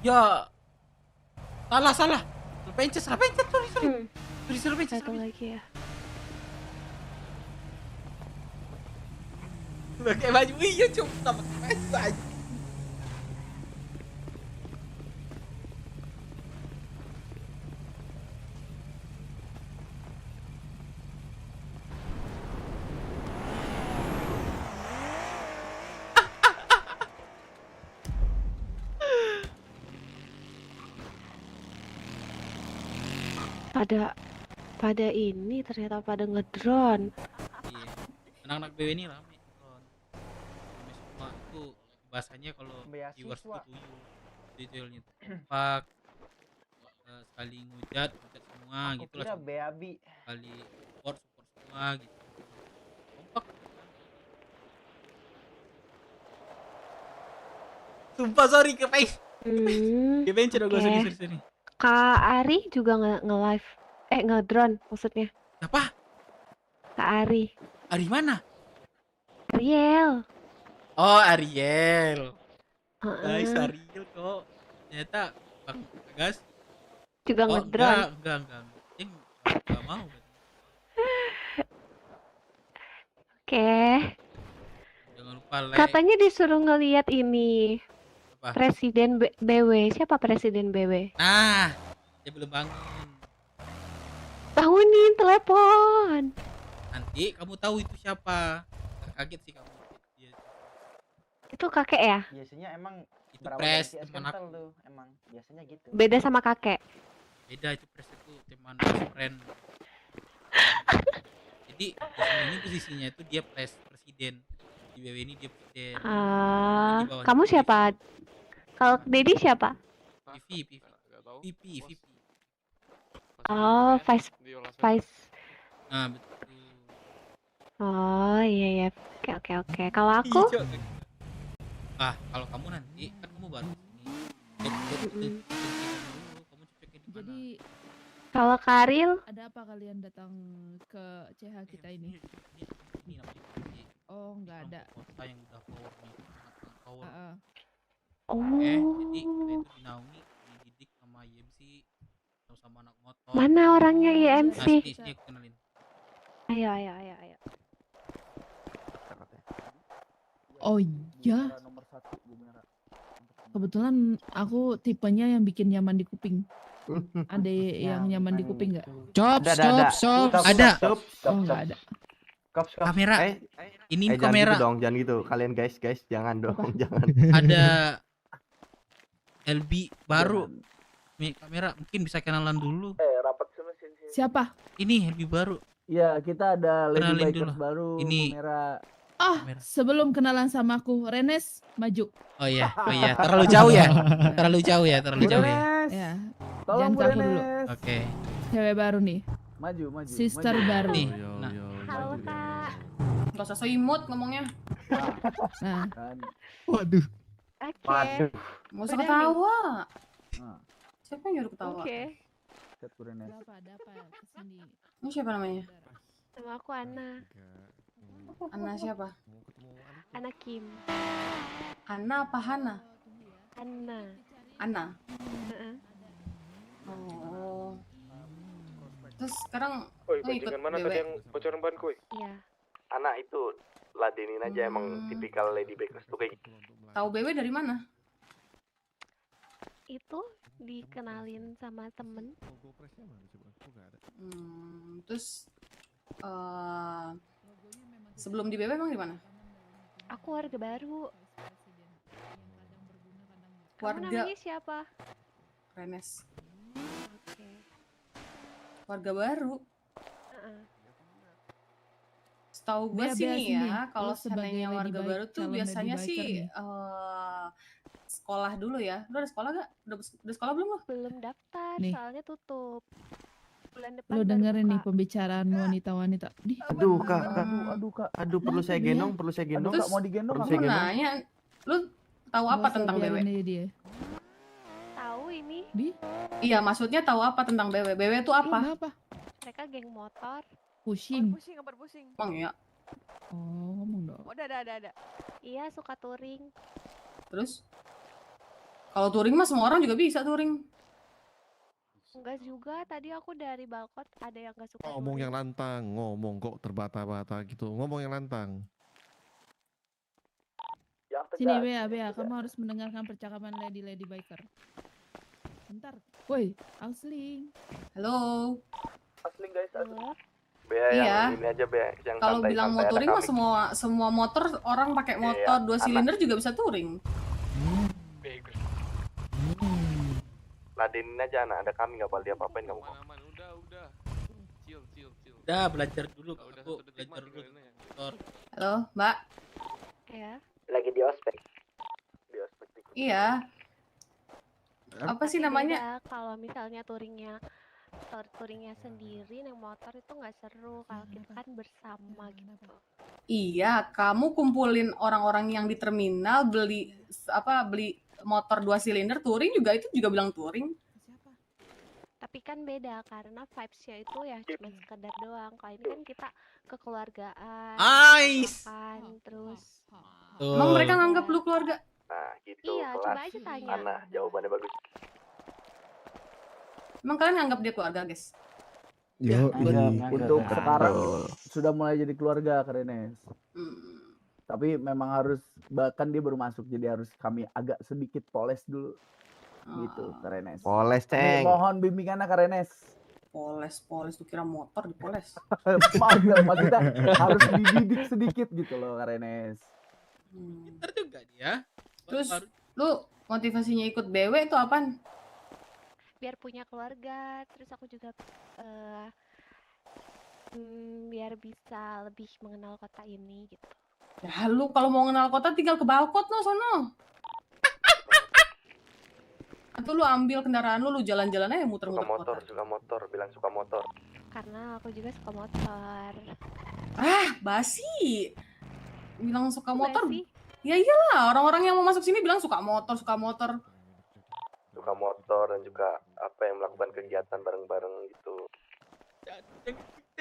A: Ya. Salah. Pencet, sorry. Pencet.
G: Satu lagi ya.
A: Pakai baju iya cuma sama baju aja.
G: Pada ini ternyata pada ngedrone.
A: Iya. Anak-anak BW ini rame drone. Rame semua itu bahasanya kalau viewers itu tuyul. Detailnya pak sekali ngujat semua gitu lah. Kali support semua gitu. Kompak. Sumpah sorry kepain. Kepain coba gue sini.
G: Kak Ari juga nge-live. Ngedrone maksudnya.
A: Siapa?
G: Kak Ari.
A: Ari mana?
G: Ariel.
A: Oh, Ariel.
G: Nice,
A: Ariel kok. Ternyata Bang Gas
G: juga ngedrone.
A: Enggak. Enggak mau.
G: Oke.
A: Jangan lupa like.
G: Katanya disuruh ngelihat ini.
A: Apa?
G: Presiden BW. Siapa presiden BW?
A: Nah, dia belum bangun.
G: Bangunin telepon.
A: Nanti kamu tahu itu siapa. Kaget sih kamu. Dia
G: Itu kakek ya?
C: Biasanya emang
A: itu
C: berawal
A: pres
C: dari CS
A: teman
C: Kental
A: aku.
C: tuh, emang biasanya gitu.
G: Beda sama kakek.
A: Beda itu pres itu teman best friend. Jadi di sini posisinya itu dia presiden. Di BW ini dia presiden. Di bawahnya
G: Kamu
A: itu
G: siapa? Kalau Dedi siapa?
A: VP.
G: Oh, vice.
A: Nah, betul.
G: Oh, iya. Oke. Kalau aku?
A: Kalau kamu nanti kan kamu baru sini. Kamu cocoknya di mana?
O: Jadi
G: Kalau Karil?
O: ada apa kalian datang ke CH kita ini?
A: Ini namanya
O: Oh, nggak ada.
A: kota yang udah powernya sangat power.
G: Oh.
A: Jadi kita itu dinaungi, dididik sama IMC, sama anak motor.
G: Mana orangnya IMC?
A: Nah, sini aku kenalin.
G: Ayo.
O: Oh iya. Kebetulan aku tipenya yang bikin nyaman di kuping. Ada yang nyaman di kuping nggak?
A: Stop. Ada.
O: Oh, nggak ada.
A: Kamera. Ini kamera.
B: Jangan gitu. Kalian guys, jangan dong, jangan.
A: Ada LB baru. Nih kamera mungkin bisa kenalan dulu.
C: Rapat sama sini.
O: Siapa?
A: Ini LB baru.
W: Iya, kita ada Lady
A: Kenalin
W: Bikers
A: dulu.
W: baru.
A: Ini.
W: Kamera.
O: Sebelum kenalan sama aku, Renes maju.
A: Oh iya. Terlalu jauh ya.
O: Ya.
W: Tolong
O: Jangan ke aku dulu.
A: Oke.
O: Cewek baru nih.
W: Maju.
O: Sister baru.
A: Nih.
G: Halo Kak.
P: Gak usah so imut ngomongnya.
O: Nah.
V: Waduh.
G: Oke.
P: Gak usah ketawa. Siapa yang nyuruh ketawa?
G: Oke.
O: Ada apa kesini?
P: Ini siapa namanya?
G: Nama aku Ana.
P: Ana siapa?
G: Ana Kim.
P: Ana apa Hana?
G: Ana.
P: Oh. Terus sekarang
C: Woi,
P: lu ikut
C: bajingan mana
P: BW?
C: tadi yang bocoran ban kuy?
G: Iya.
B: Anak itu ladenin aja emang tipikal Lady Bakers tuh kayak gitu.
P: Tahu BW dari mana?
G: Itu dikenalin sama temen.
P: Terus sebelum di BW emang di mana?
G: Aku warga baru. Kamu
P: Warga
G: namanya siapa?
P: Renes.
G: Oke.
P: Warga baru. Setahu gue sih nih ya, kalau seandainya warga baru tuh biasanya sih sekolah dulu ya. Lu ada sekolah gak? Udah sekolah belum lo?
G: Belum daftar,
O: Nih.
G: soalnya tutup. Bulan depan
O: Lu
G: baru
O: dengerin nih
G: buka.
O: pembicaraan wanita-wanita. Nih.
B: Aduh kak. Aduh perlu saya gendong,
P: Terus
B: Kak, mau digendong. Perlu saya
P: aku
B: gendong.
P: nanya, lu tahu apa tentang BW?
O: Dia.
G: Tahu ini?
P: Iya, maksudnya tahu apa tentang BW? BW itu apa?
G: Mereka geng motor.
O: Pusing.
N: Pusing.
P: Emang ya?
O: Oh, ngomong dong.
N: Ada.
G: Iya, suka touring.
P: Terus? Kalau touring mah semua orang juga bisa touring.
G: Enggak juga, tadi aku dari balkon ada yang gak suka
R: Ngomong yang lantang, ngomong kok terbata-bata gitu. Ngomong yang lantang.
O: Sini Bea, kamu harus mendengarkan percakapan Lady Biker. Bentar. Woi, Ausling.
P: Halo.
C: Asli guys,
B: Bea
P: Iya.
B: yang ini aja Bea, yang
P: Kalau
B: santai-santai
P: bilang mau
B: ada
P: touring mah
B: kami.
P: semua motor orang pakai motor
B: Iya,
P: 2 silinder juga bisa touring.
B: Ladenin aja anak, ada kami nggak bakal diapa-apain kamu kok.
M: Udah. Chill.
A: Udah belajar dulu. Aku belajar dulu. Motor.
P: Halo, Mbak.
G: Ya.
C: Lagi di ospek.
P: Iya. Apa sih namanya?
G: Beda, kalau misalnya touringnya sendiri naik motor itu nggak seru. Kalau kita kan bersama gitu.
P: Iya, kamu kumpulin orang-orang yang di terminal beli motor 2 silinder touring juga itu juga bilang touring.
G: Tapi kan beda karena vibes-nya itu ya cuma sekedar doang. Kalau ini kan kita kekeluargaan, makan, terus.
P: Emang mereka nganggap lu keluarga?
B: Nah gitu,
G: Iya, coba aja tanya.
B: Anak, jawabannya bagus.
P: Emang kalian nganggap dia keluarga, guys?
V: Yo,
W: Untuk
B: Betul.
W: sekarang sudah mulai jadi keluarga Karenes. Tapi memang harus, bahkan dia baru masuk jadi harus kami agak sedikit poles dulu. Gitu Karenes.
B: Poles, Ceng.
W: Mohon bimbingannya Karenes.
P: Poles tuh kira motor dipoles.
W: Maksudnya harus dididik sedikit gitu loh Karenes.
A: Pintar juga dia.
P: Terus lu motivasinya ikut BW itu apaan?
G: Biar punya keluarga, terus aku juga biar bisa lebih mengenal kota ini gitu.
P: Ya lu kalau mau kenal kota tinggal ke Balkot no sono. Atau lu ambil kendaraan lu jalan-jalan aja muter-muter kota.
B: Suka motor, bilang suka motor.
G: Karena aku juga suka motor.
P: Ah, basi. Bilang suka motor. Ya iyalah, orang-orang yang mau masuk sini bilang suka motor.
B: Suka motor dan juga apa yang melakukan kegiatan bareng-bareng gitu.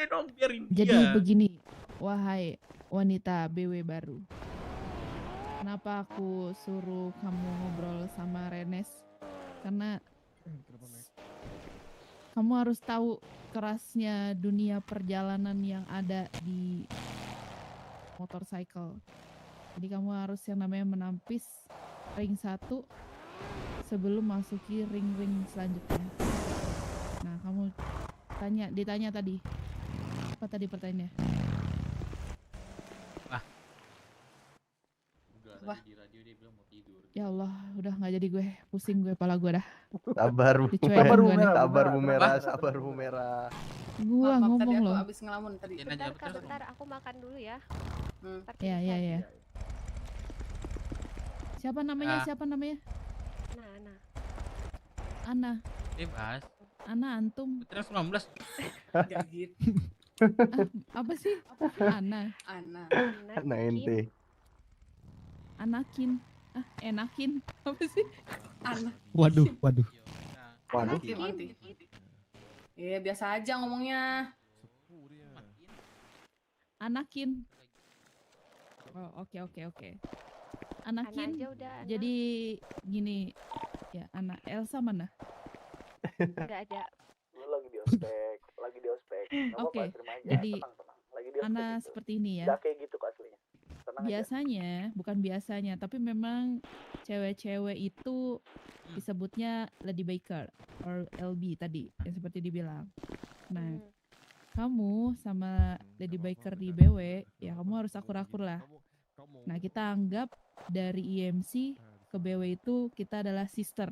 A: Dong, biarin
O: Jadi
A: dia.
O: begini, wahai wanita BW baru. Kenapa aku suruh kamu ngobrol sama Renes? Karena kamu harus tahu kerasnya dunia perjalanan yang ada di motorcycle. Jadi kamu harus yang namanya menampis ring 1 sebelum masuki ring-ring selanjutnya. Nah, kamu ditanya tadi. Apa tadi pertanyaannya?
P: Wah.
O: Ya Allah, udah nggak jadi gue, pusing gue, pala gue dah.
B: Sabar, Bu.
O: Dicuekin gue nih.
B: Sabar, Bu Merah, sabar, Bu Merah.
O: Gua
P: Maaf,
O: ngomong
P: tadi aku
O: loh.
P: abis ngelamun tadi.
G: Bentar Kak, bentar aku makan dulu ya.
O: Ya. Siapa namanya?
A: Ah.
O: Siapa namanya?
G: Nah.
O: Ana.
A: Bebas.
O: Ana antum.
A: Putra 19.
P: Gak gitu.
O: Apa sih? Ana.
B: Nah ente.
O: Anakin. Enakin. Apa sih?
P: Ana.
J: Waduh.
P: Iya, biasa aja ngomongnya.
O: Anakin. Oh, oke. Anakin.
G: Ana aja udah, Ana.
O: Jadi gini, ya Ana. Elsa mana?
G: Nggak ada.
S: Lu lagi di ospek. Nggak
O: Oke,
S: apa-apa, terima aja.
O: jadi
S: Tenang. Lagi di ospek
O: Ana
S: gitu.
O: seperti ini ya.
S: Nggak kayak gitu kok aslinya. Tenang aja.
O: Biasanya, bukan biasanya, tapi memang cewek-cewek itu disebutnya lady biker or LB tadi yang seperti dibilang. Nah, kamu sama lady biker di BW, ya kamu harus akur-akur lah. Nah, kita anggap dari IMC ke BW itu kita adalah sister.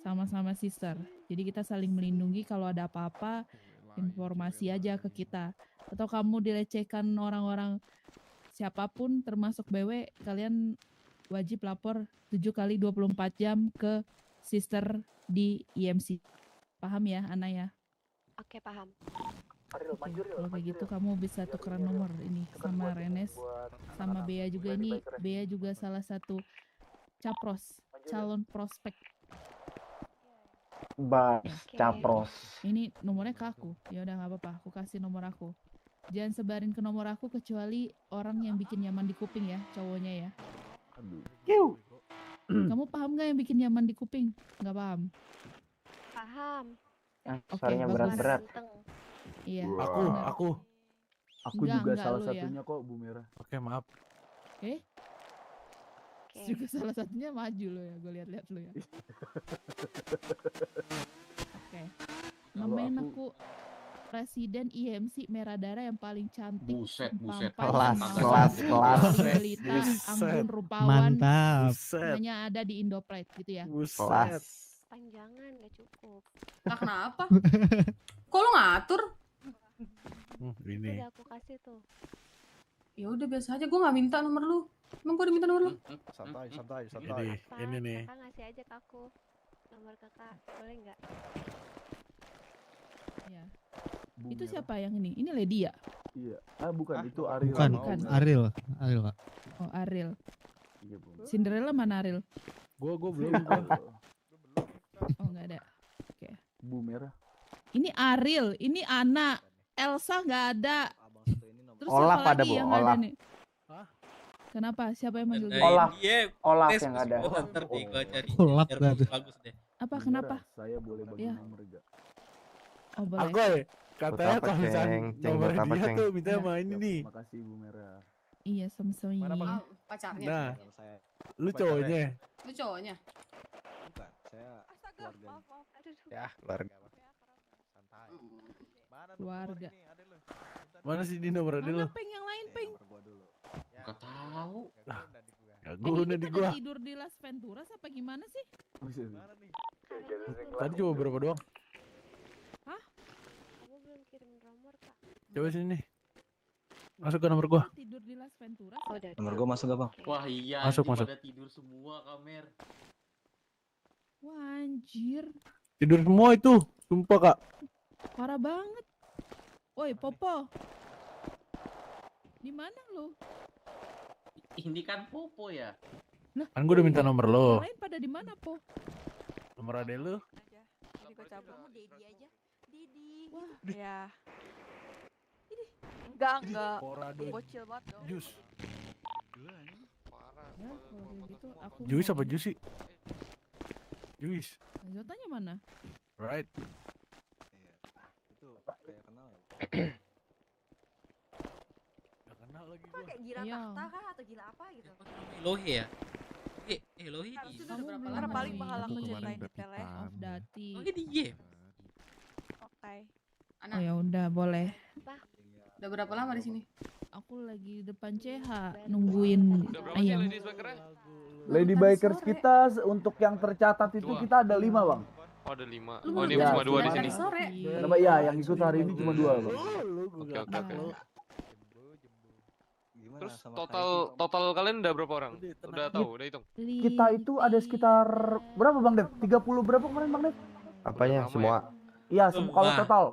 O: Sama-sama sister. Jadi kita saling melindungi, kalau ada apa-apa informasi aja ke kita. Atau kamu dilecehkan orang-orang siapapun termasuk BW, kalian wajib lapor 7 kali 24 jam ke sister di IMC. Paham ya, Ana ya?
G: Oke, paham.
O: Kalau kayak gitu kamu bisa tukeran nomor ini sama Renes, sama Bea juga. Ini Bea juga salah satu capros, calon prospek.
S: Capros.
O: Ini nomornya ke aku. Ya udah nggak apa-apa, aku kasih nomor aku. Jangan sebarin ke nomor aku kecuali orang yang bikin nyaman di kuping ya, cowoknya ya. Kamu paham nggak yang bikin nyaman di kuping? Nggak paham?
G: Paham.
S: Suaranya berat-berat.
O: Iya.
W: Aku
O: Enggak,
W: juga
O: enggak
W: salah
O: lu ya.
W: satunya kok Bu Merah.
I: Oke, maaf.
O: Oke. Juga salah satunya maju lo ya, gue lihat-lihat lo ya. Oke. Namain aku Presiden IMC Merah Darah yang paling cantik.
E: Buset.
O: tampan,
B: Kelas.
O: Jelita, anggun, rupawan.
J: Mantap.
O: Semuanya ada di Indopride gitu ya.
B: Kelas.
G: Panjangan nggak cukup.
P: Lah kenapa? Kok lu ngatur?
I: Ini.
G: Udah aku kasih tuh.
P: Ya udah biasa aja, gue nggak minta nomor lu. Emang gue udah minta nomor lu?
I: Santai.
G: Ini
I: nih.
G: Kakak ngasih aja ke aku. Nomor kakak, boleh nggak?
O: Ya. Itu siapa yang ini? Ini Lady ya?
W: Iya. Bukan, itu Ariel.
O: Bukan.
J: Ariel, Pak.
O: Oh, Ariel.
W: Iya, Bu.
O: Cinderella mana Ariel?
I: Gua belum.
O: Oh, nggak ada. Oke.
W: Bu Merah.
O: Ini Ariel, ini Ana, Elsa nggak ada. Terus
B: Olaf
O: siapa
B: ada,
O: lagi
B: Bu,
O: yang
B: Olaf.
O: ada nih? Kenapa? Siapa yang manggil gue?
S: Olaf yang ada.
J: Olaf nggak ada.
O: Apa?
W: Bu
O: Kenapa?
W: Merah, saya boleh bagi
O: Iya.
W: nomor gak?
O: Oh, boleh.
I: Agoy,
V: Katanya
B: apa,
V: kalau misalnya
B: Ceng? Ceng,
V: nomor
B: buat apa,
V: dia
B: Ceng?
V: tuh minta sama ini nih.
W: Makasih Ibu Merah.
O: Iya, sama-sama.
P: Oh, pacarnya.
V: Nah, lu cowoknya.
P: Lu cowoknya.
W: Bukan, saya keluarga.
B: Ya, keluarga.
O: Keluarga.
V: Mana sih di nomor ada lu?
O: Mana Peng yang lain, Peng?
E: Gak tahu.
V: Ya guna di gua.
O: Tidur di Las Venturas apa gimana sih?
V: Tadi cuma berapa doang?
O: Hah?
G: Kamu belum kirim nomor, Kak.
V: Coba sini. Masuk ke nomor gua.
O: Tidur di Las Venturas?
G: Oh, udah.
W: Nomor gua masuk gak bang?
E: Wah iya,
V: Masuk,
E: anjing,
V: masuk.
E: pada tidur semua kamer.
O: Wah, anjir.
V: Tidur semua itu. Sumpah, Kak.
O: Parah banget. Woi, Popo. Di mana lu?
E: Ini kan Popo ya.
V: Kan gua udah minta nomor lo.
O: Yang lain pada di mana, Po?
V: Nomor ade lu.
H: Ini gue cabut. Kamu Dedi aja. Didi.
O: Wah.
H: Ya. Ini. Enggak.
V: Porado
H: Bocil banget dong.
V: jus.
O: Ya, kalau kayak gitu aku
V: Juis
O: mau-
V: apa jus sih? Juis.
O: Zotanya mana?
V: Right.
W: Itu kayak kenal ya.
V: Gak kenal lagi
H: Kok kayak gila
O: Iya.
H: tahta kah atau gila apa gitu?
A: Elohi ya? Elohi
H: Harus
A: di.
H: sudah
O: Kamu
H: berapa
O: belum
H: lama
O: main.
H: paling bakal aku
O: Aku
H: ceritain
O: kemarin
H: detailnya.
O: Off Dati.
A: Oh, di game.
H: Oke.
O: Oh ya udah boleh.
P: Udah berapa lama di sini?
O: Aku lagi depan CH nungguin ayam.
W: Lady Bikers kita untuk yang tercatat itu kita ada 5 bang.
M: Oh ada 5.
P: Lu
M: Oh ini
P: baru
M: cuma 2 di
P: dari
M: sini.
P: sore.
W: Kenapa ya yang ikut hari ini cuma 2 bang.
M: Oke. Terus total kalian udah berapa orang? Udah tahu, udah hitung?
W: Kita itu ada sekitar berapa bang Dev? 30 berapa kemarin bang Dev?
B: Apanya semua?
W: Iya kalau total.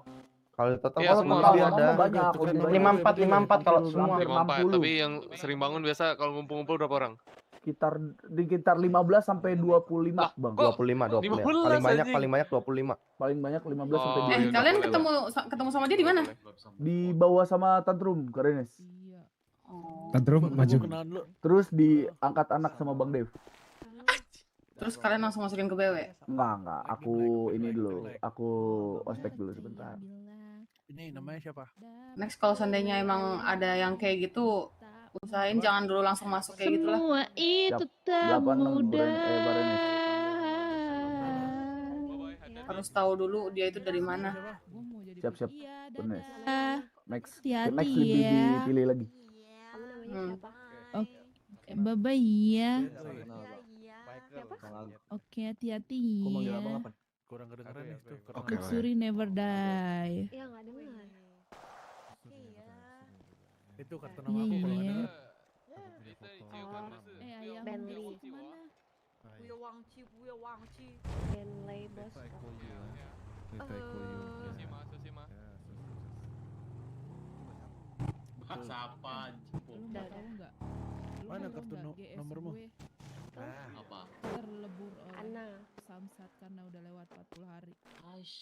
B: Kalau total
M: Iya,
B: kalau
M: semua.
B: lebih ada
W: banyak.
B: 54 kalau semua.
W: Hampir
M: 54,
W: 60.
M: tapi yang sering bangun biasa kalau ngumpul-ngumpul berapa orang?
W: Sekitar 15 sampai 25 bang.
B: 25.
M: 15
B: Paling banyak 25.
W: Paling banyak 15 sampai 25.
P: Kalian ketemu sama dia di mana?
W: Dibawa sama Tantrum ke Renes.
V: Tantrum maju.
W: Terus diangkat anak sama Bang Dev.
P: Terus kalian langsung masukin ke BW?
W: Enggak. Aku ini dulu. Aku ospek dulu sebentar.
V: Ini namanya siapa?
P: Next kalau seandainya emang ada yang kayak gitu, usahain jangan dulu langsung masuk kayak gitu lah.
O: Semua itu tak
W: 86
O: mudah.
W: Barenes.
P: Harus tahu dulu dia itu dari mana.
W: Siap-siap. Benes. Next
O: Hati-hati
W: next lebih
O: ya.
W: dipilih lagi.
G: Kamu namanya siapa?
O: Oke, bye-bye ya.
G: Siapa?
O: Oke, hati-hati ya.
V: Kurang kedengeran nih tuh.
O: Luxury never die.
G: Iya, nggak dengar.
V: Itu kartu nama aku kalau
O: Iya.
V: denger.
O: Ayam
G: Bentley.
O: kemana?
H: Buya Wangci.
G: Bentley bos.
E: Bahasa apa anjing?
O: Lu nggak tahu nggak? Lu
V: Mana
O: tahu
V: kartu
O: nggak GF
V: nomormu?
O: gue
E: Apa?
O: terlebur oleh
G: Ana.
O: Samsat karena udah lewat 40 hari.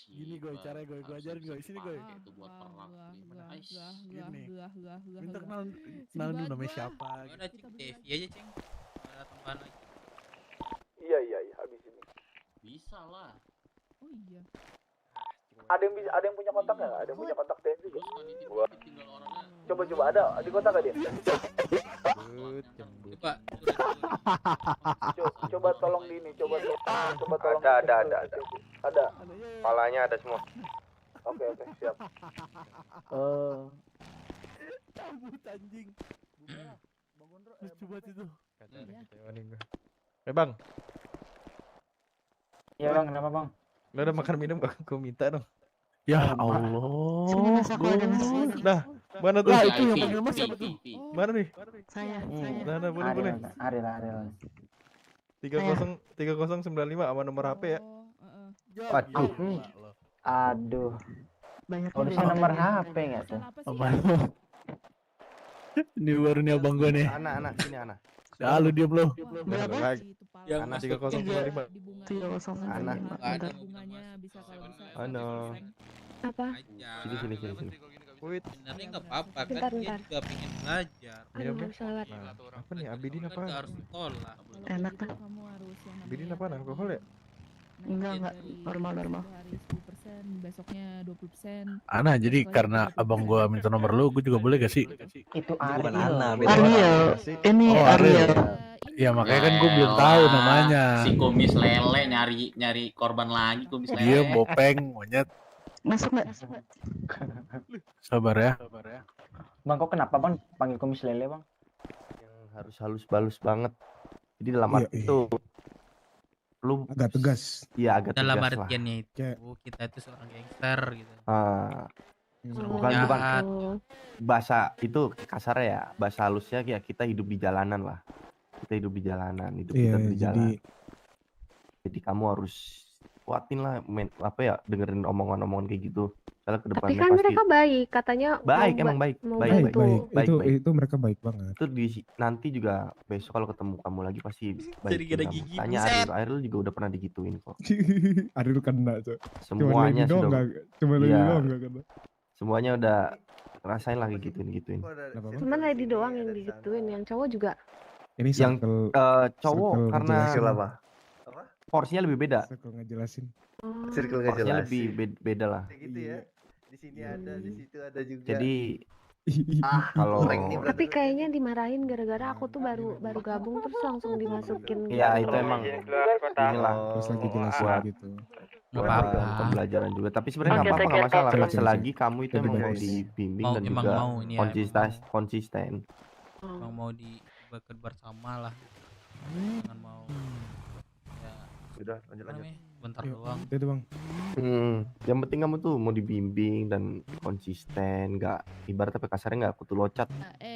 V: Gini gue caranya gue ajarin gue sini gue.
E: Itu buat perang.
V: Gini. Minta
O: Gah.
V: kenal
O: Sedih
V: dulu
O: banget
V: namanya
O: gua.
V: siapa.
A: Ada Cing, Devi aja Cing. Ada tambahan lagi.
W: Iya habis ini.
E: Bisa lah.
O: Oh iya.
W: Ada yang punya kontak nggak? Ada yang punya kontak Dev juga?
E: Tinggal orangnya.
W: Coba ada di kontak nggak dia?
A: Coba.
W: Coba tolong di ini. Coba tolong.
B: Ada. Palanya ada semua.
W: Oke siap.
V: Cabut anjing. Lucu banget itu.
I: Bang.
C: Iya bang, kenapa bang?
I: Lo udah makan minum gak? Gue minta dong.
V: Ya Allah.
I: Nah, mana tuh?
V: Lah itu yang panggil mas siapa tuh?
I: Mana nih?
N: Saya.
I: Nah, boleh.
C: Ariel.
I: 3095 sama nomor HP ya.
C: Aduh.
N: Banyak
C: Harusnya nomor HP nggak tuh?
V: Ini baru nih abang gue nih.
B: Anak sini anak.
V: Ya lu diam lo.
N: Berapa?
A: Yang
I: Anak 3095.
N: 3095.
B: Anak.
A: Ada
O: Bunganya bisa kalau bisa.
B: Ano.
G: Apa?
A: aja.
B: Sini.
I: Wait.
A: Sebenarnya nggak apa-apa kan
G: Bentar,
A: dia
G: bentar.
A: juga pengen belajar.
I: Iya,
G: Aduh,
I: Bang.
G: salat.
I: Nah, apa nih? Abidin
A: Kan
I: apa?
A: nggak harus sekolah.
N: Enak kan?
O: Kamu harus yang
I: Abidin
O: namanya
I: apa? Alkohol ya?
N: Enggak. Normal.
O: hari 10% besoknya 20%.
F: Ana, jadi
O: besok lagi
F: karena
O: 30%.
F: abang gua minta nomor lu, gua juga boleh gak sih?
C: Itu
N: Ariel.
C: Ariel.
N: Ini
F: Oh,
N: Ariel.
F: Ya makanya kan gua belum tahu namanya.
L: Si kumis lele nyari korban lagi kumis lele.
F: Dia bopeng monyet.
N: Masuk nggak?
F: Sabar ya.
C: Bang, kok kenapa bang panggil kumis lele bang?
B: Yang harus halus-balus banget. Jadi dalam
V: Iya,
B: arti itu lu
V: agak tegas.
B: Iya, agak
A: Dalam
B: tegas lah.
A: artiannya itu
V: Kayak-
A: kita itu seorang gangster gitu.
B: Bukan
A: Jahat.
B: bahasa itu kasarnya ya, bahasa halusnya ya kita hidup di jalanan lah. Kita hidup di jalanan, hidup
V: Iya,
B: kita di
V: jadi
B: jalan. Jadi kamu harus kuatin lah dengerin omongan-omongan kayak gitu. Soalnya ke
G: Tapi
B: depannya
G: kan
B: pasti
G: mereka baik, katanya
B: baik,
G: mau
B: emang baik.
G: mau
B: Baik,
G: bantu.
B: baik.
V: Itu mereka baik banget.
B: Itu nanti juga besok kalau ketemu kamu lagi pasti baik.
A: Jadi gak ada gigi,
B: Tanya
A: buset.
B: Ariel juga udah pernah digituin kok.
V: Ariel kena, Cok.
B: Semuanya
V: Cuma
B: sudah.
V: Cuma lagi
B: Iya.
V: doang nggak kena.
B: Semuanya udah rasain lagi gituin.
G: Cuman Lady doang yang digituin, yang cowok juga.
V: Ini
B: Yang
V: circle,
B: cowok
V: circle
B: karena
V: ngejelasin.
B: porsinya lebih beda.
V: Circle ngejelasin.
B: Circle porsinya lebih beda lah.
Q: Gitu ya. Di sini ada, di situ ada juga.
B: Jadi kalau
G: Tapi kayaknya dimarahin gara-gara aku tuh baru gabung terus langsung dimasukin.
B: ya
G: gitu.
B: itu emang inilah
V: Terus lagi jelasin
B: buat
V: gitu.
A: Nggak
B: buat
A: apa-apa.
B: pembelajaran juga. Tapi sebenarnya nggak
G: Oke,
B: apa-apa, nggak
G: oke,
B: masalah
V: oke.
B: kan selagi kamu itu
V: Oke,
B: emang mau
V: guys.
B: dibimbing
A: Mau-
B: dan
A: emang
B: juga
A: mau ini ya,
B: konsisten.
A: Emang mau bekerja bersama lah. Jangan mau ya
Q: Sudah, lanjut.
A: namanya bentar
V: Yuk,
A: doang.
V: itu Bang.
B: Yang penting kamu tuh mau dibimbing dan konsisten, nggak ibaratnya kasarnya nggak kutu locat.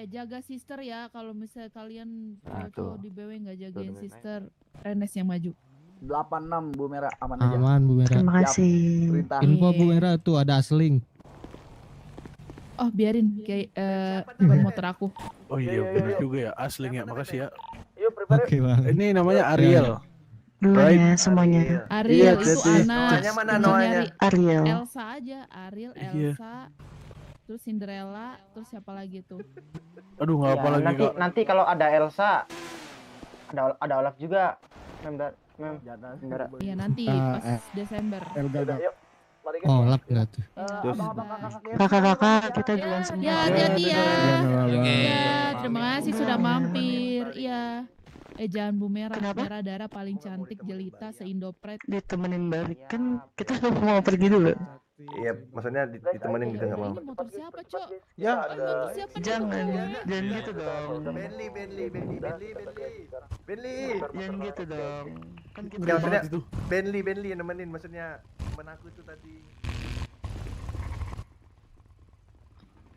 O: Jaga sister ya, kalau misalnya kalian
B: Nah,
O: cowok
B: tuh.
O: di BW nggak jagain
B: dengerin aja.
O: sister, Renes yang maju.
W: 86 Bu Merah aman aja.
N: Aman Bu Merah. Terima
W: Siap.
N: kasih.
W: Perintah.
N: Info Bu Merah tuh ada asling.
O: Oh biarin kayak ban motor aku.
F: Oh iya benar juga ya, aslinya. Makasih ya.
S: Yuk prepare.
N: Oke Bang.
F: Ini namanya Ariel.
N: Dulunya semuanya.
O: Ariel
F: Iya,
O: itu
F: jadi-
O: anak.
Q: Namanya mana
O: tinggal
Q: namanya?
O: nyari
N: Ariel.
O: Elsa aja, Ariel,
F: Iya.
O: Elsa, terus Cinderella, terus siapa lagi tuh?
F: Aduh nggak apa lagi kak.
C: Nanti kalau ada Elsa, ada Olaf juga.
O: Iya nanti
V: Ah,
O: pas Desember.
V: El Gaga.
S: Mari guys.
N: Oh, lap nggak tuh?
B: Terus
N: Kakak-kakak kita duluan semua.
O: Ya hati-hati ya.
A: Oke.
O: Ya terima kasih sudah mampir. Iya. Jangan Bu Merah,
N: Kenapa?
O: Merah darah paling cantik jelita se-Indopret.
N: Ditemenin balik kan kita mau pergi dulu.
Q: Iya, maksudnya ditemenin gitu nggak mau.
O: Ini motor siapa, Cok?
Q: Ya,
O: Motor siapa nih,
N: Jangan,
O: Cok?
N: jangan gitu dong.
Q: Bentley.
N: Jangan gitu dong. Kan kita
Q: Enggak maksudnya Bentley yang nemenin, maksudnya temen aku tuh tadi.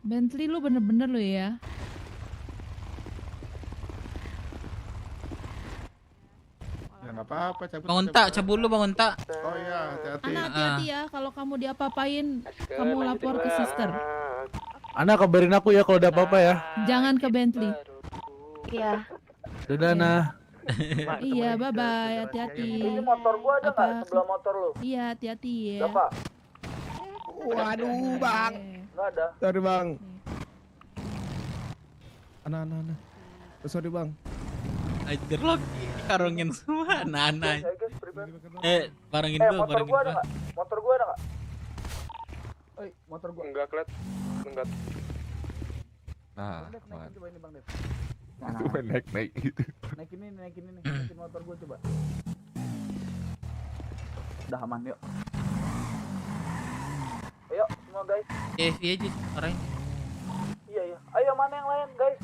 O: Bentley lu bener-bener lu ya.
R: Ya nggak apa-apa, cabut.
A: Bang Unta, cabut lu Bang Unta.
R: Oh iya, hati-hati.
O: Anak hati-hati ya, kalau kamu diapa-apain, kamu lapor ke sister.
F: Ana kabarin aku ya kalau ada apa-apa ya.
O: Jangan ke Bentley.
G: Iya.
F: Dadah Ana.
O: Iya, bye-bye, hati-hati.
S: Ini motor gua ada nggak sebelah motor lu?
O: Iya, hati-hati ya.
S: Berapa?
V: Waduh, Bang.
S: Nggak ada.
V: Sorry, Bang. Ana. Sorry, Bang.
A: Anjir lo karungin semua anak-anak.
S: Ayo guys, prepare.
A: Barengin gua,
S: motor
A: barengin
S: gua ada
A: gua.
S: nggak? Motor gua ada nggak?
W: Motor gua.
M: Enggak keliat. Enggak.
R: Nah,
W: Naikin coba ini Bang Dev.
R: naik gitu.
W: Naikin ini. Naikin motor gua coba. Udah aman, yuk.
S: Ayo semua guys.
A: Iya aja arahin.
S: Iya. Ayo mana yang lain guys?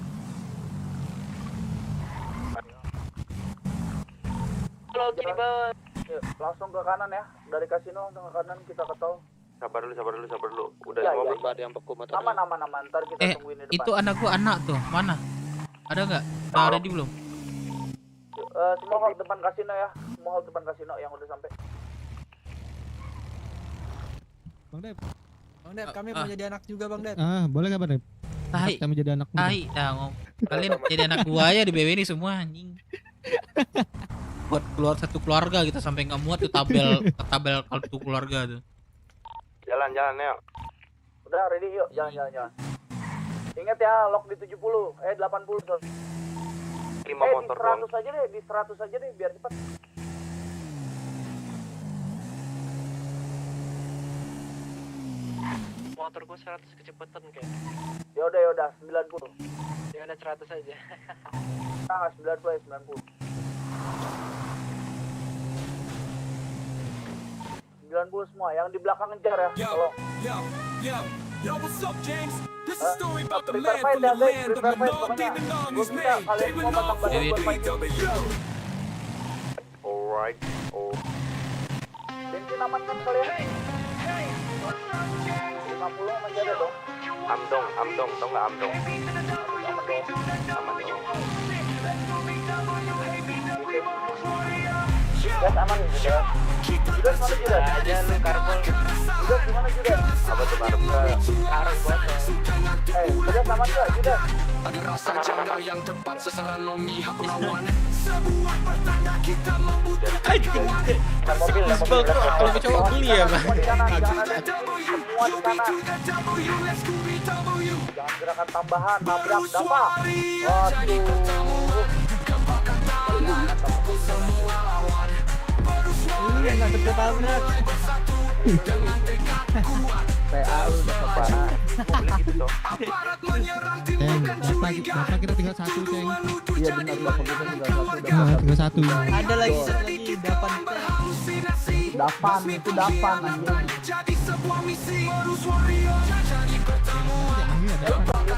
D: Halo, kiri bawah.
S: Yuk, langsung ke kanan ya. Dari kasino langsung ke kanan kita ke tol.
Q: Sabar dulu. Udah
S: Ya,
Q: semua
S: ya.
Q: belum?
M: Ada yang beku motornya.
S: Aman. Ntar kita tungguin di depan.
A: Itu anak gua anak tuh, mana? Ada nggak? Udah ready belum?
S: Semua hall depan kasino ya. Semua hall depan kasino yang udah sampai.
K: Bang Dep, kami mau jadi anak juga Bang Dep.
N: Ah, boleh nggak Bang?
A: Tai.
N: Kami jadi anak muda.
A: Tai, kalian jadi anak gua aja di BW ini semua anjing. Buat keluar satu keluarga kita sampai nggak muat tuh tabel kartu keluarga tuh.
B: jalan yuk.
S: Udah ready yuk. Jalan. Ingat ya, lock di 70. 80.
B: 5 motor doang.
S: Di 100 aja deh biar cepat.
D: motor gua 100 kecepatan kayak.
S: Ya udah 90.
D: Ya udah 100 aja.
S: Nah, 90 ya 90. 90 semua, yang di belakang ngejar ya. Tolong.
J: Yo, what's up, James? This is a story about the
S: Prepare
J: man
S: fight
J: from
S: ya
J: the
S: guys,
J: land of
S: prepare
J: the
S: fight
J: Lord
S: pokoknya.
J: in the long
S: Gue
J: is
S: minta
J: made.
S: kalian semua pasang badan buat fight.
B: Alright. Oh.
S: Bensin aman kan kalian? 50 masih ada dong.
B: Amdong, tau nggak Amdong? Aman dong.
S: Gas aman juga. Judas mana Judas?
D: Aja lu karbol.
S: Judas gimana Judas?
B: Apa tuh karbol?
D: Karung botol.
S: Judas aman gak Judas?
J: Ada rasa janggal yang tepat sesaran memihak lawan. Sebuah pertanda kita membutuhkan kekuatan.
S: Mobil ya, mobil.
A: Kalau cowok beli ya, Bang.
S: Semua di kanan, jangan ada semua di kanan. Jangan gerakan tambahan, nabrak, dapat. Waduh.
K: Iya, nggak tertabrak.
W: PA lu udah keparah.
B: Boleh gitu dong.
N: Bapak kita tinggal satu, Ceng.
W: Iya benar, bapak kita tinggal satu.
N: Tinggal satu.
K: Ada lagi satu lagi dapan.
W: Dapan itu dapan anjing.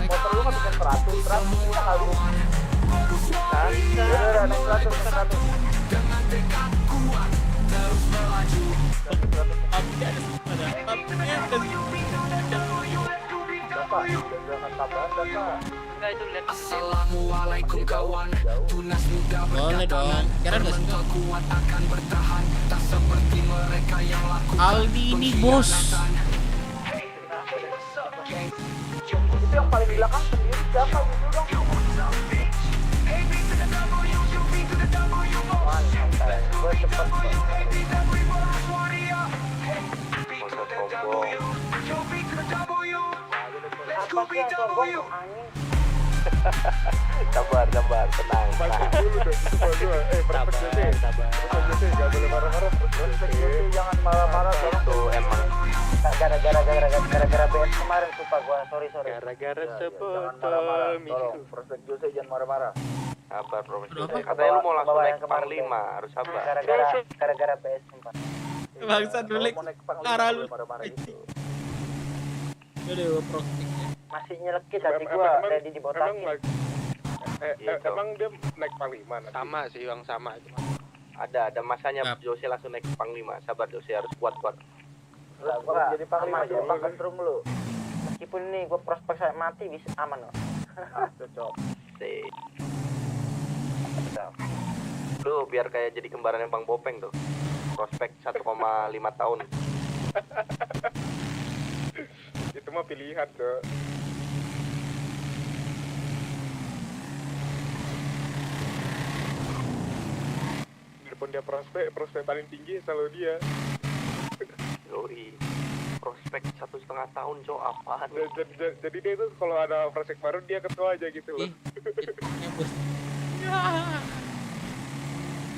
S: Motor lu kan bisa 100 kita kali. Udah, naik 100.
J: Assalamualaikum kawan. Tunas muda
A: Boleh dong. Kira nggak sih?
J: kuat akan bertahan. Tak seperti mereka yang laku.
A: Aldi ini bos.
S: Itu yang paling belakang sendiri siapa gitu dong? Gue cepet.
B: Masa sombong.
S: Apa sih yang sombong? Anjing.
B: Sabar, tenang.
S: Gak boleh marah-marah. Jangan marah-marah.
B: Itu emang.
S: Gara-gara BS kemarin sumpah gua, sorry.
D: Gara-gara
S: Jangan marah-marah. Tolong, prospek Jose jangan marah-marah.
B: Sabar, Profesor. Katanya lu mau langsung naik ke Panglima, harus sabar.
S: Gara-gara BS sumpah.
A: Bangsa dulu.
S: Kalau mau naik ke Panglima,
A: Parah lu.
S: boleh marah-marah gitu.
A: Aduh, prospeknya.
S: Masih nyelekit hati gua, ready dibotakin.
B: Emang
Q: dia naik Panglima nanti?
M: Sama sih, Bang, sama.
B: Ada masanya Jose langsung naik ke Panglima. Sabar Jose, harus kuat.
S: Lah, gua jadi Panglima jadi pangkentrum lu. Meskipun nih gua prospek saya mati bisa aman loh. Cocok.
B: Lu biar kayak jadi kembarannya Bang Bopeng tuh. Prospek 1,5 tahun.
Q: Itu mah pilihan tuh. Biarpun dia prospek paling tinggi selalu dia.
B: Yoi. Prospek 1,5 tahun, Cok, apaan?
Q: Jadi dia tuh kalau ada prospek baru dia ketua aja gitu loh.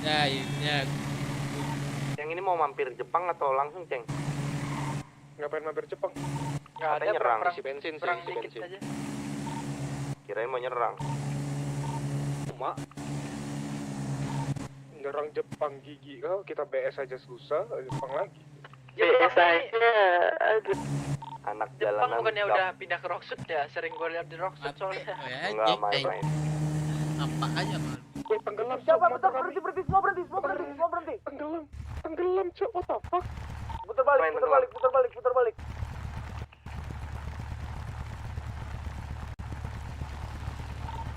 A: Ya, ini.
B: Yang ini mau mampir Jepang atau langsung, Ceng?
Q: Ngapain mampir Jepang?
M: Nggak ada,
B: nyerang.
M: isi bensin sih,
D: Perang
M: isi
D: dikit
M: bensin.
D: aja.
B: Kirain mau nyerang.
Q: Cuma nyerang Jepang gigi. Oh, kita BS aja susah, Jepang lagi.
D: Biasanya
B: Anak
D: Jepang
B: jalanan.
D: bukannya udah pindah ke Rocksuit ya? Sering gue lihat di Rocksuit soalnya.
B: Enggak main-main.
A: Apa aja, Bang?
Q: Tenggelam.
S: Siapa? Bentar, berhenti, semua berhenti.
Q: Tenggelam, Cok. What the fuck?
S: Putar balik.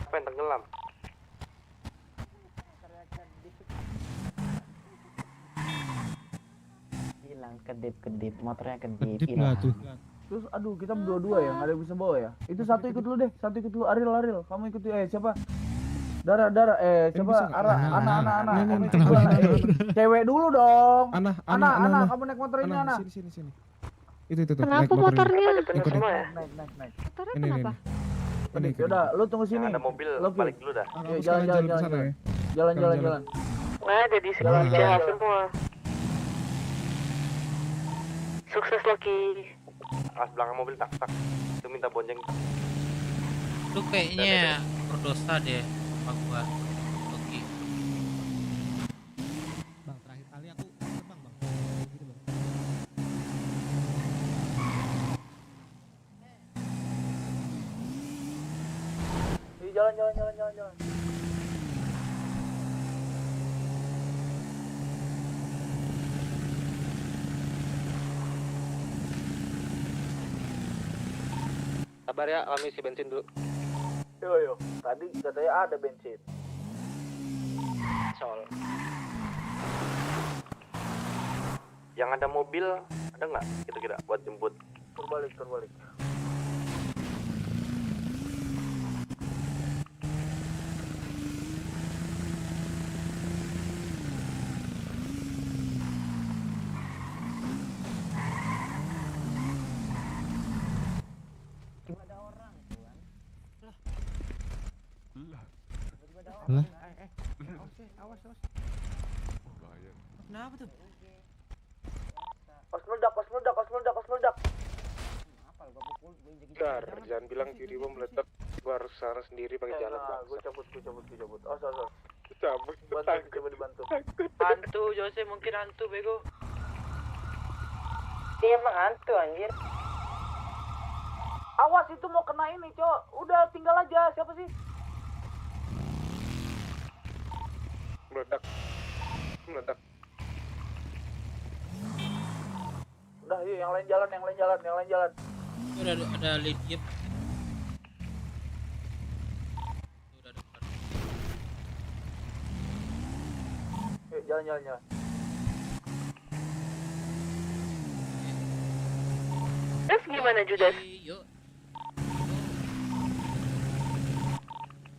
B: Apa yang tenggelam?
W: Hilang kedip, motornya kedip.
N: Kedip nggak tuh?
W: Terus aduh kita berdua ya, nggak ada yang bisa bawa ya. Itu satu ikut dulu deh, Aril. Kamu ikut siapa? Dara, siapa? Ana. Kamu ikut dulu, Ana. Cewek dulu dong.
V: Ana,
W: kamu naik motor ini, Ana.
V: Sini. Itu tuh.
G: Kenapa motornya?
W: Naik.
G: Motornya kenapa?
V: Ini.
W: Yaudah, lu tunggu sini.
B: Ada mobil,
W: Loki.
B: balik dulu dah.
W: Jalan
V: ke sana ya.
W: Jalan.
D: Nah, jadi jahat semua. Sukses Loki.
B: As belakang mobil tak. Itu minta bonceng.
A: Lu kayaknya berdosa deh sama gua. Oke.
N: Bang, terakhir kali aku terbang, Bang. Gitu, Bang.
S: Jalan.
M: Sabar ya, kami isi bensin dulu.
S: Yo. Tadi katanya ada bensin.
M: Sol.
B: Yang ada mobil ada nggak? Kira-kira buat jemput.
S: Terbalik.
N: Lah.
Q: Awas.
K: Kenapa tuh?
S: Pas meledak.
C: Bentar, jangan bilang kiri bom meledak. Gua harus sana sendiri pakai jalan.
S: Gue cabut. Oh.
C: Cabut.
S: Coba dibantu.
D: Hantu, Jose mungkin hantu bego.
H: Dia emang hantu anjir.
S: Awas itu mau kena ini, Cok. Udah tinggal aja. Siapa sih?
C: Meledak.
S: Udah, yuk yang lain jalan.
A: Udah ada lithium. Udah depan.
S: Yuk jalan.
G: Terus gimana Judas?
A: Yuk.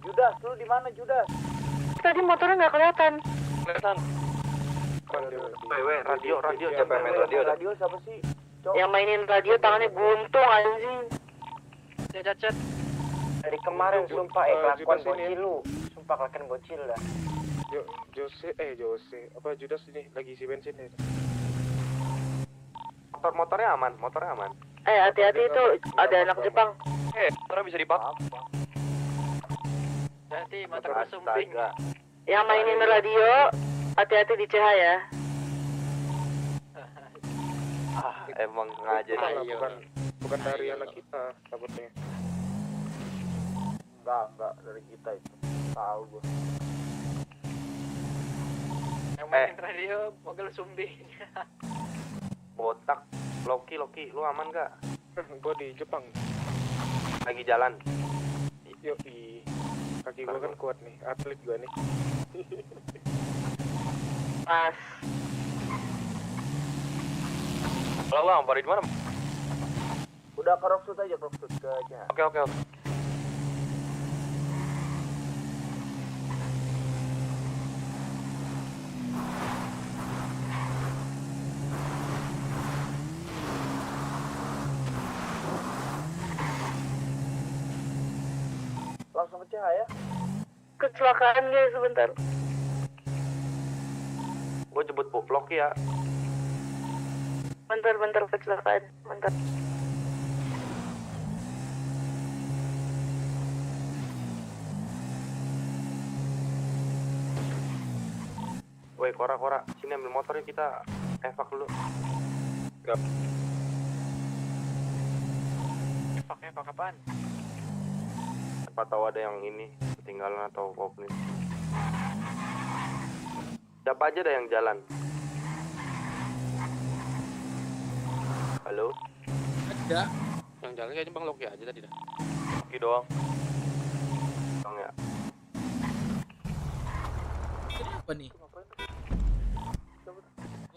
S: Judas, lu di mana Judas?
G: Tadi motornya nggak kelihatan.
B: Radio siapa yang main radio?
S: Radio siapa sih? Cok.
G: Yang mainin radio tangannya buntung anjing.
D: Cacat.
H: Dari kemarin sumpah kelakuan bocil lu. Sumpah kelakuan bocil dah.
C: Jose. Apa Judas ini lagi isi bensin ya?
B: Motornya aman.
G: Hati-hati itu ada anak Jepang.
M: Motornya bisa dipak.
D: Hati mata kesumping.
G: Yang mainin radio, hati-hati di CH ya.
B: Emang sengaja nih.
C: Bukan dari anak kita takutnya.
S: Enggak dari kita itu. Tahu gua.
D: Yang mainin radio mobil sumbing.
B: Botak. Loki, lu aman gak?
C: Gua di Jepang.
B: Lagi jalan.
C: Yoi. Kaki gua kan kuat nih, atlet gua nih.
G: Pas.
B: Halo bang, baru di mana?
S: Udah ke Rocksud aja, ke CH.
B: Oke.
S: Langsung ke CH ya.
G: Kecelakaan guys sebentar.
B: Gue jemput Loki ya.
G: Bentar kecelakaan. Bentar.
B: Woi, Kora, sini ambil motornya kita evak dulu.
C: Gap.
D: Evak apaan?
B: Siapa tahu ada yang ini ketinggalan atau opening. Siapa aja ada yang jalan? Halo?
A: Ada.
M: Yang jalan kayaknya Bang Loki aja tadi dah.
B: Loki doang. Bang ya.
A: Ini apa nih?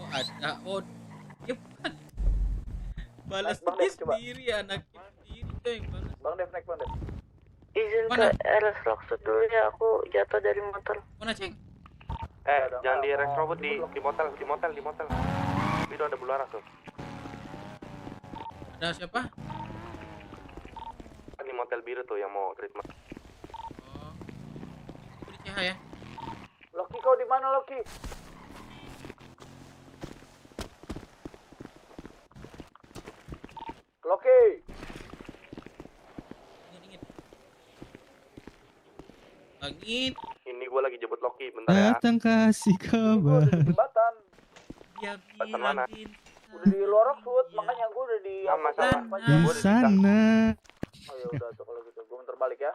A: Oh ada. Oh dia bukan. Balas dia sendiri anak sendiri tuh yang balas.
S: Bang Dev naik Bang Dev.
G: Izin ke RS Rocksud dulu ya, aku jatuh dari motor.
A: Mana Ceng?
B: Jangan di RS Robot di motel. Itu ada bularas tuh.
A: Ada siapa?
B: Di motel biru tuh yang mau treatment.
A: Oh. Di CH ya.
S: Loki kau di mana Loki?
A: Langit.
B: Ini gua lagi jemput Loki, bentar ya.
V: Datang kasih kabar.
S: Jembatan.
A: Dia
B: Jembatan mana?
S: Udah di luar Rockwood, makanya gue udah di
B: Sama, sama.
V: Di sana.
S: Oh ya udah tuh kalau gitu, gue bentar balik ya.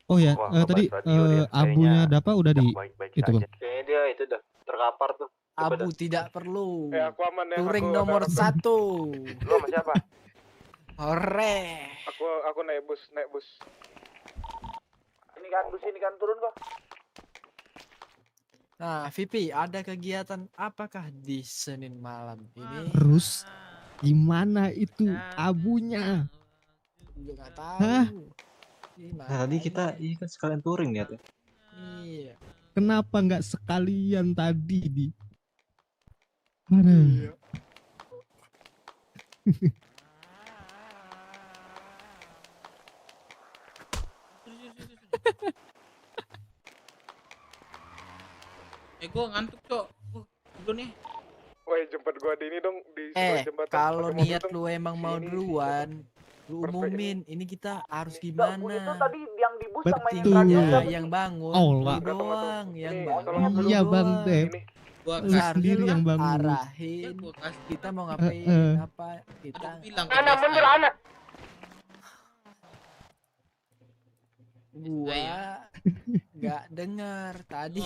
V: Oh ya,
B: Wah,
V: tadi
B: ngebahas radio dia.
V: abunya
B: Kayaknya
V: Dapa udah di
B: baik-baik
V: itu bang.
B: saja.
C: Kayaknya dia itu dah terkapar tuh.
K: Abu tidak perlu.
Q: Aku aman ya.
K: Touring
Q: aku
K: nomor
Q: udah-
K: 1.
B: Lu sama siapa?
K: Hore.
Q: Aku naik bus.
S: Ini kan turun kok.
K: Nah, VP, ada kegiatan apakah di Senin malam ini?
V: Terus gimana itu abunya?
K: Juga nggak tahu.
V: Hah?
K: Gimana?
C: Nah, tadi kita ini kan sekalian touring ya tuh.
K: Iya.
V: Kenapa nggak sekalian tadi di? Aduh.
A: Gue ngantuk cok. Dulu nih.
Q: Woi, jemput gua di ini dong di sebelah jembatan.
K: Kalau
Q: Pakai mobil
K: niat
Q: dong.
K: lu emang mau
Q: Sini.
K: duluan, lu umumin. Ini kita harus gimana?
S: Itu tadi yang di bus sama yang
V: Betul.
S: radio
K: Ya,
S: siapa
K: yang
S: sih?
K: bangun,
V: Oh,
K: lu
V: Pak.
K: doang, yang
Q: Ini,
K: bangun.
Q: tolong
K: lu
V: Iya bang
K: doang.
V: Dep.
A: Gua
V: Lu
A: kasih
V: sendiri yang bangun.
K: Arahin.
A: Gua kasih.
K: Kita mau ngapain? Apa? Kita
A: Bilang
S: Ana mundur Ana.
K: gua nggak dengar tadi.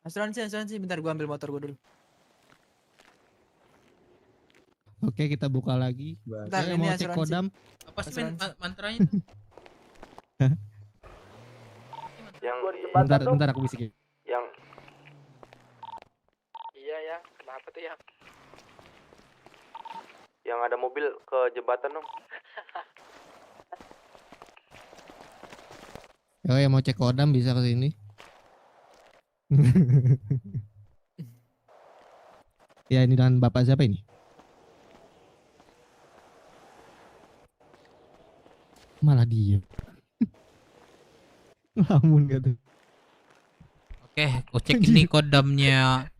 K: Asuransi, bentar gua ambil motor gua dulu.
V: Oke, kita buka lagi.
K: Bentar,
V: Saya
K: ini
V: mau cek
K: asuransi.
V: kodam.
A: Apa sih men
K: Asuransi.
A: mantranya tuh?
B: Yang
V: Bentar aku bisikin.
B: yang
D: Iya ya, kenapa tuh ya?
B: yang ada mobil ke jembatan dong.
V: Oh yang mau cek kodam bisa ke sini. Ya ini dengan bapak siapa ini? Malah diem. Lamun gitu.
A: Oke, gue cek ini kodamnya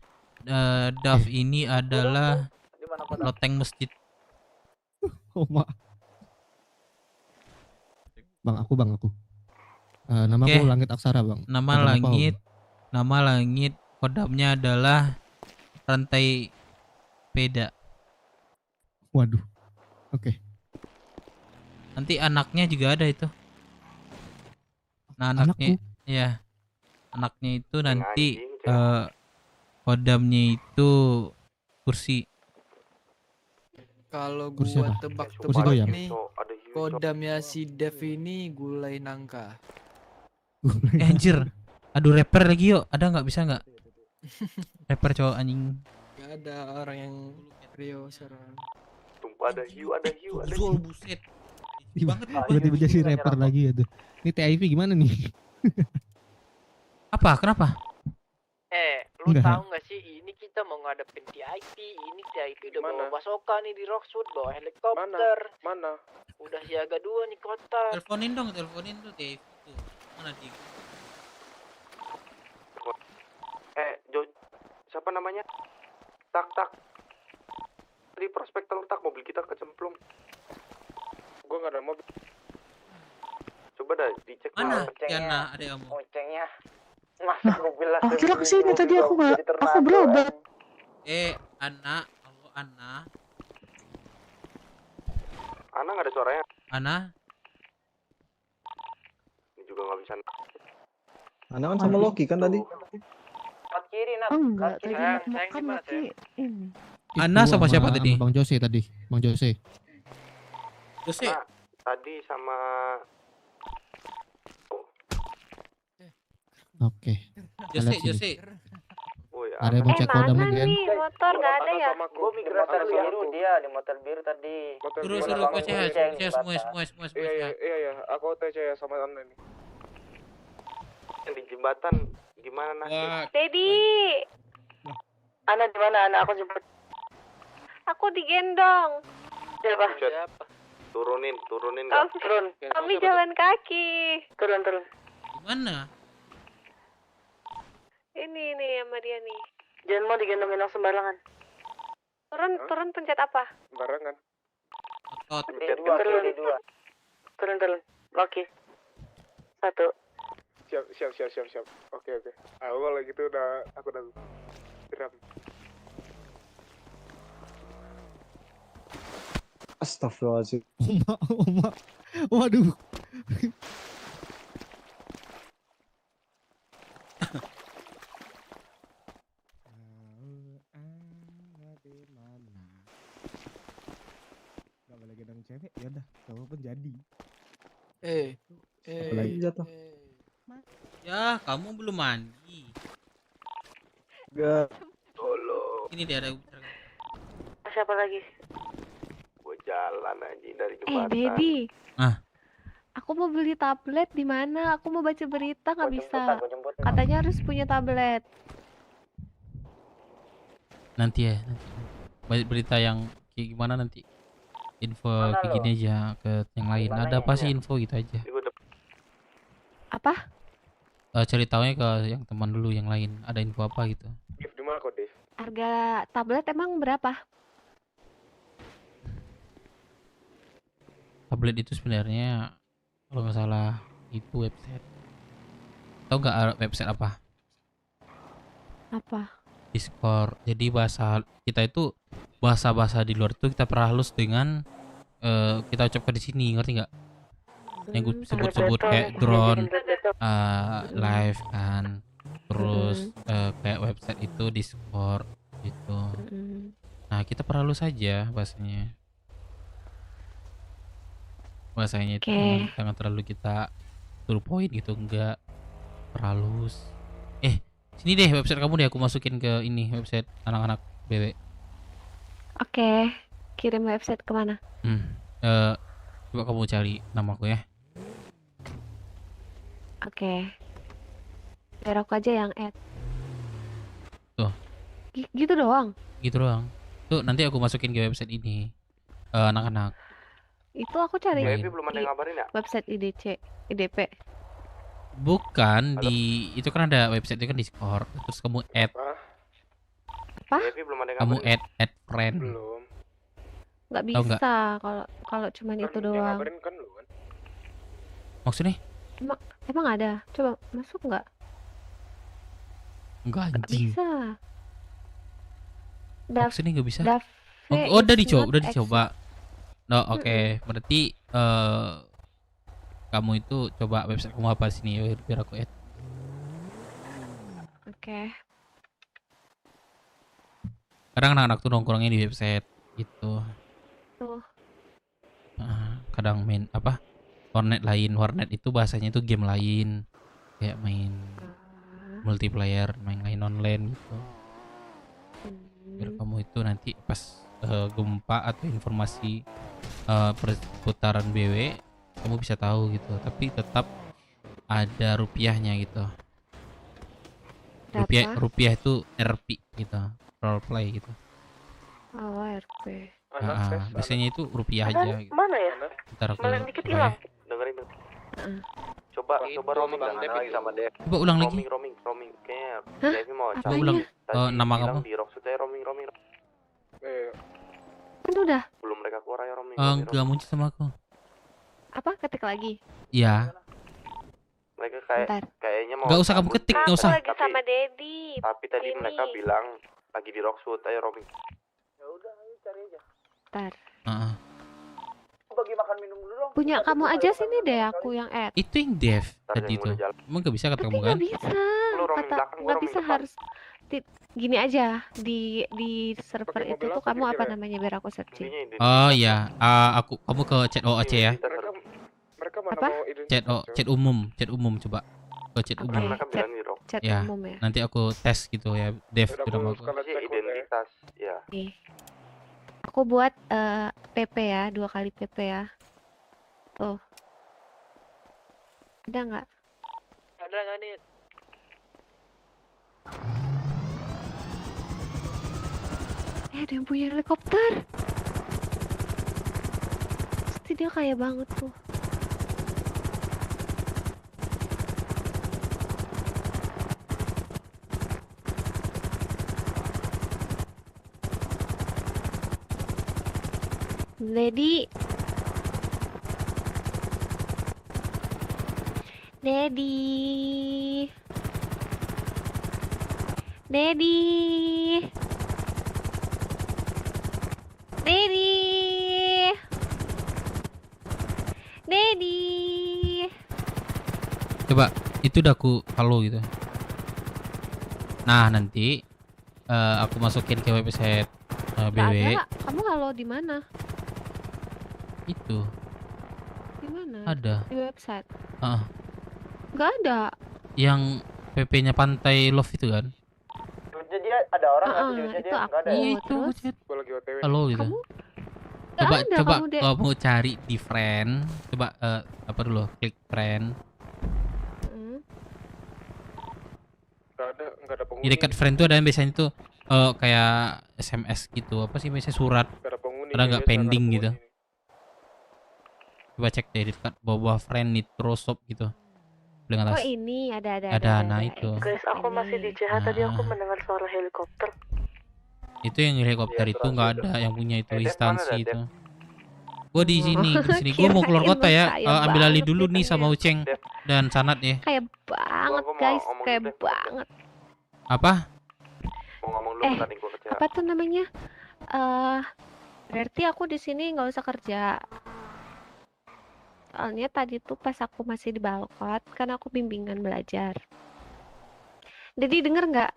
A: Dav ini adalah loteng masjid.
V: Oh mak. Bang aku. Nama
A: Oke.
V: aku Langit Aksara bang.
A: Nama
V: Kodam apa, Bang?
A: langit kodamnya adalah rantai peda.
V: Waduh. Oke.
A: Nanti anaknya juga ada itu. Nah, anaknya ya. Anaknya itu nanti kodamnya itu kursi.
K: Kalau
V: Kursi
K: gua
V: apa?
K: tebak-tebak
V: Kursi goyang?
K: nih, kodamnya si Dev ini gulai nangka.
A: Anjir. Aduh rapper lagi yuk. Ada nggak, bisa nggak? Rapper cowok anjing.
K: Gak ada orang yang Rio serang.
B: Tumpah ada hiu.
A: Zul buset.
V: Tiba-tiba jadi rapper lagi ya tuh. Ini TIV gimana nih?
A: Apa? Kenapa?
D: Lu
V: Enggak.
D: tahu nggak sih ini kita mau ngadepin TIP, ini TIP udah bawa basoka nih di Rockwood, bawa helikopter.
Q: Mana?
D: Udah siaga 2 nih kota.
A: Teleponin tuh TV tuh. Mana dia?
B: Siapa namanya? Tak. Di prospek tak mobil kita kecemplung.
Q: Gua nggak ada mobil.
B: Coba dah dicek
A: Mana?
B: dulu.
A: Tiana, ada kamu.
H: Ocengnya. Masa mobil lah.
P: Kira kesini tadi aku berobat.
A: Ana, halo Ana.
B: Ana nggak ada suaranya.
A: Ana,
B: Ini juga nggak bisa.
I: Ana kan sama Loki kan tadi.
H: Kat kiri Nat.
P: Oh enggak,
H: Kat kiri.
P: tadi makan Loki ini.
A: Ana sama siapa tadi?
V: Bang Jose tadi. Bang Jose.
A: Jose.
B: Nah, tadi sama
V: Oke.
A: Jose.
V: Ada yang mau cek kodam lagi kan?
G: Motor nggak ada ya?
H: Gua migrasi
S: Motor
H: dulu ya.
S: biru dia di motor biru tadi.
A: Suruh ke saya semua.
Q: Iya, aku TC ya sama Ana ini.
B: yang di jembatan gimana Nasib?
G: Dedi.
H: Ana di mana? Ana aku jemput.
G: Aku digendong.
H: Siapa?
B: Turunin
G: Kami,
H: Turun.
G: kami jalan kaki.
H: Turun.
A: Mana?
G: Ini sama dia nih.
H: Jangan mau digendong-gendong sembarangan.
G: Turun pencet apa?
Q: Barengan.
A: Tot.
G: Turun. Loki. 1.
Q: Siap. Oke. Aku kalau gitu aku udah geram.
V: Astagfirullahaladzim.
N: Oma. Waduh.
V: Gak boleh gendong cewek, ya udah, kamu pun jadi.
K: Apalagi
V: jatuh.
A: Ya, kamu belum mandi.
V: Gak.
A: Ini dia ada.
G: Siapa lagi?
B: Gue jalan aja dari
G: Dedi.
A: Ah.
G: Aku mau beli tablet di mana? Aku mau baca berita nggak bisa. Katanya harus punya tablet.
A: Nanti ya, nanti. Berita yang kayak gimana nanti? Info kayak gini aja ke yang lain. Ada apa sih info gitu aja.
G: Apa?
A: Cari tahunya ke yang teman dulu yang lain. Ada info apa gitu?
Q: Di mana kok, Dev?
G: Harga tablet emang berapa?
A: Tablet itu sebenarnya kalau nggak salah itu website. Tahu nggak website apa?
G: Apa?
A: Discord. Jadi bahasa kita itu bahasa-bahasa di luar itu kita perhalus dengan kita ucapkan di sini, ngerti nggak? Yang gue sebut-sebut kayak drone, live kan, terus kayak website itu Discord gitu. Nah kita perhalus saja bahasanya. Bahasanya itu jangan terlalu kita to the point gitu, enggak perhalus. Sini deh website kamu deh, aku masukin ke ini website anak-anak BW.
G: Oke, kirim website kemana?
A: Coba kamu cari namaku ya.
G: Oke. Biar aku aja yang add.
A: Tuh.
G: Gitu doang?
A: Gitu doang. Tuh nanti aku masukin ke website ini anak-anak.
G: Itu aku cari
B: belum ada yang ngabarin ya?
G: website IDP.
A: Bukan. Halo? Di itu kan ada website itu kan Discord. Terus kamu add.
G: Apa?
B: belum ada yang
A: Kamu
B: ngabarin.
A: add friend.
Q: Belum.
G: Nggak bisa kalau cuman itu
Q: Yang
G: doang.
Q: ngabarin kan lu kan.
A: Maksudnya?
G: Emang ada? Coba masuk nggak?
A: Enggak
G: Nggak
A: anjing.
G: bisa.
A: Maksudnya nggak bisa?
G: Dave
A: udah
G: is
A: dicoba,
G: not
A: udah dicoba. No, oke. Berarti kamu itu coba website kamu apa sini biar aku add.
G: Oke.
A: Kadang anak-anak tuh nongkrongnya di website gitu.
G: Tuh.
A: Kadang main apa? Warnet lain. Warnet itu bahasanya itu game lain. Kayak main multiplayer, main online gitu. Biar kamu itu nanti pas gempa atau informasi perputaran BW kamu bisa tahu gitu, tapi tetap ada rupiahnya gitu. Rupiah itu RP gitu, role play gitu.
G: Oh, RP.
A: Biasanya itu rupiah aja gitu.
G: Mana ya?
A: Ntar aku
G: dikit hilang.
B: Dengerin. Coba roaming lagi sama Dev.
A: Coba ulang lagi.
B: Roaming kayaknya Dev mau
A: Coba ulang nama kamu.
B: Di Rocksuit aja roaming.
G: Kan udah.
B: Belum mereka keluar ya roaming.
A: Enggak muncul sama aku.
G: Apa? Ketik lagi?
A: Iya.
B: Mereka kayaknya mau.
A: Enggak usah kamu ketik, enggak usah.
G: Lagi sama Dedi.
B: Tapi tadi mereka bilang lagi di Rocksuit aja roaming.
S: Ya udah, ayo cari aja.
G: Bentar.
S: Bagi makan minum dulu dong.
G: Punya kamu aja sini deh, aku yang add.
A: Itu yang Dev tadi itu. Emang gak bisa kata kamu kan?
G: Nggak bisa. Nggak bisa harus gini aja di server itu tuh kamu apa namanya biar aku searching.
A: Oh ya, kamu ke chat OAC ya.
Q: Mereka mana
G: Apa?
Q: mau identitas?
A: Chat umum coba. Ke chat umum.
G: Chat
A: Ya.
G: umum ya.
A: Nanti aku tes gitu ya, Dev udah mau.
B: Identitas, ya.
G: Nih. Aku buat PP ya, 2 kali PP ya. Tuh. Ada nggak?
D: Ada nggak nih?
G: Ada yang punya helikopter. Pasti dia kaya banget tuh. Lady, Dedi. Dedi. Dedi. Dedi.
A: Coba itu udah aku halo gitu. Nah, nanti aku masukin ke website
G: Nggak
A: BW
G: ada. Kamu halo di mana?
A: itu.
G: Di mana?
A: Ada.
G: Di website.
A: Heeh.
G: Nggak ada.
A: Yang PP-nya Pantai Love itu kan?
H: Jadi ada orang nggak sih di
G: itu
H: dia? Nggak ada.
G: aku.
A: Iya itu
G: Terus
A: chat.
Q: Gue lagi OTW.
A: Halo gitu.
G: nggak
A: Coba
G: ada
A: coba
G: kamu deh.
A: kamu cari di friend. Coba apa dulu? Klik friend.
Q: Nggak ada penghuni.
A: Di dekat friend tuh ada yang biasanya tuh kayak SMS gitu. Apa sih biasanya surat?
Q: Nggak ada penghuni.
A: Ada nggak
Q: biasa,
A: pending
Q: nggak ada
A: gitu?
Q: penghuni.
A: Coba cek deh di dekat bawah friend Nitro Shop gitu. Paling
G: Oh
A: atas.
G: ini ada.
A: Ada, nah itu.
P: Guys, aku masih di CH tadi aku mendengar suara helikopter.
A: Itu yang helikopter
H: Iya,
A: itu nggak ada yang punya itu
H: Dev,
A: instansi
H: mana ada,
A: itu. Gua di sini, Gua mau keluar
G: Kirain
A: kota ya.
G: saya
A: Ambil alih
G: banget
A: dulu nih
G: gitu
A: sama
G: ya.
A: Uceng dan Sanat ya.
G: Kayak banget
H: Gua mau
G: guys,
H: ngomong
G: kayak
H: dulu deh.
G: banget.
A: Apa?
H: Mau ngomong dulu tadi gue kerja.
G: Apa tuh namanya? Berarti aku di sini nggak usah kerja. Soalnya tadi tuh pas aku masih di Balkot, kan aku bimbingan belajar. Jadi denger nggak?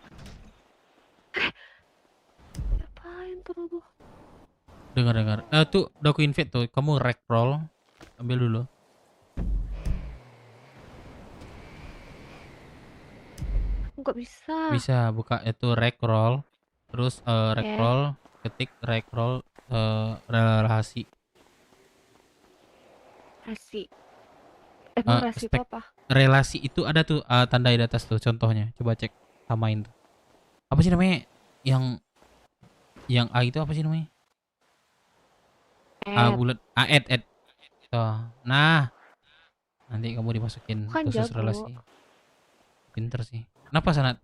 G: Apain tuh Robo?
A: Dengar. Tuh udah aku invite tuh. Kamu rec roll. Ambil dulu.
G: Nggak bisa.
A: Bisa buka itu rec roll. Terus rec
G: Oke.
A: roll, ketik rec roll relasi.
G: Rasi. Emang rasi itu
A: spek
G: apa?
A: relasi itu ada tuh tanda di atas tuh contohnya. Coba cek samain tuh. Apa sih namanya? Yang A itu apa sih namanya? A bulat add. Tuh. Nah. Nanti kamu dimasukin
G: Bukan
A: khusus
G: jago.
A: relasi. Pinter sih. Kenapa Sanat?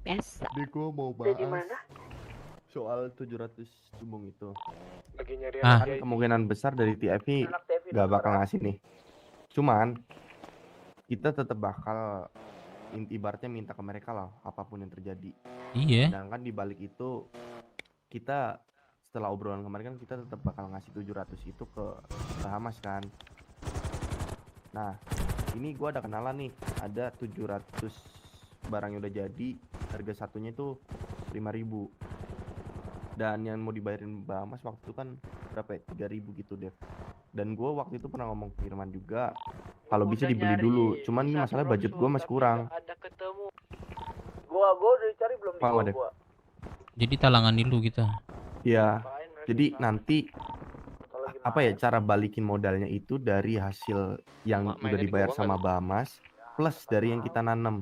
G: Biasa.
B: Jadi gue mau
P: Udah di
B: bahas
P: mana?
B: soal 700 sumbung itu.
Q: Lagi nyari
A: Ah.
Q: anak
B: Kan kemungkinan besar dari TIV
S: Anak TV
B: gak bakal ngasih nih. Cuman kita tetap bakal ibaratnya minta ke mereka lah apapun yang terjadi.
A: Iya.
B: Sedangkan di balik itu kita setelah obrolan kemarin kan kita tetap bakal ngasih 700 itu ke Bahamas kan. Nah, ini gua ada kenalan nih, ada 700 barang yang udah jadi, harga satunya itu 5.000. Dan yang mau dibayarin Bahamas waktu itu kan berapa ya? 3.000 gitu, Dev. Dan gua waktu itu pernah ngomong ke Firman juga kalau bisa
D: Udah
B: dibeli
D: nyari
B: dulu. Cuman ini
D: satu
B: masalah budget gua masih
D: tapi
B: kurang.
D: nggak ada ketemu.
S: Gua udah dicari belum di
B: Paham,
S: gua.
B: Dev?
A: Jadi talangan dulu gitu.
B: Iya. Jadi nanti
S: Kalau gimana?
B: apa ya cara balikin modalnya itu dari hasil yang
Q: Mak,
B: udah
Q: mainnya di
B: dibayar
Q: bawah
B: sama
Q: nggak
B: Bahamas plus dari yang kita nanam.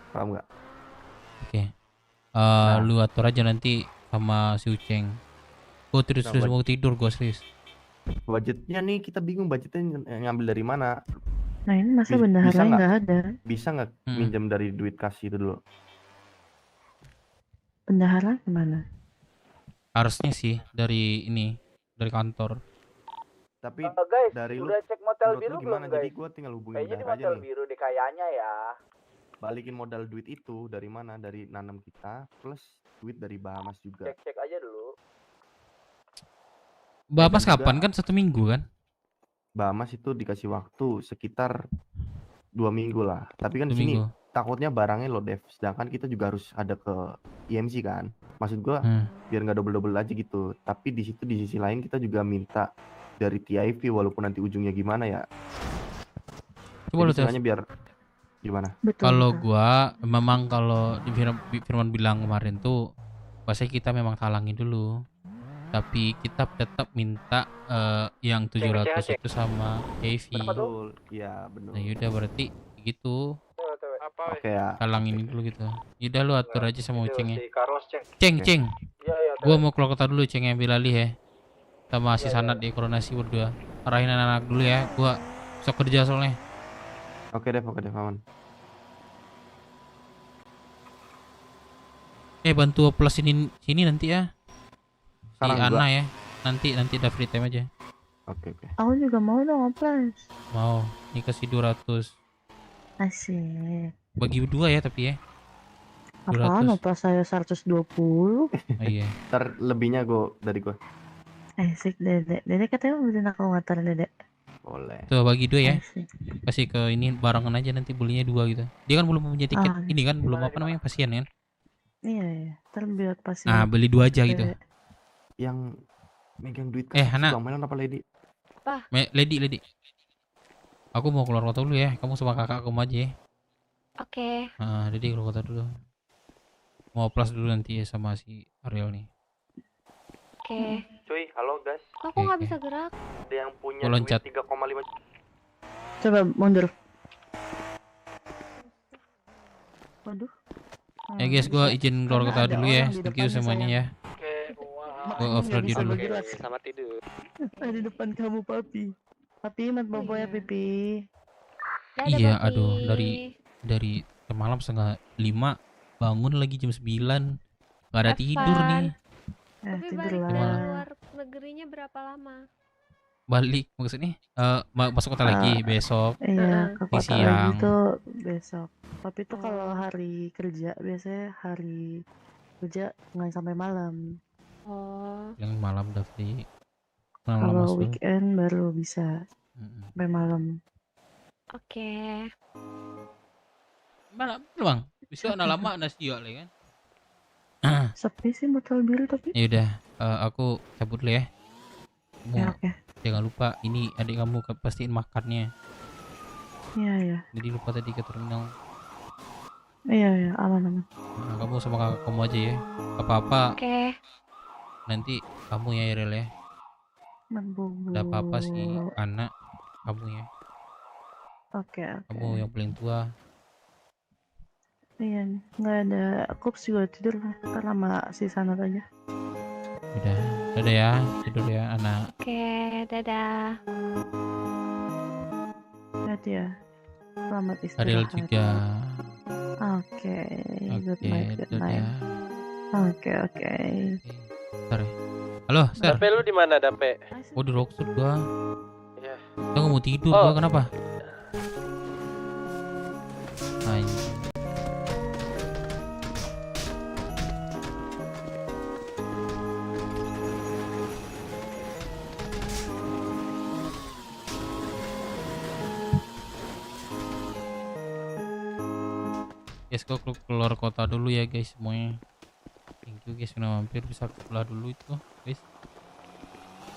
B: Paham nggak?
A: Oke. Lu atur aja nanti sama si Uceng. Gua terus
B: Nah,
A: mau tidur gua serius.
B: Budgetnya nih kita bingung budgetnya ngambil dari mana.
P: Nah ini masa
B: Bisa
P: bendaharanya
B: nggak?
P: nggak ada.
B: Bisa nggak minjem dari duit kas itu dulu?
P: Bendahara gimana?
A: Harusnya sih dari kantor.
B: Tapi
S: Guys,
B: dari lu
S: udah cek motel
B: menurut
S: biru
B: lu
S: belum
B: gimana? Jadi
S: guys?
B: gua tinggal hubungin
S: Kayaknya di
B: Bendahara aja
S: motel
B: nih.
S: biru deh kayaknya ya.
B: Balikin modal duit itu dari mana? Dari nanam kita plus duit dari Bahamas juga.
S: Cek aja dulu.
A: Bahamas
B: juga-
A: kapan kan 1 minggu kan?
B: Bahamas itu dikasih waktu sekitar 2 minggu lah. Tapi kan
A: 2
B: di sini
A: minggu.
B: takutnya barangnya lo Dev. Sedangkan kita juga harus ada ke IMC kan. Maksud gua biar nggak double-double aja gitu. Tapi di situ di sisi lain kita juga minta dari TIV walaupun nanti ujungnya gimana ya.
A: Coba lu
B: Jadi
A: tes.
B: istilahnya biar gimana?
A: Kalau gua memang kalau di Firman bilang kemarin tuh pasti kita memang talangin dulu. Tapi kita tetap minta yang 700
B: cek.
A: itu sama Evi.
B: Betul. Iya, benar.
A: Nah yaudah berarti gitu.
B: Oke ya.
A: Talangin dulu gitu. Yaudah lu atur aja sama Uceng ya.
H: Si Carlos cek.
A: Ceng.
S: Iya, iya.
A: Gua mau keluar kota dulu Ceng ambil alih ya. Sama si Sanat di koordinasi berdua. Arahin anak-anak dulu ya. Gua besok kerja soalnya.
B: Oke Dev, aman.
A: Bantu plus sini nanti ya. Si
B: Sekarang
A: Ana
B: juga.
A: ya. Nanti ada free time aja.
B: Oke.
P: Aku juga mau dong oplas.
A: Mau, ini kasih 200.
P: Asik.
A: Bagi dua ya tapi ya.
P: Apaan
A: 200.
P: oplas saya 120?
A: Oh iya.
B: Ntar lebihnya dari gue.
P: Asik dedek. Dedek katanya mau beliin aku motor dedek.
B: Boleh.
A: Tuh bagi dua ya.
P: Asik.
A: Kasih ke ini barengan aja nanti belinya 2 gitu. Dia kan belum punya tiket.
P: Ah.
A: Ini kan belum apa namanya pasien kan.
P: Iya. Ntar biar pasti.
A: Nah, beli 2 aja gitu.
B: Yang megang duit
A: Hana.
B: Bang Melon apa Lady?
A: Lady. Aku mau keluar kota dulu ya. Kamu sama kakak kamu aja ya.
G: Oke.
A: Nah, jadi keluar kota dulu. Mau plus dulu nanti ya sama si Ariel nih.
G: Oke.
B: Cuy, halo guys.
G: Kok aku nggak bisa gerak?
B: Ada yang punya
A: Gua loncat.
B: duit 3,5 juta.
P: Coba mundur. Waduh.
A: Ya guys, gua izin keluar kota dulu ya. Thank you semuanya ya. Gua off radio dulu.
D: Selamat tidur.
P: Di depan kamu papi. Papi mat bobo ya pipi.
A: Iya, aduh dari malam 4:30 bangun lagi jam 9. Gak ada tidur nih.
G: Tapi
P: tidur
G: balik
P: lah.
G: dari luar negerinya berapa lama?
A: Balik maksudnya masuk kota lagi besok.
P: Iya, ke
A: di
P: kota lagi
A: siang.
P: tuh besok. Tapi tuh kalau hari kerja biasanya hari kerja nggak sampai malam.
G: Oh.
A: Yang malam Davi.
P: Kalau weekend baru bisa sampai malam.
G: Oke.
A: Malam bang. Bisa ana lama ana sia le kan.
P: Sepi sih botol biru tapi.
A: Ya udah, aku cabut dulu ya. Kamu
P: Ya, oke.
A: jangan lupa ini adik kamu pastiin makannya.
P: Iya.
A: Jadi lupa tadi ke terminal.
P: Iya, aman.
A: Nah, kamu sama kakak kamu aja ya. Apa-apa.
G: Oke.
A: Nanti kamu ya Irel ya.
P: Membubu.
A: Ada apa-apa sih anak kamu ya.
P: Oke.
A: Kamu yang paling tua.
P: Iya, nggak ada. Aku juga tidur lah. Ntar lama si Sanat aja.
A: Udah, dadah ya, tidur ya anak.
G: Oke, dadah.
P: Hati ya. Selamat istirahat.
A: Ariel juga.
P: Oke. Good night.
A: dadah.
P: Oke.
A: Bentar ya. Halo, Sir.
D: Dape lu di mana, Dape?
A: Oh, di Rockwood gua.
D: Iya.
A: Gua nggak mau tidur, gua kenapa? Anjing. Guys, gua keluar kota dulu ya guys semuanya. Thank you guys udah mampir, bisa keluar dulu itu guys.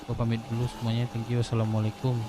A: Gua pamit dulu semuanya. Thank you. Assalamualaikum.